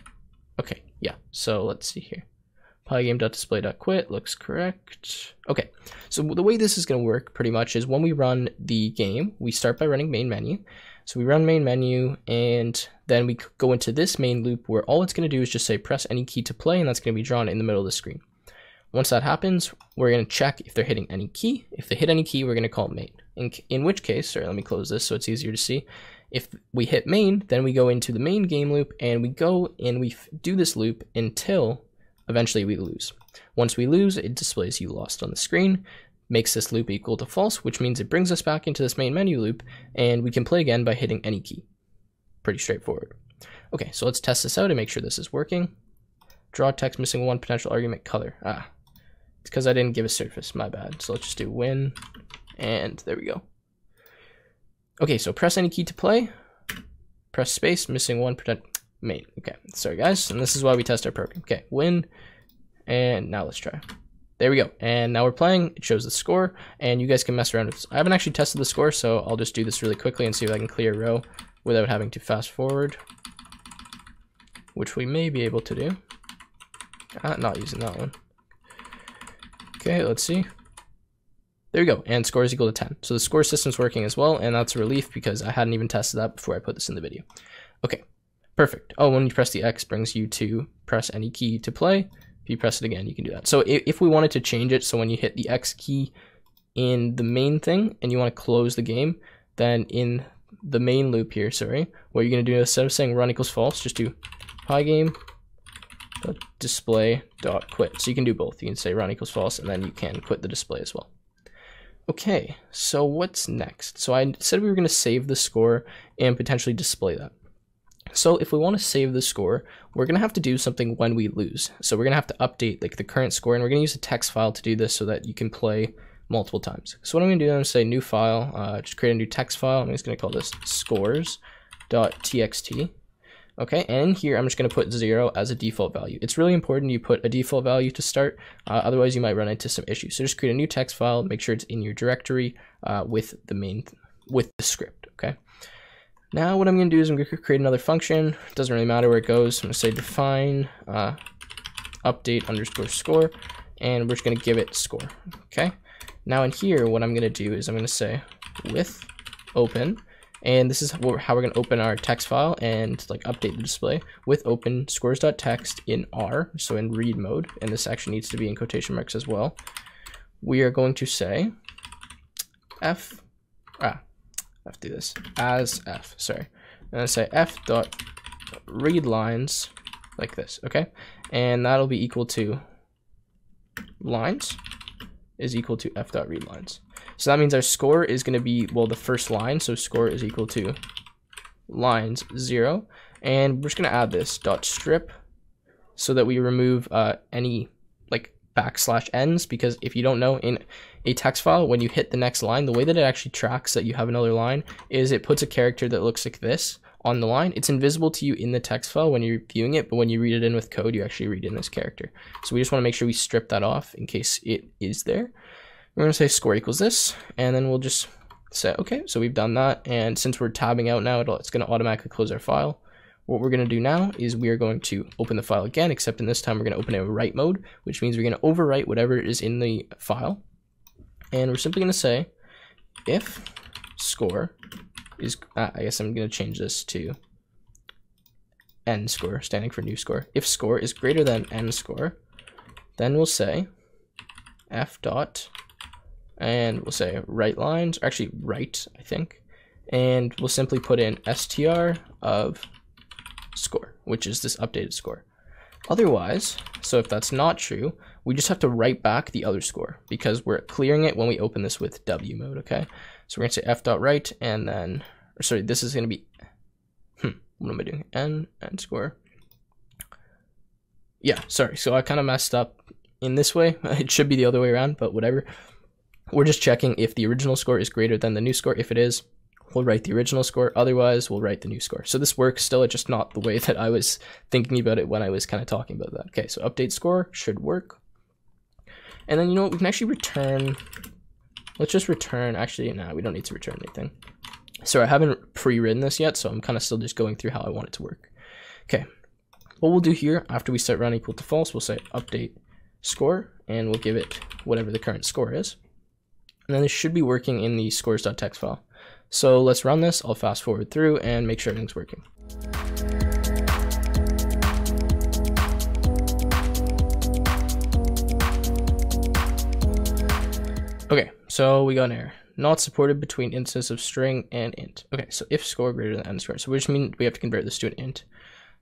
Okay, Yeah, so let's see here. Pygame.display.quit looks correct. Okay, so the way this is going to work pretty much is when we run the game, we start by running main menu. So we run main menu, and then we go into this main loop where all it's going to do is just say press any key to play, and that's going to be drawn in the middle of the screen. Once that happens, we're going to check if they're hitting any key. If they hit any key, we're going to call main. In which case, sorry, let me close this so it's easier to see. If we hit main, then we go into the main game loop, and we go and we do this loop until eventually we lose. Once we lose, it displays you lost on the screen, makes this loop equal to false, which means it brings us back into this main menu loop, and we can play again by hitting any key. Pretty straightforward. Okay, so let's test this out and make sure this is working. Draw text missing one potential argument color. It's because I didn't give a surface, my bad. So let's just do win, and there we go. Okay, so press any key to play, press space, missing one main. Okay, sorry guys, and this is why we test our program. Okay, win, and now let's try. There we go, and now we're playing. It shows the score, and you guys can mess around with this. I haven't actually tested the score, so I'll just do this really quickly and see if I can clear a row without having to fast forward, which we may be able to do. Not using that one. Okay, let's see. There we go, and score is equal to 10. So the score system's working as well, and that's a relief because I hadn't even tested that before I put this in the video. Okay, perfect. Oh, when you press the X, brings you to press any key to play. If you press it again, you can do that. So if we wanted to change it, so when you hit the X key in the main thing and you want to close the game, then in the main loop here, sorry, what you're going to do instead of saying run equals false, just do pygame.display.quit. So you can do both. You can say run equals false, and then you can quit the display as well. Okay, so what's next? So I said we were going to save the score and potentially display that. So if we want to save the score, we're going to have to do something when we lose. So we're going to have to update like the current score, and we're going to use a text file to do this so that you can play multiple times. So what I'm going to do, I'm going to say new file, just create a new text file. I'm just going to call this scores.txt. Okay, and in here, I'm just going to put 0 as a default value. It's really important you put a default value to start, otherwise you might run into some issues. So just create a new text file, make sure it's in your directory with the script, okay? Now what I'm going to do is I'm going to create another function. It doesn't really matter where it goes. I'm going to say define update underscore score, and we're just going to give it score, okay? Now in here, what I'm going to do is I'm going to say with open, and this is how we're going to open our text file and like update the display with open scores.txt in R, so in read mode, and this actually needs to be in quotation marks as well. We are going to say do this as f, sorry, and I say f dot read lines like this, okay, and that'll be equal to lines is equal to f dot read lines. So that means our score is going to be, well, the first line, so score is equal to lines 0, and we're just going to add this dot strip so that we remove any like \ns, because if you don't know, in a text file, when you hit the next line, the way that it actually tracks that you have another line is it puts a character that looks like this on the line. It's invisible to you in the text file when you're viewing it, but when you read it in with code, you actually read in this character. So we just want to make sure we strip that off in case it is there. We're going to say score equals this, and then we'll just say, okay, so we've done that, and since we're tabbing out now, it's going to automatically close our file. What we're going to do now is we are going to open the file again, except in this time we're going to open it in write mode, which means we're going to overwrite whatever is in the file. And we're simply going to say if score is, I guess I'm going to change this to n score, standing for new score. If score is greater than n score, then we'll say f dot, and we'll say write lines, or actually write, I think, and we'll simply put in str of score, which is this updated score. Otherwise, so if that's not true, we just have to write back the other score because we're clearing it when we open this with W mode, okay? So we're going to say f.write, and then, or sorry, this is going to be, what am I doing? N score. Yeah, sorry, so I kind of messed up in this way. It should be the other way around, but whatever. We're just checking if the original score is greater than the new score. If it is, we'll write the original score. Otherwise, we'll write the new score. So this works still, it's just not the way that I was thinking about it when I was kind of talking about that. Okay, so update score should work. And then, you know what, we can actually return, let's just return, actually, no, we don't need to return anything. So I haven't pre-written this yet, so I'm kind of still just going through how I want it to work. Okay, what we'll do here after we set run equal to false, we'll say update score, and we'll give it whatever the current score is. And then this should be working in the scores.txt file. So let's run this. I'll fast forward through and make sure everything's working. Okay, so we got an error. Not supported between instances of string and int. Okay, so if score greater than n squared. So which means we have to convert this to an int.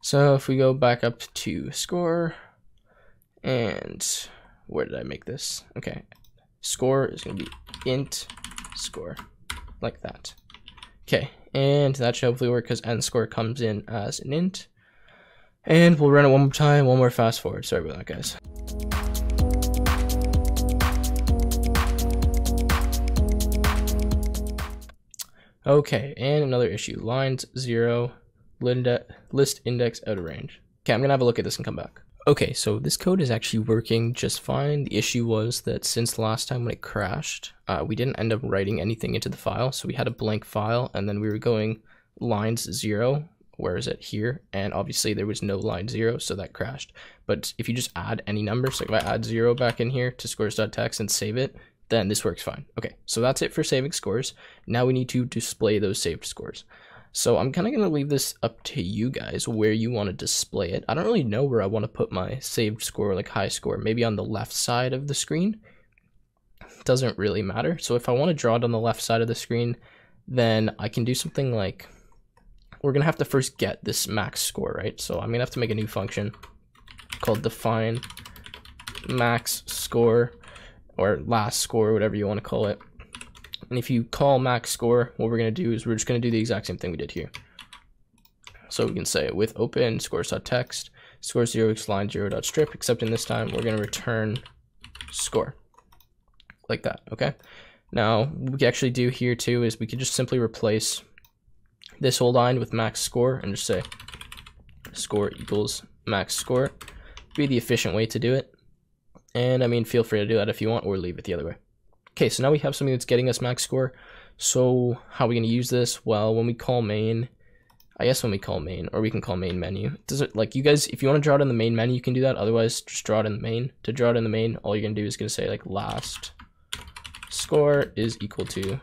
So if we go back up to score, and where did I make this? Okay, score is going to be int score, like that. Okay, and that should hopefully work because n score comes in as an int. And we'll run it one more time, one more fast forward. Sorry about that, guys. Okay, and another issue. Lines 0, list index out of range. Okay, I'm gonna have a look at this and come back. Okay, so this code is actually working just fine. The issue was that since last time when it crashed, we didn't end up writing anything into the file. So we had a blank file, and then we were going lines 0, where is it here? And obviously there was no line 0, so that crashed. But if you just add any number, so if I add 0 back in here to scores.txt and save it, then this works fine. Okay, so that's it for saving scores. Now we need to display those saved scores. So I'm kind of going to leave this up to you guys where you want to display it. I don't really know where I want to put my saved score, like high score. Maybe on the left side of the screen. Doesn't really matter. So if I want to draw it on the left side of the screen, then I can do something like, we're going to have to first get this max score, right? So I'm going to have to make a new function called define max score, or last score, whatever you want to call it. And if you call max score, what we're going to do is we're just going to do the exact same thing we did here. So we can say with open scores.txt, score 0 equals line 0.strip, except in this time we're going to return score. Like that, okay? Now, what we can actually do here too is we could just simply replace this whole line with max score and just say score equals max score. Be the efficient way to do it. And I mean, feel free to do that if you want, or leave it the other way. Okay, so now we have something that's getting us max score. So how are we going to use this? Well, when we call main, I guess when we call main, or we can call main menu. Does it, like, you guys, if you want to draw it in the main menu, you can do that. Otherwise, just draw it in the main. To draw it in the main, all you're going to do is going to say like last score is equal to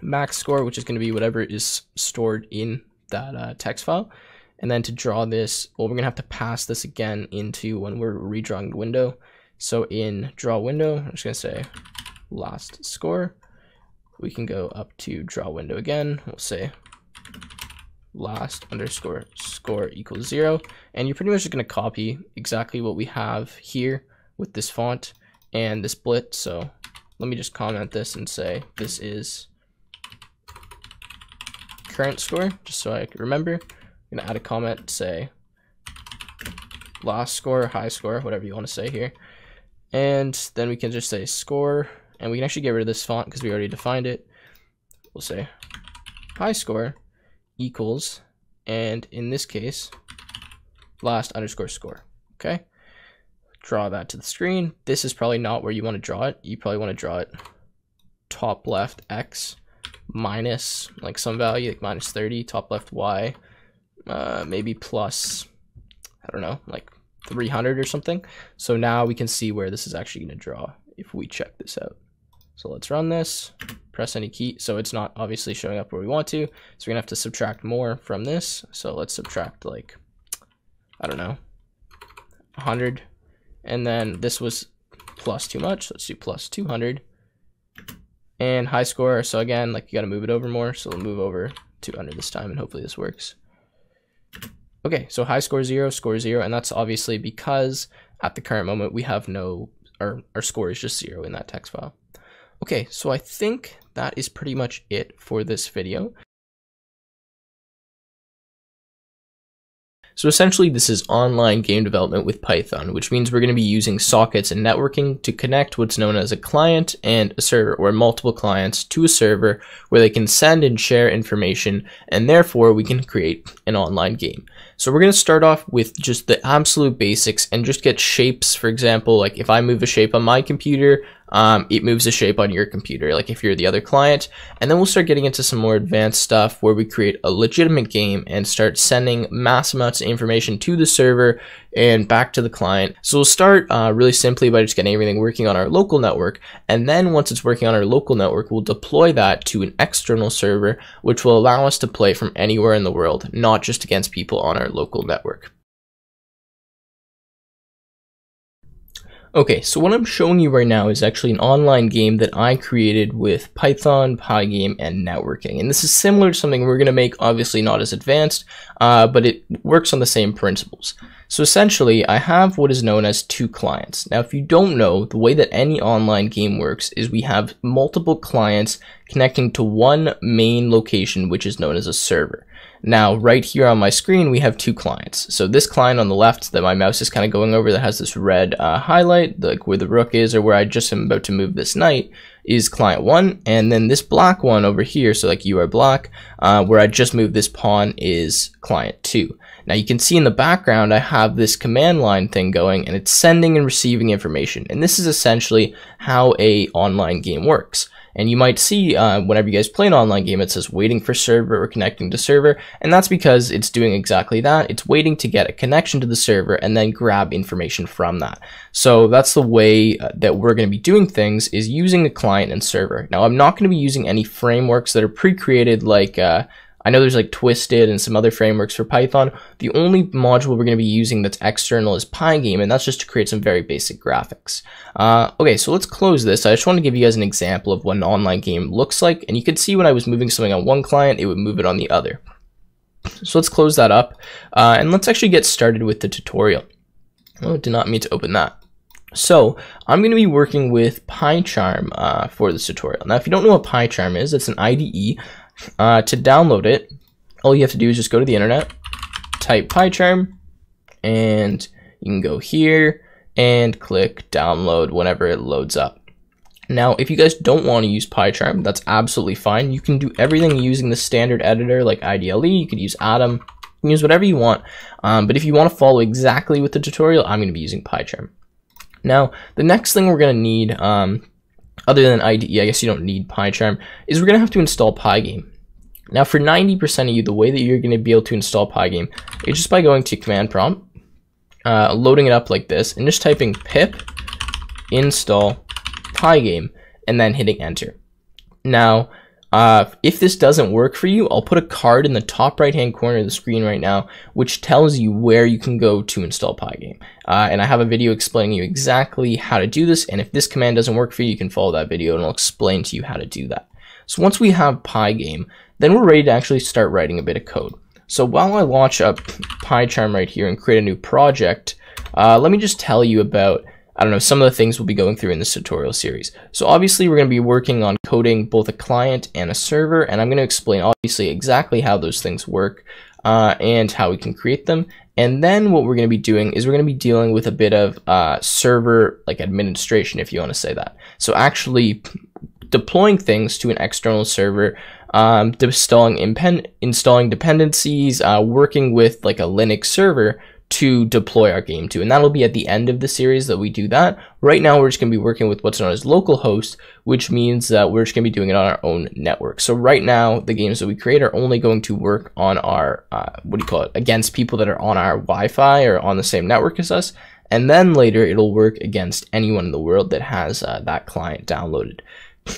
max score, which is going to be whatever is stored in that text file. And then to draw this, well, we're going to have to pass this again into when we're redrawing the window. So in draw window, I'm just going to say last score. We can go up to draw window again. We'll say last underscore score equals 0. And you're pretty much just going to copy exactly what we have here with this font and this blit. So let me just comment this and say this is current score, just so I can remember. I'm going to add a comment, say last score, high score, whatever you want to say here. And then we can just say score, and we can actually get rid of this font because we already defined it. We'll say high score equals, and in this case, last underscore score. Okay, draw that to the screen. This is probably not where you want to draw it. You probably want to draw it top left X minus like some value, like minus 30, top left Y, maybe plus, I don't know, like 300 or something. So now we can see where this is actually going to draw if we check this out. So let's run this, press any key. So it's not obviously showing up where we want to. So we're gonna have to subtract more from this. So let's subtract like, I don't know, 100. And then this was plus too much. Let's do plus 200. And high score. So again, like you got to move it over more. So we'll move over 200 this time and hopefully this works. Okay, so high score 0, score 0, and that's obviously because at the current moment we have no, our score is just 0 in that text file. Okay, so I think that is pretty much it for this video. So essentially this is online game development with Python, which means we're going to be using sockets and networking to connect what's known as a client and a server, or multiple clients to a server where they can send and share information, and therefore we can create an online game. So we're going to start off with just the absolute basics and just get shapes. For example, like if I move a shape on my computer, it moves the shape on your computer, like if you're the other client. And then we'll start getting into some more advanced stuff where we create a legitimate game and start sending mass amounts of information to the server and back to the client. So we'll start really simply by just getting everything working on our local network. And then once it's working on our local network, we'll deploy that to an external server, which will allow us to play from anywhere in the world, not just against people on our local network. Okay, so what I'm showing you right now is actually an online game that I created with Python, Pygame, and networking. And this is similar to something we're going to make, obviously not as advanced, but it works on the same principles. So essentially, I have what is known as 2 clients. Now, if you don't know, the way that any online game works is we have multiple clients connecting to one main location, which is known as a server. Now, right here on my screen, we have 2 clients. So this client on the left that my mouse is kind of going over that has this red highlight, like where the rook is or where I just am about to move this knight, is client 1. And then this black one over here, so like you are black, where I just moved this pawn, is client 2. Now you can see in the background I have this command line thing going, and it's sending and receiving information. And this is essentially how a online game works. And you might see whenever you guys play an online game, it says waiting for server or connecting to server. And that's because it's doing exactly that. It's waiting to get a connection to the server and then grab information from that. So that's the way that we're going to be doing things, is using the client and server. Now, I'm not going to be using any frameworks that are pre-created, like I know there's like Twisted and some other frameworks for Python. The only module we're going to be using that's external is Pygame, and that's just to create some very basic graphics. Okay, so let's close this. I just want to give you guys an example of what an online game looks like, and you can see when I was moving something on one client, it would move it on the other. So let's close that up, and let's actually get started with the tutorial. Oh, did not mean to open that. So I'm going to be working with PyCharm for this tutorial. Now, if you don't know what PyCharm is, it's an IDE. To download it, all you have to do is just go to the internet, type PyCharm, and you can go here and click download whenever it loads up. Now, if you guys don't want to use PyCharm, that's absolutely fine. You can do everything using the standard editor like IDLE. You could use Atom. You can use whatever you want. But if you want to follow exactly with the tutorial, I'm going to be using PyCharm. Now, the next thing we're going to need, other than IDE, I guess you don't need PyCharm, is we're going to have to install Pygame. Now, for 90% of you, the way that you're going to be able to install Pygame is just by going to command prompt, loading it up like this, and just typing pip install Pygame, and then hitting enter. Now, if this doesn't work for you, I'll put a card in the top right-hand corner of the screen right now, which tells you where you can go to install Pygame. And I have a video explaining you exactly how to do this, and if this command doesn't work for you, you can follow that video and I'll explain to you how to do that. So once we have Pygame, then we're ready to actually start writing a bit of code. So while I launch up PyCharm right here and create a new project, let me just tell you about, I don't know, some of the things we'll be going through in this tutorial series. So obviously we're going to be working on coding both a client and a server, and I'm going to explain obviously exactly how those things work and how we can create them. And then what we're going to be doing is we're going to be dealing with a bit of server like administration, if you want to say that. So actually deploying things to an external server, installing dependencies, working with like a Linux server to deploy our game to. And that'll be at the end of the series that we do that. Right now, we're just going to be working with what's known as localhost, which means that we're just going to be doing it on our own network. So right now, the games that we create are only going to work on our, against people that are on our Wi-Fi or on the same network as us. And then later, it'll work against anyone in the world that has that client downloaded.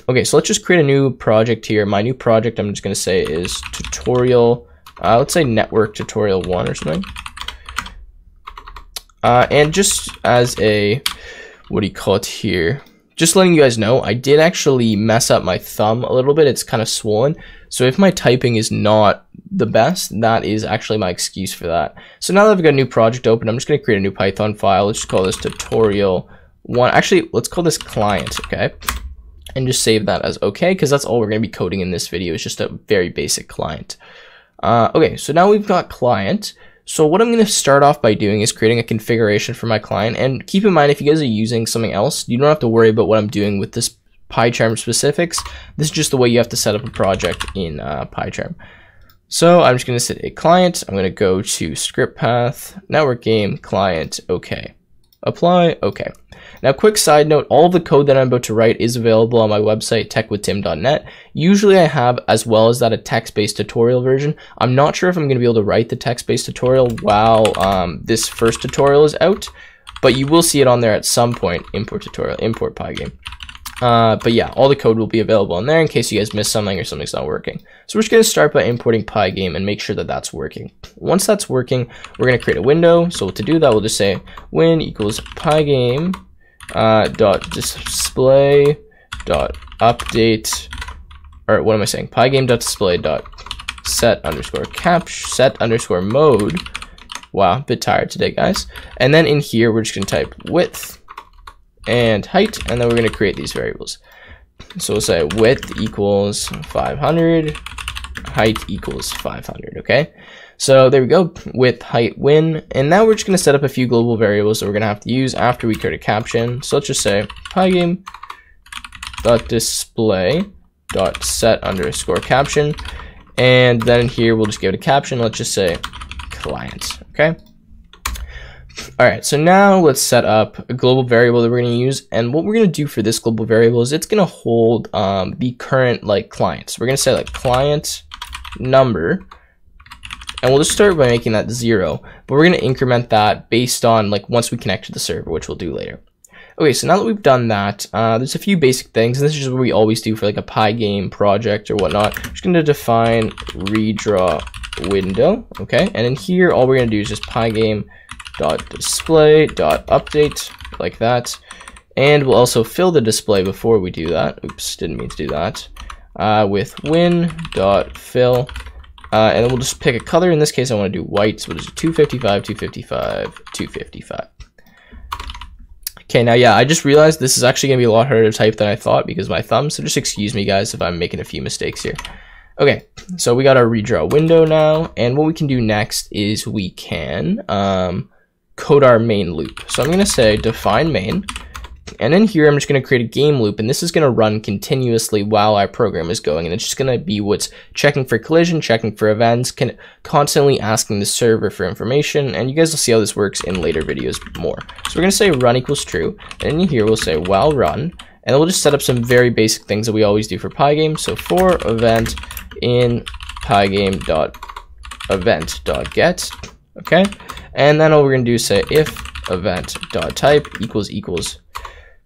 Okay, so let's just create a new project here. My new project, I'm just going to say, is tutorial, let's say network tutorial 1 or something. And just as a, here, just letting you guys know, I did actually mess up my thumb a little bit. It's kind of swollen. So if my typing is not the best, that is actually my excuse for that. So now that I've got a new project open, I'm just going to create a new Python file. Let's just call this tutorial 1. Actually, let's call this client, okay? And just save that as okay, because that's all we're going to be coding in this video. It's just a very basic client. Okay, so now we've got client. So what I'm going to start off by doing is creating a configuration for my client. And keep in mind, if you guys are using something else, you don't have to worry about what I'm doing with this PyCharm specifics. This is just the way you have to set up a project in PyCharm. So I'm just going to set a client. I'm going to go to script path, network game, client, okay. apply, okay. Now, quick side note, all of the code that I'm about to write is available on my website, techwithtim.net. Usually I have, as well as that, a text-based tutorial version. I'm not sure if I'm going to be able to write the text-based tutorial while this first tutorial is out, but you will see it on there at some point. Import tutorial, import Pygame. But yeah, all the code will be available in there in case you guys missed something or something's not working. So we're just going to start by importing Pygame and make sure that that's working. Once that's working, we're going to create a window. So to do that, we'll just say win equals Pygame dot display dot update, or what am I saying? Pygame dot display dot set underscore mode. Wow, a bit tired today, guys. And then in here, we're just going to type width and height, and then we're going to create these variables. So we'll say width equals 500, height equals 500, okay? So there we go, width, height, win, and now we're just going to set up a few global variables that we're going to have to use after we create a caption. So let's just say pygame.display.set underscore caption, and then in here we'll just give it a caption. Let's just say client, okay? All right, so now let's set up a global variable that we're going to use, and what we're going to do for this global variable is it's going to hold the current client. So we're going to say client number, and we'll just start by making that 0, but we're going to increment that based on once we connect to the server, which we'll do later. Okay, so now that we've done that, there's a few basic things, and this is just what we always do for a Pygame project or whatnot. We're just going to define redraw window, okay, and in here all we're going to do is just pygame.display.update, like that, and we'll also fill the display before we do that. Oops, didn't mean to do that. With win.fill, and then we'll just pick a color. In this case, I want to do white, so we'll just do 255, 255, 255. Okay, now yeah, I just realized this is actually going to be a lot harder to type than I thought because of my thumb, so just excuse me guys if I'm making a few mistakes here. Okay, so we got our redraw window now, and what we can do next is we can code our main loop. So I'm going to say define main, and in here I'm just going to create a game loop, and this is going to run continuously while our program is going, and it's just going to be what's checking for collision, checking for events, constantly asking the server for information, and you guys will see how this works in later videos more. So we're going to say run equals true, and in here we'll say while run, and then we'll just set up some very basic things that we always do for Pygame. So for event in pygame.event.get, okay, and then all we're going to do is say if event.type equals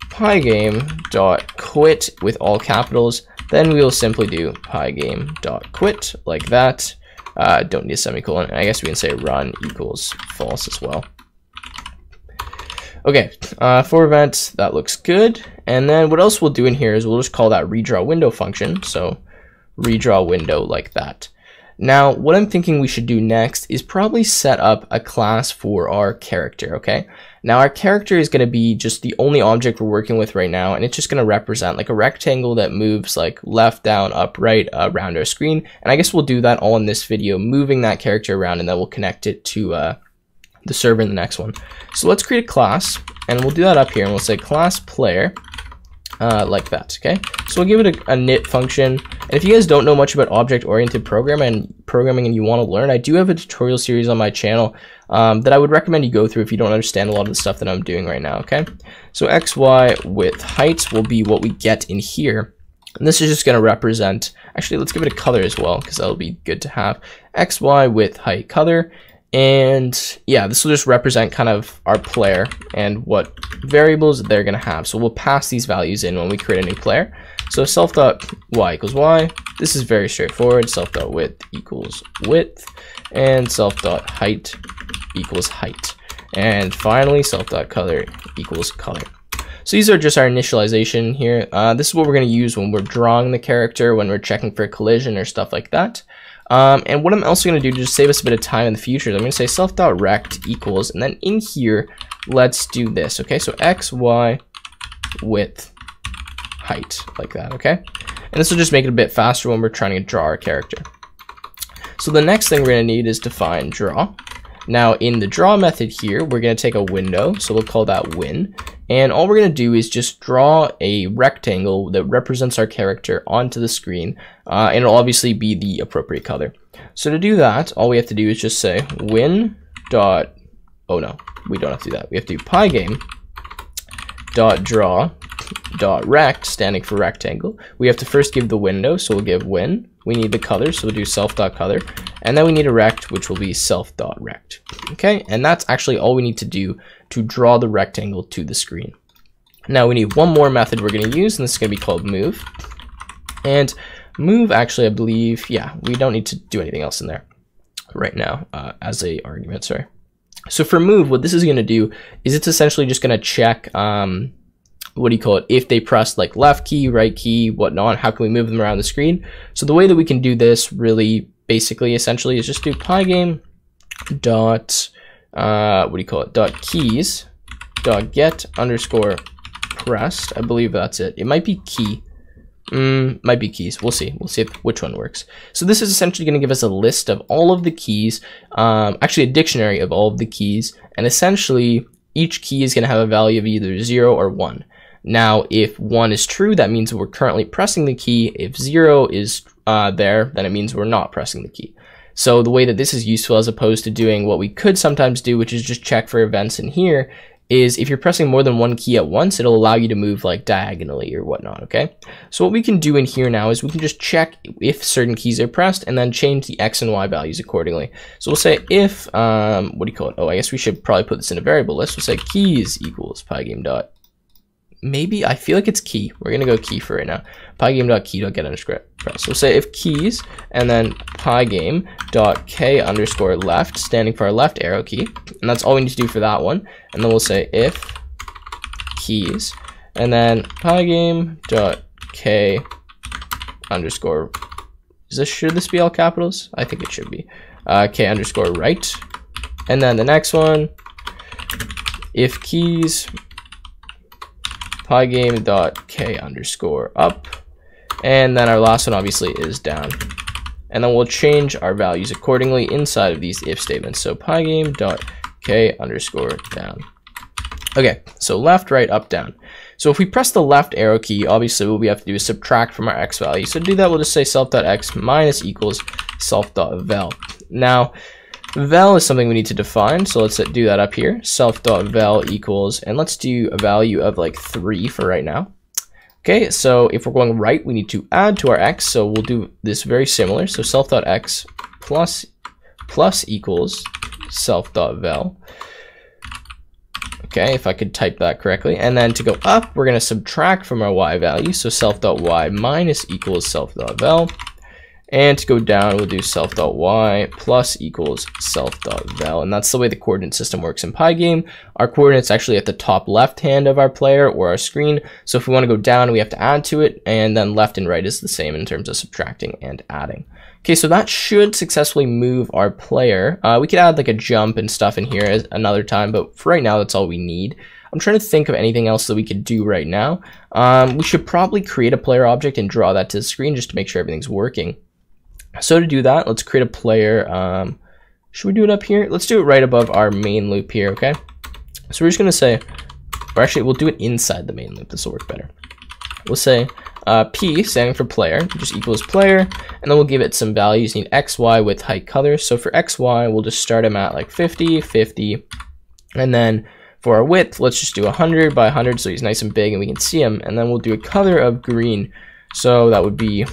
pygame.quit with all capitals, then we will simply do pygame.quit like that. Don't need a semicolon. I guess we can say run equals false as well. Okay, for event, that looks good. And then what else we'll do in here is we'll just call that redraw window function. So redraw window like that. Now, what I'm thinking we should do next is probably set up a class for our character, okay? Now, our character is going to be just the only object we're working with right now, and it's just going to represent a rectangle that moves left, down, up, right around our screen. And I guess we'll do that all in this video, moving that character around, and then we'll connect it to the server in the next one. So let's create a class, and we'll do that up here, and we'll say class player. Like that, okay? So we'll give it a init function, and if you guys don't know much about object-oriented programming and you want to learn, I do have a tutorial series on my channel that I would recommend you go through if you don't understand a lot of the stuff that I'm doing right now, okay? So xy with height will be what we get in here, and this is just going to represent, actually let's give it a color as well, because that'll be good to have, xy with height color. And yeah, this will just represent kind of our player and what variables they're going to have. So we'll pass these values in when we create a new player. So self.y equals y. This is very straightforward. Self.width equals width. And self.height equals height. And finally, self.color equals color. So these are just our initialization here. This is what we're going to use when we're drawing the character, when we're checking for collision or stuff like that. And what I'm also going to do to just save us a bit of time in the future is I'm going to say self.rect equals, and then in here, let's do this, okay? So x, y, width, height, like that, okay? And this will just make it a bit faster when we're trying to draw our character. So the next thing we're going to need is define draw. Now in the draw method here, we're going to take a window, so we'll call that win. And all we're going to do is just draw a rectangle that represents our character onto the screen, and it'll obviously be the appropriate color. So to do that, all we have to do is just say win dot oh no, we don't have to do that. We have to do pygame dot draw dot rect, standing for rectangle. We have to first give the window, so we'll give win. We need the color, so we'll do self dot color, and then we need a rect, which will be self dot rect. Okay, and that's actually all we need to do to draw the rectangle to the screen. Now we need one more method we're going to use, and this is going to be called move. And move, actually, I believe, yeah, we don't need to do anything else in there right now as a argument, sorry. So for move, what this is going to do is it's essentially just going to check, what do you call it, if they press like left key, right key, whatnot, how can we move them around the screen? So the way that we can do this really basically essentially is just do pygame dot, what do you call it, dot keys dot get underscore pressed. I believe that's it. It might be key. Might be keys. We'll see. We'll see which one works. So this is essentially going to give us a list of all of the keys, actually a dictionary of all of the keys, and essentially each key is going to have a value of either 0 or 1. Now, if 1 is true, that means we're currently pressing the key. If 0 is there, then it means we're not pressing the key. So the way that this is useful as opposed to doing what we could sometimes do, which is just check for events in here, is if you're pressing more than one key at once, it'll allow you to move like diagonally or whatnot, okay? So what we can do in here now is we can just check if certain keys are pressed and then change the X and Y values accordingly. So we'll say if, what do you call it? Oh, I guess we should probably put this in a variable list. We'll say keys equals pygame dot, maybe, I feel like it's key. We're gonna go key for right now. Pygame dot key dot get underscore press. So we'll say if keys and then pygame dot k underscore left, standing for our left arrow key, and that's all we need to do for that one. And then we'll say if keys and then pygame dot k underscore, should this be all capitals? I think it should be k underscore right. And then the next one, if keys pygame dot k underscore up, and then our last one obviously is down, and then we'll change our values accordingly inside of these if statements. So pygame dot k underscore down. Okay, so left, right, up, down. So if we press the left arrow key, obviously what we have to do is subtract from our x value. So to do that, we'll just say self.x minus equals self.vel. Now vel is something we need to define, so let's do that up here. Self.vel equals, and let's do a value of like 3 for right now. Okay, so if we're going right, we need to add to our x, so we'll do this very similar. So self.x plus equals self.vel. Okay, if I could type that correctly. And then to go up, we're going to subtract from our y value, so self.y minus equals self.vel. And to go down, we'll do self.y plus equals self.vel. And that's the way the coordinate system works in Pygame. Our coordinate's actually at the top left hand of our player or our screen. So if we want to go down, we have to add to it. And then left and right is the same in terms of subtracting and adding. Okay, so that should successfully move our player. We could add like a jump and stuff in here as another time, but for right now, that's all we need. I'm trying to think of anything else that we could do right now. We should probably create a player object and draw that to the screen just to make sure everything's working. So to do that, let's create a player. Should we do it up here? Let's do it right above our main loop here, okay? So we're just going to say, or actually we'll do it inside the main loop. This will work better. We'll say P, standing for player, just equals player, and then we'll give it some values. You need X, Y with height color. So for X, Y, we'll just start them at like 50, 50, and then for our width, let's just do 100 by 100 so he's nice and big and we can see him. And then we'll do a color of green. So that would be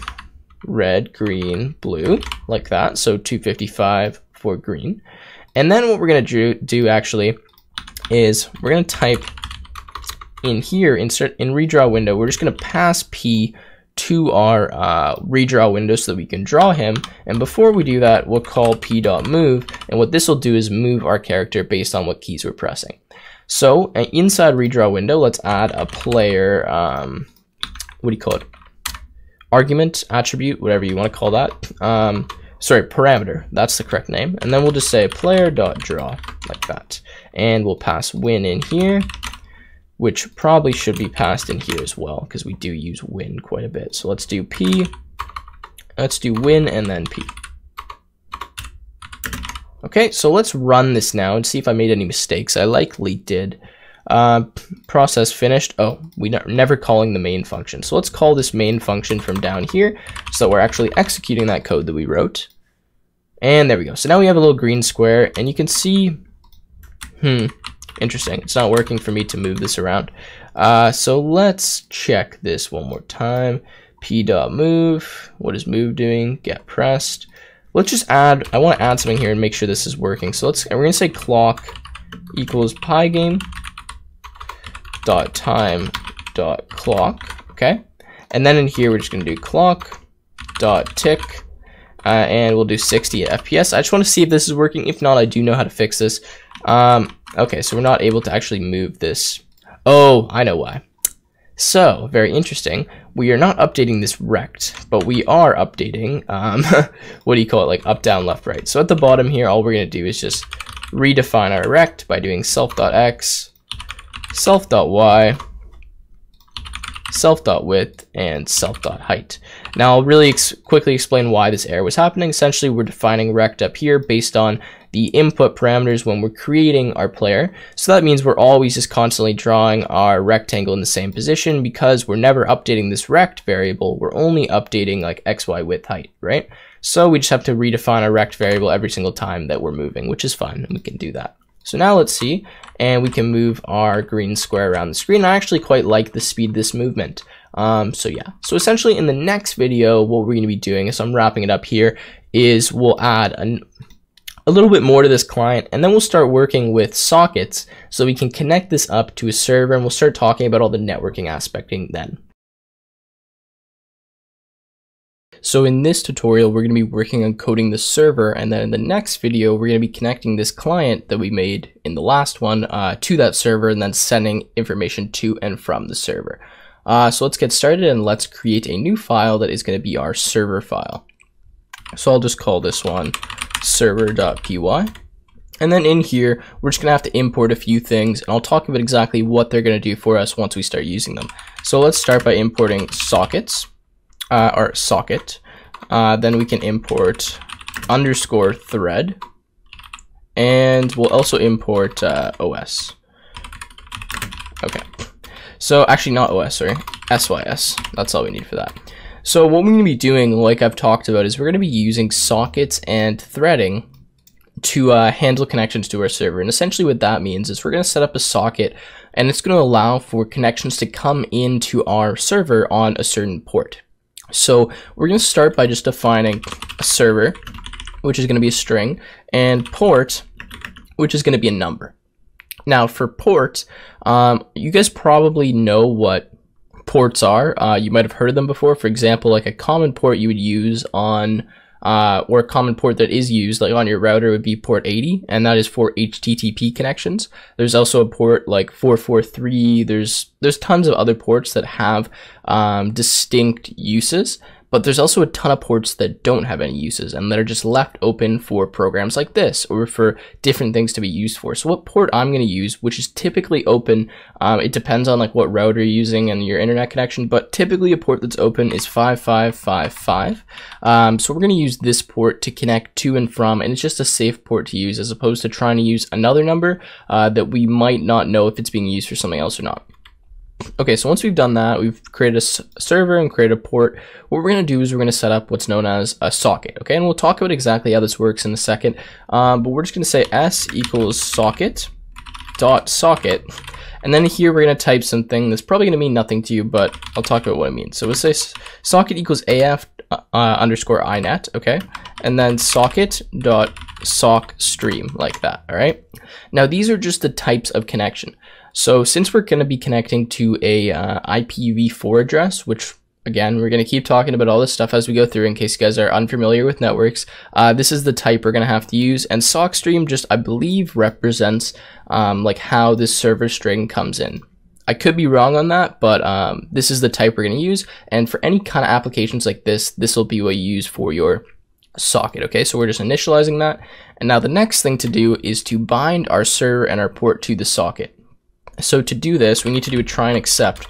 red, green, blue, like that. So 255 for green. And then what we're going to do actually is we're going to type in here, insert in redraw window, we're just going to pass P to our redraw window so that we can draw him. And before we do that, we'll call p.move. And what this will do is move our character based on what keys we're pressing. So inside redraw window, let's add a player, what do you call it? Argument, attribute, whatever you want to call that. Sorry, parameter, that's the correct name. And then we'll just say player.draw, like that. And we'll pass win in here, which probably should be passed in here as well, because we do use win quite a bit. So let's do P, let's do win, and then P. Okay, so let's run this now and see if I made any mistakes. I likely did. Process finished. Oh, we're never calling the main function. So let's call this main function from down here so we're actually executing that code that we wrote. And there we go. So now we have a little green square, and you can see Interesting. It's not working for me to move this around. So let's check this one more time. P.move. What is move doing? Get pressed. Let's just add, I want to add something here and make sure this is working. So we're going to say clock equals pygame dot time dot clock. Okay. And then in here, we're just going to do clock dot tick. And we'll do 60 FPS. I just want to see if this is working. If not, I do know how to fix this. Okay, so we're not able to actually move this. Oh, I know why. So, very interesting. We are not updating this rect, but we are updating, what do you call it, like up, down, left, right. So at the bottom here, all we're going to do is just redefine our rect by doing self.x, self.y, self.width, and self.height. Now I'll really quickly explain why this error was happening. Essentially, we're defining rect up here based on the input parameters when we're creating our player. So that means we're always just constantly drawing our rectangle in the same position because we're never updating this rect variable. We're only updating like x, y, width, height, right? So we just have to redefine our rect variable every single time that we're moving, which is fun, and we can do that. So now let's see, and we can move our green square around the screen. I actually quite like the speed of this movement. So yeah, so essentially in the next video, what we're going to be doing, so I'm wrapping it up here, is we'll add a little bit more to this client, and then we'll start working with sockets so we can connect this up to a server, and we'll start talking about all the networking aspecting then. So in this tutorial, we're going to be working on coding the server, and then in the next video, we're going to be connecting this client that we made in the last one to that server, and then sending information to and from the server. So let's get started, and let's create a new file that is going to be our server file. So I'll just call this one server.py. And then in here, we're just going to have to import a few things, and I'll talk about exactly what they're going to do for us once we start using them. So let's start by importing sockets, or socket. Then we can import underscore thread, and we'll also import OS. Okay. So actually not OS, sorry, SYS. That's all we need for that. So what we're going to be doing, like I've talked about, is we're going to be using sockets and threading to handle connections to our server. And essentially what that means is we're going to set up a socket, and it's going to allow for connections to come into our server on a certain port. So we're going to start by just defining a server, which is going to be a string, and port, which is going to be a number. Now for ports, you guys probably know what ports are. You might have heard of them before. For example, like a common port you would use on, or a common port that is used like on your router would be port 80, and that is for HTTP connections. There's also a port like 443. There's tons of other ports that have distinct uses. But there's also a ton of ports that don't have any uses and that are just left open for programs like this or for different things to be used for. So what port I'm going to use, which is typically open, it depends on like what router you're using and your internet connection, but typically a port that's open is 5555. So we're going to use this port to connect to and from, and it's just a safe port to use as opposed to trying to use another number that we might not know if it's being used for something else or not. Okay, so once we've done that, we've created a server and created a port. What we're going to do is we're going to set up what's known as a socket, okay? And we'll talk about exactly how this works in a second, but we're just going to say s equals socket dot socket, and then here we're going to type something that's probably going to mean nothing to you, but I'll talk about what it means. So we'll say socket equals af underscore inet, okay? And then socket dot sock stream, like that, all right? Now these are just the types of connection. So since we're going to be connecting to a IPv4 address, which again, we're going to keep talking about all this stuff as we go through in case you guys are unfamiliar with networks, this is the type we're going to have to use. And sockstream just, I believe, represents like how this server string comes in. I could be wrong on that, but this is the type we're going to use. And for any kind of applications like this, this will be what you use for your socket. Okay, so we're just initializing that. And now the next thing to do is to bind our server and our port to the socket. So to do this, we need to do a try and accept.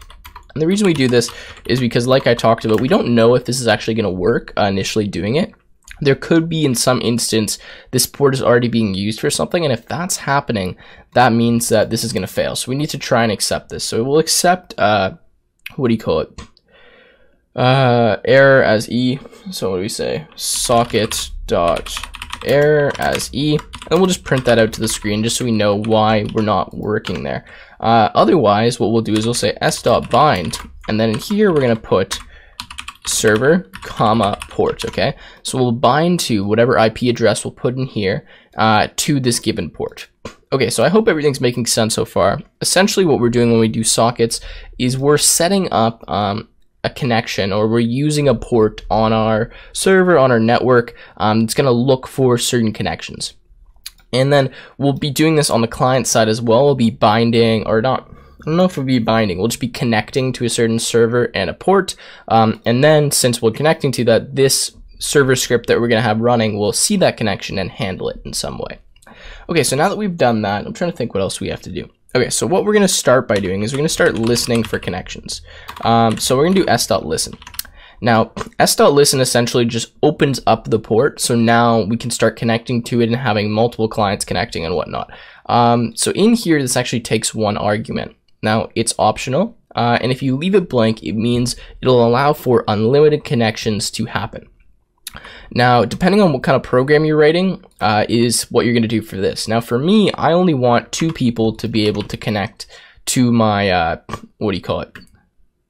And the reason we do this is because, like I talked about, we don't know if this is actually going to work initially doing it. There could be in some instance this port is already being used for something, and if that's happening, that means that this is going to fail. So we need to try and accept this. So we'll accept, what do you call it? Error as E. So what do we say? Socket dot error as E, and we'll just print that out to the screen just so we know why we're not working there. Otherwise, what we'll do is we'll say s.bind, and then in here we're going to put server, comma, port, okay? So we'll bind to whatever IP address we'll put in here to this given port. Okay, so I hope everything's making sense so far. Essentially what we're doing when we do sockets is we're setting up a connection, or we're using a port on our server, on our network. It's going to look for certain connections. And then we'll be doing this on the client side as well. We'll be binding, or not, I don't know if we'll be binding. We'll just be connecting to a certain server and a port. And then since we're connecting to that, this server script that we're going to have running will see that connection and handle it in some way. Okay, so now that we've done that, I'm trying to think what else we have to do. Okay, so what we're going to start by doing is we're going to start listening for connections. So we're going to do s.listen. Now, s.listen essentially just opens up the port, so now we can start connecting to it and having multiple clients connecting and whatnot. So in here, this actually takes one argument. Now, it's optional, and if you leave it blank, it means it'll allow for unlimited connections to happen. Now, depending on what kind of program you're writing, is what you're going to do for this. Now, for me, I only want 2 people to be able to connect to my, what do you call it?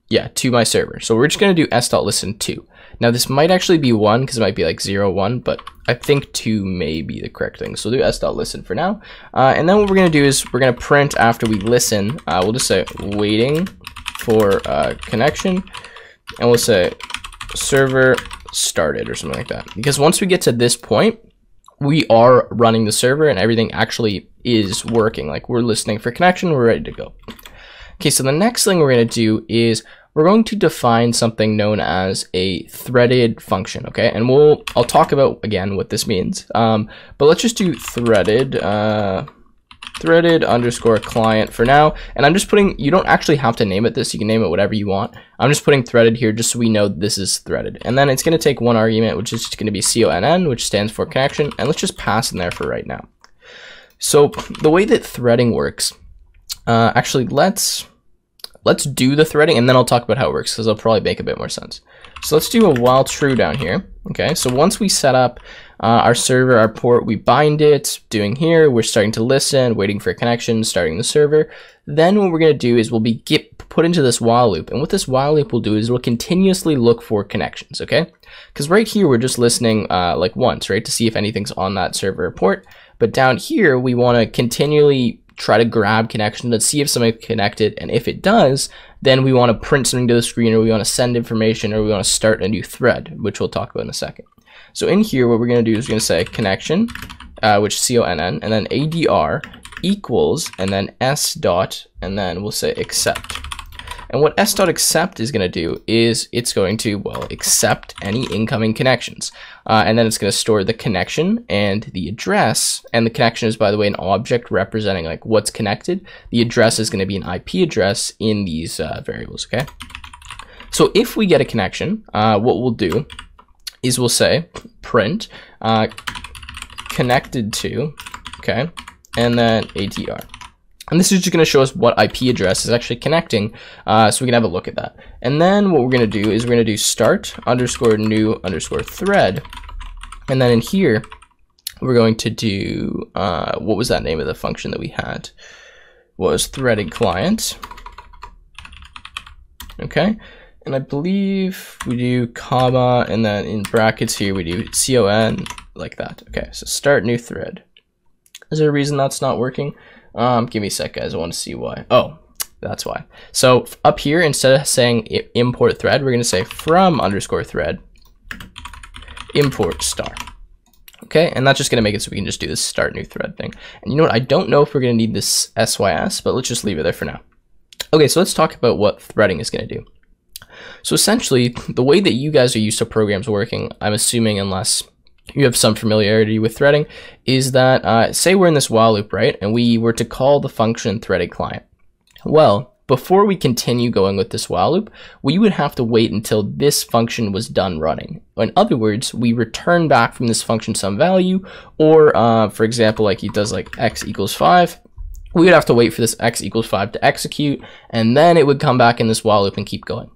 Yeah, to my server. So we're just going to do s.listen 2. Now, this might actually be 1 because it might be like 0, 1, but I think 2 may be the correct thing. So we'll do s.listen for now. And then what we're going to do is we're going to print after we listen. We'll just say waiting for connection, and we'll say server started or something like that, because once we get to this point, we are running the server and everything actually is working. Like, we're listening for connection, we're ready to go. Okay, so the next thing we're going to do is we're going to define something known as a threaded function, okay? And I'll talk about again what this means, but let's just do threaded underscore client for now. And I'm just putting, you don't actually have to name it this, you can name it whatever you want. I'm just putting threaded here just so we know this is threaded. And then it's going to take one argument, which is just going to be conn, which stands for connection, and let's just pass in there for right now. So the way that threading works, actually let's do the threading and then I'll talk about how it works, because it'll probably make a bit more sense. So let's do a while true down here. Okay, so once we set up our server, our port, we bind it, doing here, we're starting to listen, waiting for a connection, starting the server. Then what we're going to do is we'll be put into this while loop. And what this while loop will do is we'll continuously look for connections, okay? Because right here, we're just listening like once, right? To see if anything's on that server or port. But down here, we want to continually try to grab connection and see if something connected. And if it does, then we want to print something to the screen, or we want to send information, or we want to start a new thread, which we'll talk about in a second. So in here, what we're going to do is we're going to say connection, which is conn, and then adr equals, and then s dot, and then we'll say accept. And what s.accept is going to do is it's going to, well, accept any incoming connections. And then it's going to store the connection and the address. And the connection is, by the way, an object representing like what's connected. The address is going to be an IP address in these variables, okay? So if we get a connection, what we'll do is we'll say print connected to, okay, and then ATR. And this is just going to show us what IP address is actually connecting, so we can have a look at that. And then what we're going to do is we're going to do start underscore new underscore thread. And then in here, we're going to do, what was that name of the function that we had? Was threaded client. Okay. And I believe we do comma, and then in brackets here, we do con, like that. Okay, so start new thread. Is there a reason that's not working? Give me a sec, guys. I want to see why. Oh, that's why. So up here, instead of saying import thread, we're going to say from underscore thread import star. Okay, and that's just going to make it so we can just do this start new thread thing. And you know what? I don't know if we're going to need this sys, but let's just leave it there for now. Okay, so let's talk about what threading is going to do. So essentially, the way that you guys are used to programs working, I'm assuming, unless you have some familiarity with threading, is that say we're in this while loop, right? And we were to call the function threaded client. Well, before we continue going with this while loop, we would have to wait until this function was done running. In other words, we return back from this function some value, or for example, like it does like x equals 5. We would have to wait for this x equals 5 to execute, and then it would come back in this while loop and keep going.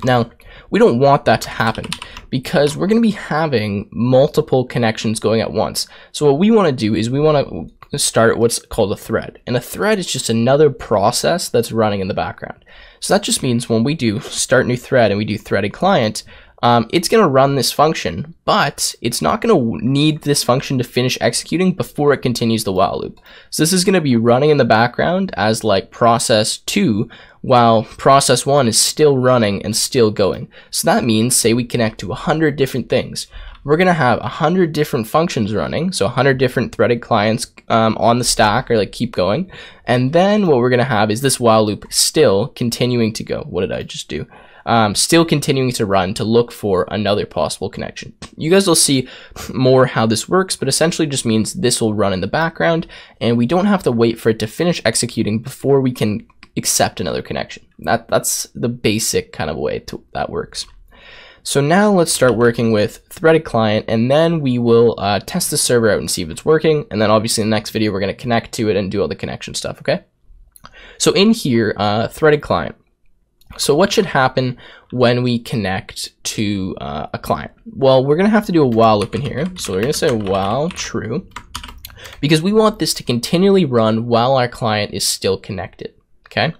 Now, We don't want that to happen because we're going to be having multiple connections going at once. So what we want to do is we want to start what's called a thread. And a thread is just another process that's running in the background. So that just means when we do start new thread and we do threaded client, it's going to run this function, but it's not going to need this function to finish executing before it continues the while loop. So this is going to be running in the background as like process 2 while process 1 is still running and still going. So that means, say we connect to 100 different things. We're going to have 100 different functions running, so 100 different threaded clients on the stack or like keep going. And then what we're going to have is this while loop still continuing to go. What did I just do? Still continuing to run to look for another possible connection. You guys will see more how this works, but essentially just means this will run in the background and we don't have to wait for it to finish executing before we can accept another connection. That's the basic kind of way that works. So now let's start working with threaded client, and then we will test the server out and see if it's working. And then obviously in the next video, we're going to connect to it and do all the connection stuff, okay? So in here, threaded client. So what should happen when we connect to a client? Well, we're going to have to do a while loop in here. So we're going to say while true, because we want this to continually run while our client is still connected, okay?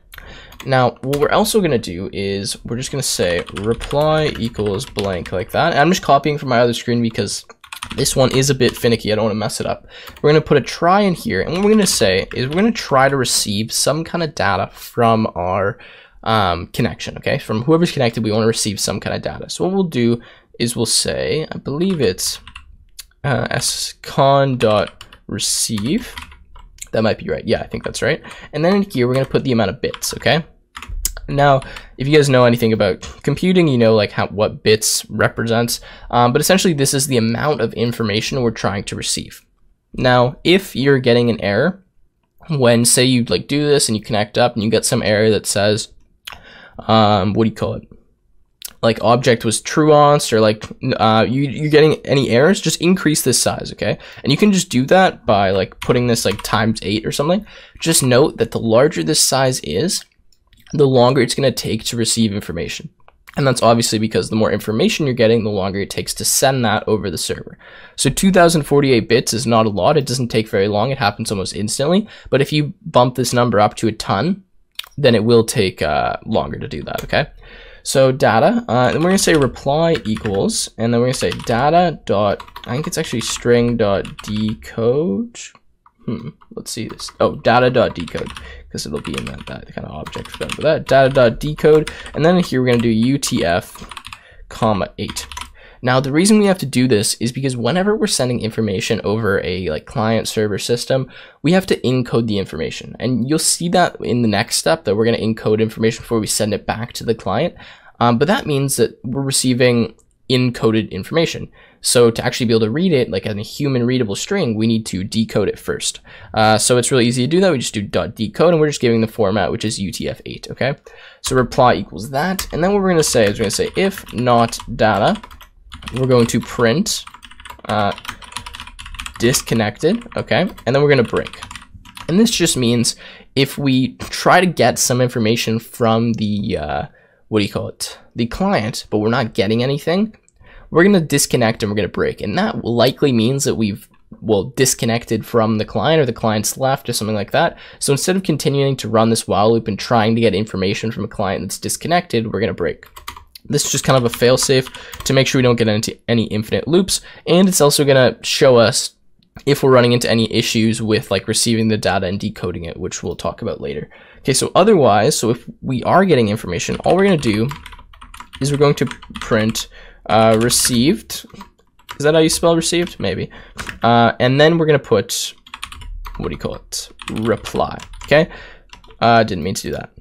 Now, what we're also going to do is we're just going to say reply equals blank like that. And I'm just copying from my other screen because this one is a bit finicky. I don't want to mess it up. We're going to put a try in here. And what we're going to say is we're going to try to receive some kind of data from our connection, okay? From whoever's connected, we want to receive some kind of data. So what we'll do is we'll say, I believe it's scon.receive. That might be right. Yeah, I think that's right. And then in here, we're going to put the amount of bits, okay? Now, if you guys know anything about computing, you know like what bits represents. But essentially, this is the amount of information we're trying to receive. Now, if you're getting an error, when say you like do this and you connect up and you get some error that says, what do you call it? Like object was truanced, or like you're getting any errors, just increase this size, okay? And you can just do that by like putting this like ×8 or something. Just note that the larger this size is, the longer it's going to take to receive information. And that's obviously because the more information you're getting, the longer it takes to send that over the server. So 2048 bits is not a lot. It doesn't take very long. It happens almost instantly. But if you bump this number up to a ton, then it will take longer to do that, okay? So data, and we're going to say reply equals, and then we're going to say data dot, I think it's actually string dot decode. Let's see this. Oh, data dot decode, because it'll be in that kind of object for that. Data dot decode, and then here we're going to do UTF, comma 8. Now the reason we have to do this is because whenever we're sending information over a like client server system, we have to encode the information, and you'll see that in the next step that we're going to encode information before we send it back to the client. But that means that we're receiving encoded information. So to actually be able to read it like in a human readable string, we need to decode it first. So it's really easy to do that. We just do .decode, and we're just giving the format, which is UTF-8, okay? So reply equals that, and then what we're going to say is we're going to say if not data, we're going to print disconnected, okay? And then we're going to break. And this just means if we try to get some information from the, what do you call it? The client, but we're not getting anything, we're going to disconnect and we're going to break. And that likely means that we've, well, disconnected from the client, or the client's left, or something like that. So instead of continuing to run this while loop and trying to get information from a client that's disconnected, we're going to break. This is just kind of a fail-safe to make sure we don't get into any infinite loops. And it's also going to show us if we're running into any issues with like receiving the data and decoding it, which we'll talk about later. Okay, so otherwise, so if we are getting information, all we're going to do is we're going to print received. Is that how you spell received? Maybe. And then we're going to put, what do you call it? Reply. Okay. Didn't mean to do that.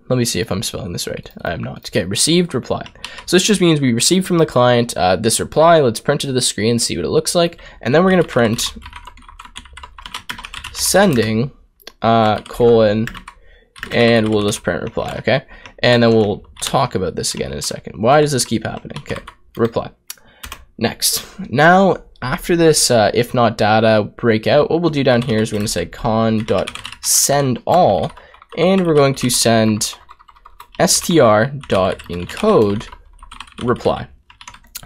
Let me see if I'm spelling this right. I am not. Okay, received reply. So this just means we received from the client this reply. Let's print it to the screen, see what it looks like. And then we're going to print sending colon, and we'll just print reply, okay? And then we'll talk about this again in a second. Why does this keep happening? Okay, reply. Next. Now, after this if not data breakout, what we'll do down here is we're going to say con.sendAll, and we're going to send str.encode reply.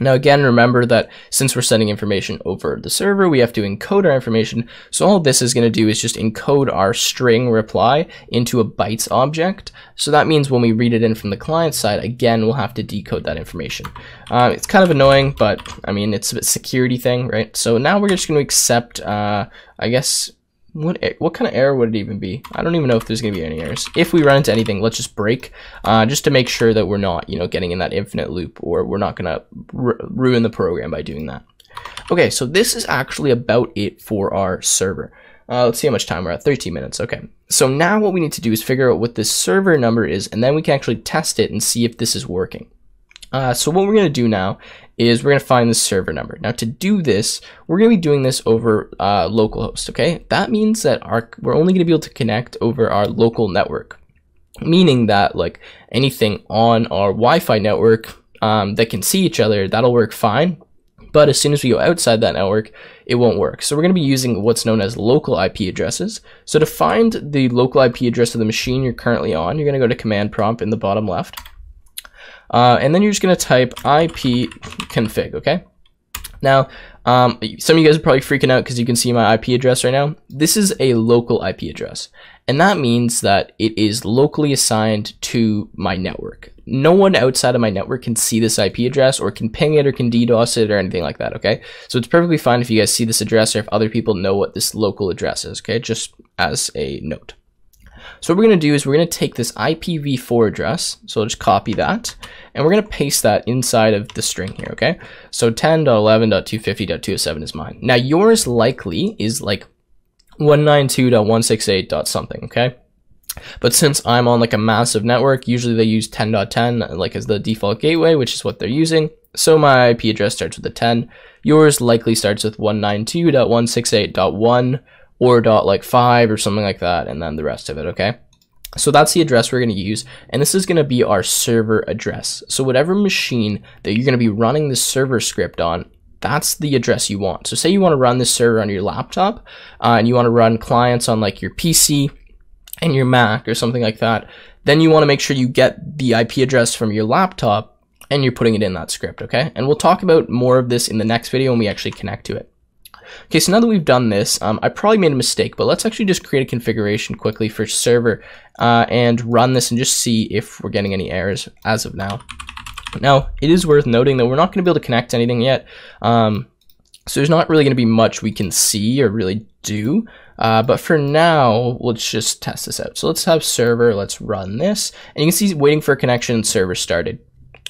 Now again, remember that since we're sending information over the server, we have to encode our information. So all this is going to do is just encode our string reply into a bytes object. So that means when we read it in from the client side, again, we'll have to decode that information. It's kind of annoying, but I mean, it's a security thing, right? So now we're just going to accept, I guess, what kind of error would it even be? I don't even know if there's going to be any errors. If we run into anything, let's just break, just to make sure that we're not, getting in that infinite loop, or we're not going to ruin the program by doing that. Okay, so this is actually about it for our server. Let's see how much time we're at. 13 minutes. Okay, so now what we need to do is figure out what this server number is, and then we can actually test it and see if this is working. So what we're going to do now is we're going to find the server number. Now to do this, we're going to be doing this over localhost, okay? That means that we're only going to be able to connect over our local network, meaning that like anything on our Wi-Fi network that can see each other, that'll work fine. But as soon as we go outside that network, it won't work. So we're going to be using what's known as local IP addresses. So to find the local IP address of the machine you're currently on, you're going to go to command prompt in the bottom left. And then you're just going to type ipconfig, okay? Now, some of you guys are probably freaking out because you can see my IP address right now. This is a local IP address, and that means that it is locally assigned to my network. No one outside of my network can see this IP address or can ping it or can DDoS it or anything like that, okay? So it's perfectly fine if you guys see this address or if other people know what this local address is, okay? Just as a note. So what we're going to do is we're going to take this IPv4 address, so I'll just copy that, and we're going to paste that inside of the string here, okay? So 10.11.250.207 is mine. Now yours likely is like 192.168. something, okay? But since I'm on like a massive network, usually they use 10.10 like as the default gateway, which is what they're using. So my IP address starts with a 10. Yours likely starts with 192.168.1. or .5 or something like that, and then the rest of it, okay? So that's the address we're going to use, and this is going to be our server address. So whatever machine that you're going to be running the server script on, that's the address you want. So say you want to run this server on your laptop, and you want to run clients on like your PC and your Mac or something like that, then you want to make sure you get the IP address from your laptop and you're putting it in that script, okay? And we'll talk about more of this in the next video when we actually connect to it. Okay, so now that we've done this, I probably made a mistake, but let's actually just create a configuration quickly for server and run this and just see if we're getting any errors as of now. Now, it is worth noting that we're not going to be able to connect to anything yet, so there's not really going to be much we can see or really do, but for now, let's just test this out. So let's have server, let's run this, and you can see waiting for a connection and server started.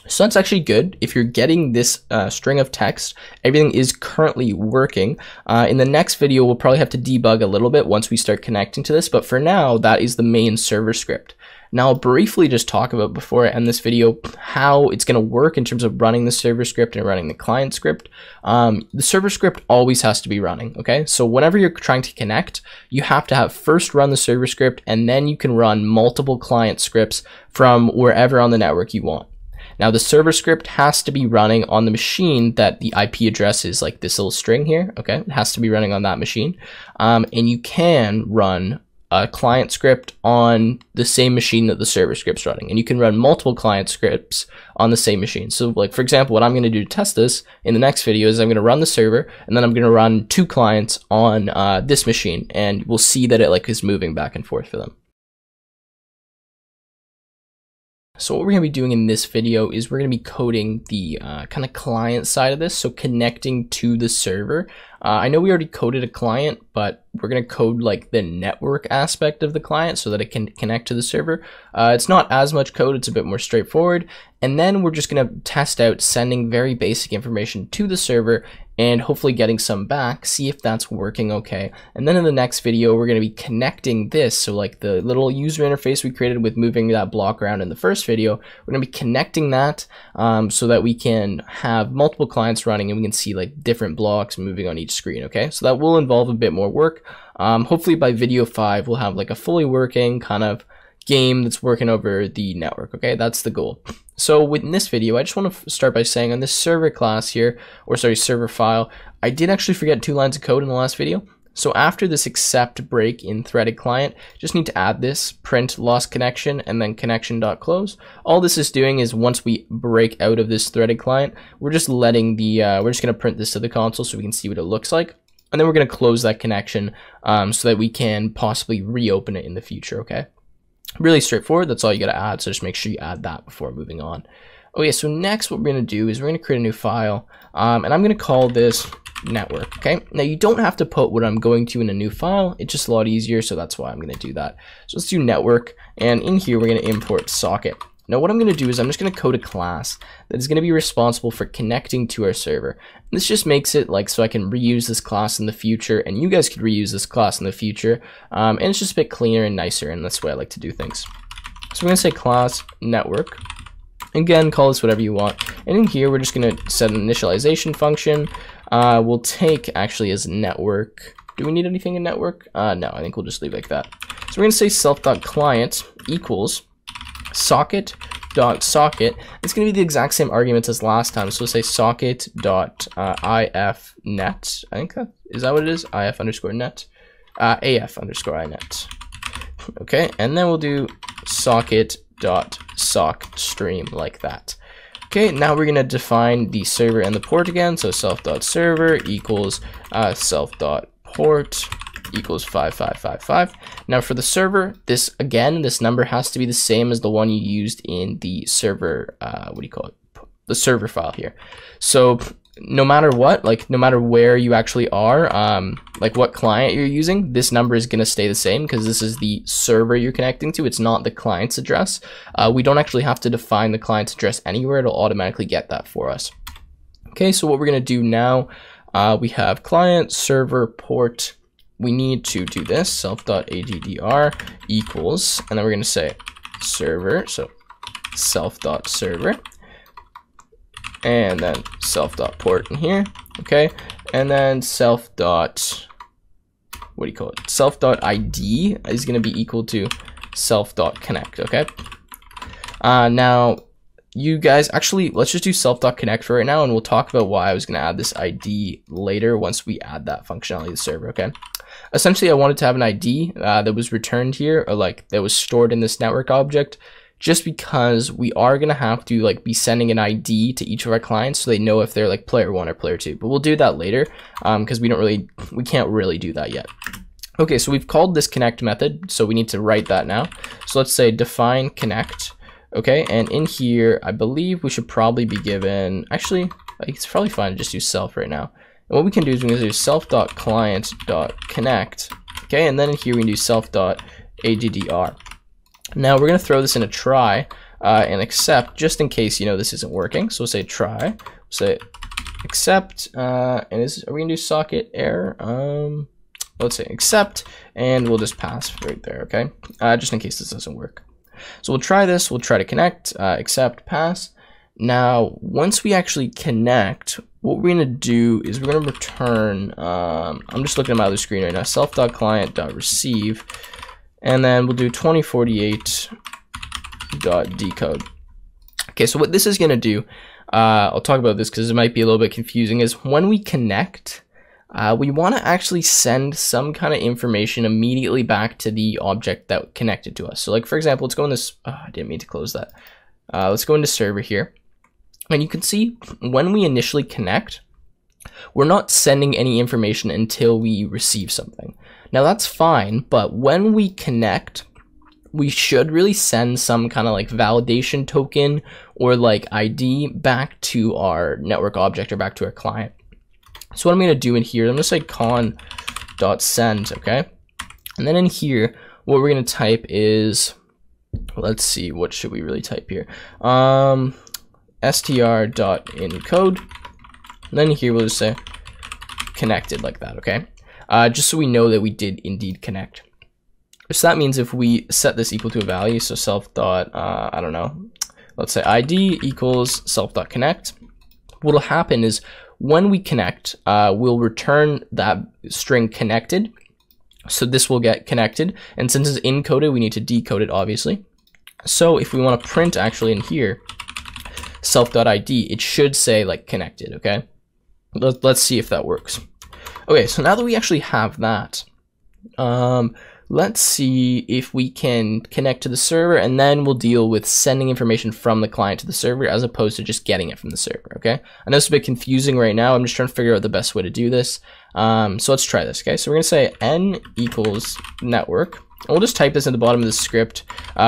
So that's actually good. If you're getting this string of text, everything is currently working. In the next video, we'll probably have to debug a little bit once we start connecting to this, but for now, that is the main server script. Now, I'll briefly just talk about, before I end this video, how it's going to work in terms of running the server script and running the client script. The server script always has to be running, okay? So whenever you're trying to connect, you have to have first run the server script, and then you can run multiple client scripts from wherever on the network you want. Now the server script has to be running on the machine that the IP address is like this little string here, okay? It has to be running on that machine. And you can run a client script on the same machine that the server script's running. And you can run multiple client scripts on the same machine. So like, for example, what I'm going to do to test this in the next video is I'm going to run the server, and then I'm going to run 2 clients on this machine, and we'll see that it like is moving back and forth for them. So what we're going to be doing in this video is we're going to be coding the kind of client side of this, so connecting to the server. I know we already coded a client, but we're going to code like the network aspect of the client so that it can connect to the server. It's not as much code, it's a bit more straightforward. And then we're just going to test out sending very basic information to the server and hopefully getting some back, see if that's working okay. And then in the next video, we're going to be connecting this. So like the little user interface we created with moving that block around in the first video, we're going to be connecting that so that we can have multiple clients running and we can see like different blocks moving on each screen, okay? So that will involve a bit more work. Hopefully by video 5, we'll have like a fully working kind of game that's working over the network, okay? That's the goal. So within this video, I just want to start by saying on this server class here, or sorry, server file, I did actually forget 2 lines of code in the last video. So after this accept break in threaded client, just need to add this print lost connection and then connection.close. All this is doing is once we break out of this threaded client, we're just letting the, we're just going to print this to the console so we can see what it looks like. And then we're going to close that connection so that we can possibly reopen it in the future, okay? Really straightforward. That's all you got to add. So just make sure you add that before moving on. Okay, so next what we're going to do is we're going to create a new file, and I'm going to call this network, okay? Now you don't have to put what I'm going to in a new file. It's just a lot easier, so that's why I'm going to do that. So let's do network, and in here we're going to import socket. Now what I'm going to do is I'm just going to code a class that is going to be responsible for connecting to our server. And this just makes it like so I can reuse this class in the future, and you guys could reuse this class in the future, and it's just a bit cleaner and nicer, and that's the way I like to do things. So we're going to say class network. Again, call this whatever you want. And in here, we're just going to set an initialization function. We'll take actually as network. Do we need anything in network? No, I think we'll just leave it like that. So we're going to say self.client equals socket.socket. It's going to be the exact same arguments as last time. So we'll say socket.ifnet. I think that is that what it is? if underscore net. af underscore inet. Okay, and then we'll do socket.sock stream like that. Okay, now we're going to define the server and the port again. So self.server equals self.port equals 5555. Now for the server, this number has to be the same as the one you used in the server, the server file here. So no matter what, like no matter where you actually are, like what client you're using, this number is going to stay the same because this is the server you're connecting to. It's not the client's address. We don't actually have to define the client's address anywhere. It'll automatically get that for us. Okay, so what we're going to do now, we have client, server, port. We need to do this, self.addr equals, and then we're going to say server, so self.server. And then self.port in here, okay, and then self.id is going to be equal to self.connect, okay. Now you guys, actually let's just do self.connect for right now, and we'll talk about why I was going to add this ID later once we add that functionality to the server, okay. Essentially I wanted to have an ID that was returned here, or like that was stored in this network object, just because we are going to have to like be sending an ID to each of our clients so they know if they're like player 1 or player 2. But we'll do that later because we can't really do that yet. Okay, so we've called this connect method, so we need to write that now. So let's say define connect. Okay, and in here, I believe we should probably be given, actually, like, it's probably fine to just use self right now. And what we can do is we can do self.client.connect. Okay, and then in here we can do self.addr. Now we're going to throw this in a try and accept just in case, this isn't working. So we'll say try, we'll say accept, and are we going to do socket error? Let's say accept, and we'll just pass right there, okay? Just in case this doesn't work. So we'll try this, we'll try to connect, accept, pass. Now, once we actually connect, what we're going to do is we're going to return, I'm just looking at my other screen right now, self.client.receive. And then we'll do 2048.decode. Okay, so what this is going to do, I'll talk about this because it might be a little bit confusing, is when we connect, we want to actually send some kind of information immediately back to the object that connected to us. So like, for example, let's go in this, I didn't mean to close that. Let's go into server here. And you can see when we initially connect, we're not sending any information until we receive something. Now that's fine, but when we connect, we should really send some kind of like validation token or like ID back to our network object or back to our client. So what I'm going to do in here, I'm going to say con.send, okay? And then in here, what we're going to type is, let's see, what should we really type here? str.encode. And then here we'll just say connected like that, okay? Just so we know that we did indeed connect. So that means if we set this equal to a value, so self dot, I don't know, let's say ID equals self.connect, what'll happen is when we connect, we'll return that string connected. So this will get connected. And since it's encoded, we need to decode it, obviously. So if we want to print actually in here, self.id, it should say like connected, okay? Let's see if that works. Okay, so now that we actually have that, let's see if we can connect to the server, and then we'll deal with sending information from the client to the server as opposed to just getting it from the server, okay? I know it's a bit confusing right now. I'm just trying to figure out the best way to do this. So let's try this, okay? So we're gonna say n equals network, and we'll just type this at the bottom of the script.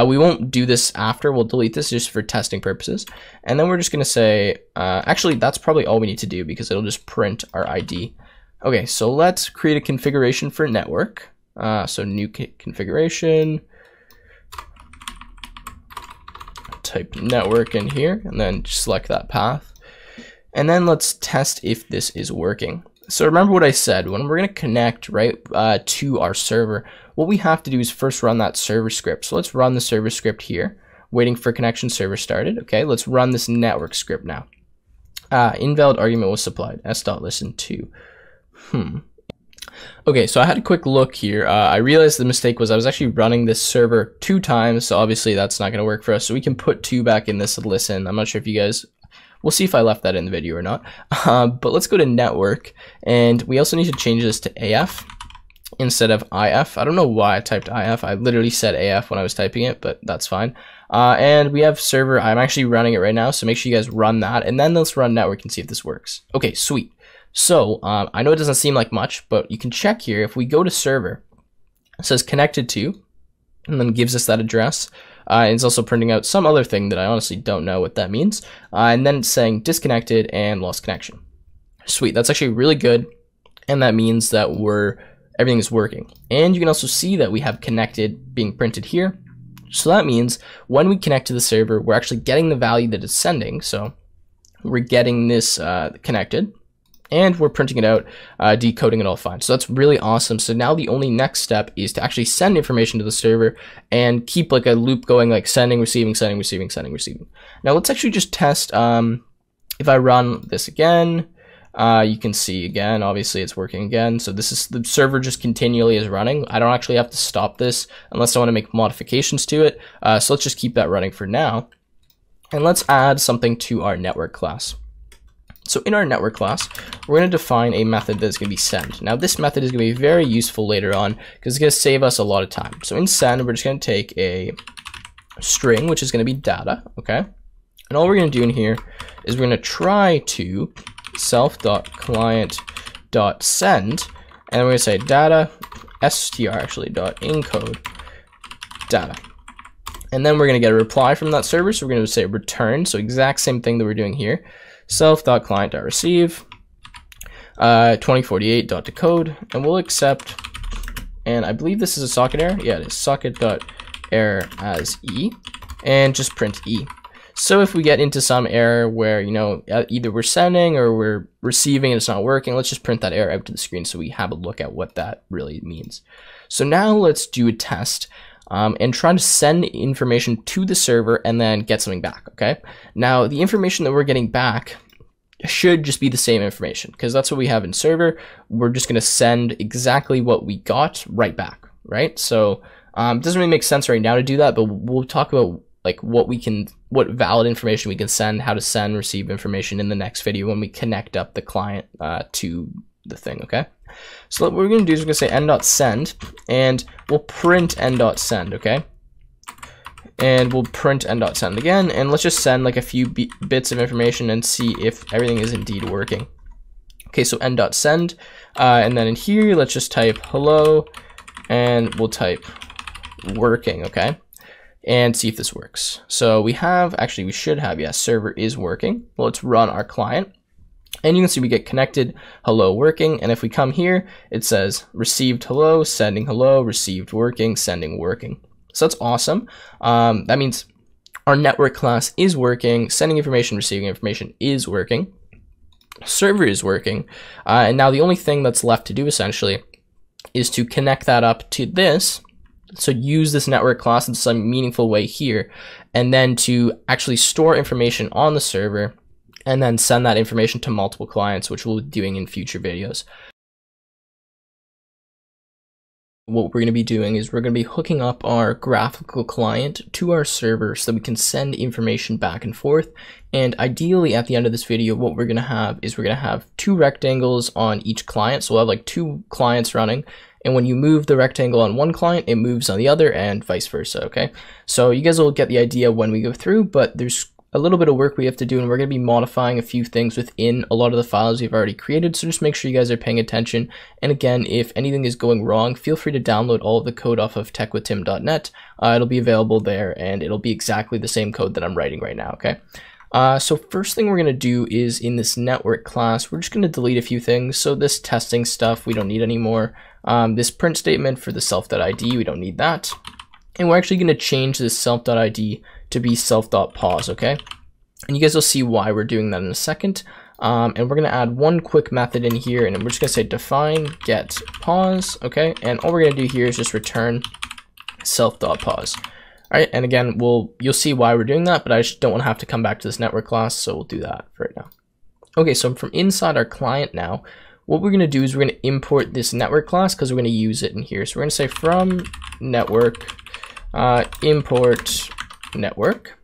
We won't do this after. We'll delete this just for testing purposes. And then we're just gonna say, actually, that's probably all we need to do because it'll just print our ID. Okay, so let's create a configuration for network. So new configuration, type network in here, and then select that path. And then let's test if this is working. So remember what I said, when we're going to connect, right, to our server, what we have to do is first run that server script. So let's run the server script here, waiting for connection server started. Okay, let's run this network script now. Invalid argument was supplied, s.listen to. Okay, so I had a quick look here. I realized the mistake was I was actually running this server 2 times, so obviously that's not going to work for us. So we can put 2 back in this listen. I'm not sure if you guys, we'll see if I left that in the video or not. But let's go to network, and we also need to change this to AF instead of IF. I don't know why I typed IF. I literally said AF when I was typing it, but that's fine. And we have server. I'm actually running it right now, so make sure you guys run that, and then let's run network and see if this works. Okay, sweet. So I know it doesn't seem like much, but you can check here. If we go to server, it says connected to, and then gives us that address. And it's also printing out some other thing that I honestly don't know what that means. And then it's saying disconnected and lost connection. Sweet, that's actually really good. And that means that everything is working. And you can also see that we have connected being printed here. So that means when we connect to the server, we're actually getting the value that it's sending. So we're getting this connected, and we're printing it out, decoding it all fine. So that's really awesome. So now the only next step is to actually send information to the server and keep like a loop going, like sending, receiving, sending, receiving, sending, receiving. Now let's actually just test, if I run this again, you can see again, obviously it's working again. So this is the server just continually is running. I don't actually have to stop this unless I want to make modifications to it. So let's just keep that running for now. And let's add something to our network class. So in our network class, we're going to define a method that's going to be send. Now this method is going to be very useful later on because it's going to save us a lot of time. So in send, we're just going to take a string, which is going to be data, okay? And all we're going to do in here is we're going to try to self.client.send, and we're going to say data str actually .encode data. And then we're going to get a reply from that server, so we're going to say return, so exact same thing that we're doing here. Self.client.receive 2048.decode, and we'll accept, and I believe this is a socket error. Yeah, it is socket.error as E, and just print E. So if we get into some error where, you know, either we're sending or we're receiving and it's not working, let's just print that error out to the screen so we have a look at what that really means. So now let's do a test. And try to send information to the server and then get something back, okay? Now, the information that we're getting back should just be the same information because that's what we have in server. We're just going to send exactly what we got right back, right? So it doesn't really make sense right now to do that, but we'll talk about like what valid information we can send, how to send, receive information in the next video when we connect up the client to the thing, okay? So what we're going to do is we're going to say n.send, and we'll print n.send, okay? And we'll print n.send again, and let's just send like a few bits of information and see if everything is indeed working. Okay, so n.send, and then in here, let's just type hello, and we'll type working, okay? And see if this works. So we should have, yes, server is working. Well, let's run our client. And you can see we get connected, hello, working. And if we come here, it says received hello, sending hello, received working, sending working. So that's awesome. That means our network class is working, sending information, receiving information is working, server is working. And now the only thing that's left to do essentially is to connect that up to this. So use this network class in some meaningful way here, and then to actually store information on the server and then send that information to multiple clients, which we'll be doing in future videos. what we're going to be doing is we're going to be hooking up our graphical client to our server so that we can send information back and forth. And ideally at the end of this video, what we're going to have is we're going to have 2 rectangles on each client. So we'll have like 2 clients running. And when you move the rectangle on one client, it moves on the other and vice versa, okay? So you guys will get the idea when we go through, but there's a little bit of work we have to do, and we're going to be modifying a few things within a lot of the files we've already created, so just make sure you guys are paying attention. And again, if anything is going wrong, feel free to download all of the code off of techwithtim.net. It'll be available there, and it'll be exactly the same code that I'm writing right now, okay? So first thing we're going to do is in this network class, we're just going to delete a few things. So this testing stuff, we don't need anymore. This print statement for the self.id, we don't need that. And we're actually going to change this self.id to be self.pause, okay? And you guys will see why we're doing that in a second. And we're going to add one quick method in here, and we're just going to say define get pause, okay? And all we're going to do here is just return self.pause. All right, and again, you'll see why we're doing that, but I just don't want to have to come back to this network class, so we'll do that for right now. Okay, so from inside our client now, what we're going to do is we're going to import this network class because we're going to use it in here. So we're going to say from network import network,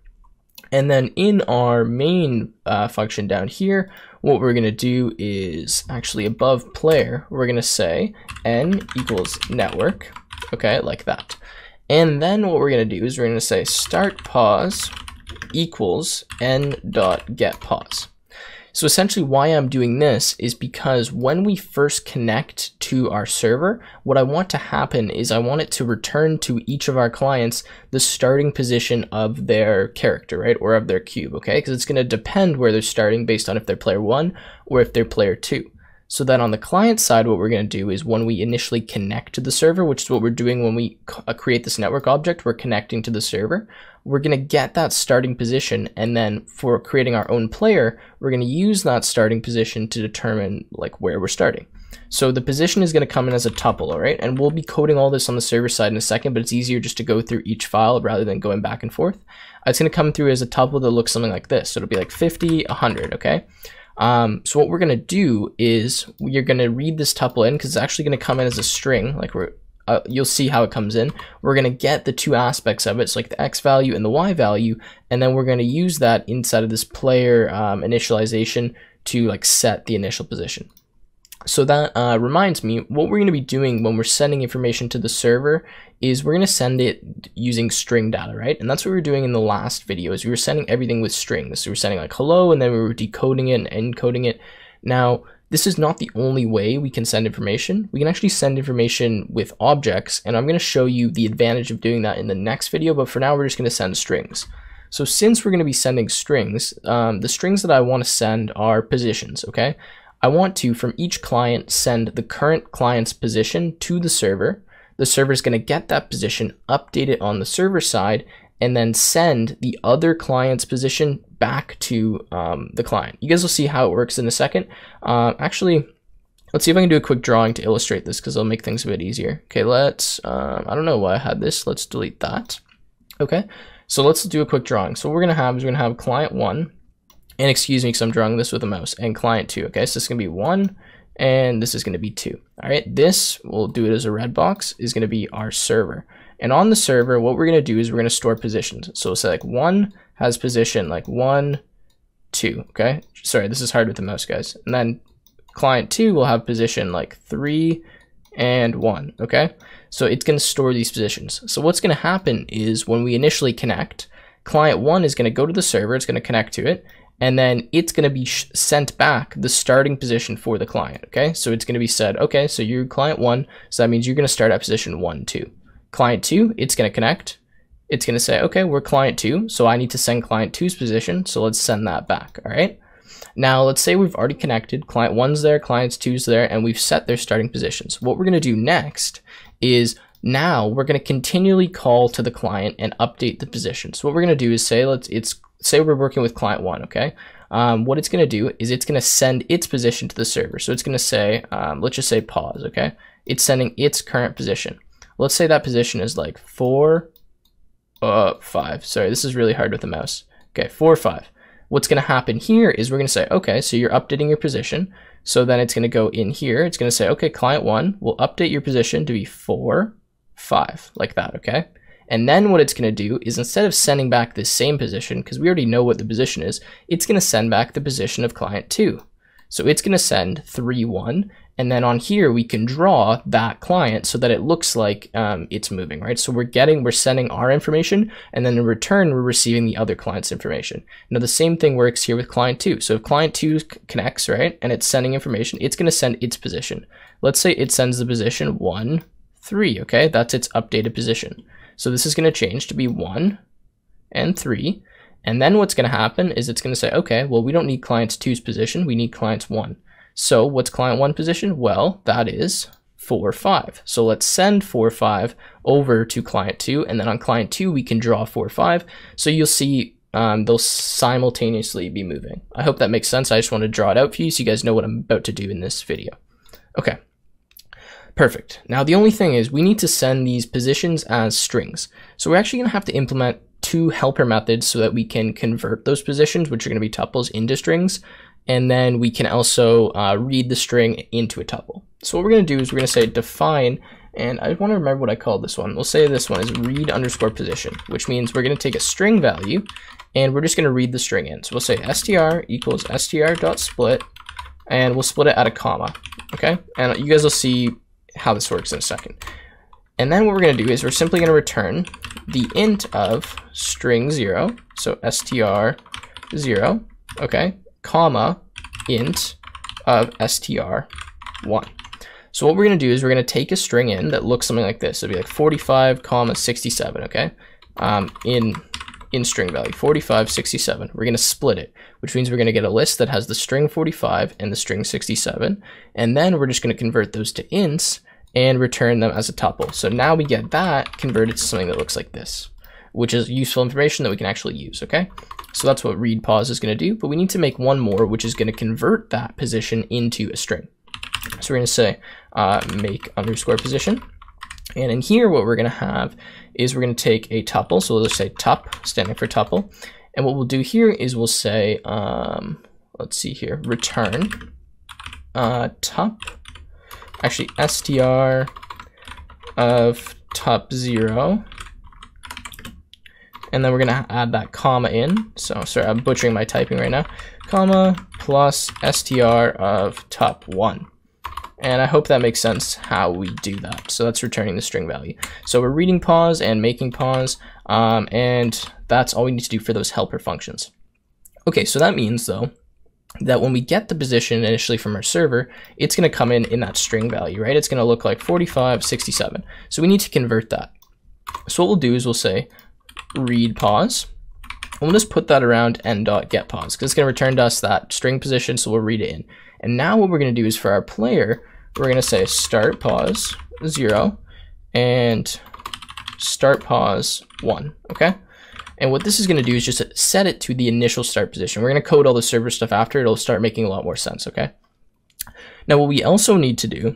and then in our main function down here, what we're going to do is actually above player, we're going to say n equals network, okay, like that. And then what we're going to do is we're going to say start pause equals n.getPause. So essentially why I'm doing this is because when we first connect to our server, what I want to happen is I want it to return to each of our clients the starting position of their character, right? Or of their cube, okay? Because it's going to depend where they're starting based on if they're player 1 or if they're player 2. So then on the client side, what we're going to do is when we initially connect to the server, which is what we're doing when we create this network object, we're connecting to the server. We're going to get that starting position, and then for creating our own player, we're going to use that starting position to determine like where we're starting. So the position is going to come in as a tuple, all right? And we'll be coding all this on the server side in a second, but it's easier just to go through each file rather than going back and forth. It's going to come through as a tuple that looks something like this. So it'll be like 50, 100, okay? So what we're going to do is you're going to read this tuple in because it's actually going to come in as a string, like you'll see how it comes in. We're going to get the 2 aspects of it, so like the x value and the y value, and then we're going to use that inside of this player initialization to like set the initial position. So that reminds me, what we're going to be doing when we're sending information to the server is we're going to send it using string data, right? And that's what we were doing in the last video, is we were sending everything with strings. So we were sending like hello, and then we were decoding it and encoding it. Now, this is not the only way we can send information. We can actually send information with objects, and I'm going to show you the advantage of doing that in the next video, but for now we're just going to send strings. So since we're going to be sending strings, the strings that I want to send are positions, okay? I want to, from each client, send the current client's position to the server. The server is going to get that position, update it on the server side, and then send the other client's position back to the client. You guys will see how it works in a second. Actually, let's see if I can do a quick drawing to illustrate this because it'll make things a bit easier. Okay, let's, I don't know why I had this. Let's delete that. Okay, so let's do a quick drawing. So what we're going to have is we're going to have client 1, and excuse me because I'm drawing this with a mouse, and client 2. Okay, so this is going to be 1, and this is going to be 2. All right, this, we'll do it as a red box, is going to be our server. And on the server, what we're going to do is we're going to store positions. So say like 1 has position like 1, 2, okay? Sorry, this is hard with the mouse, guys. And then client 2 will have position like 3 and 1, okay? So it's going to store these positions. So what's going to happen is when we initially connect, client 1 is going to go to the server, it's going to connect to it, and then it's going to be sent back the starting position for the client, okay? So it's going to be said, okay, so you're client 1, so that means you're going to start at position 1, 2. Client 2, it's going to connect. It's going to say, okay, we're client 2, so I need to send client 2's position, so let's send that back, all right? Now, let's say we've already connected, client 1's there, client 2's there, and we've set their starting positions. What we're going to do next is now we're going to continually call to the client and update the position. So what we're going to do is say, say we're working with client 1, okay? What it's going to do is it's going to send its position to the server. So it's going to say, let's just say pause, okay? It's sending its current position. Let's say that position is like 4, 5. Sorry, this is really hard with the mouse. Okay, 4, 5. what's going to happen here is we're going to say, okay, so you're updating your position. So then it's going to go in here. It's going to say, okay, client 1 will update your position to be 4, 5, like that, okay? And then what it's going to do is instead of sending back this same position, because we already know what the position is, it's going to send back the position of client 2. So it's going to send 3, 1, and then on here we can draw that client so that it looks like it's moving, right? So we're sending our information, and then in return we're receiving the other client's information. Now the same thing works here with client 2. So if client 2 connects, right, and it's sending information, it's going to send its position. Let's say it sends the position 1, 3, okay? That's its updated position. So this is going to change to be 1 and 3. And then what's going to happen is it's going to say, okay, well, we don't need client 2's position. We need client 1. So what's client 1 position? Well, that is 4, 5. So let's send 4, 5 over to client 2. And then on client 2, we can draw 4, 5. So you'll see they'll simultaneously be moving. I hope that makes sense. I just want to draw it out for you so you guys know what I'm about to do in this video. Okay. Perfect. Now the only thing is we need to send these positions as strings. So we're actually going to have to implement 2 helper methods so that we can convert those positions, which are going to be tuples, into strings. And then we can also read the string into a tuple. So what we're going to do is we're going to say define, and I want to remember what I called this one. We'll say this one is read underscore position, which means we're going to take a string value and we're just going to read the string in. So we'll say str equals str.split, and we'll split it at a comma. Okay, and you guys will see how this works in a second. And then what we're going to do is we're simply going to return the int of string 0, so str 0, okay, comma int of str1. So what we're going to do is we're going to take a string in that looks something like this. It'll be like 45 comma 67, okay, in string value 45 67. We're going to split it, which means we're going to get a list that has the string 45 and the string 67, and then we're just going to convert those to ints and return them as a tuple. So now we get that converted to something that looks like this, which is useful information that we can actually use, okay? So that's what read pause is going to do, but we need to make one more, which is going to convert that position into a string. So we're going to say make underscore position. And in here, what we're going to have is we're going to take a tuple. So we'll just say tup, standing for tuple. And what we'll do here is we'll say, let's see here, return tup, actually str of tup 0. And then we're going to add that comma in. So sorry, I'm butchering my typing right now. Comma plus str of tup 1. And I hope that makes sense how we do that. So that's returning the string value. So we're reading pause and making pause, and that's all we need to do for those helper functions. Okay, so that means though, that when we get the position initially from our server, it's going to come in that string value, right? It's going to look like 45, 67. So we need to convert that. So what we'll do is we'll say read pause, and we'll just put that around n.getPause because it's going to return to us that string position, so we'll read it in. And now what we're going to do is for our player, we're going to say start pause 0 and start pause 1, okay? And what this is going to do is just set it to the initial start position. We're going to code all the server stuff after. It'll start making a lot more sense, okay? Now what we also need to do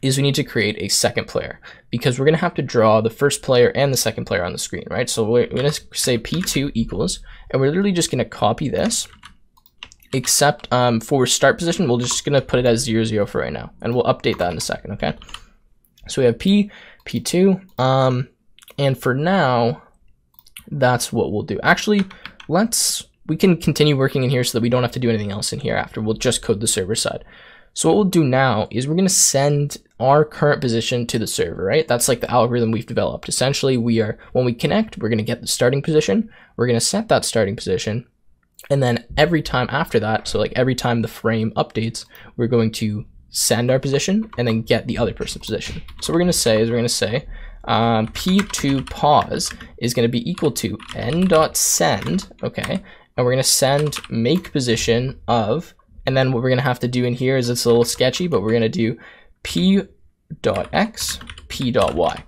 is we need to create a second player because we're going to have to draw the first player and the second player on the screen, right? So we're going to say p2 equals, and we're literally just going to copy this, except for start position, we're just going to put it as 0, 0 for right now, and we'll update that in a second, okay? So we have p2, and for now, that's what we'll do. Actually, we can continue working in here so that we don't have to do anything else in here after. We'll just code the server side. So what we'll do now is we're going to send our current position to the server, right? That's like the algorithm we've developed. Essentially, when we connect, we're going to get the starting position. We're going to set that starting position. And then every time after that, so like every time the frame updates, we're going to send our position and then get the other person's position. So what we're going to say p2 pause is going to be equal to n.send, okay? And we're going to send make position of, and then what we're going to have to do in here is it's a little sketchy, but we're going to do p.x, p.y.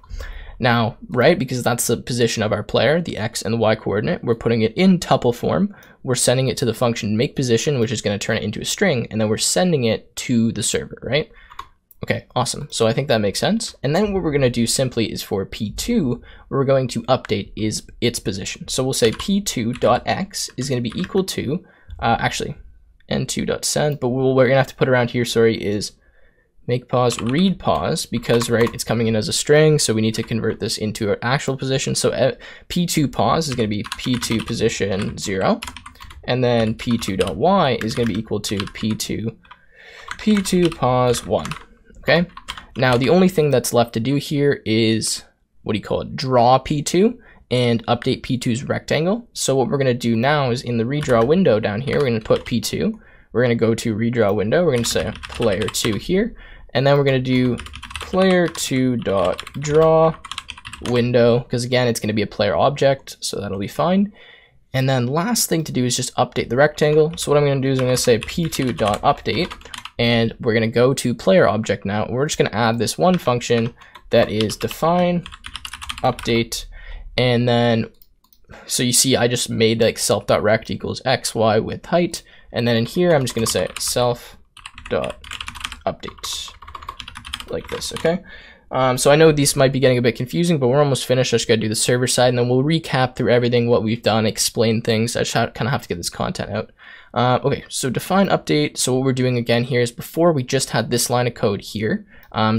Now, right, because that's the position of our player, the x and the y coordinate, we're putting it in tuple form. We're sending it to the function make position, which is going to turn it into a string, and then we're sending it to the server, right? Okay, awesome. So I think that makes sense. And then what we're going to do simply is for P2, what we're going to update is its position. So we'll say P2.x is going to be equal to, actually, N2.send, but what we're going to have to put around here, sorry, is make pause, read pause, because, right, it's coming in as a string, so we need to convert this into an actual position. So P2 pause is going to be P2 position 0, and then P2.y is going to be equal to P2 pause 1. Okay, now the only thing that's left to do here is, what do you call it, draw P2 and update P2's rectangle. So what we're going to do now is in the redraw window down here, we're going to put P2. We're going to go to redraw window. We're going to say player 2 here. And then we're going to do player2.draw window, because again, it's going to be a player object, so that'll be fine. And then last thing to do is just update the rectangle. So what I'm going to do is I'm going to say p2.update, and we're going to go to player object now. We're just going to add this one function that is define update. And then, so you see, I just made like self.rect equals xy with height. And then in here, I'm just going to say self.update like this, okay? So I know these might be getting a bit confusing, but we're almost finished. I just got to do the server side, and then we'll recap through everything, what we've done, explain things. I just kind of have to get this content out. Okay, so define update. So what we're doing again here is before we just had this line of code here.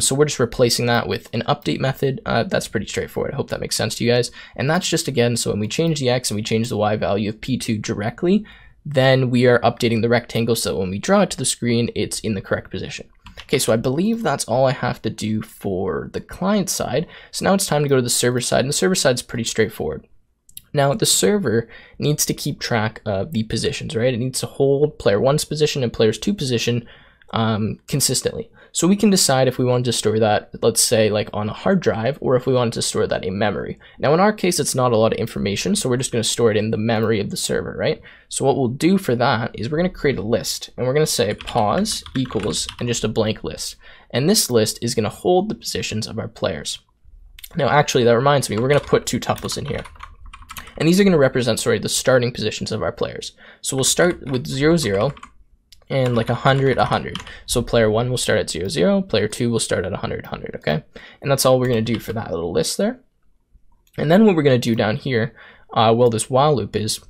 So we're just replacing that with an update method. That's pretty straightforward. I hope that makes sense to you guys. And that's just, again, so when we change the x and we change the y value of P2 directly, then we are updating the rectangle so that when we draw it to the screen, it's in the correct position. Okay, so I believe that's all I have to do for the client side. So now it's time to go to the server side, and the server side is pretty straightforward. Now, the server needs to keep track of the positions, right? It needs to hold player 1's position and player 2's position consistently. So we can decide if we wanted to store that, let's say, like on a hard drive, or if we wanted to store that in memory. Now, in our case, it's not a lot of information, so we're just going to store it in the memory of the server, right? So what we'll do for that is we're going to create a list, and we're going to say pause equals and just a blank list. And this list is going to hold the positions of our players. Now, actually, that reminds me, we're going to put two tuples in here. And these are going to represent, sorry, the starting positions of our players. So we'll start with 0, 0. And like 100, 100. So player 1 will start at 0, 0. Player 2 will start at 100, 100, okay? And that's all we're going to do for that little list there. And then what we're going to do down here, well, this while loop is,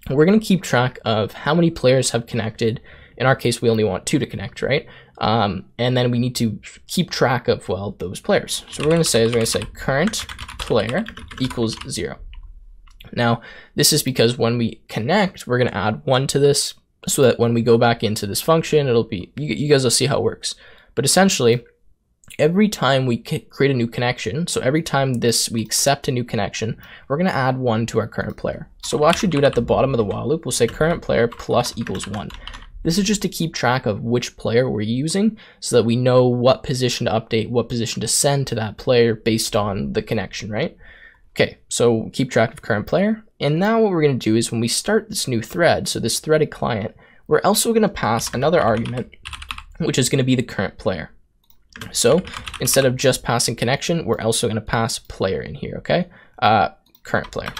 we're going to keep track of how many players have connected. In our case, we only want 2 to connect, right? And then we need to keep track of, well, those players. So what we're going to say is we're going to say current player equals 0. Now, this is because when we connect, we're going to add 1 to this, so that when we go back into this function, it'll be, you guys will see how it works. But essentially, every time we create a new connection, so every time we accept a new connection, we're going to add 1 to our current player. So we'll actually do it at the bottom of the while loop. We'll say current player plus equals 1. This is just to keep track of which player we're using so that we know what position to update, what position to send to that player based on the connection, right? Okay, so keep track of current player. And now what we're going to do is when we start this new thread, so this threaded client, we're also going to pass another argument, which is going to be the current player. So instead of just passing connection, we're also going to pass player in here, okay? Current player.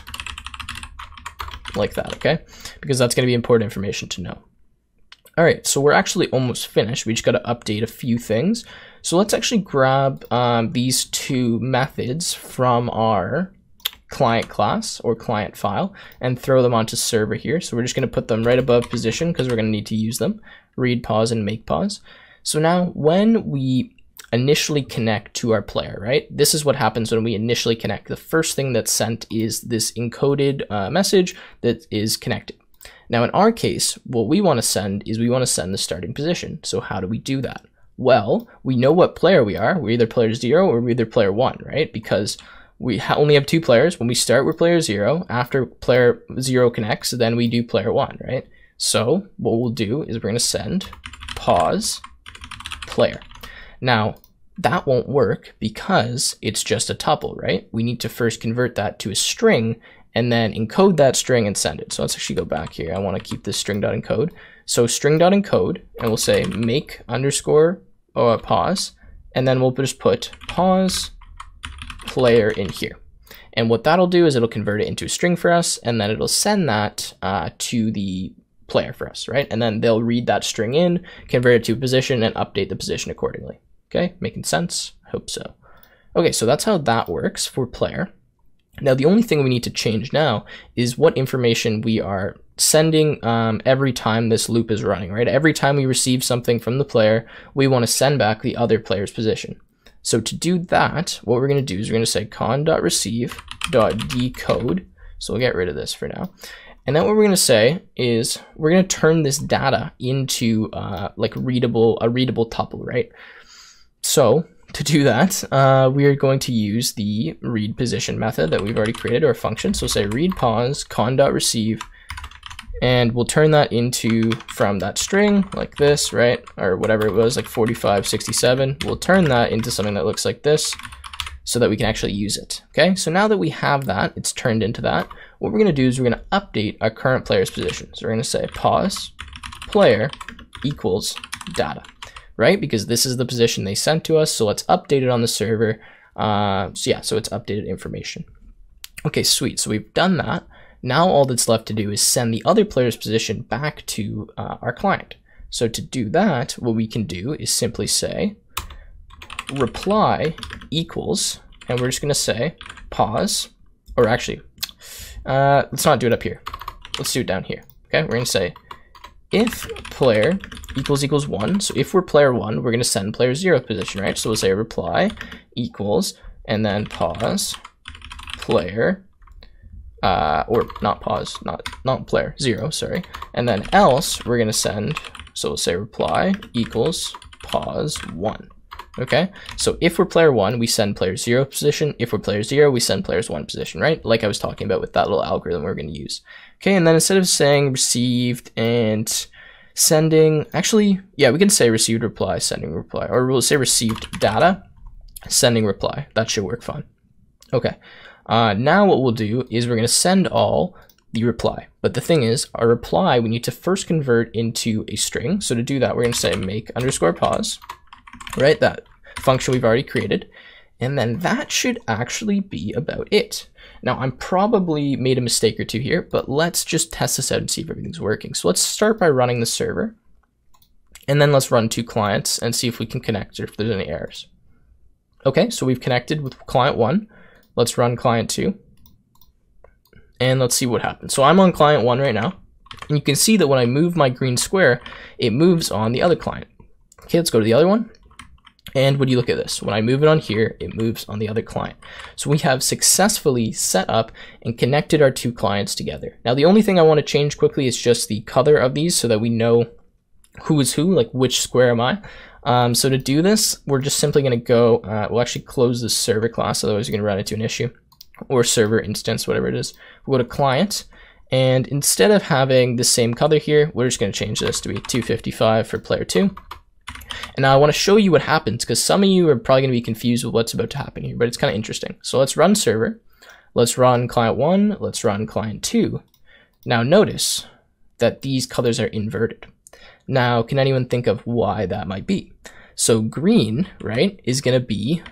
Like that, okay? Because that's going to be important information to know. All right, so we're actually almost finished. We just got to update a few things. So let's actually grab these two methods from our client class or client file and throw them onto server here. So we're just going to put them right above position because we're going to need to use them. Read pause and make pause. So now when we initially connect to our player, right? This is what happens when we initially connect. The first thing that's sent is this encoded message that is connected. Now in our case, what we want to send is we want to send the starting position. So how do we do that? Well, we know what player we are. We're either player 0 or we're either player 1, right? Because we only have 2 players. When we start, we're player 0. After player 0 connects, then we do player 1, right? So what we'll do is we're going to send pause player. Now, that won't work because it's just a tuple, right? We need to first convert that to a string and then encode that string and send it. So let's actually go back here. I want to keep this string.encode. So string.encode, and we'll say make underscore pause, and then we'll just put pause player in here. And what that'll do is it'll convert it into a string for us, and then it'll send that to the player for us, right? And then they'll read that string in, convert it to a position, and update the position accordingly. Okay, making sense? I hope so. Okay, so that's how that works for player. Now, the only thing we need to change now is what information we are sending every time this loop is running, right? Every time we receive something from the player, we want to send back the other player's position. So to do that, what we're going to do is we're going to say con.receive.decode. So we'll get rid of this for now. And then what we're going to say is we're going to turn this data into like a readable tuple, right? So to do that, we are going to use the read position method that we've already created, or a function. So say read pos con.receive, and we'll turn that into, from that string like this, right? Or whatever it was, like 4567. We'll turn that into something that looks like this so that we can actually use it. Okay, so now that we have that, it's turned into that. What we're going to do is we're going to update our current player's position. So we're going to say pos player equals data, right? Because this is the position they sent to us. So let's update it on the server. So it's updated information. Okay, sweet. So we've done that. Now all that's left to do is send the other player's position back to our client. So to do that, what we can do is simply say reply equals, and we're just going to say pos, or actually, let's not do it up here. Let's do it down here. Okay, we're going to say if player equals 1. So if we're player 1, we're going to send player 0 position, right? So we'll say reply equals, and then pos player, or not pos, not player 0, sorry. And then else we're going to send, so we'll say reply equals pos 1. Okay, so if we're player 1, we send player 0 position. If we're player 0, we send player's 1 position, right? Like I was talking about with that little algorithm we're going to use. Okay, and then instead of saying received and sending, actually, yeah, we can say received reply, sending reply, or we'll say received data, sending reply. That should work fine. Okay, now what we'll do is we're going to send all the reply. But the thing is, our reply, we need to first convert into a string. So to do that, we're going to say make underscore pos, right? That function we've already created. And then that should actually be about it. Now, I'm probably made a mistake or two here, but let's just test this out and see if everything's working. So let's start by running the server, and then let's run 2 clients and see if we can connect or if there's any errors. Okay, so we've connected with client 1. Let's run client 2, and let's see what happens. So I'm on client 1 right now, and you can see that when I move my green square, it moves on the other client. Okay, let's go to the other one. And when you look at this, when I move it on here, it moves on the other client. So we have successfully set up and connected our 2 clients together. Now, the only thing I want to change quickly is just the color of these so that we know who is who, like which square am I. So to do this, we're just simply going to go, we'll actually close the server class, otherwise you're going to run into an issue, or server instance, whatever it is. We'll go to client, and instead of having the same color here, we're just going to change this to be 255 for player 2. And now I want to show you what happens, because some of you are probably going to be confused with what's about to happen here, but it's kind of interesting. So let's run server, let's run client 1, let's run client 2. Now notice that these colors are inverted. Now, can anyone think of why that might be? So green, right, is going to be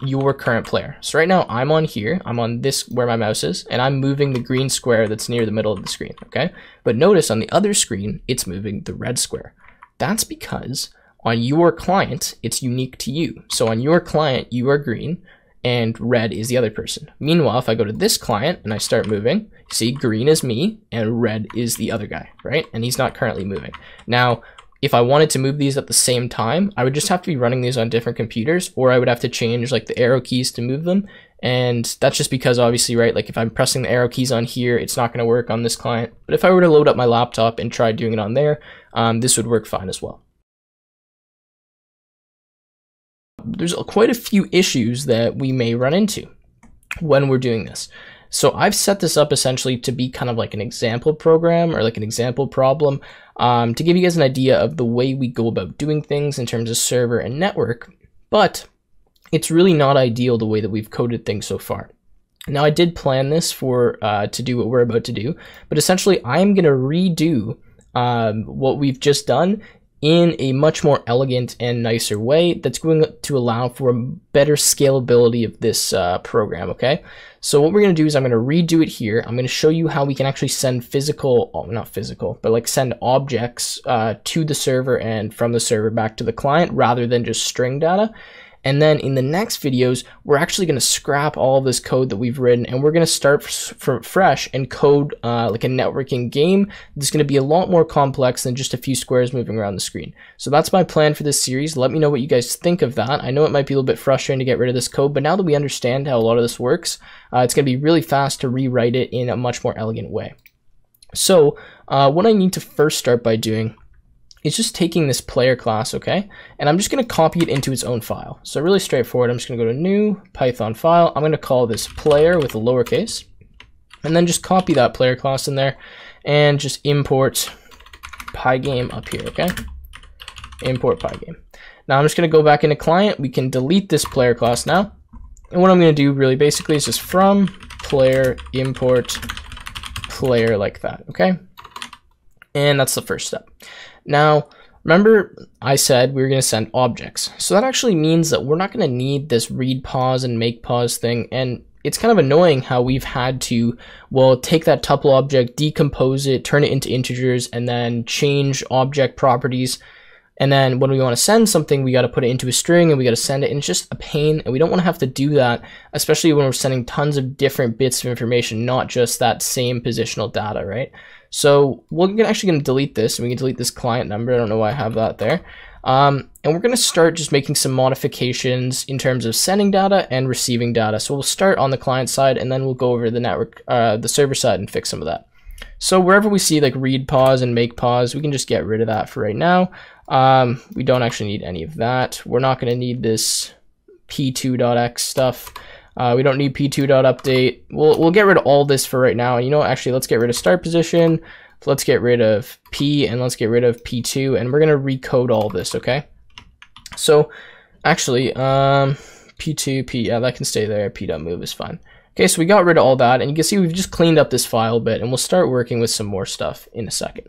your current player. So right now I'm on here, I'm on this where my mouse is, and I'm moving the green square that's near the middle of the screen, okay? But notice on the other screen, it's moving the red square. That's because on your client, it's unique to you. So on your client, you are green, and red is the other person. Meanwhile, if I go to this client and I start moving, see, green is me, and red is the other guy, right? And he's not currently moving. Now, if I wanted to move these at the same time, I would just have to be running these on different computers, or I would have to change like the arrow keys to move them. And that's just because obviously, right, like if I'm pressing the arrow keys on here, it's not gonna work on this client. But if I were to load up my laptop and try doing it on there, this would work fine as well. There's quite a few issues that we may run into when we're doing this. So I've set this up essentially to be kind of like an example program or like an example problem to give you guys an idea of the way we go about doing things in terms of server and network, but it's really not ideal the way that we've coded things so far. Now I did plan this for to do what we're about to do, but essentially I'm going to redo what we've just done in a much more elegant and nicer way that's going to allow for a better scalability of this program, okay? So what we're going to do is I'm going to redo it here. I'm going to show you how we can actually send not physical, but like send objects to the server and from the server back to the client rather than just string data. And then in the next videos, we're actually going to scrap all of this code that we've written, and we're going to start from fresh and code like a networking game that's going to be a lot more complex than just a few squares moving around the screen. So that's my plan for this series. Let me know what you guys think of that. I know it might be a little bit frustrating to get rid of this code, but now that we understand how a lot of this works, it's going to be really fast to rewrite it in a much more elegant way. So what I need to first start by doing is just taking this player class, okay? And I'm just going to copy it into its own file. So really straightforward. I'm just going to go to new Python file. I'm going to call this player with a lowercase, and then just copy that player class in there and just import Pygame up here, okay? Import Pygame. Now I'm just going to go back into client. We can delete this player class now. And what I'm going to do really basically is just from player import player like that, okay? And that's the first step. Now, remember I said we were going to send objects. So that actually means that we're not going to need this read pause and make pause thing. And it's kind of annoying how we've had to, well, take that tuple object, decompose it, turn it into integers, and then change object properties. And then when we want to send something, we got to put it into a string and we got to send it. And it's just a pain. And we don't want to have to do that, especially when we're sending tons of different bits of information, not just that same positional data, right? So we're actually going to delete this, and we can delete this client number. I don't know why I have that there. And we're going to start just making some modifications in terms of sending data and receiving data. So we'll start on the client side, and then we'll go over the network, the server side, and fix some of that. So wherever we see like read pause and make pause, we can just get rid of that for right now. We don't actually need any of that. We're not going to need this p2.x stuff. We don't need p2.update. We'll get rid of all this for right now. And you know what? Actually, let's get rid of start position. Let's get rid of p, and let's get rid of p2, and we're gonna recode all this. Okay. So actually, p2, p, yeah, that can stay there. p.move is fine. Okay, so we got rid of all that, and you can see we've just cleaned up this file a bit, and we'll start working with some more stuff in a second.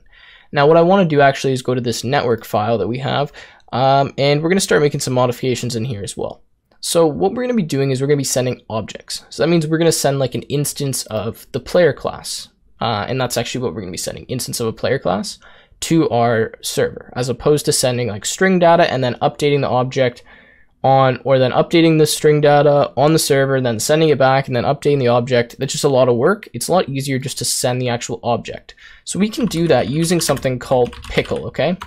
Now, what I want to do actually is go to this network file that we have, and we're gonna start making some modifications in here as well. So what we're going to be doing is we're going to be sending objects. So that means we're going to send like an instance of the player class. And that's actually what we're going to be sending, instance of a player class to our server, as opposed to sending like string data and then updating the object on, or then updating the string data on the server, and then sending it back and then updating the object. That's just a lot of work. It's a lot easier just to send the actual object. So we can do that using something called Pickle, okay?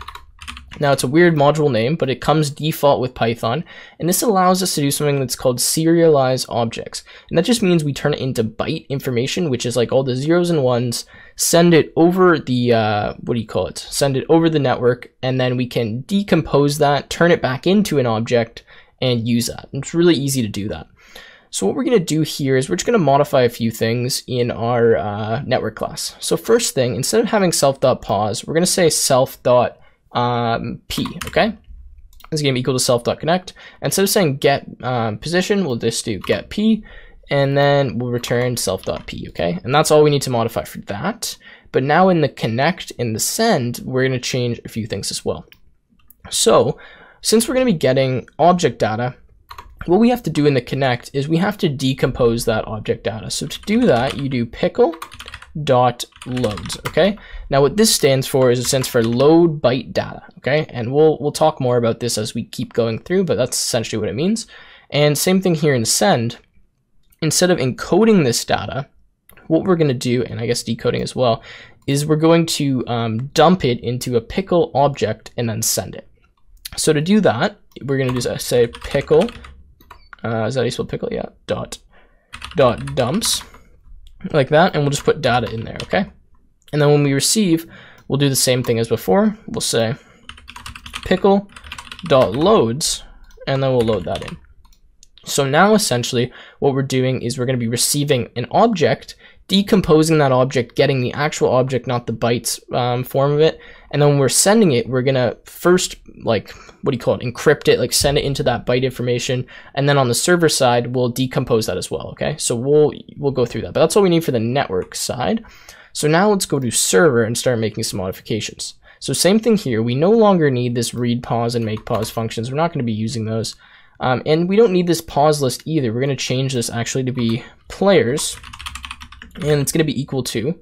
Now, it's a weird module name, but it comes default with Python, and this allows us to do something that's called serialize objects. And that just means we turn it into byte information, which is like all the zeros and ones, send it over the, send it over the network, and then we can decompose that, turn it back into an object, and use that. And it's really easy to do that. So what we're going to do here is we're just going to modify a few things in our network class. So first thing, instead of having self.pause, we're going to say self.p, okay? This is going to be equal to self.connect. Instead of saying get position, we'll just do get p, and then we'll return self.p, okay? And that's all we need to modify for that. But now in the connect, in the send, we're going to change a few things as well. So since we're going to be getting object data, what we have to do in the connect is we have to decompose that object data. So to do that, you do pickle.loads, okay? Now what this stands for is it stands for load byte data, okay? And we'll talk more about this as we keep going through, but that's essentially what it means. And same thing here in send. Instead of encoding this data, what we're going to do, and I guess decoding as well, is we're going to dump it into a pickle object and then send it. So to do that, we're going to just say pickle, is that how you spell pickle? Yeah, dot dumps, like that, and we'll just put data in there, okay? And then when we receive, we'll do the same thing as before. We'll say pickle.loads, and then we'll load that in. So now essentially what we're doing is we're going to be receiving an object, decomposing that object, getting the actual object, not the bytes form of it. And then when we're sending it, we're going to first, like, encrypt it, like send it into that byte information. And then on the server side, we'll decompose that as well, okay? So we'll go through that. But that's all we need for the network side. So now let's go to server and start making some modifications. So same thing here. We no longer need this read pause and make pause functions. We're not going to be using those. And we don't need this pause list either. We're going to change this actually to be players, and it's going to be equal to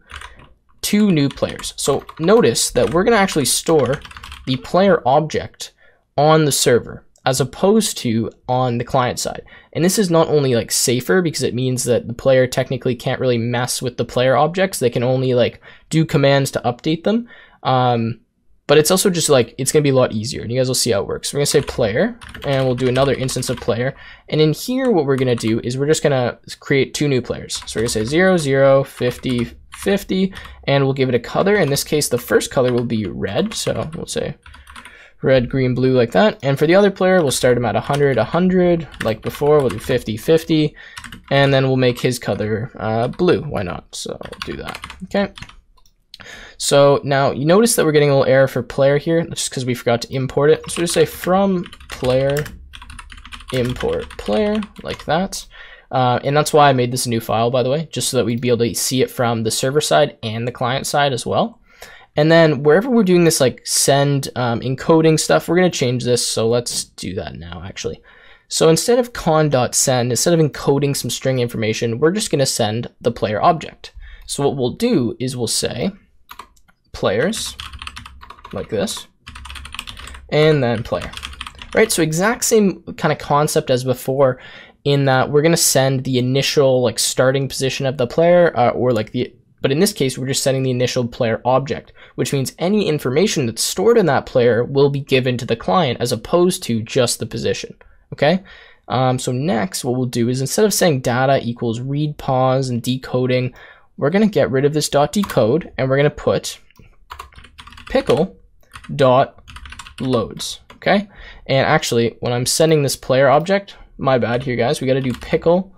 2 new players. So notice that we're going to actually store the player object on the server as opposed to on the client side. And this is not only like safer because it means that the player technically can't really mess with the player objects. They can only like do commands to update them. But it's also just like, it's gonna be a lot easier, and you guys will see how it works. We're gonna say player, and we'll do another instance of player. And in here, what we're gonna do is we're just gonna create 2 new players. So we're gonna say 0, 0, 50, 50, and we'll give it a color. In this case, the first color will be red. So we'll say red, green, blue, like that. And for the other player, we'll start him at 100, 100, like before. We'll do 50, 50, and then we'll make his color blue. Why not? So we'll do that, okay? So now you notice that we're getting a little error for player here, just because we forgot to import it. So just say from player import player, like that. And that's why I made this a new file, by the way, just so that we'd be able to see it from the server side and the client side as well. And then wherever we're doing this like send encoding stuff, we're going to change this. So let's do that now, actually. So instead of con.send, instead of encoding some string information, we're just going to send the player object. So what we'll do is we'll say players, like this, and then player, right? So exact same kind of concept as before, in that we're going to send the initial like starting position of the player, but in this case, we're just sending the initial player object, which means any information that's stored in that player will be given to the client as opposed to just the position, okay? So next, what we'll do is instead of saying data equals read, pause, and decoding, we're going to get rid of this .decode, and we're going to put pickle.loads, okay? And actually, when I'm sending this player object, my bad here, guys, we got to do pickle.dumps,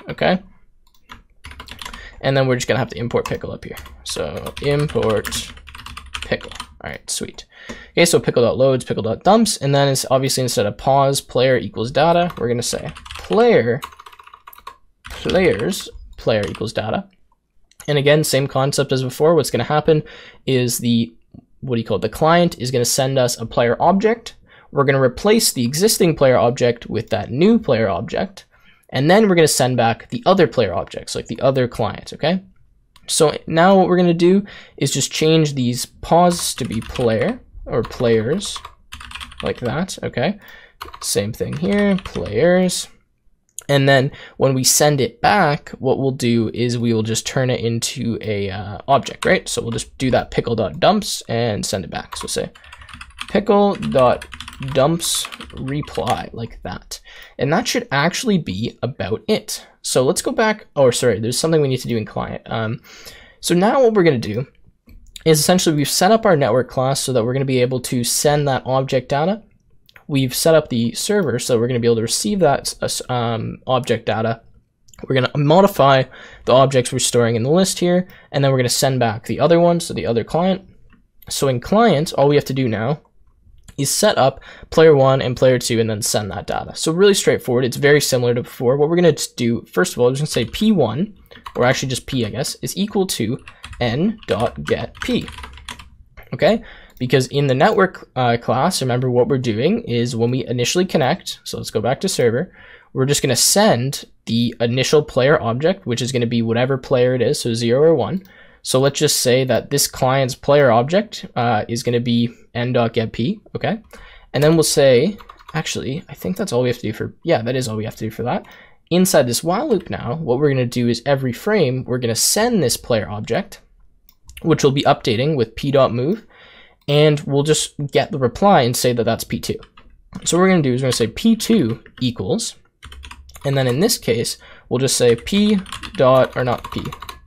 okay? And then we're just going to have to import pickle up here. So import pickle. All right, sweet. Okay, so pickle.loads, pickle.dumps, and then it's obviously instead of pause, player equals data, we're going to say player equals data. And again, same concept as before. What's going to happen is the client is going to send us a player object. We're going to replace the existing player object with that new player object. And then we're going to send back the other player objects, like the other client, okay? So now what we're going to do is just change these pause to be player or players, like that, okay? Same thing here, players. And then when we send it back, what we'll do is we will just turn it into a object, right? So we'll just do that pickle.dumps and send it back. So say pickle.dumps reply, like that. And that should actually be about it. So let's go back. Oh, sorry, there's something we need to do in client. So now what we're going to do is essentially we've set up our network class so that we're going to be able to send that object data. We've set up the server, so we're going to be able to receive that object data. We're going to modify the objects we're storing in the list here, and then we're going to send back the other one, so the other client. So in client, all we have to do now is set up player 1 and player 2 and then send that data. So really straightforward. It's very similar to before. What we're going to do, first of all, we're just going to say p1, or actually just p, I guess, is equal to n.getP. Okay? Because in the network class, remember what we're doing is when we initially connect, so let's go back to server, we're just going to send the initial player object, which is going to be whatever player it is, so 0 or 1. So let's just say that this client's player object is going to be n.getP, okay? And then we'll say, actually, I think that's all we have to do for, yeah, that is all we have to do for that. Inside this while loop now, what we're going to do is every frame, we're going to send this player object, which will be updating with p.move, and we'll just get the reply and say that that's p2. So what we're going to do is we're going to say p2 equals, and then in this case, we'll just say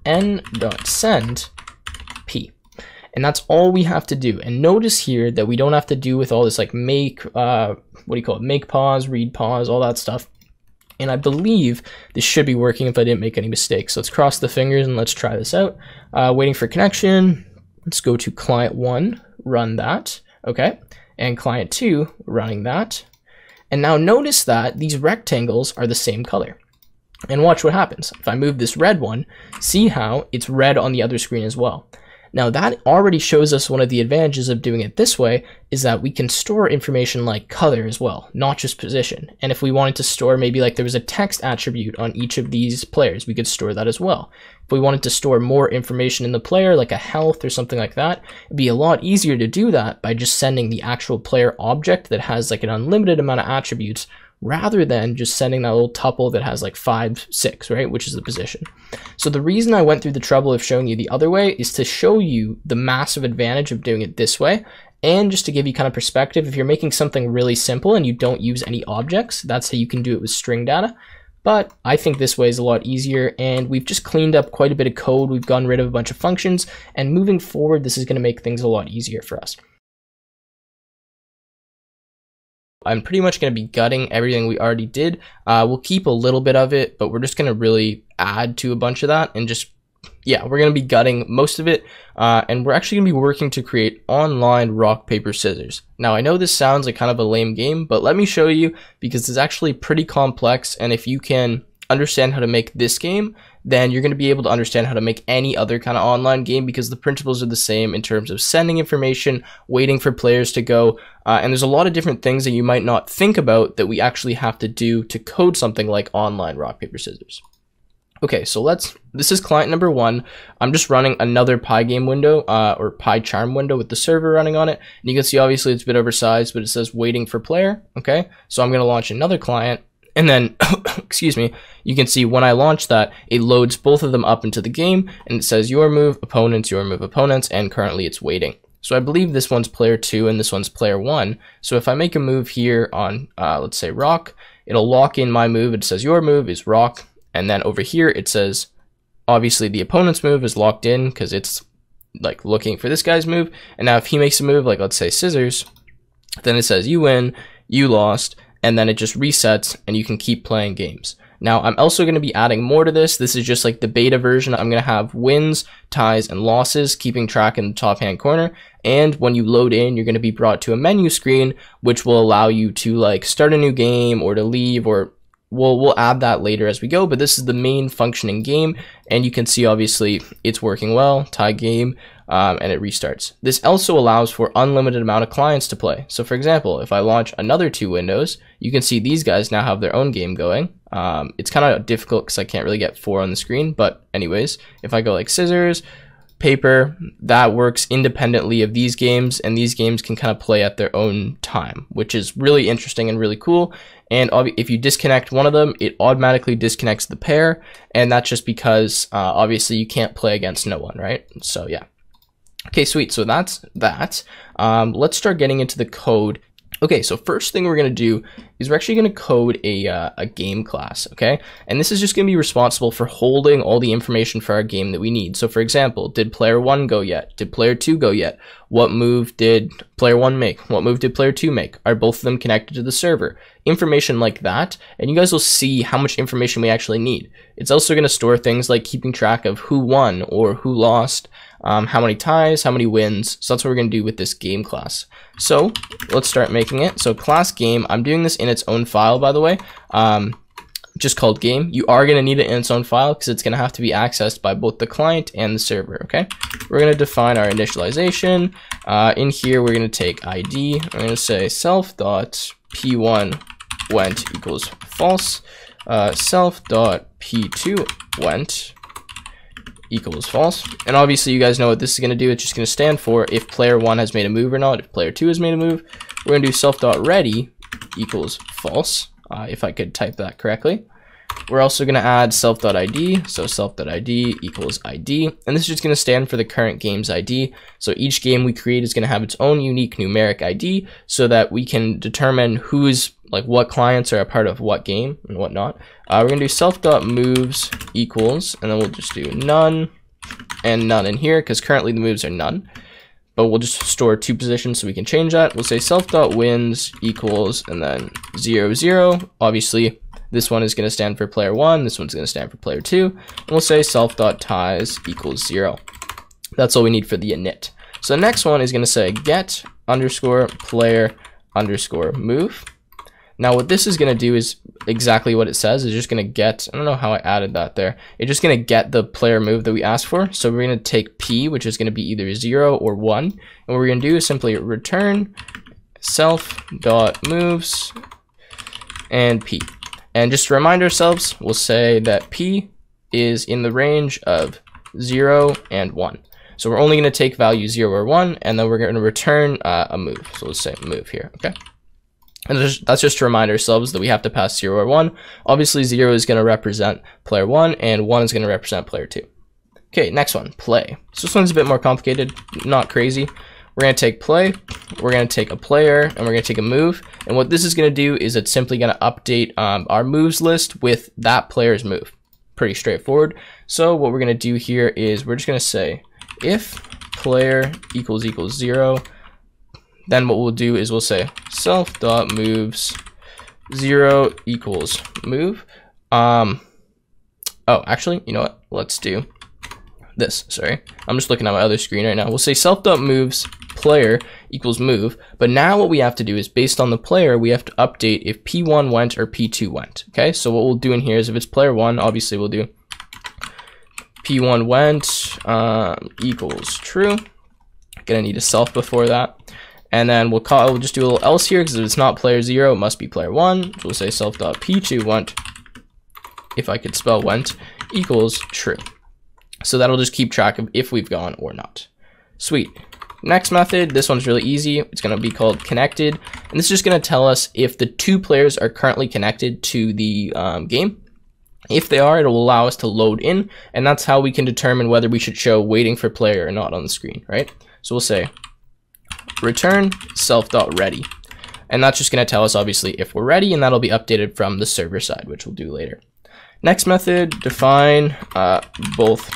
n.send p. And that's all we have to do. And notice here that we don't have to do with all this like make, make pause, read pause, all that stuff. And I believe this should be working if I didn't make any mistakes. So let's cross the fingers and let's try this out. Waiting for connection. Let's go to client 1, run that, okay? And client 2, running that. And now notice that these rectangles are the same color. And watch what happens. If I move this red one, see how it's red on the other screen as well. Now that already shows us one of the advantages of doing it this way is that we can store information like color as well, not just position. And if we wanted to store maybe like there was a text attribute on each of these players, we could store that as well. If we wanted to store more information in the player, like a health or something like that, it'd be a lot easier to do that by just sending the actual player object that has like an unlimited amount of attributes rather than just sending that little tuple that has like 5, 6, right, which is the position. So the reason I went through the trouble of showing you the other way is to show you the massive advantage of doing it this way, and just to give you kind of perspective. If you're making something really simple and you don't use any objects, that's how you can do it with string data. But I think this way is a lot easier, and we've just cleaned up quite a bit of code. We've gotten rid of a bunch of functions, and moving forward, this is going to make things a lot easier for us. I'm pretty much going to be gutting everything we already did. We'll keep a little bit of it, but we're just going to really add to a bunch of that and just, yeah, we're going to be gutting most of it. And we're actually going to be working to create online rock, paper, scissors. Now, I know this sounds like kind of a lame game, but let me show you because it's actually pretty complex. And if you can understand how to make this game, then you're going to be able to understand how to make any other kind of online game because the principles are the same in terms of sending information, waiting for players to go, and there's a lot of different things that you might not think about that we actually have to do to code something like online rock, paper, scissors. Okay, so this is client number 1. I'm just running another Pygame window, or PyCharm window with the server running on it. And you can see obviously it's a bit oversized, but it says waiting for player, okay? So I'm going to launch another client. And then, excuse me, you can see when I launch that, it loads both of them up into the game, and it says your move, opponents, and currently it's waiting. So I believe this one's player 2 and this one's player 1. So if I make a move here on, let's say rock, it'll lock in my move. It says your move is rock, and then over here it says, obviously the opponent's move is locked in because it's like looking for this guy's move. And now if he makes a move, like let's say scissors, then it says you win, you lost, and then it just resets and you can keep playing games. Now, I'm also going to be adding more to this. This is just like the beta version. I'm going to have wins, ties, and losses, keeping track in the top hand corner. And when you load in, you're going to be brought to a menu screen, which will allow you to like start a new game or to leave, or we'll add that later as we go. But this is the main functioning game. And you can see, obviously, it's working well, tie game, and it restarts. This also allows for unlimited amount of clients to play. So for example, if I launch another 2 windows, you can see these guys now have their own game going. It's kind of difficult because I can't really get 4 on the screen, but anyways, if I go like scissors, paper, that works independently of these games, and these games can kind of play at their own time, which is really interesting and really cool. And if you disconnect one of them, it automatically disconnects the pair, and that's just because obviously you can't play against no one, right? So yeah. Okay, sweet. So that's that. Let's start getting into the code. Okay, so first thing we're going to do is we're actually going to code a game class, okay? And this is just going to be responsible for holding all the information for our game that we need. So for example, did player 1 go yet? Did player 2 go yet? What move did player 1 make? What move did player 2 make? Are both of them connected to the server? Information like that, and you guys will see how much information we actually need. It's also going to store things like keeping track of who won or who lost, how many ties, how many wins. So that's what we're going to do with this game class. So let's start making it. So class game, I'm doing this in its own file, by the way, just called game. You are going to need it in its own file because it's going to have to be accessed by both the client and the server, okay? We're going to define our initialization. In here, we're going to take ID. I'm going to say self.p1 went equals false. Self.p2 went equals false. And obviously you guys know what this is going to do. It's just going to stand for if player 1 has made a move or not. If player 2 has made a move, we're going to do self.ready equals false, if I could type that correctly. We're also going to add self.id, so self.id equals ID, and this is just going to stand for the current game's ID. So each game we create is going to have its own unique numeric ID so that we can determine who's, like what clients are a part of what game and whatnot. We're going to do self.moves equals, and then we'll just do none and none in here because currently the moves are none. But we'll just store 2 positions so we can change that. We'll say self.wins equals, and then 0, 0. Obviously, this one is going to stand for player 1. This one's going to stand for player 2. And we'll say self.ties equals 0. That's all we need for the init. So the next one is going to say get underscore player underscore move. Now what this is going to do is exactly what it says. It's just going to get, I don't know how I added that there. It's just going to get the player move that we asked for. So we're going to take P, which is going to be either 0 or 1. And what we're going to do is simply return self.moves and P. And just to remind ourselves, we'll say that P is in the range of 0 and 1. So we're only going to take value 0 or 1, and then we're going to return a move. So let's say move here, okay? And that's just to remind ourselves that we have to pass 0 or 1. Obviously, 0 is going to represent player 1, and 1 is going to represent player 2. Okay, next one, play. So this one's a bit more complicated, not crazy. We're going to take play, we're going to take a player, and we're going to take a move. And what this is going to do is it's simply going to update our moves list with that player's move. Pretty straightforward. So what we're going to do here is we're just going to say if player equals 0, then what we'll do is we'll say self.moves 0 equals move. Oh, actually, you know what? Let's do this. Sorry, I'm just looking at my other screen right now. We'll say self.moves player equals move, but now what we have to do is based on the player, we have to update if P1 went or P2 went. Okay, so what we'll do in here is if it's player 1, obviously we'll do P1 went equals true. Gonna need a self before that. And then we'll just do a little else here because if it's not player 0, it must be player 1. So we'll say self.p2 went, if I could spell went, equals true. So that'll just keep track of if we've gone or not. Sweet. Next method, this one's really easy. It's going to be called connected. And this is just going to tell us if the two players are currently connected to the game. If they are, it will allow us to load in. And that's how we can determine whether we should show waiting for player or not on the screen, right? So we'll say return self.ready. And that's just going to tell us, obviously, if we're ready. And that'll be updated from the server side, which we'll do later. Next method, define both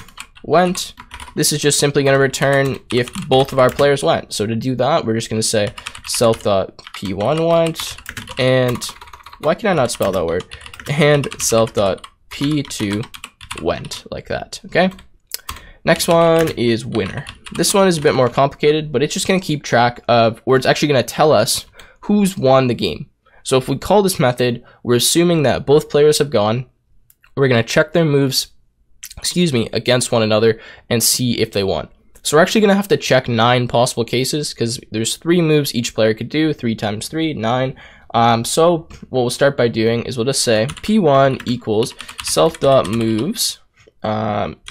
went. This is just simply going to return if both of our players went. So to do that, we're just going to say self.p1 went, and why can I not spell that word? And self.p2 went, like that, okay? Next one is winner. This one is a bit more complicated, but it's just going to keep track of, or it's actually going to tell us who's won the game. So if we call this method, we're assuming that both players have gone. We're going to check their moves, against one another and see if they won. So we're actually going to have to check 9 possible cases because there's 3 moves each player could do. 3 times 3, 9. So what we'll start by doing is we'll just say P1 equals self.moves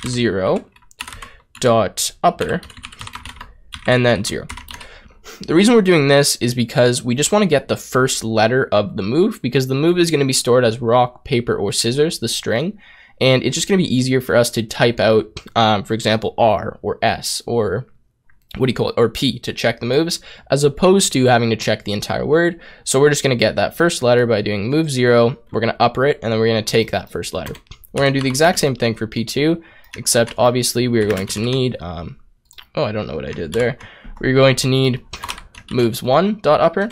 0 dot upper and then 0. The reason we're doing this is because we just want to get the first letter of the move, because the move is going to be stored as rock, paper, or scissors, the string, and it's just going to be easier for us to type out, for example, R or S or or P to check the moves, as opposed to having to check the entire word. So we're just going to get that first letter by doing move 0. We're going to upper it, and then we're going to take that first letter. We're going to do the exact same thing for P2, except obviously we're going to need, oh, I don't know what I did there. We're going to need moves 1 dot upper,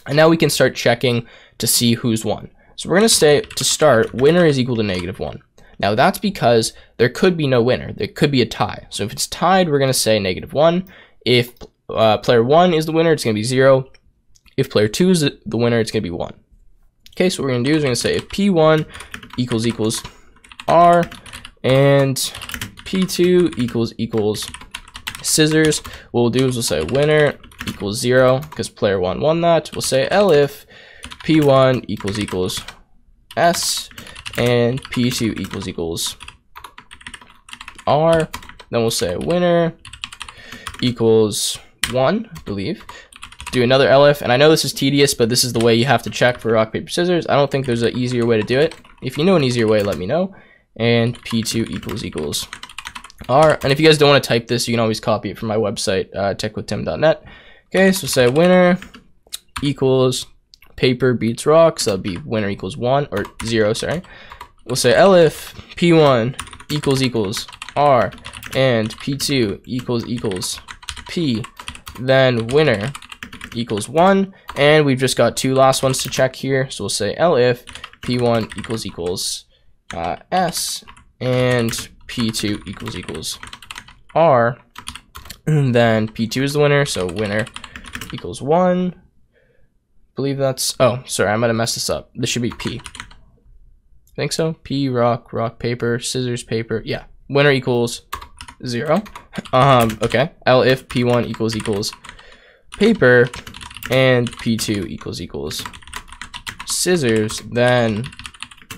and now we can start checking to see who's won. So we're going to say to start winner is equal to -1. Now that's because there could be no winner. There could be a tie. So if it's tied, we're going to say -1. If player 1 is the winner, it's going to be 0. If player 2 is the winner, it's going to be 1. Okay, so what we're going to do is we're going to say if P1 equals R and P2 equals scissors, what we'll do is we'll say winner equals 0 because player 1 won that. We'll say elif P1 equals S and P2 equals R. Then we'll say winner equals 1, I believe. Do another elif, and I know this is tedious, but this is the way you have to check for rock, paper, scissors. I don't think there's an easier way to do it. If you know an easier way, let me know. And P2 equals R. And if you guys don't want to type this, you can always copy it from my website, techwithtim.net. Okay, so say winner equals paper beats rock, so that'll be winner equals 1 or 0, sorry. We'll say elif P1 equals R and P2 equals P, then winner equals 1, and we've just got 2 last ones to check here. So we'll say elif P1 equals S and P2 equals R, and then P2 is the winner, so winner equals 1, believe that's, oh, sorry, I might have messed this up. This should be P. Think so? P, rock, paper, scissors, paper. Yeah. Winner equals 0. Okay. L if P1 equals paper and P2 equals scissors, then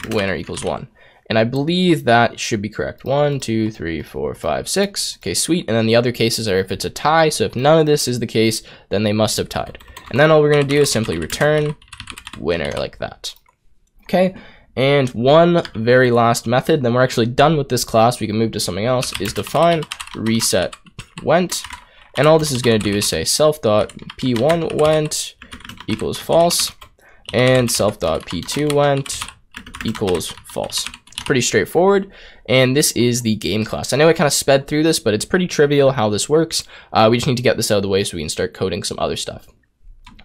winner equals 1. And I believe that should be correct. 1, 2, 3, 4, 5, 6. Okay, sweet. And then the other cases are if it's a tie. So if none of this is the case, then they must have tied. And then all we're going to do is simply return winner like that. Okay. And one very last method, then we're actually done with this class. We can move to something else, is define reset went. And all this is going to do is say self.p1 went equals false, and self.p2 went equals false. Pretty straightforward. And this is the game class. I know I kind of sped through this, but it's pretty trivial how this works. We just need to get this out of the way so we can start coding some other stuff.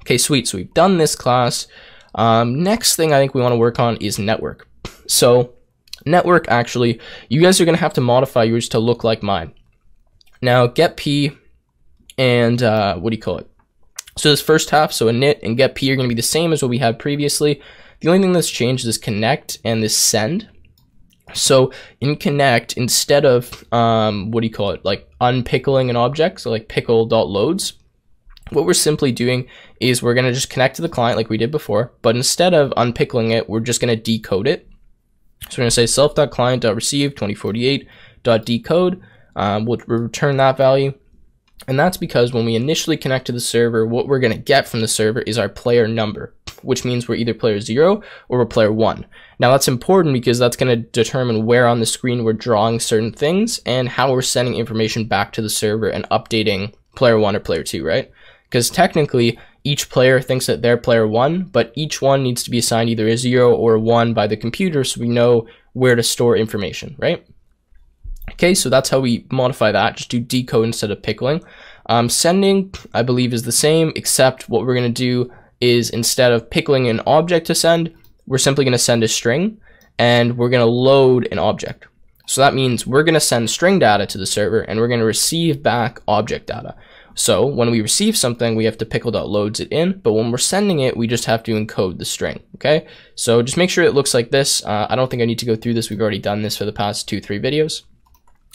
Okay, sweet. So we've done this class. Next thing I think we want to work on is network. So network, actually, you guys are going to have to modify yours to look like mine. Now get P and what do you call it? So this first half, so init and get P are going to be the same as what we had previously. The only thing that's changed is connect and this send. So in connect, instead of what do you call it, like unpickling an object, so like pickle.loads, what we're simply doing is we're going to just connect to the client like we did before, but instead of unpickling it, we're just going to decode it. So we're going to say self.client.receive 2048.decode. We'll return that value. And that's because when we initially connect to the server, what we're going to get from the server is our player number, which means we're either player 0 or we're player 1. Now that's important because that's going to determine where on the screen we're drawing certain things and how we're sending information back to the server and updating player 1 or player 2, right? Because technically each player thinks that they're player 1, but each one needs to be assigned either a 0 or a 1 by the computer so we know where to store information, right? Okay, so that's how we modify that. Just do decode instead of pickling. Sending, I believe, is the same, except what we're going to do is instead of pickling an object to send, we're simply going to send a string, and we're going to load an object. So that means we're going to send string data to the server, and we're going to receive back object data. So when we receive something, we have to pickle.loads it in, but when we're sending it, we just have to encode the string, okay? So just make sure it looks like this. I don't think I need to go through this. We've already done this for the past 2-3 videos.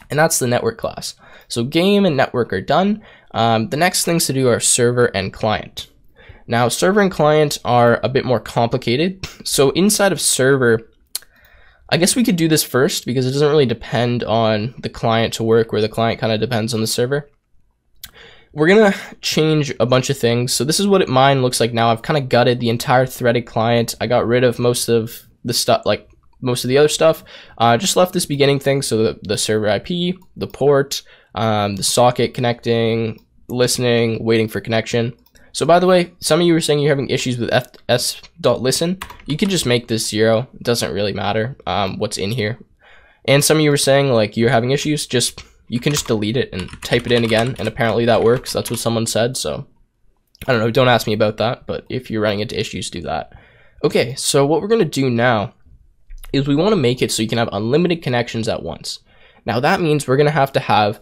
And that's the network class. So game and network are done. The next things to do are server and client. Now, server and client are a bit more complicated. So inside of server, I guess we could do this first because it doesn't really depend on the client to work, where the client kind of depends on the server. We're going to change a bunch of things. So this is what mine looks like now. I've kind of gutted the entire threaded client. I got rid of most of the stuff, like most of the other stuff. Just left this beginning thing, so the server IP, the port, the socket connecting, listening, waiting for connection. So by the way, some of you were saying you're having issues with fs.listen. You can just make this 0. It doesn't really matter what's in here. And some of you were saying like you're having issues, you can just delete it and type it in again, and apparently that works. That's what someone said, so I don't know, don't ask me about that, but if you're running into issues, do that. Okay, so what we're going to do now is we want to make it so you can have unlimited connections at once. Now that means we're going to have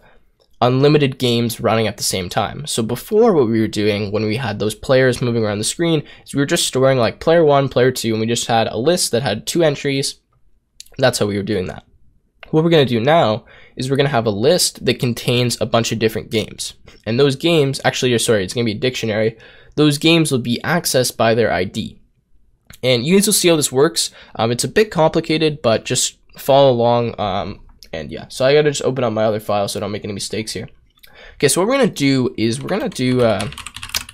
unlimited games running at the same time. So before, what we were doing when we had those players moving around the screen is we were just storing like player 1, player 2, and we just had a list that had 2 entries. That's how we were doing that. What we're going to do now is we're going to have a list that contains a bunch of different games. And those games, actually, it's going to be a dictionary. Those games will be accessed by their ID. And you guys will see how this works. It's a bit complicated, but just follow along. And yeah, so I got to just open up my other file so I don't make any mistakes here. Okay, so what we're going to do is we're going to do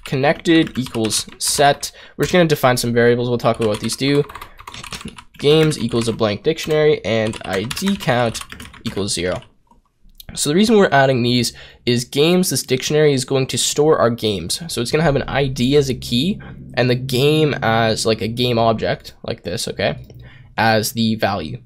connected equals set. We're just going to define some variables. We'll talk about what these do. Games equals a blank dictionary, and ID count equals 0. So the reason we're adding these is games, this dictionary is going to store our games. So it's going to have an ID as a key and the game as like a game object like this, okay, as the value.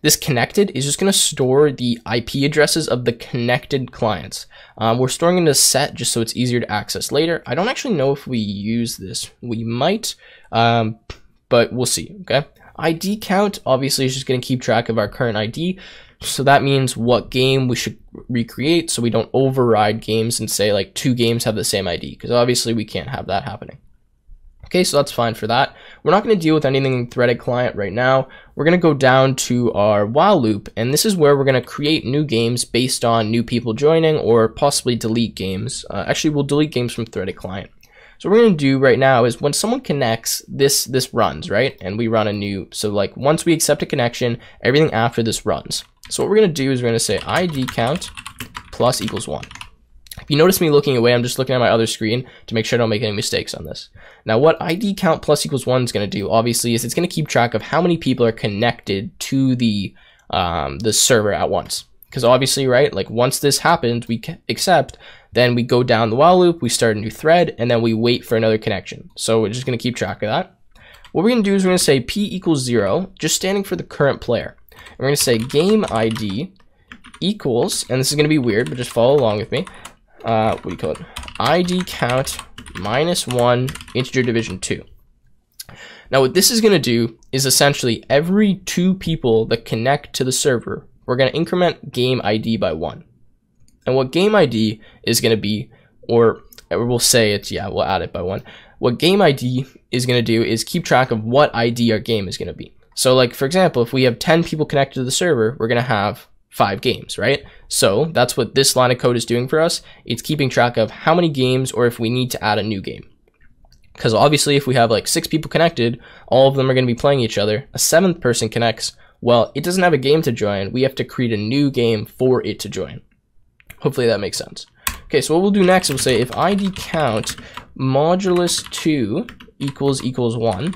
This connected is just going to store the IP addresses of the connected clients. We're storing in a set just so it's easier to access later. I don't actually know if we use this. We might, but we'll see, okay? ID count obviously is just going to keep track of our current ID. So that means what game we should recreate so we don't override games and say like 2 games have the same ID, because obviously we can't have that happening. Okay, so that's fine for that. We're not going to deal with anything in threaded client right now. We're going to go down to our while loop, and this is where we're going to create new games based on new people joining, or possibly delete games. Actually, we'll delete games from threaded client. So what we're going to do right now is when someone connects, this runs, right? And we run a new, so like once we accept a connection, everything after this runs. So what we're going to do is we're going to say ID count plus equals 1. If you notice me looking away, I'm just looking at my other screen to make sure I don't make any mistakes on this. Now what ID count plus equals 1 is going to do, obviously, is it's going to keep track of how many people are connected to the server at once. Because obviously, right, like once this happens, we accept, then we go down the while loop, we start a new thread, and then we wait for another connection. So we're just going to keep track of that. What we're going to do is we're going to say p equals 0, just standing for the current player. And we're going to say game ID equals, and this is going to be weird, but just follow along with me. What do you call it? ID count minus 1 integer division 2. Now what this is going to do is essentially every 2 people that connect to the server, we're going to increment game ID by 1. And what game ID is going to be, or we'll say it's, yeah, we'll add it by 1. What game ID is going to do is keep track of what ID our game is going to be. So like, for example, if we have 10 people connected to the server, we're going to have 5 games, right? So that's what this line of code is doing for us. It's keeping track of how many games, or if we need to add a new game. Because obviously if we have like 6 people connected, all of them are going to be playing each other. A 7th person connects, well, it doesn't have a game to join. We have to create a new game for it to join. Hopefully that makes sense. Okay, so what we'll do next is we'll say if ID count modulus 2 equals 1.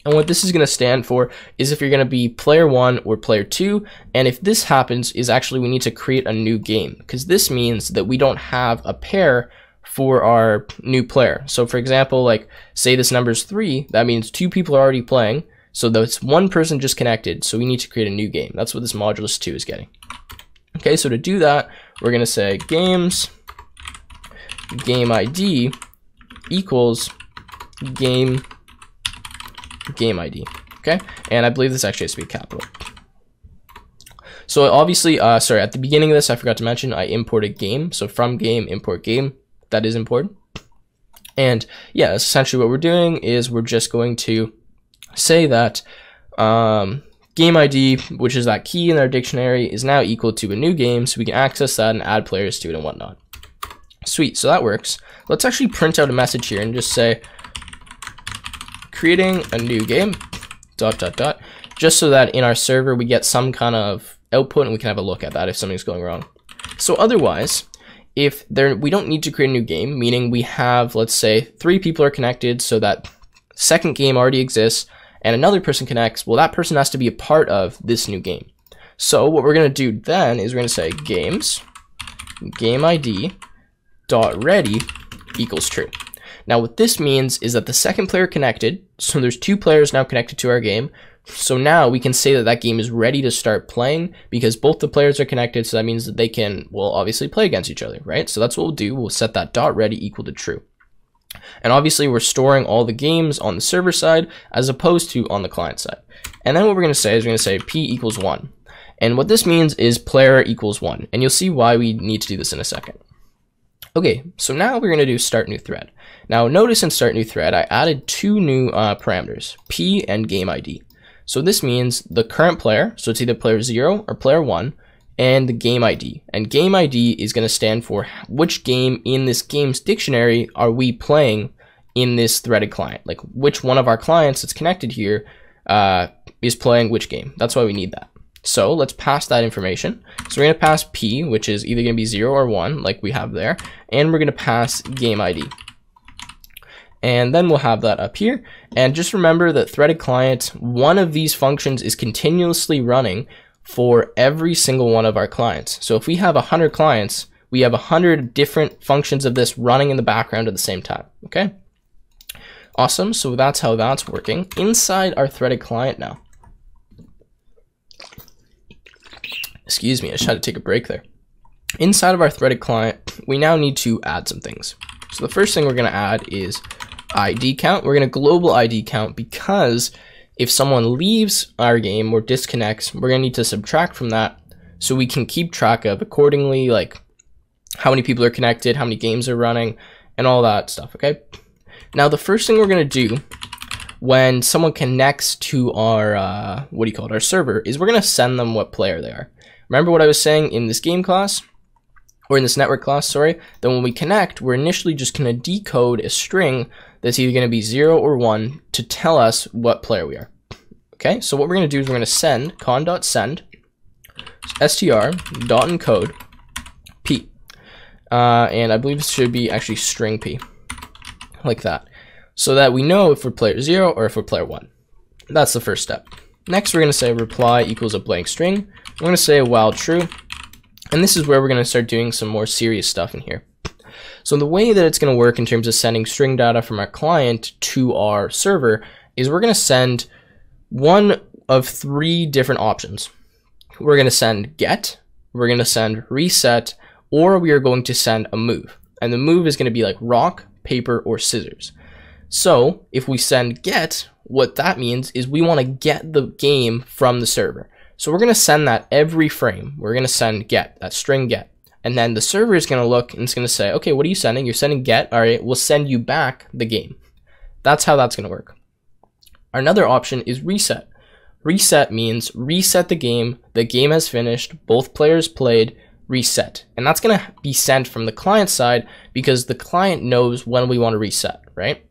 And what this is going to stand for is if you're going to be player 1 or player 2. And if this happens, is actually we need to create a new game, because this means that we don't have a pair for our new player. So for example, like say this number is 3, that means 2 people are already playing. So that's 1 person just connected. So we need to create a new game. That's what this modulus 2 is getting. Okay, so to do that, we're going to say games game ID equals game ID. Okay, and I believe this actually has to be capital. So obviously, sorry, at the beginning of this, I forgot to mention I imported game. So from game, import game. That is important. And yeah, essentially what we're doing is we're just going to say that game ID, which is that key in our dictionary, is now equal to a new game, so we can access that and add players to it and whatnot. Sweet, so that works. Let's actually print out a message here and just say creating a new game, ... just so that in our server we get some kind of output and we can have a look at that if something's going wrong. So otherwise, if we don't need to create a new game, meaning we have, let's say, 3 people are connected, so that second game already exists, and another person connects, well, that person has to be a part of this new game. So what we're going to do then is we're going to say games game ID dot ready equals true. Now what this means is that the second player connected, so there's 2 players now connected to our game. So now we can say that that game is ready to start playing because both the players are connected. So that means that they can, well, obviously play against each other, right? So that's what we'll do. We'll set that dot ready equal to true. And obviously we're storing all the games on the server side as opposed to on the client side. And then what we're going to say is we're going to say p equals 1. And what this means is player equals 1. And you'll see why we need to do this in a second. Okay, so now we're going to do start new thread. Now notice in start new thread, I added 2 new parameters, p and game ID. So this means the current player, so it's either player 0 or player 1, and the game ID. And game ID is going to stand for which game in this game's dictionary are we playing in this threaded client. Like which one of our clients that's connected here is playing which game. That's why we need that. So let's pass that information. So we're going to pass P, which is either going to be 0 or 1, like we have there. And we're going to pass game ID. And then we'll have that up here. And just remember that threaded client, one of these functions is continuously running for every single one of our clients. So if we have 100 clients, we have 100 different functions of this running in the background at the same time. Okay. Awesome. So that's how that's working inside our threaded client now. Excuse me, I just had to take a break there. Inside of our threaded client, we now need to add some things. So the first thing we're going to add is ID count. We're going to global ID count because if someone leaves our game or disconnects, we're going to need to subtract from that so we can keep track of accordingly, like how many people are connected, how many games are running, and all that stuff, okay? Now the first thing we're going to do when someone connects to our, our server, is we're going to send them what player they are. Remember what I was saying in this game class, or in this network class, sorry, that when we connect, we're initially just going to decode a string that's either going to be 0 or 1 to tell us what player we are. Okay, so what we're going to do is we're going to send con.send str.encode p. And I believe this should be actually string p, like that, so that we know if we're player 0 or if we're player 1. That's the first step. Next, we're going to say reply equals a blank string. We're going to say while true, and this is where we're going to start doing some more serious stuff in here. So the way that it's going to work in terms of sending string data from our client to our server is we're going to send one of 3 different options. We're going to send get, we're going to send reset, or we are going to send a move. And the move is going to be like rock, paper, or scissors. So if we send get, what that means is we want to get the game from the server. So we're going to send that every frame. We're going to send get, that string get. And then the server is going to look and it's going to say, okay, what are you sending? You're sending get. All right, we'll send you back the game. That's how that's going to work. Another option is reset. Reset means reset the game has finished, both players played, reset. And that's going to be sent from the client side because the client knows when we want to reset, right?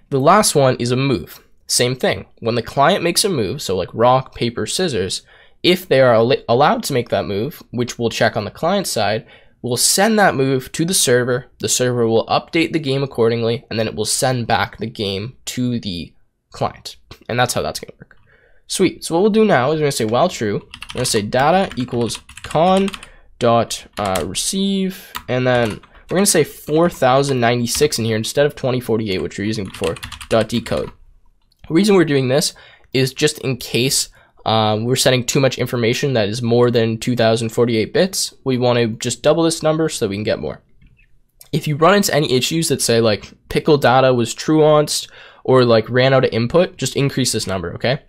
The last one is a move. Same thing. When the client makes a move, so like rock, paper, scissors, if they are allowed to make that move, which we'll check on the client side, we'll send that move to the server will update the game accordingly, and then it will send back the game to the client. And that's how that's going to work. Sweet. So what we'll do now is we're going to say while true, we're going to say data equals con dot receive, and then we're going to say 4096 in here instead of 2048, which we were using before, dot decode. The reason we're doing this is just in case we're sending too much information that is more than 2048 bits. We want to just double this number so that we can get more. If you run into any issues that say like pickle data was truanced or like ran out of input, just increase this number, okay?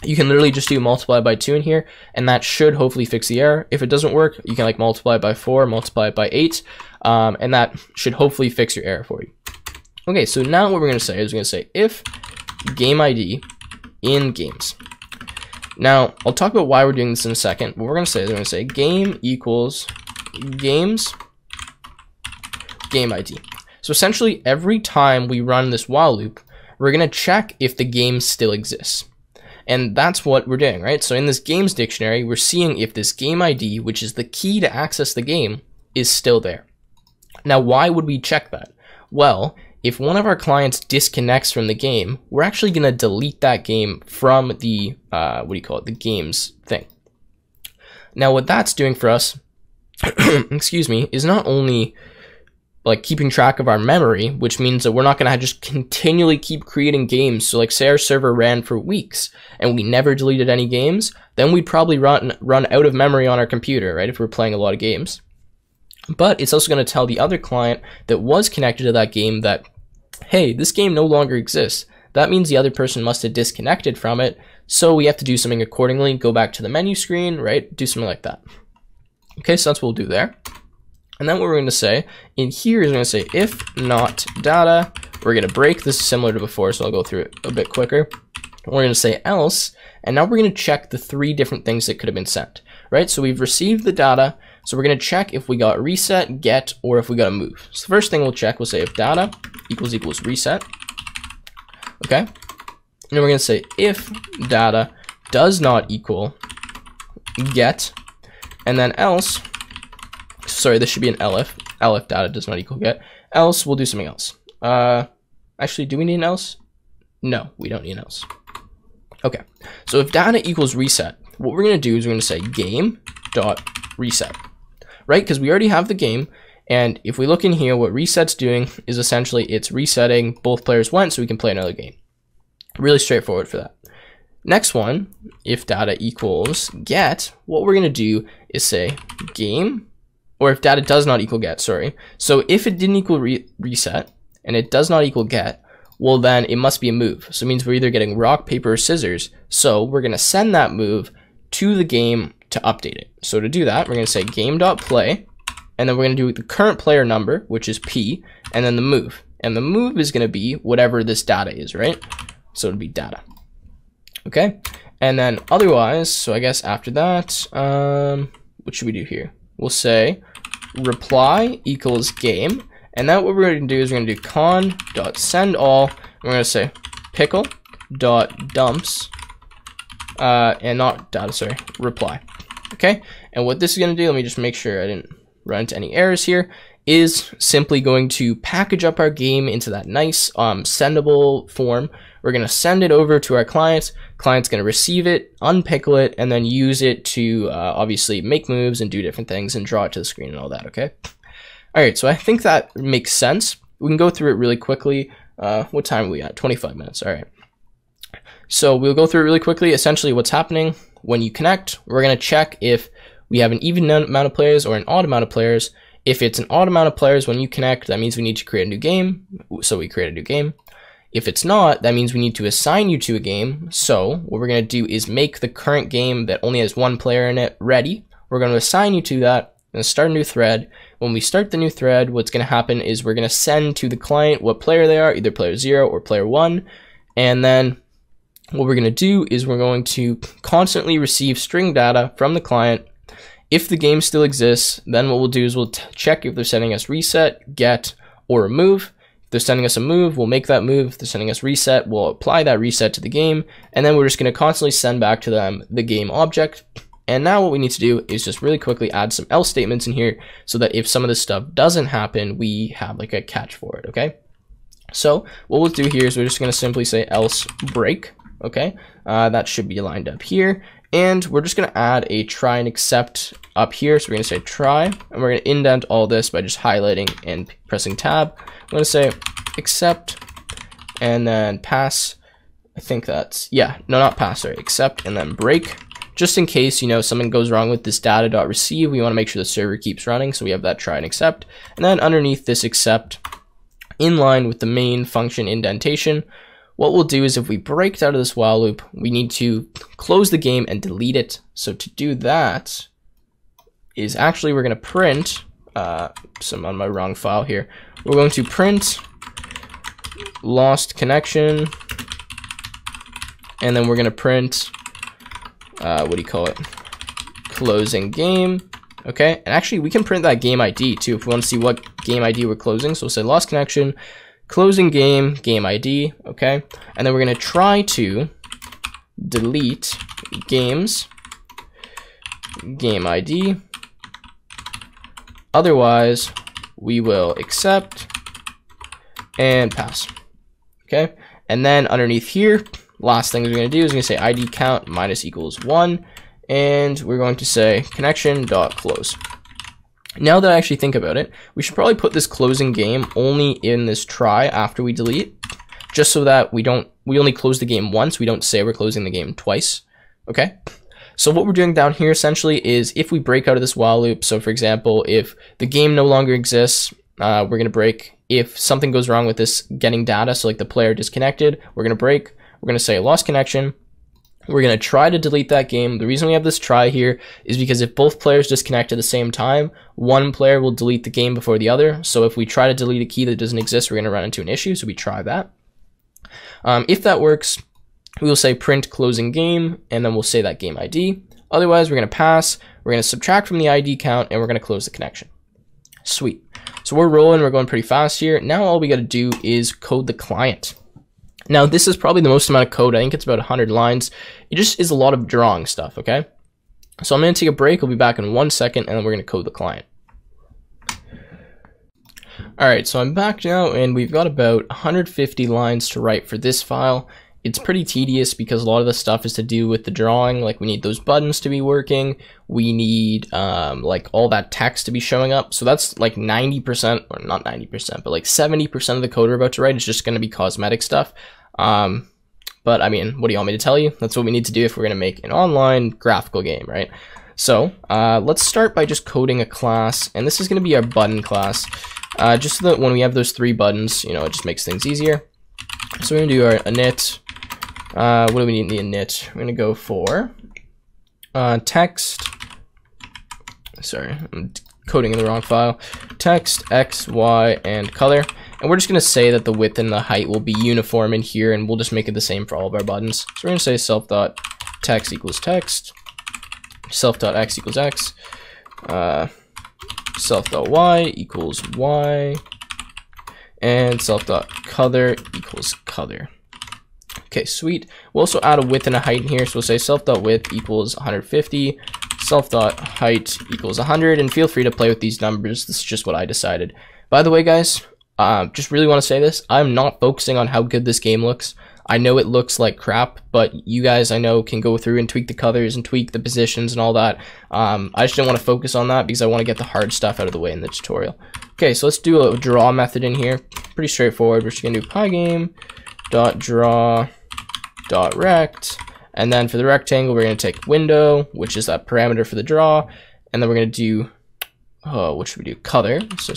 You can literally just do multiply by 2 in here, and that should hopefully fix the error. If it doesn't work, you can like multiply by 4, multiply it by 8, and that should hopefully fix your error for you. Okay, so now what we're going to say is we're going to say if game ID in games. Now, I'll talk about why we're doing this in a second. What we're going to say is we're going to say game equals games game ID. So essentially, every time we run this while loop, we're going to check if the game still exists. And that's what we're doing, right? So in this games dictionary, we're seeing if this game ID, which is the key to access the game, is still there. Now, why would we check that? Well, if one of our clients disconnects from the game, we're actually going to delete that game from the, the games thing. Now, what that's doing for us, excuse me, is not only like keeping track of our memory, which means that we're not going to just continually keep creating games. So like say our server ran for weeks and we never deleted any games, then we'd probably run out of memory on our computer, right? If we're playing a lot of games. But it's also going to tell the other client that was connected to that game that, hey, this game no longer exists. That means the other person must have disconnected from it. So we have to do something accordingly, go back to the menu screen, right? Do something like that. Okay, so that's what we'll do there. And then what we're going to say in here is we're going to say if not data. We're going to break. This is similar to before, so I'll go through it a bit quicker. We're going to say else, and now we're going to check the 3 different things that could have been sent, right? So we've received the data, so we're going to check if we got reset, get, or if we got a move. So the first thing we'll check, we'll say if data equals reset, okay? And then we're going to say if data does not equal get, and then else. Sorry, this should be an elif. Elif data does not equal get. Else, we'll do something else. Actually, do we need an else? No, we don't need an else. Okay, so if data equals reset, what we're going to do is we're going to say game.reset, right? Because we already have the game, and if we look in here, what reset's doing is essentially it's resetting both players went so we can play another game. Really straightforward for that. Next one, if data equals get, what we're going to do is say game. Or if data does not equal get, sorry. So if it didn't equal reset, and it does not equal get, well then it must be a move. So it means we're either getting rock, paper, or scissors. So we're going to send that move to the game to update it. So to do that, we're going to say game.play, and then we're going to do the current player number, which is P, and then the move. and the move is going to be whatever this data is, right? So it'll be data. Okay, and then otherwise, so I guess after that, what should we do here? We'll say reply equals game, and then what we're going to do is we're going to do con.sendAll. We're going to say pickle.dumps, and not data, sorry, reply. Okay, and what this is going to do, let me just make sure I didn't run into any errors here, is simply going to package up our game into that nice sendable form. We're going to send it over to our client. Client's going to receive it, unpickle it, and then use it to obviously make moves and do different things and draw it to the screen and all that, okay? All right, so I think that makes sense. We can go through it really quickly. What time are we at? 25 minutes, all right. So we'll go through it really quickly. Essentially what's happening when you connect, we're going to check if we have an even amount of players or an odd amount of players. If it's an odd amount of players when you connect, that means we need to create a new game. So we create a new game. If it's not, that means we need to assign you to a game. So what we're going to do is make the current game that only has one player in it ready. We're going to assign you to that and start a new thread. When we start the new thread, what's going to happen is we're going to send to the client what player they are, either player 0 or player 1. And then what we're going to do is we're going to constantly receive string data from the client. If the game still exists, then what we'll do is we'll check if they're sending us reset, get, or a move. If they're sending us a move, we'll make that move. If they're sending us reset, we'll apply that reset to the game. And then we're just going to constantly send back to them the game object. And now what we need to do is just really quickly add some else statements in here so that if some of this stuff doesn't happen, we have like a catch for it, okay? So what we'll do here is we're just going to simply say else break, okay? That should be lined up here. And we're just going to add a try and except up here. So we're going to say try, and we're going to indent all this by just highlighting and pressing tab. I'm going to say accept, and then pass. I think that's, yeah, no, not pass, sorry, accept, and then break. Just in case, you know, something goes wrong with this data.receive, we want to make sure the server keeps running. So we have that try and accept. And then underneath this accept, in line with the main function indentation, what we'll do is if we break out of this while loop, we need to close the game and delete it. So to do that is actually we're going to print, so I'm on my wrong file here. We're going to print lost connection, and then we're going to print, what do you call it? Closing game. Okay, and actually we can print that game ID too if we want to see what game ID we're closing. So we'll say lost connection, closing game, game ID, okay? And then we're going to try to delete games, game ID. Otherwise, we will accept and pass, okay? And then underneath here, last thing we're going to do is we're going to say ID count minus equals 1, and we're going to say connection.close. Now that I actually think about it, we should probably put this closing game only in this try after we delete, just so that we only close the game once, we don't say we're closing the game twice, okay? So what we're doing down here essentially is if we break out of this while loop, so for example, if the game no longer exists, we're going to break. If something goes wrong with this getting data, so like the player disconnected, we're going to break. We're going to say lost connection. We're going to try to delete that game. The reason we have this try here is because if both players disconnect at the same time, one player will delete the game before the other. So if we try to delete a key that doesn't exist, we're going to run into an issue. So we try that. If that works, we will say print closing game, and then we'll say that game ID. Otherwise, we're going to pass. We're going to subtract from the ID count, and we're going to close the connection. Sweet. So we're rolling. We're going pretty fast here. Now all we got to do is code the client. Now, this is probably the most amount of code. I think it's about 100 lines. It just is a lot of drawing stuff, okay? So I'm going to take a break. I'll be back in 1 second, and then we're going to code the client. All right, so I'm back now, and we've got about 150 lines to write for this file. It's pretty tedious because a lot of the stuff is to do with the drawing. Like we need those buttons to be working. We need like all that text to be showing up. So that's like 90%, or not 90%, but like 70% of the code we're about to write is just going to be cosmetic stuff. But I mean, what do you want me to tell you? That's what we need to do if we're going to make an online graphical game, right? So let's start by just coding a class, and this is going to be our button class. Just so that when we have those 3 buttons, you know, it just makes things easier. So we're going to do our init. What do we need in the init? We're going to go for text. Sorry, I'm coding in the wrong file. Text, X, Y, and color. And we're just going to say that the width and the height will be uniform in here, and we'll just make it the same for all of our buttons. So we're going to say self.text equals text, self.x equals x, self.y equals y, and self.color equals color. Okay, sweet. We'll also add a width and a height in here, so we'll say self.width equals 150, self.height equals 100, and feel free to play with these numbers. This is just what I decided. By the way, guys, just really want to say this. I'm not focusing on how good this game looks. I know it looks like crap, but you guys, I know, can go through and tweak the colors and tweak the positions and all that. I just didn't want to focus on that because I want to get the hard stuff out of the way in the tutorial. Okay, so let's do a draw method in here. Pretty straightforward. We're just going to do pygame.draw.rect. And then for the rectangle, we're going to take window, which is that parameter for the draw. And then we're going to do, what should we do? Color. So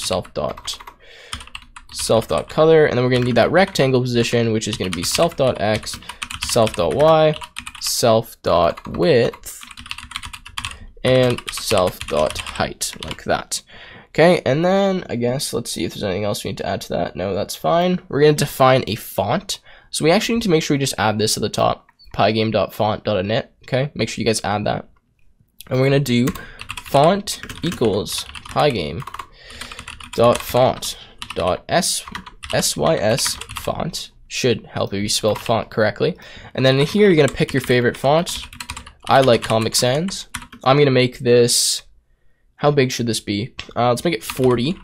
self.color, and then we're going to need that rectangle position, which is going to be self.x, self.y, self.width, and self.height, like that. Okay, and then I guess let's see if there's anything else we need to add to that. No, that's fine. We're going to define a font. So we actually need to make sure we just add this at the top, pygame.font.init. Okay, make sure you guys add that. And we're going to do font equals pygame.font.sys font. Should help if you spell font correctly. And then in here, you're going to pick your favorite font. I like Comic Sans. I'm going to make this, how big should this be? Let's make it 40.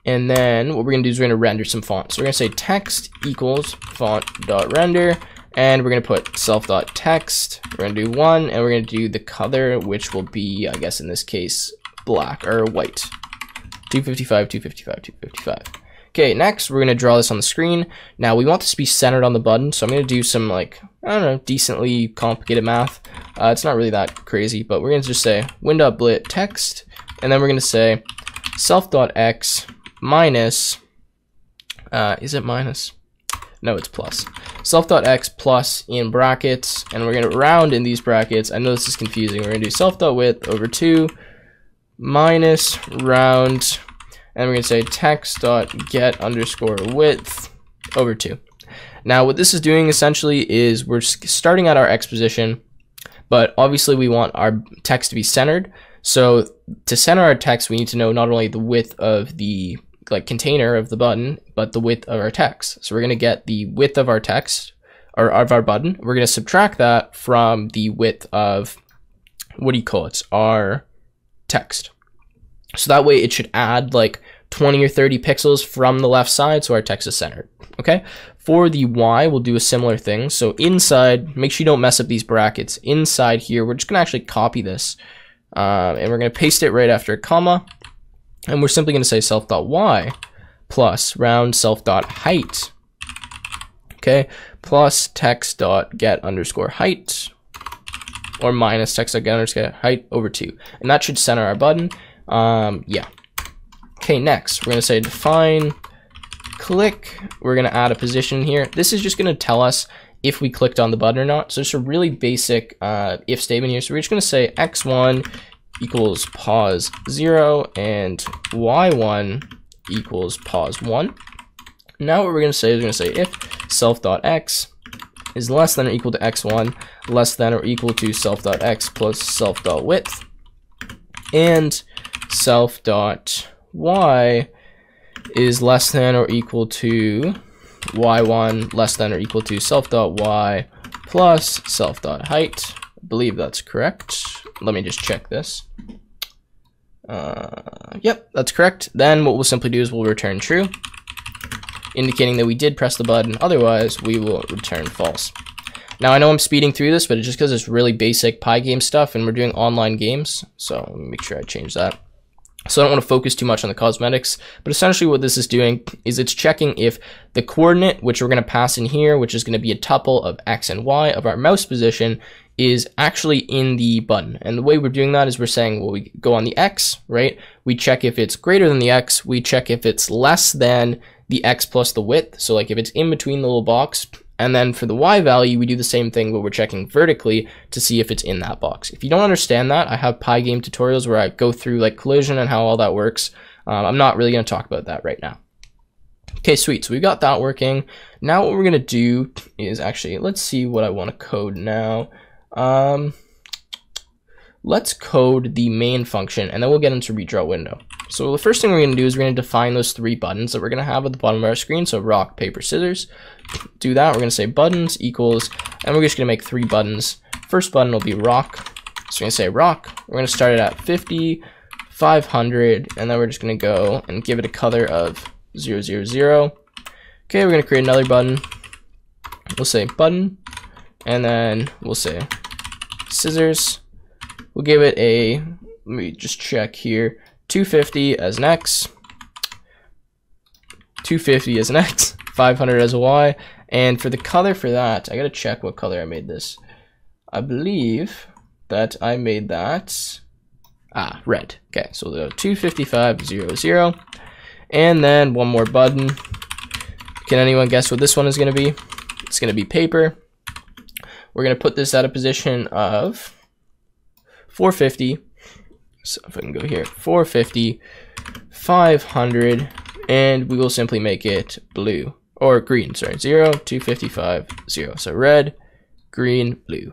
And then what we're going to do is we're going to render some fonts. So we're going to say text equals font.render. And we're going to put self.text. We're going to do 1. And we're going to do the color, which will be, I guess in this case, black or white. 255, 255, 255. Okay, next we're going to draw this on the screen. Now we want this to be centered on the button, so I'm going to do some, like, I don't know, decently complicated math. It's not really that crazy, but we're going to just say win.blit text, and then we're going to say self.x minus, is it minus? No, it's plus. Self.x plus in brackets, and we're going to round in these brackets. I know this is confusing. We're going to do self.width over 2 minus round, and we're going to say text.get_width over 2. Now what this is doing essentially is we're starting at our x position, but obviously we want our text to be centered. So to center our text, we need to know not only the width of the container of the button, but the width of our text. So we're going to get the width of our text, or of our button. We're going to subtract that from the width of, what do you call it, our text. So that way it should add like 20 or 30 pixels from the left side so our text is centered. Okay, for the Y, we'll do a similar thing. So inside, make sure you don't mess up these brackets. Inside here, we're just going to actually copy this, and we're going to paste it right after a comma, and we're simply going to say self.y plus round self.height, okay, plus text.get_height, or minus text.get_height over 2, and that should center our button. Yeah. Okay, next we're going to say define click. We're going to add a position here. This is just going to tell us if we clicked on the button or not. So it's a really basic if statement here. So we're just going to say x1 equals pause 0 and y1 equals pause 1. Now what we're going to say is we're going to say if self.x is less than or equal to x1, less than or equal to self.x plus self.width, and self.y is less than or equal to y1, less than or equal to self.y plus self.height. I believe that's correct. Let me just check this. Yep, that's correct. Then what we'll simply do is we'll return true, indicating that we did press the button. Otherwise, we will return false. Now, I know I'm speeding through this, but it's just because it's really basic Pygame stuff, and we're doing online games. So let me make sure I change that. So I don't want to focus too much on the cosmetics, but essentially what this is doing is it's checking if the coordinate, which we're going to pass in here, which is going to be a tuple of x and y of our mouse position, is actually in the button. And the way we're doing that is we're saying, well, we go on the x, right? We check if it's greater than the x. We check if it's less than the x plus the width. So like if it's in between the little box, And then for the Y value, we do the same thing, but we're checking vertically to see if it's in that box. If you don't understand that, I have Pygame tutorials where I go through like collision and how all that works. I'm not really going to talk about that right now. Okay, sweet. So we've got that working. Now what we're going to do is actually, let's see what I want to code now. Let's code the main function, and then we'll get into redraw window. So the first thing we're going to do is we're going to define those 3 buttons that we're going to have at the bottom of our screen. So rock, paper, scissors. Do that. We're going to say buttons equals, and we're just going to make 3 buttons. First button will be rock. So we're going to say rock. We're going to start it at 50, 500, and then we're just going to go and give it a color of 0, 0, 0. Okay, we're going to create another button. We'll say button, and then we'll say scissors. We'll give it a, let me just check here, 250 as an X, 250 as an X, 500 as a Y, and for the color for that, I gotta check what color I made this. I believe that I made that, red. Okay, so we'll go 255, 0, 0, and then one more button. Can anyone guess what this one is gonna be? It's gonna be paper. We're gonna put this at a position of 450, so if I can go here, 450, 500, and we will simply make it blue, or green, sorry, 0, 255, 0, so red, green, blue.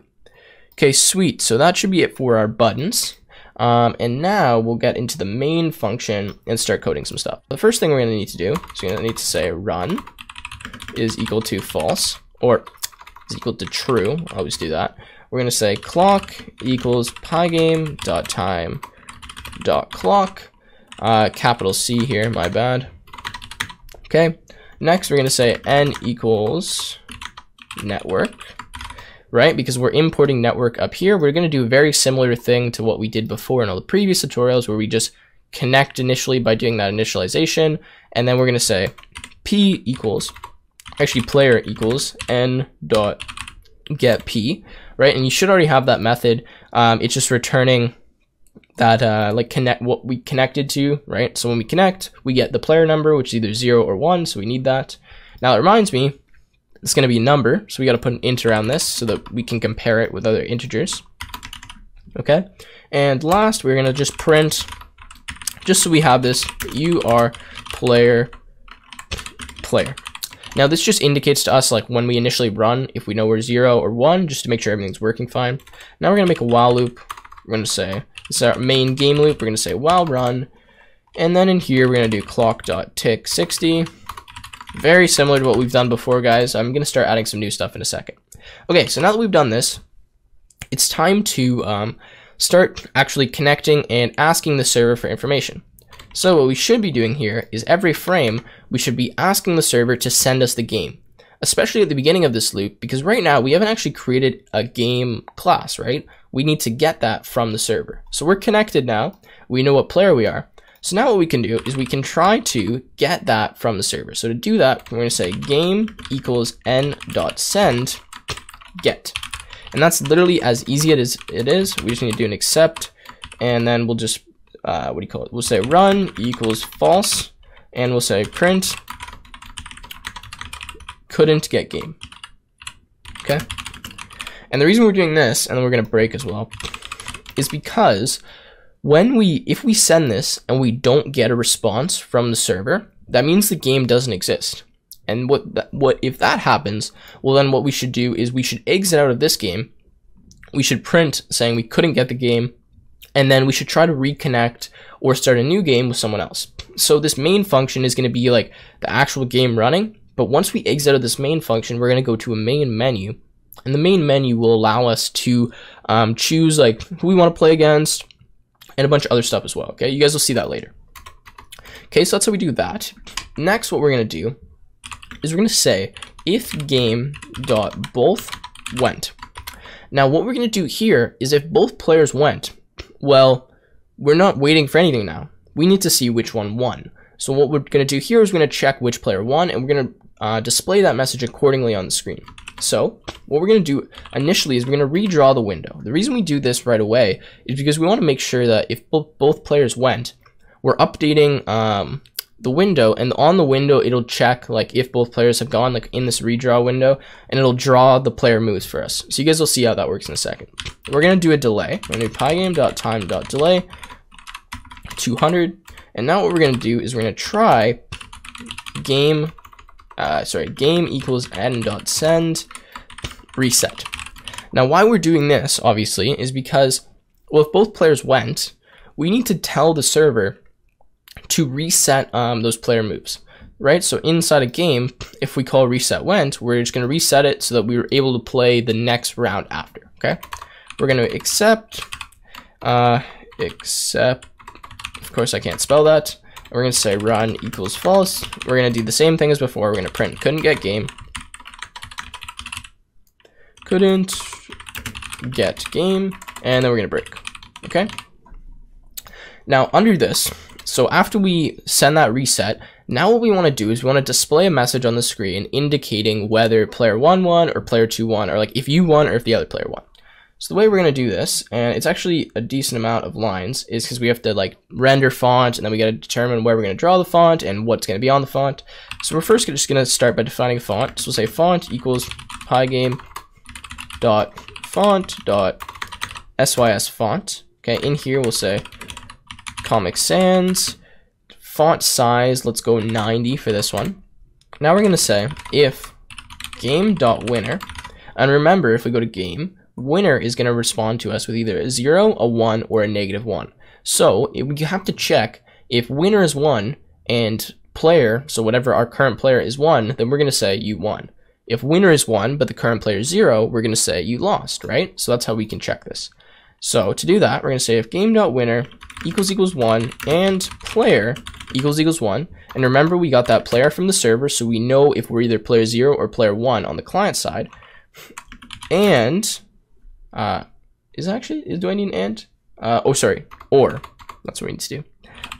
Okay, sweet, so that should be it for our buttons, and now we'll get into the main function and start coding some stuff. The first thing we're going to need to do is we're going to need to say run is equal to false, or is equal to true, I'll always do that. We're going to say clock equals pygame.time.clock, capital C here, my bad. Okay, next we're going to say n equals network, right? Because we're importing network up here, we're going to do a very similar thing to what we did before in all the previous tutorials where we just connect initially by doing that initialization, and then we're going to say p equals, actually player equals n dot get p, right? And you should already have that method. It's just returning that like connect what we connected to, right? So when we connect, we get the player number, which is either 0 or 1, so we need that. Now it reminds me, it's going to be a number, so we got to put an int around this so that we can compare it with other integers. Okay, and last we're going to just print, just so we have this, you are player. Now this just indicates to us like when we initially run, if we know we're 0 or 1, just to make sure everything's working fine. Now we're going to make a while loop. We're going to say, this is our main game loop. We're going to say while run. And then in here, we're going to do clock.tick60. Very similar to what we've done before, guys. I'm going to start adding some new stuff in a second. Okay, so now that we've done this, it's time to start actually connecting and asking the server for information. So what we should be doing here is every frame, we should be asking the server to send us the game, especially at the beginning of this loop, because right now we haven't actually created a game class, right? We need to get that from the server. So we're connected now. We know what player we are. So now what we can do is we can try to get that from the server. So to do that, we're going to say game equals n.send get. And that's literally as easy as it is. We just need to do an accept, and then we'll just what do you call it? We'll say run equals false, and we'll say print couldn't get game. Okay. And the reason we're doing this, and then we're going to break as well, is because if we send this and we don't get a response from the server, that means the game doesn't exist. And what if that happens? Well, then what we should do is we should exit out of this game. We should print saying we couldn't get the game, and then we should try to reconnect or start a new game with someone else. So this main function is going to be like the actual game running, but once we exit out of this main function, we're going to go to a main menu, and the main menu will allow us to choose like who we want to play against and a bunch of other stuff as well. Okay, you guys will see that later. Okay, so that's how we do that. Next, what we're going to do is we're going to say if game.both went. Now what we're going to do here is if both players went, well, we're not waiting for anything now. We need to see which one won. So what we're going to do here is we're going to check which player won, and we're going to display that message accordingly on the screen. So what we're going to do initially is we're going to redraw the window. The reason we do this right away is because we want to make sure that if both players went, we're updating the window, and on the window it'll check like if both players have gone, like in this redraw window, and it'll draw the player moves for us. So you guys will see how that works in a second. We're gonna do a delay. We're gonna do pygame.time.delay 200, and now what we're gonna do is we're gonna try game equals n.send reset. Now why we're doing this obviously is because, well, if both players went, we need to tell the server to reset those player moves, right? So inside a game, if we call reset went, we're just going to reset it so that we were able to play the next round after. Okay, we're going to accept, of course I can't spell that. We're going to say run equals false. We're going to do the same thing as before. We're going to print couldn't get game, couldn't get game, and then we're going to break. Okay, now under this, so after we send that reset, now what we want to do is we want to display a message on the screen indicating whether player 1 won or player 2 won, or like if you won or if the other player won. So the way we're going to do this, and it's actually a decent amount of lines, is because we have to like render font, and then we got to determine where we're going to draw the font and what's going to be on the font. So we're first just going to start by defining a font. So we'll say font equals pygame.font.sys font. Okay, in here we'll say Comic Sans. Font size, let's go 90 for this one. Now we're going to say if game.winner, and remember if we go to game, winner is going to respond to us with either a 0, a 1, or a -1. So you have to check if winner is 1 and player, so whatever our current player is 1, then we're going to say you won. If winner is 1 but the current player is 0, we're going to say you lost, right? So that's how we can check this. So to do that, we're going to say if game.winner equals 1 and player equals 1, and remember we got that player from the server, so we know if we're either player 0 or player 1 on the client side. And do I need an and? Or that's what we need to do.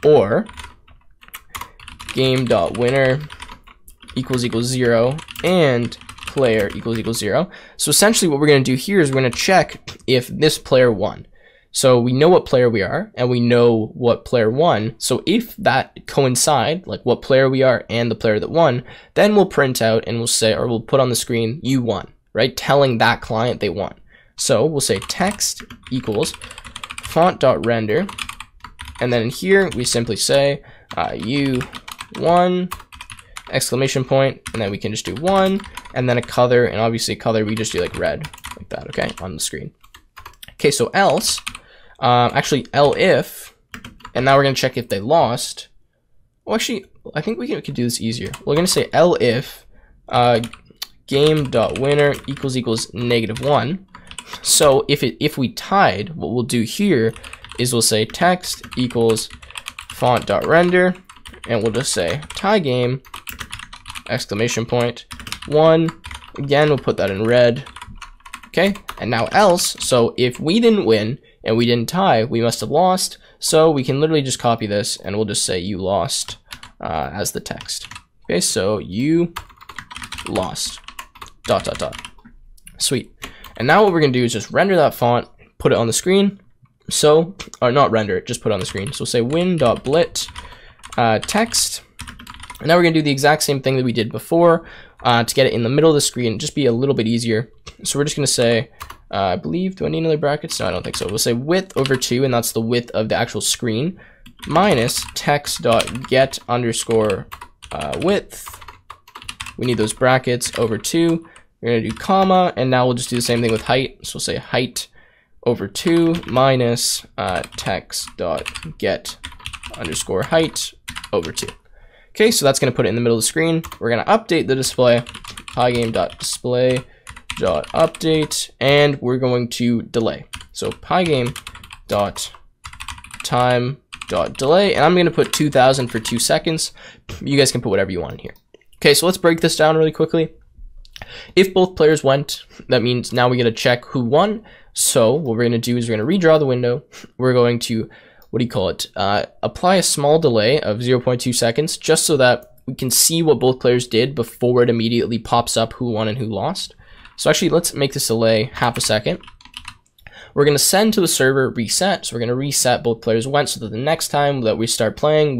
Or game.winner equals 0 and player equals 0. So essentially what we're going to do here is we're going to check if this player won. So we know what player we are and we know what player won. So if that coincide, like what player we are and the player that won, then we'll print out and we'll say, or we'll put on the screen, you won, right? Telling that client they won. So we'll say text equals font.render, and then in here we simply say you won, exclamation point, and then we can just do 1 and then a color, and obviously color we just do like red like that, okay, on the screen. Okay, so else, elif, and now we're gonna check if they lost. Well, actually I think we can do this easier. We're gonna say elif game.winner equals -1. So if we tied, what we'll do here is we'll say text equals font.render, and we'll just say tie game, exclamation point, 1. Again, we'll put that in red. Okay, and now else, so if we didn't win and we didn't tie, we must have lost. So we can literally just copy this and we'll just say you lost as the text. Okay, so you lost, ... Sweet. And now what we're going to do is just render that font, put it on the screen. So, or not render it, just put it on the screen. So we'll say win.blit text. And now we're going to do the exact same thing that we did before to get it in the middle of the screen, just be a little bit easier. So we're just going to say, I believe, do I need another brackets? No, I don't think so. We'll say width over 2, and that's the width of the actual screen, minus text.get underscore width. We need those brackets over 2. We're going to do comma, and now we'll just do the same thing with height. So we'll say height over 2 minus text.get underscore height over 2. Okay, so that's going to put it in the middle of the screen. We're going to update the display, pygame.display.update, and we're going to delay. So pygame.time.delay, and I'm going to put 2000 for 2 seconds. You guys can put whatever you want in here. Okay, so let's break this down really quickly. If both players went, that means now we got to check who won. So what we're going to do is we're going to redraw the window. We're going to, apply a small delay of 0.2 seconds just so that we can see what both players did before it immediately pops up who won and who lost. So actually, let's make this delay half a second. we're going to send to the server reset. So we're going to reset both players went so that the next time that we start playing,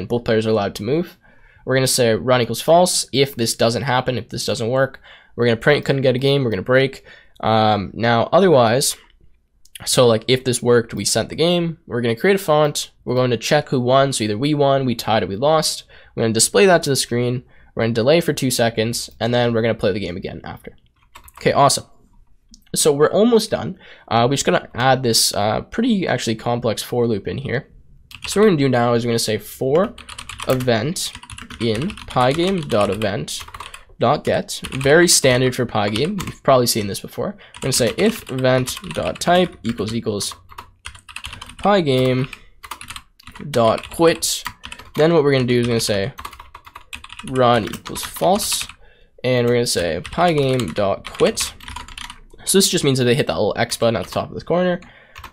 both players are allowed to move. We're going to say run equals false. If this doesn't happen, if this doesn't work, we're going to print couldn't get a game. We're going to break. Now, otherwise, so like if this worked, we sent the game. We're going to create a font. We're going to check who won. So either we won, we tied, or we lost. We're going to display that to the screen. We're going to delay for 2 seconds, and then we're going to play the game again after. Okay, awesome. So we're almost done. We're just going to add this pretty actually complex for loop in here. So what we're going to do now is we're going to say for event in pygame.event.get. Very standard for Pygame. You've probably seen this before. We're going to say if event.type equals pygame.quit. Then what we're going to do is we're going to say run equals false, and we're going to say pygame.quit. So this just means that they hit that little X button at the top of this corner.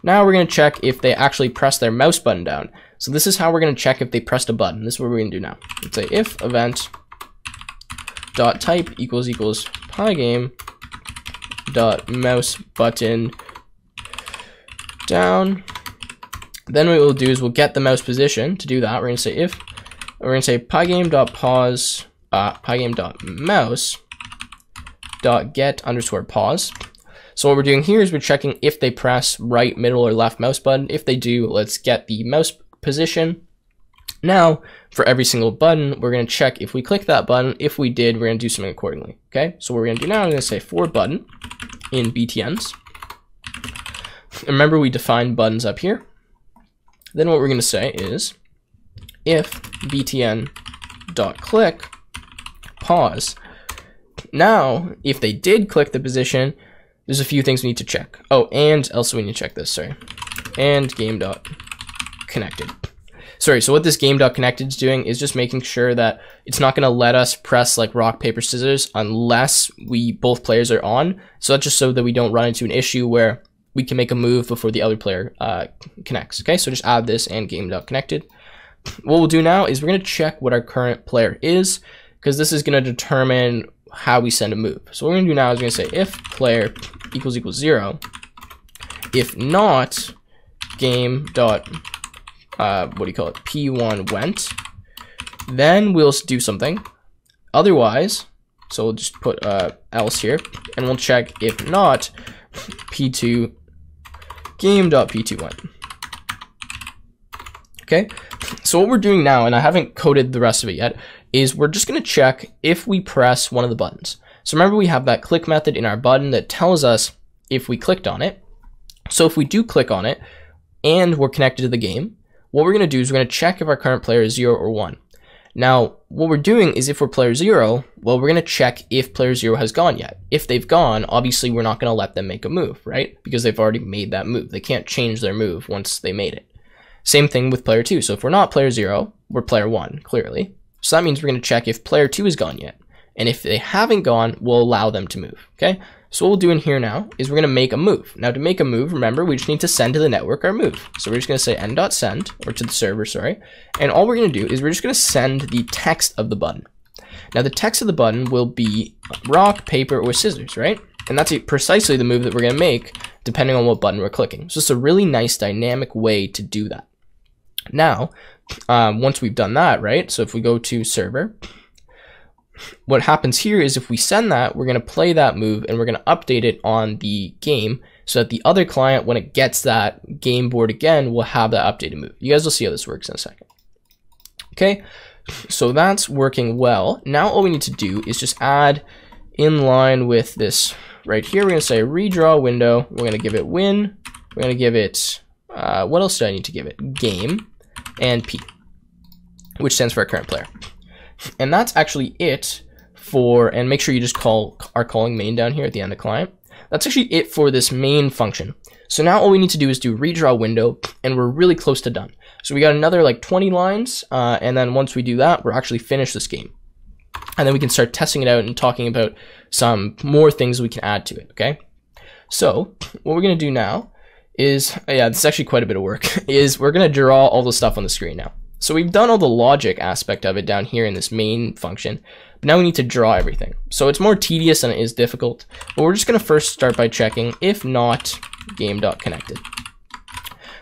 Now we're going to check if they actually press their mouse button down. So this is how we're going to check if they pressed a button. This is what we're going to do now. Let's say if event.type equals pygame.mouse button down. Then what we'll do is we'll get the mouse position. To do that, we're going to say pygame.pause pygame.mouse.get_pause. So what we're doing here is we're checking if they press right, middle, or left mouse button. If they do, let's get the mouse position. Now, for every single button, we're going to check if we click that button. If we did, we're going to do something accordingly. Okay, so what we're going to do now, I'm going to say for button in btns. Remember, we defined buttons up here. Then what we're going to say is if btn.click pause. Now, if they did click the position, there's a few things we need to check. Oh, and also we need to check this, sorry. And game.connected. Sorry, so what this game.connected is doing is just making sure that it's not going to let us press like rock, paper, scissors unless both players are on. So that's just so that we don't run into an issue where we can make a move before the other player connects. Okay, so just add this and game.connected. What we'll do now is we're going to check what our current player is, because this is going to determine how we send a move. So what we're going to do now is we're going to say if player equals 0, if not game dot p1 went, then we'll do something. Otherwise, so we'll just put else here, and we'll check if not p2 game.p2 went. Okay, so what we're doing now, and I haven't coded the rest of it yet, is we're just going to check if we press one of the buttons. So remember, we have that click method in our button that tells us if we clicked on it. So if we do click on it and we're connected to the game, what we're going to do is we're going to check if our current player is 0 or 1. Now, what we're doing is if we're player 0, well, we're going to check if player 0 has gone yet. If they've gone, obviously we're not going to let them make a move, right? Because they've already made that move. They can't change their move once they made it. Same thing with player 2. So if we're not player 0, we're player 1, clearly. So that means we're going to check if player 2 has gone yet. And if they haven't gone, we'll allow them to move, okay? So what we'll do in here now is we're going to make a move. Now to make a move, remember, we just need to send to the network our move. So we're just going to say n.send, or to the server, sorry. And all we're going to do is we're just going to send the text of the button. Now the text of the button will be rock, paper, or scissors, right? And that's precisely the move that we're going to make depending on what button we're clicking. So it's a really nice dynamic way to do that. Now, once we've done that, right? So if we go to server, what happens here is if we send that, we're going to play that move and we're going to update it on the game so that the other client, when it gets that game board again, will have that updated move. You guys will see how this works in a second. Okay, so that's working well. Now all we need to do is just add in line with this right here. We're going to say redraw window. We're going to give it win. We're going to give it, what else do I need to give it? Game and P, which stands for our current player. And that's actually it for, and make sure you just are calling main down here at the end of client. That's actually it for this main function. So now all we need to do is do redraw window, and we're really close to done. So we got another like 20 lines, and then once we do that, we're actually finished this game. And then we can start testing it out and talking about some more things we can add to it, okay? So what we're gonna do now is, yeah, this is actually quite a bit of work, is we're gonna draw all the stuff on the screen now. So we've done all the logic aspect of it down here in this main function, but now we need to draw everything. So it's more tedious than it is difficult, but we're just gonna first start by checking if not game.connected.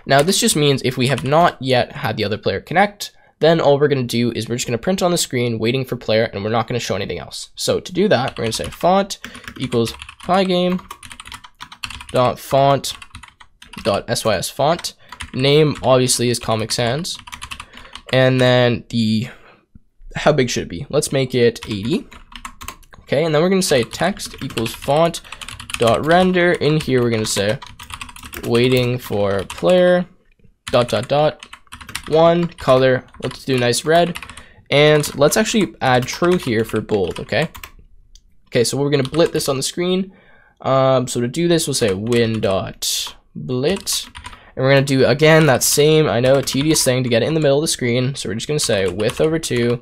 Now this just means if we have not yet had the other player connect, then all we're going to do is we're just going to print on the screen waiting for player, and we're not going to show anything else. So to do that, we're going to say font equals pygame dot font dot sys font. Name obviously is Comic Sans, and then how big should it be? Let's make it 80. Okay, and then we're going to say text equals font dot render. In here we're going to say waiting for player dot dot dot one color. Let's do nice red, and let's actually add true here for bold. Okay, so we're going to blit this on the screen. So to do this, we'll say win dot blit, and we're going to do again that same, I know, a tedious thing to get it in the middle of the screen. So we're just going to say width over 2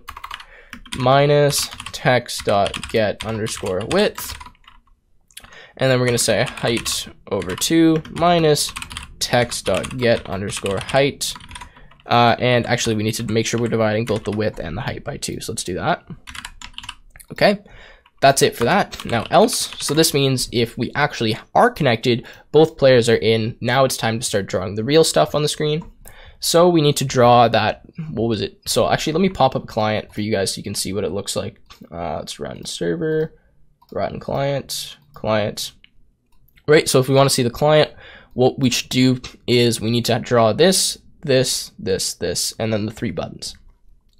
minus text dot get underscore width, and then we're going to say height over 2 minus text dot get underscore height. And actually we need to make sure we're dividing both the width and the height by 2. So let's do that. Okay, that's it for that. Now else, so this means if we actually are connected, both players are in, now it's time to start drawing the real stuff on the screen. So we need to draw that, what was it? So actually let me pop up client for you guys so you can see what it looks like. Let's run server, run client. Right, so if we want to see the client, what we should do is we need to draw this, and then the 3 buttons.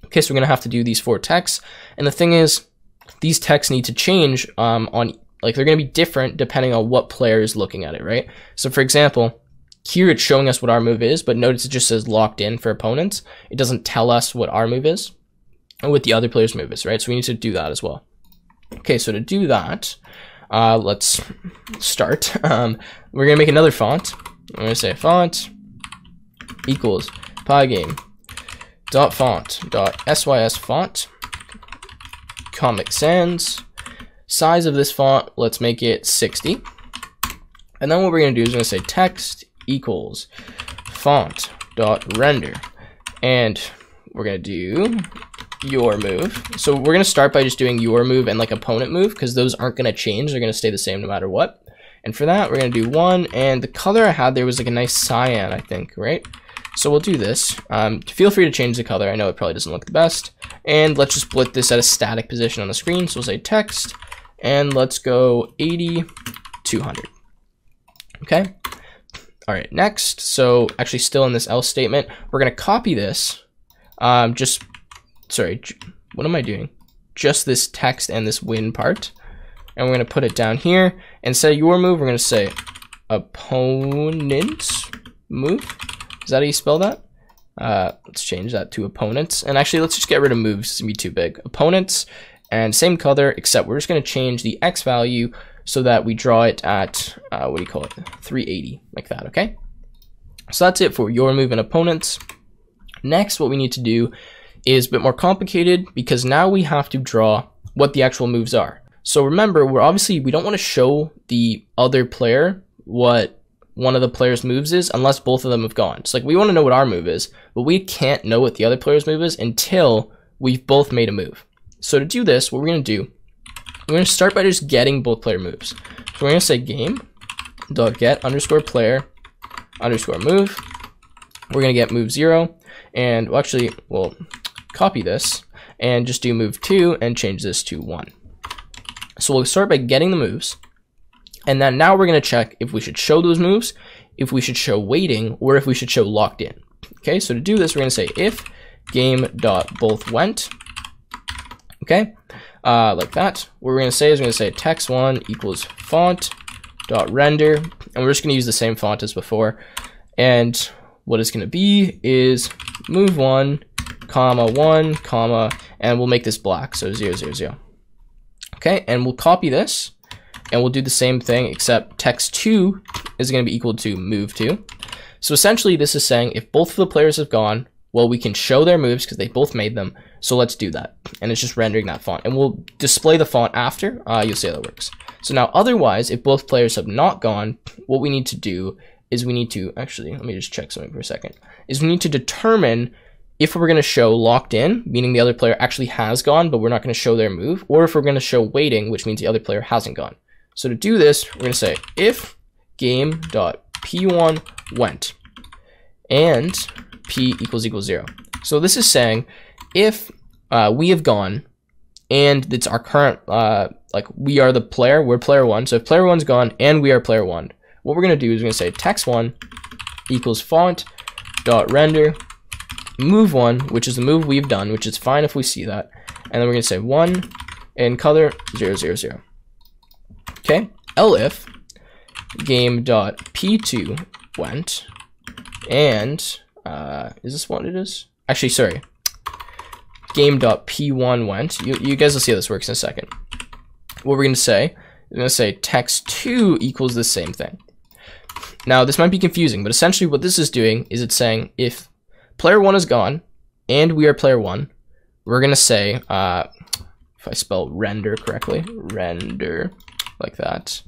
Okay, so we're gonna have to do these 4 texts, and the thing is, these texts need to change like they're gonna be different depending on what player is looking at it, right? So for example, here it's showing us what our move is, but notice it just says locked in for opponents. It doesn't tell us what our move is and what the other player's move is, right? So we need to do that as well. Okay, so to do that, let's start. We're gonna make another font. I'm gonna say font equals pygame dot font dot sys font Comic Sans. Size of this font, let's make it 60. And then what we're going to do is we're going to say text equals font dot render, and we're going to do your move. So we're going to start by just doing your move and like opponent move, because those aren't going to change. They're going to stay the same no matter what. And for that, we're going to do 1, and the color I had there was like a nice cyan, I think, right? So we'll do this. Feel free to change the color. I know it probably doesn't look the best. And let's just split this at a static position on the screen. So we'll say text, and let's go 80, 200. Okay. All right, next. So actually still in this else statement, we're going to copy this. Sorry, what am I doing? Just this text and this win part. And we're going to put it down here. Instead of your move, we're going to say opponent's move. Is that how you spell that? Let's change that to opponents. And actually, let's just get rid of moves. It's gonna be too big. Opponents, and same color, except we're just gonna change the X value so that we draw it at, 380, like that, okay? So that's it for your move and opponents. Next, what we need to do is a bit more complicated, because now we have to draw what the actual moves are. So remember, we don't want to show the other player what one of the player's moves is unless both of them have gone. It's like we want to know what our move is, but we can't know what the other player's move is until we've both made a move. So to do this, what we're going to do, we're going to start by just getting both player moves. So we're going to say game.get underscore player underscore move. We're going to get move 0, and we'll copy this and just do move 2 and change this to 1. So we'll start by getting the moves. And then now we're going to check if we should show those moves, if we should show waiting, or if we should show locked in. Okay, so to do this, we're going to say if game.bothWent. Okay, like that. What we're going to say is we're going to say text1 equals font.render, and we're just going to use the same font as before. And what it's going to be is move 1, comma 1, comma, and we'll make this black, so 0, 0, 0. Okay, and we'll copy this. And we'll do the same thing, except text2 is going to be equal to move 2. So essentially, this is saying if both of the players have gone, well, we can show their moves because they both made them. So let's do that. And it's just rendering that font. And we'll display the font after. You'll see how that works. So now, otherwise, if both players have not gone, what we need to do is we need to, actually, let me just check something for a second, is we need to determine if we're going to show locked in, meaning the other player actually has gone, but we're not going to show their move, or if we're going to show waiting, which means the other player hasn't gone. So to do this, we're going to say if game dot p1 went, and p equals 0. So this is saying if we have gone, and it's our current, like we are the player, we're player 1. So if player 1's gone and we are player 1, what we're going to do is we're going to say text1 equals font dot render move 1, which is the move we've done, which is fine if we see that. And then we're going to say 1 and color 0, 0, 0. Okay, elif game.p2 went, and is this what it is? Actually, sorry. Game.p1 went. You guys will see how this works in a second. What we're going to say, we're going to say text2 equals the same thing. Now, this might be confusing, but essentially what this is doing is it's saying if player 1 is gone and we are player 1, we're going to say, if I spell render correctly, render, like that.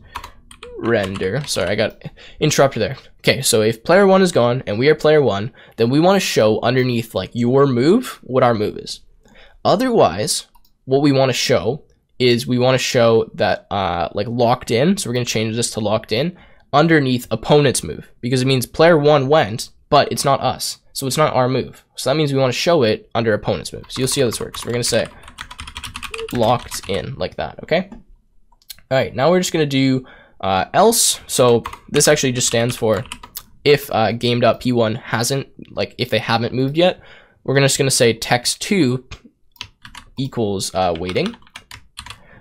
Render. Sorry, I got interrupted there. Okay, so if player 1 is gone and we are player 1, then we want to show underneath like your move what our move is. Otherwise, what we want to show is we want to show that like locked in. So we're going to change this to locked in underneath opponent's move, because it means player 1 went, but it's not us. So it's not our move. So that means we want to show it under opponent's move. So you'll see how this works. We're going to say locked in like that. Okay. All right. Now we're just going to do else. So this actually just stands for if game.p1 hasn't, like if they haven't moved yet, we're just going to say text2 equals waiting.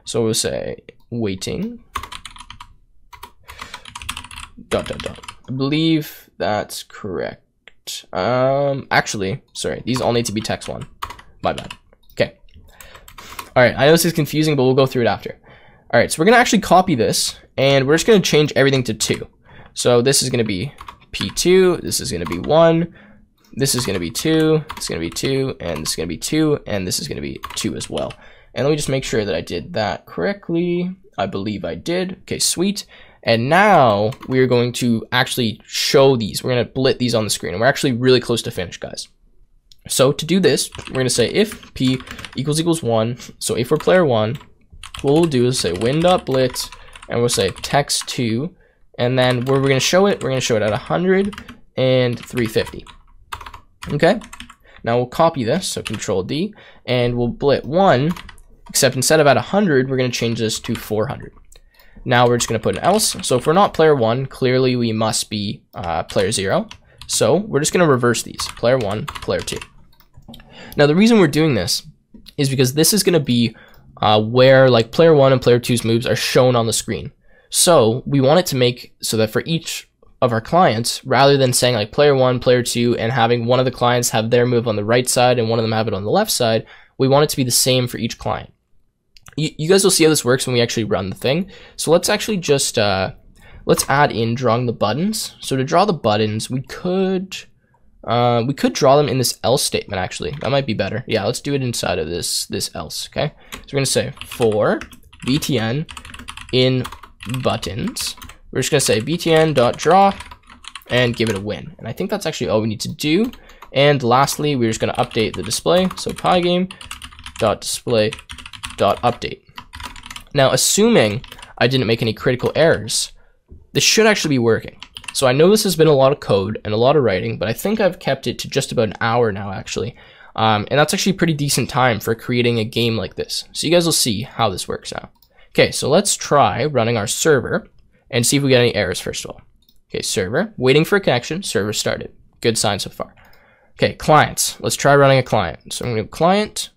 So we'll say waiting dot dot dot. I believe that's correct. Actually, sorry, these all need to be text1. My bad. Okay. All right, I know this is confusing, but we'll go through it after. All right, so we're gonna actually copy this, and we're just gonna change everything to 2. So this is gonna be P2, this is gonna be 1, this is gonna be 2, this is gonna be 2, and this is gonna be 2, and this is gonna be 2 as well. And let me just make sure that I did that correctly. I believe I did. Okay, sweet. And now we're going to actually show these. We're gonna blit these on the screen, and we're actually really close to finish, guys. So to do this, we're gonna say if p equals 1. So if we're player 1, what we'll do is say win.blit, and we'll say text2, and then where we're going to show it, we're going to show it at 100 and 350. Okay, now we'll copy this, so control D, and we'll blit 1, except instead of at 100, we're going to change this to 400. Now we're just going to put an else. So if we're not player 1, clearly we must be player 0. So we're just going to reverse these, player 1, player 2. Now the reason we're doing this is because this is going to be where like player 1 and player 2's moves are shown on the screen. So we want it to make so that for each of our clients, rather than saying like player 1, player 2, and having one of the clients have their move on the right side and one of them have it on the left side, we want it to be the same for each client. You guys will see how this works when we actually run the thing. So let's actually just, let's add in drawing the buttons. So to draw the buttons, we could draw them in this else statement, actually. That might be better. Yeah, let's do it inside of this else, okay? So we're going to say for btn in buttons. We're just going to say btn.draw and give it a win. And I think that's actually all we need to do. And lastly, we're just going to update the display. So pygame.display.update. Now, assuming I didn't make any critical errors, this should actually be working. So I know this has been a lot of code and a lot of writing, but I think I've kept it to just about an hour now, actually. And that's actually a pretty decent time for creating a game like this. So you guys will see how this works now. Okay, so let's try running our server and see if we get any errors first of all. Okay, server, waiting for a connection, server started. Good sign so far. Okay, clients, let's try running a client. So I'm going to client.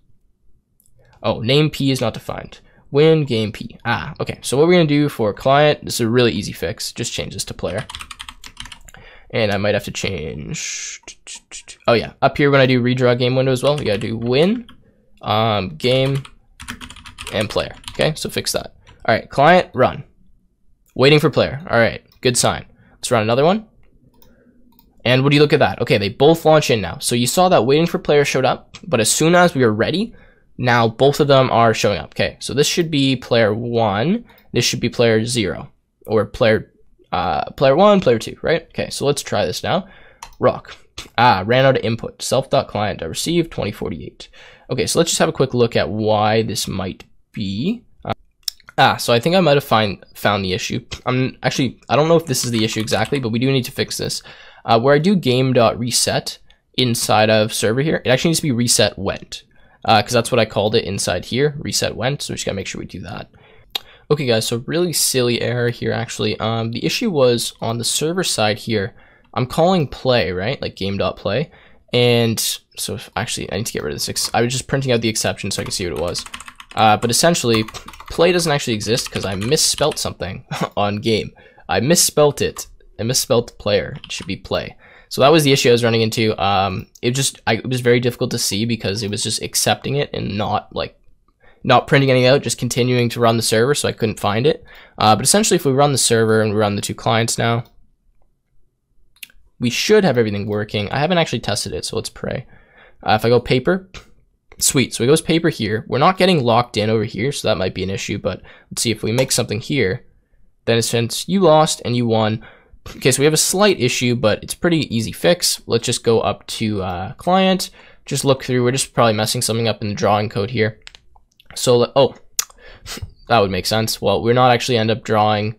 Oh, name P is not defined. Win game P. Ah, okay. So what we're going to do for client, this is a really easy fix. Just change this to player. And I might have to change. Oh yeah, up here when I do redraw game window as well, we gotta do win, game, and player. Okay, so fix that. All right, client, run. Waiting for player. All right, good sign. Let's run another one. And what do you look at that? Okay, they both launch in now. So you saw that waiting for player showed up, but as soon as we are ready, now both of them are showing up. Okay, so this should be player 1. This should be player 0, or player 1, player 2, right? Okay, so let's try this now. Rock. Ran out of input. Self.client.receive 2048. Okay, so let's just have a quick look at why this might be. So I think I might have found the issue. I don't know if this is the issue exactly, but we do need to fix this. Where I do game.reset inside of server here, it actually needs to be reset went, because that's what I called it inside here, reset went. So we just gotta make sure we do that. Okay guys, so really silly error here actually. The issue was on the server side here. I'm calling play, right? Like game.play. And so actually I need to get rid of this. I was just printing out the exception so I can see what it was. But essentially, play doesn't actually exist because I misspelt something on game. I misspelt it. I misspelt player. It should be play. So that was the issue I was running into. It was very difficult to see because it was just accepting it and not printing anything out, just continuing to run the server, so I couldn't find it. But essentially, if we run the server and we run the 2 clients now, we should have everything working. I haven't actually tested it, so let's pray. If I go paper, sweet. So it goes paper here. We're not getting locked in over here, so that might be an issue, but let's see if we make something here. Then since you lost and you won, okay, so we have a slight issue, but it's pretty easy fix. Let's just go up to client, just look through. We're just probably messing something up in the drawing code here. So, oh, that would make sense. Well, we're not actually end up drawing.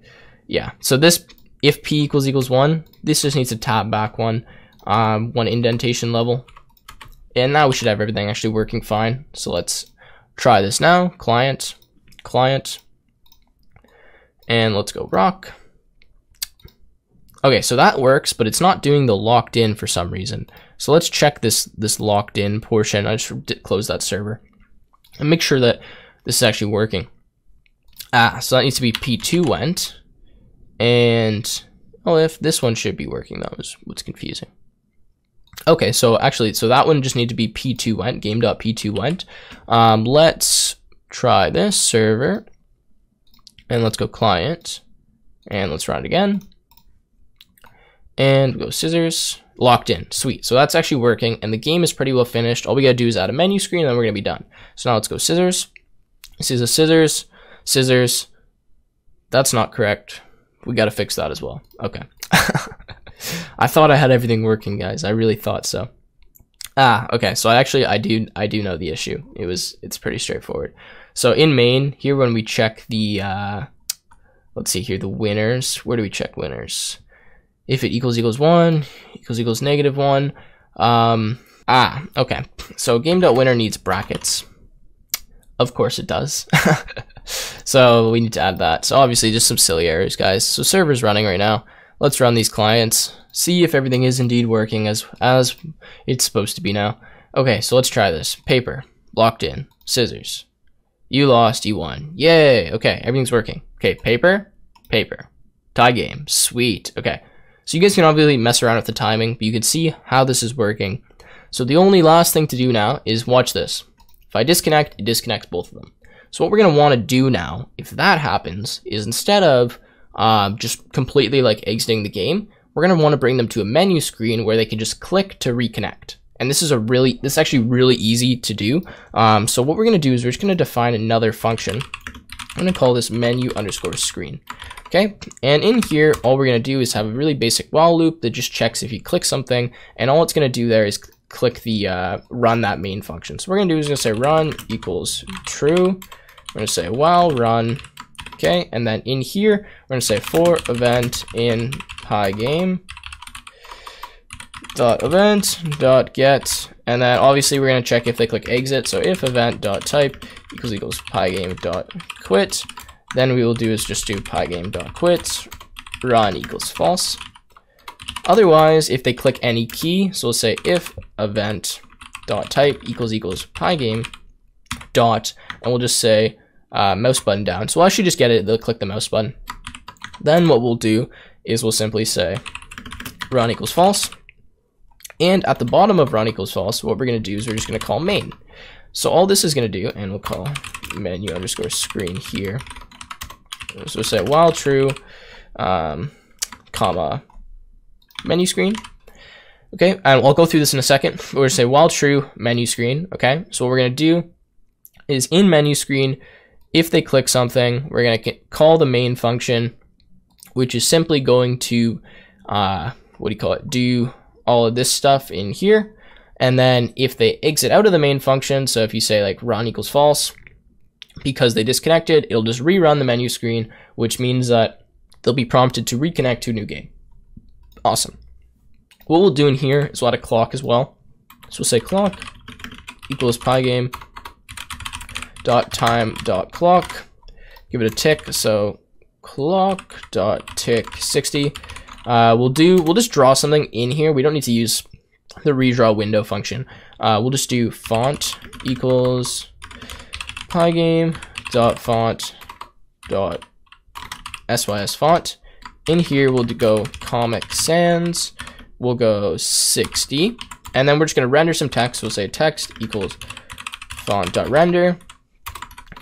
Yeah, so this, if p equals 1, this just needs to tab back one indentation level. And now we should have everything actually working fine. So let's try this now. Client, and let's go rock. Okay, so that works, but it's not doing the locked in for some reason. So let's check this locked in portion. I just close that server and make sure that this is actually working. So that needs to be p2 went, and oh, if this one should be working, that was what's confusing. Okay, so actually, so that one just need to be p2 went, game.p2 went. Let's try this server, and let's go client, and let's run it again, and go scissors, locked in, sweet. So that's actually working, and the game is pretty well finished. All we gotta do is add a menu screen, and then we're gonna be done. So now let's go scissors, scissors, scissors. That's not correct. We gotta fix that as well. Okay. I thought I had everything working, guys. I really thought so. Okay. So I do know the issue. It's pretty straightforward. So in main here, when we check the let's see here, the winners. Where do we check winners? If it equals 1, equals -1. Okay. So game.winner needs brackets. Of course it does. So we need to add that. So obviously just some silly errors, guys. So server's running right now. Let's run these clients, see if everything is indeed working as it's supposed to be now. Okay, so let's try this. Paper, locked in, scissors. You lost, you won. Yay, okay, everything's working. Okay, paper, tie game, sweet. Okay, so you guys can obviously mess around with the timing, but you can see how this is working. So the only last thing to do now is watch this. If I disconnect, it disconnects both of them. So what we're gonna wanna do now, if that happens, is instead of just completely like exiting the game, we're going to want to bring them to a menu screen where they can just click to reconnect. And this is actually really easy to do. So what we're going to do is we're just going to define another function. I'm going to call this menu_screen. Okay. And in here, all we're going to do is have a really basic while loop that just checks if you click something. And all it's going to do there is click the run that main function. So what we're going to do is going to say run equals true. We're going to say while run. Okay, and then in here, we're going to say for event in Pygame dot event dot get, and then obviously we're going to check if they click exit. So if event dot type equals Pygame dot quit, then we will do is just do Pygame dot quit run equals false. Otherwise, if they click any key, so we'll say if event dot type equals Pygame dot, and we'll just say mouse button down. So we'll actually just get it, they'll click the mouse button. Then what we'll do is we'll simply say run equals false. And at the bottom of run equals false, what we're going to do is we're just going to call main. So all this is going to do, and we'll call menu_screen here. So we'll say while true, comma, menu screen. Okay, and I'll go through this in a second. We're going to say while true, menu screen. Okay, so what we're going to do is in menu screen, if they click something, we're going to call the main function, which is simply going to, do all of this stuff in here. And then if they exit out of the main function, so if you say like run equals false, because they disconnected, it'll just rerun the menu screen, which means that they'll be prompted to reconnect to a new game. Awesome. What we'll do in here is we'll add a clock as well. So we'll say clock equals pygame dot time dot clock. Give it a tick. So clock dot tick 60. We'll just draw something in here. We don't need to use the redraw window function. We'll just do font equals pygame dot font dot sys font. In here we'll go Comic Sans. We'll go 60, and then we're just going to render some text. We'll say text equals font.render.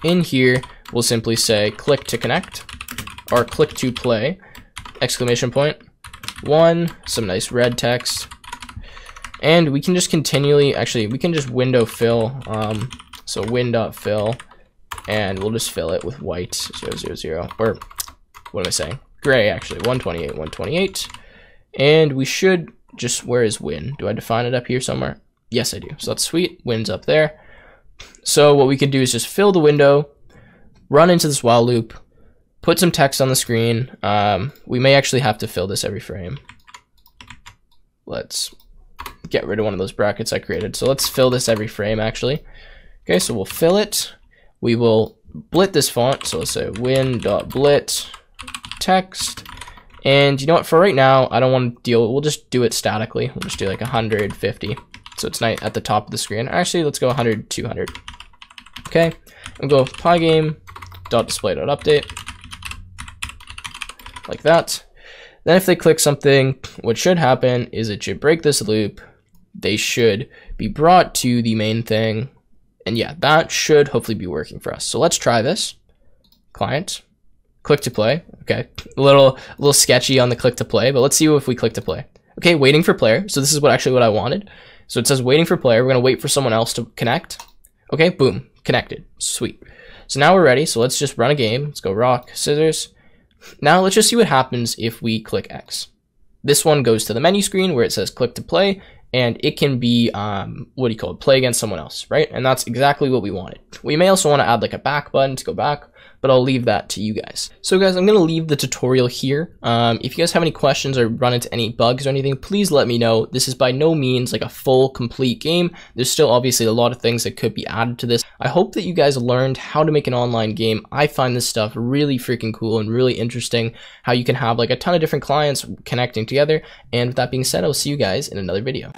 In here, we'll simply say click to connect, or click to play, exclamation point, 1, some nice red text, and we can just continually, actually, we can just window fill, so win.fill, and we'll just fill it with white, 000, or what am I saying? Gray, actually, 128, 128. And we should just, where is win? Do I define it up here somewhere? Yes, I do. So that's sweet. Win's up there. So what we can do is just fill the window, run into this while loop, put some text on the screen. We may actually have to fill this every frame. Let's get rid of one of those brackets I created. So let's fill this every frame, actually. Okay, so we'll fill it. We will blit this font. So let's say win.blit text. And you know what, for right now, I don't want to deal, we'll just do it statically. We'll just do like 150. So it's nice at the top of the screen. Actually, let's go 100, 200. Okay, and go pygame.display.update. Like that. Then if they click something, what should happen is it should break this loop. They should be brought to the main thing. And yeah, that should hopefully be working for us. So let's try this. Client. Click to play. Okay, a little sketchy on the click to play, but let's see if we click to play. Okay, waiting for player. So this is what I wanted. So it says waiting for player. We're gonna wait for someone else to connect. Okay, boom, connected. Sweet. So now we're ready. So let's just run a game. Let's go rock, scissors. Now let's just see what happens if we click X. This one goes to the menu screen where it says click to play, and it can be play against someone else, right? And that's exactly what we wanted. We may also want to add like a back button to go back, but I'll leave that to you guys. So guys, I'm going to leave the tutorial here. If you guys have any questions or run into any bugs or anything, please let me know. This is by no means like a full, complete game. There's still obviously a lot of things that could be added to this. I hope that you guys learned how to make an online game. I find this stuff really freaking cool and really interesting, how you can have like a ton of different clients connecting together. And with that being said, I'll see you guys in another video.